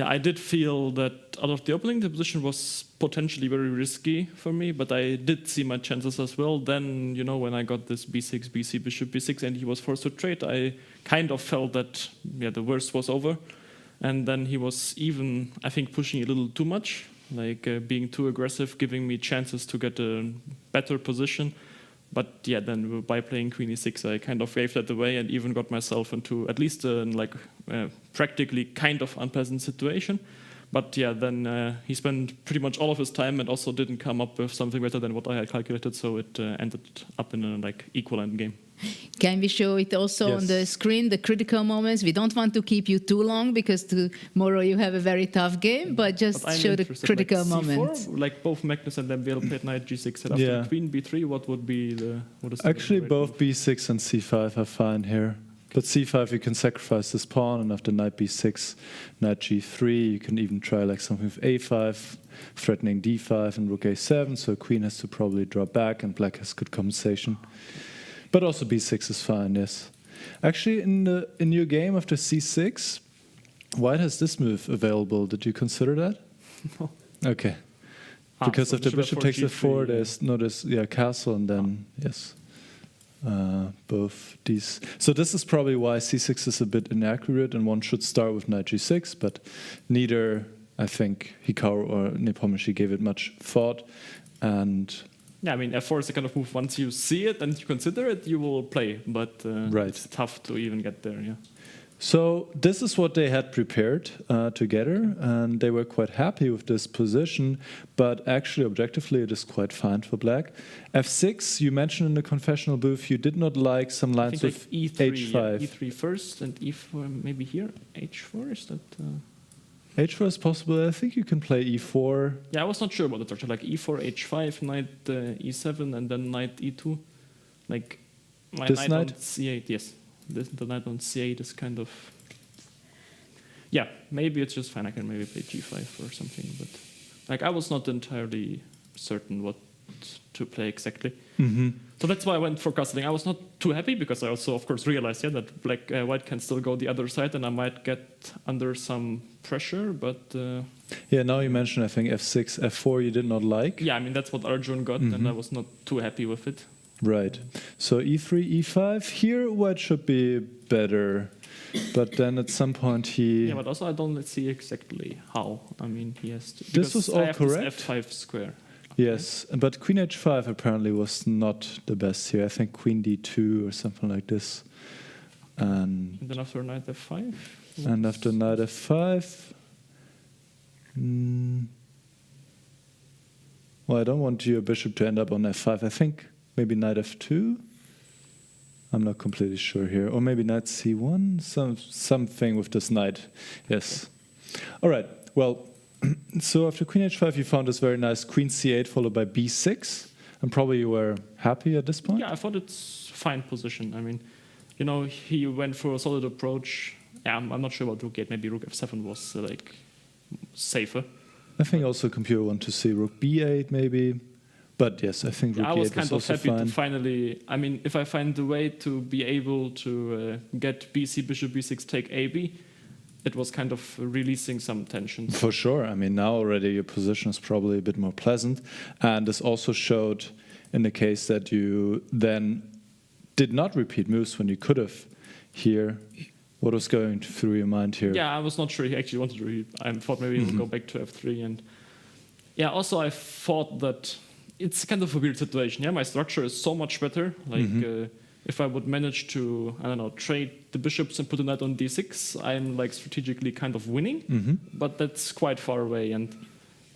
I did feel that out of the opening, the position was potentially very risky for me, but I did see my chances as well. Then, when I got this b6, bc, bishop b6, and he was forced to trade, I kind of felt that, the worst was over. And then he was even, I think, pushing a little too much, like being too aggressive, giving me chances to get a better position. But then by playing queen e6, I kind of gave that away and even got myself into at least practically kind of unpleasant situation. But then he spent pretty much all of his time and also didn't come up with something better than what I had calculated, so it ended up in a equal end game. Can we show it also on the screen, the critical moments? We don't want to keep you too long because tomorrow you have a very tough game, but just show the critical moments. Like both Magnus and Dembele played knight g6, and after queen b3, what would be the... Actually, both b6 and c5 are fine here. But c5, you can sacrifice this pawn, and after knight b6, knight g3, you can even try something with a5, threatening d5 and rook a7, so queen has to probably drop back, and black has good compensation. But also b6 is fine, yes. Actually, in your game after c6, white has this move available. Did you consider that? No. Okay. Because so if the bishop takes f4, there's no this castle, and then both these. So this is probably why c6 is a bit inaccurate, and one should start with knight g6. But neither, I think, Hikaru or Nepomniachtchi gave it much thought, and. Yeah, I mean, f4 is the kind of move, once you see it and you consider it, you will play. But it's tough to even get there, So this is what they had prepared together, and they were quite happy with this position. But actually, objectively, it is quite fine for black. f6, you mentioned in the confessional booth, you did not like some lines with E3, h5. E3 first and e4 maybe here. h4, is that... h4 is possible. I think you can play e4. Yeah, I was not sure about the structure. Like e4, h5, knight e7, and then knight e2. Like my knight on c8, yes. The knight on c8 is kind of... Yeah, maybe it's just fine. I can maybe play g5 or something. But I was not entirely certain what to play exactly. Mm-hmm. So that's why I went for castling. I was not too happy because I also, of course, realized that white can still go the other side and I might get under some pressure, but... now you mentioned, I think, f6, f4 you did not like. Yeah, I mean, that's what Arjun got, and I was not too happy with it. Right. So e3, e5. Here, white should be better. But then at some point he... Yeah, but also I don't see exactly how. I mean, he has to... This was all correct. This f5 square. Yes, but queen h5 apparently was not the best here. I think queen d2 or something like this. And then after knight f5? And after knight f5... Well, I don't want your bishop to end up on f5. I think maybe knight f2? I'm not completely sure here. Or maybe knight c1, something with this knight. Yes. All right. Well, so after queen h5, you found this very nice queen c8 followed by b6. And probably you were happy at this point? Yeah, I thought it's fine position. I mean, you know, he went for a solid approach. Yeah, I'm not sure about rook 8. Maybe rook f7 was like safer. I think also computer want to see rook b8 maybe. But yes, I think rook I was e8 kind was of also happy fine. to finally, I mean, if I find a way to be able to get bc, bishop b6, take ab, it was kind of releasing some tension. For sure. I mean, now already your position is probably a bit more pleasant. And this also showed in the case that you then did not repeat moves when you could have here. What was going through your mind here? Yeah, I was not sure he actually wanted to repeat. I thought maybe he would go back to f3. And yeah, also I thought that it's kind of a weird situation. Yeah, my structure is so much better. Like, if I would manage to, I don't know, trade the bishops and put a knight on d6, I'm like strategically kind of winning, but that's quite far away, and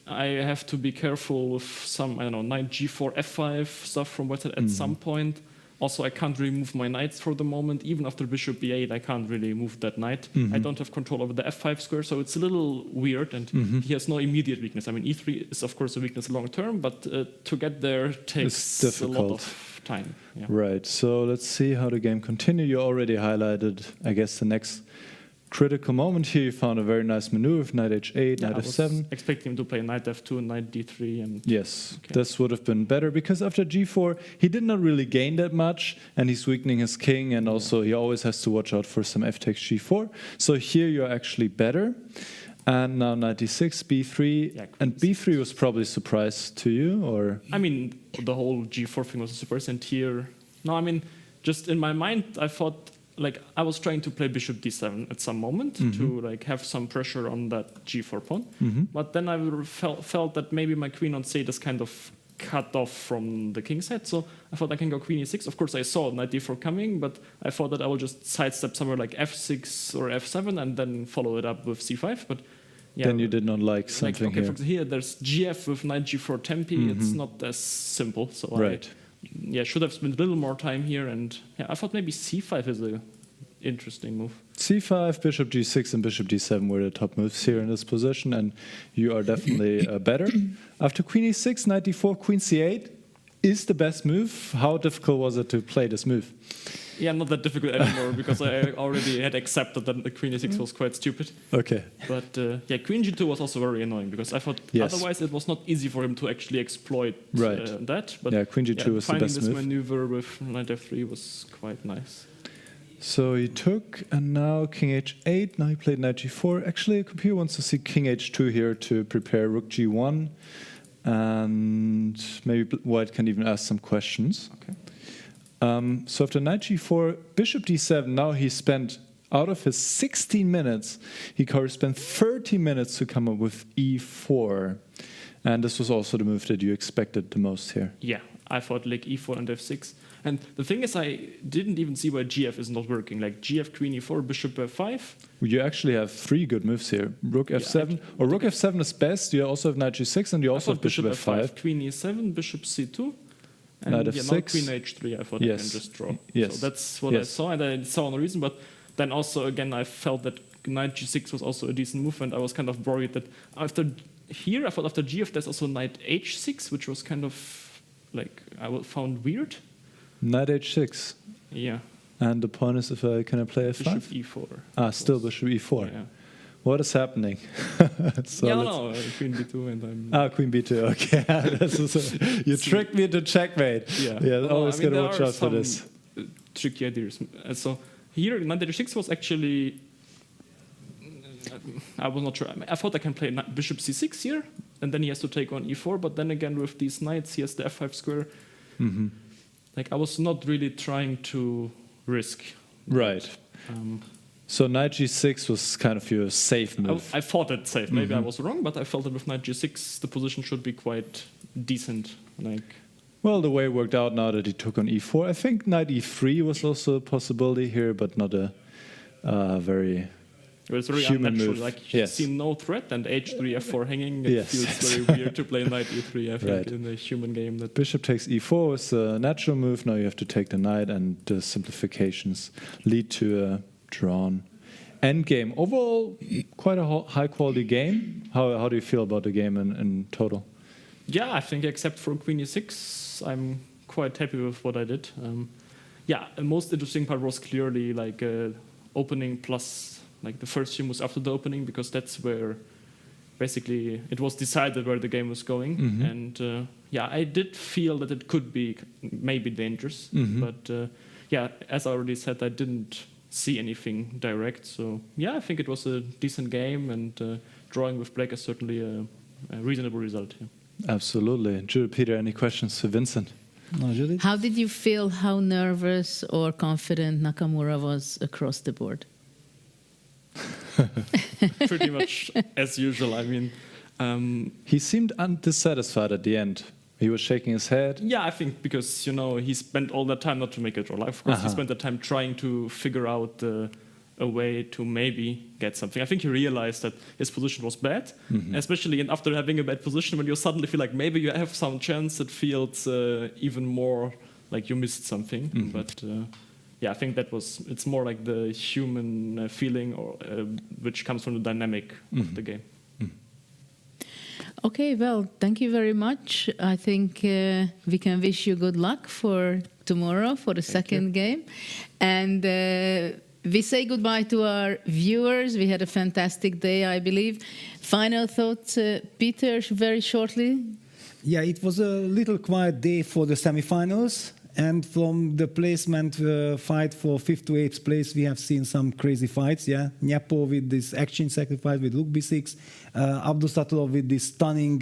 I have to be careful with some, I don't know, knight g4, f5 stuff from white side at some point. Also, I can't really move my knights for the moment. Even after bishop b8, I can't really move that knight. I don't have control over the f5 square, so it's a little weird, and he has no immediate weakness. I mean, e3 is, of course, a weakness long term, but to get there takes a lot of time. Yeah. Right, so let's see how the game continues. You already highlighted, I guess, the next critical moment here. You found a very nice maneuver with knight h8, knight f7. I was expecting him to play knight f2 and knight d3. And yes, this would have been better, because after g4, he did not really gain that much, and he's weakening his king, and also he always has to watch out for some f takes g4. So here you're actually better. And now knight d6, b3, and b3 was probably a surprise to you, or? I mean, the whole g4 thing was a surprise, and here, no, I mean, just in my mind, I thought, like, I was trying to play bishop d7 at some moment to like have some pressure on that g4 pawn, but then I felt that maybe my queen on c8 is kind of cut off from the king side, so I thought I can go queen e6. Of course, I saw knight d4 coming, but I thought that I will just sidestep somewhere like f6 or f7 and then follow it up with c5. But yeah, then you did not like something okay, here. For example, here there's gf with knight g4 tempi. It's not as simple, so right. I should have spent a little more time here, and yeah, I thought maybe c5 is a interesting move. c5, bishop g6, and bishop d7 were the top moves here in this position, and you are definitely better. After queen e6, knight d4, queen c8 is the best move. How difficult was it to play this move? Yeah, not that difficult anymore, because I already had accepted that the queen e6 was quite stupid. Okay. But yeah, queen g2 was also very annoying, because I thought otherwise it was not easy for him to actually exploit that. But yeah, queen g2 was the best move. Finding this maneuver with knight f3 was quite nice. So he took, and now king h8, now he played knight g4. Actually, the computer wants to see king h2 here to prepare rook g1, and maybe white can even ask some questions. Okay. So after knight g4, bishop d7, now he spent, out of his 16 minutes, Hikaru spent 30 minutes to come up with e4. And this was also the move that you expected the most here. Yeah, I thought like e4 and f6. And the thing is, I didn't even see why gf is not working. Like gf, queen e4, bishop f5. You actually have 3 good moves here. Rook f7, or rook f7 is best. You also have knight g6, and you also have bishop f5. Queen e7, bishop c2. And knight yeah, f6. now queen h3, I thought I can just draw. Yes. So that's what I saw, and I saw no reason. But then also, again, I felt that knight g6 was also a decent move, and I was kind of worried that after here, I thought after gf, there's also knight h6, which was kind of like, I found weird. Knight h6. Yeah. And the point is, if I can play f5? Bishop e4. Ah, still bishop e4. Yeah. What is happening? So yeah, no, queen b2 and I'm... Ah, queen b2, okay. You tricked me into checkmate. Yeah, always got to watch out for this. Tricky ideas. So here, knight h6 was actually... I was not sure. I thought I can play bishop c6 here, and then he has to take on e4, but then again with these knights, he has the f5 square. Like, I was not really trying to risk. Right. So knight g6 was kind of your safe move. I thought it safe. Maybe I was wrong, but I felt that with knight g6, the position should be quite decent. Like, well, the way it worked out now that he took on e4, I think knight e3 was also a possibility here, but not a very It was very human unnatural. move. Like you see no threat and h3, f4 hanging. It feels very weird to play knight e3. I think in the human game. That bishop takes e4 was a natural move. Now you have to take the knight, and the simplifications lead to a drawn endgame. Overall, quite a high quality game. How do you feel about the game in total? Yeah, I think except for queen e6, I'm quite happy with what I did. Yeah, the most interesting part was clearly like opening plus like the first few moves after the opening, because that's where basically it was decided where the game was going. And yeah, I did feel that it could be maybe dangerous, but yeah, as I already said, I didn't see anything direct. So yeah, I think it was a decent game, and drawing with black is certainly a reasonable result here. Absolutely. Jude, Peter, any questions to Vincent? No, Judith? How did you feel, how nervous or confident Nakamura was across the board? Pretty much as usual. I mean, he seemed undissatisfied at the end. He was shaking his head. Yeah, I think because, you know, he spent all that time not to make a draw. Of course, he spent the time trying to figure out a way to maybe get something. I think he realized that his position was bad, especially after having a bad position, when you suddenly feel like maybe you have some chance, it feels even more like you missed something. But yeah, I think it's more like the human feeling, or which comes from the dynamic of the game. Okay, well, thank you very much. I think we can wish you good luck for tomorrow, for the second game. And we say goodbye to our viewers. We had a fantastic day, I believe. Final thoughts, Peter, very shortly? Yeah, it was a little quiet day for the semifinals. And from the placement fight for 5th to 8th place, we have seen some crazy fights. Yeah, Nyapo with this exchange sacrifice with Rook b6, Abdusattorov with this stunning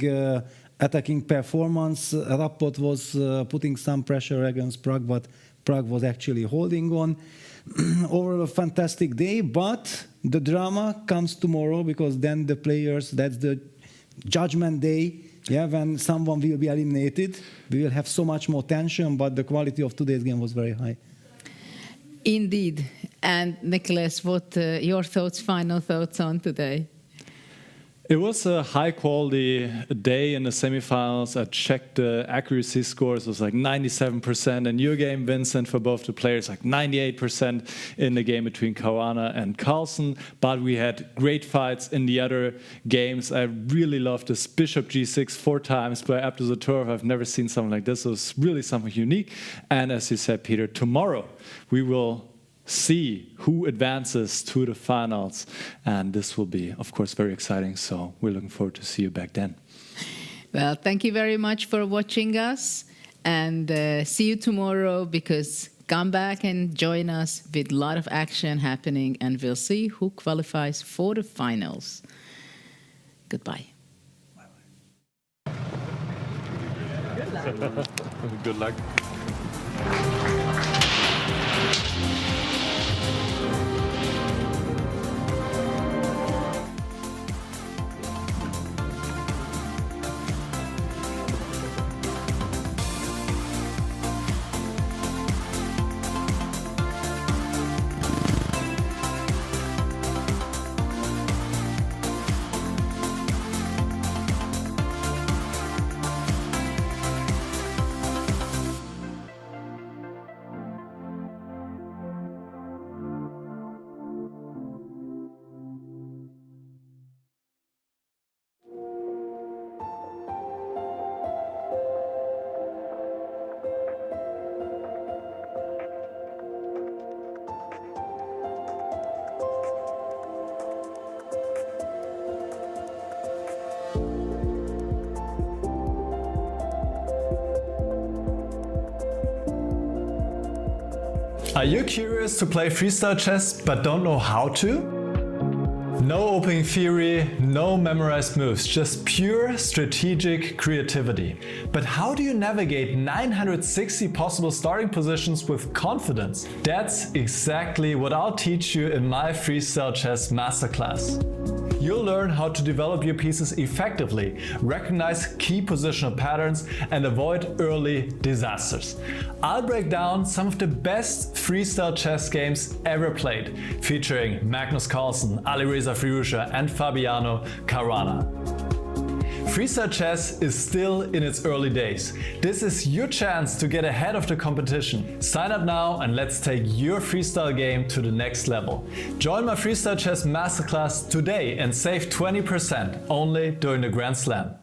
attacking performance. Rapport was putting some pressure against Pragg, but Pragg was actually holding on. Overall, a fantastic day, but the drama comes tomorrow, because then the players, that's the judgment day. Yeah, when someone will be eliminated, we will have so much more tension, but the quality of today's game was very high. Indeed. And Nicholas, what your thoughts, final thoughts on today? It was a high-quality day in the semifinals. I checked the accuracy scores. It was like 97% in your game, Vincent, for both the players, like 98% in the game between Caruana and Carlsen. But we had great fights in the other games. I really loved this Bishop G6 4 times by Abdusattorov. I've never seen something like this. It was really something unique. And as you said, Peter, tomorrow we will see who advances to the finals, and this will be, of course, very exciting, so we're looking forward to see you back then. Well, thank you very much for watching us, and see you tomorrow, because come back and join us with a lot of action happening, and we'll see who qualifies for the finals. Goodbye. Good luck. Are you curious to play freestyle chess but don't know how to? No opening theory, no memorized moves, just pure strategic creativity. But how do you navigate 960 possible starting positions with confidence? That's exactly what I'll teach you in my freestyle chess masterclass. you'll learn how to develop your pieces effectively, recognize key positional patterns, and avoid early disasters. I'll break down some of the best freestyle chess games ever played, featuring Magnus Carlsen, Alireza Firouzja, and Fabiano-Caruana. Freestyle chess is still in its early days. This is your chance to get ahead of the competition. Sign up now and let's take your freestyle game to the next level. Join my Freestyle Chess Masterclass today and save 20% only during the Grand Slam.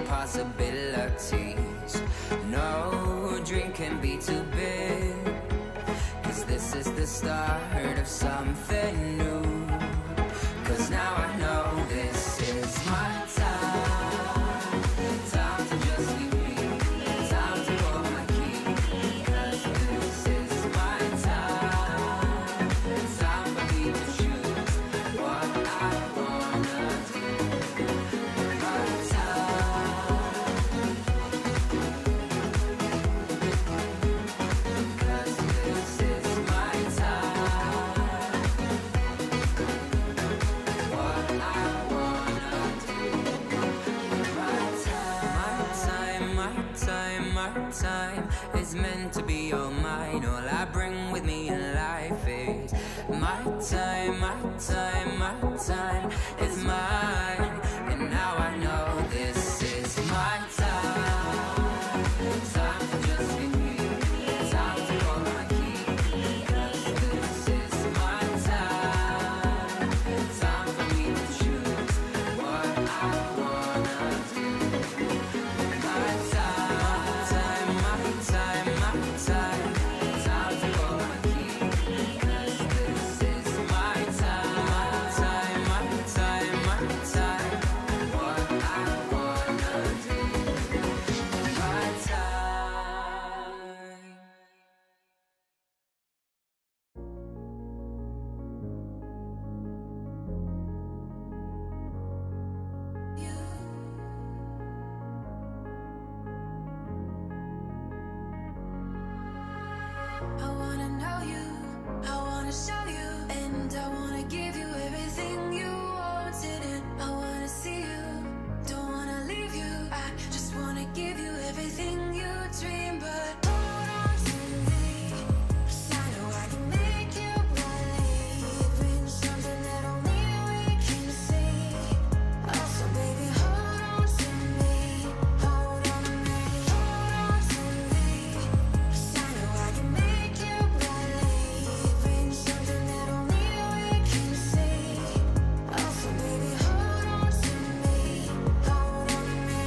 Possibilities. No drink can be too big, 'cause this is the start of something new. 'Cause now I know this is my time. Time to just be me. Time to hold my key. 'Cause this is my time. Time for me to choose what I wanna do. My time. Time is meant to be all mine. All I bring with me in life is my time, my time, my time is mine. And now I know this is my time. Time to just be me. Time to hold my key. 'Cause this is my time. Time for me to choose what I wanna do. My time, my time, my time. Time to hold my key. 'Cause this is my time, my time, my time, my time. What I wanna do. My time. I wanna know you, I wanna show you, and I wanna give you everything you wanted, and I wanna see you, don't wanna leave you. I just wanna give you everything you dream, but hold on to me, 'cause I know I can make you believe in something that only we can see. Also, baby, hold on to me, hold on to me, hold on to me, 'cause I know I can make you believe in something that only we can see. Also, baby, hold on to me, hold on to me.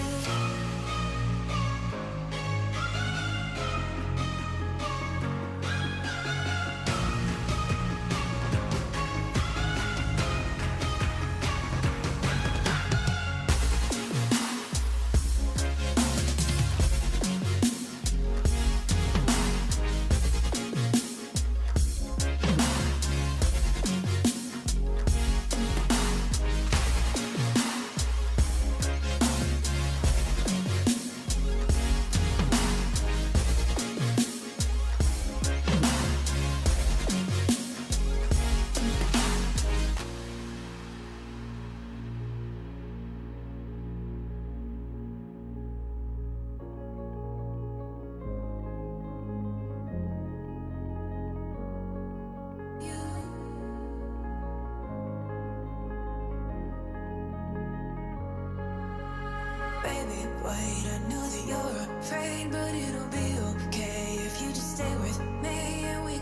Baby, wait, I know that you're afraid, but it'll be okay if you just stay with me and we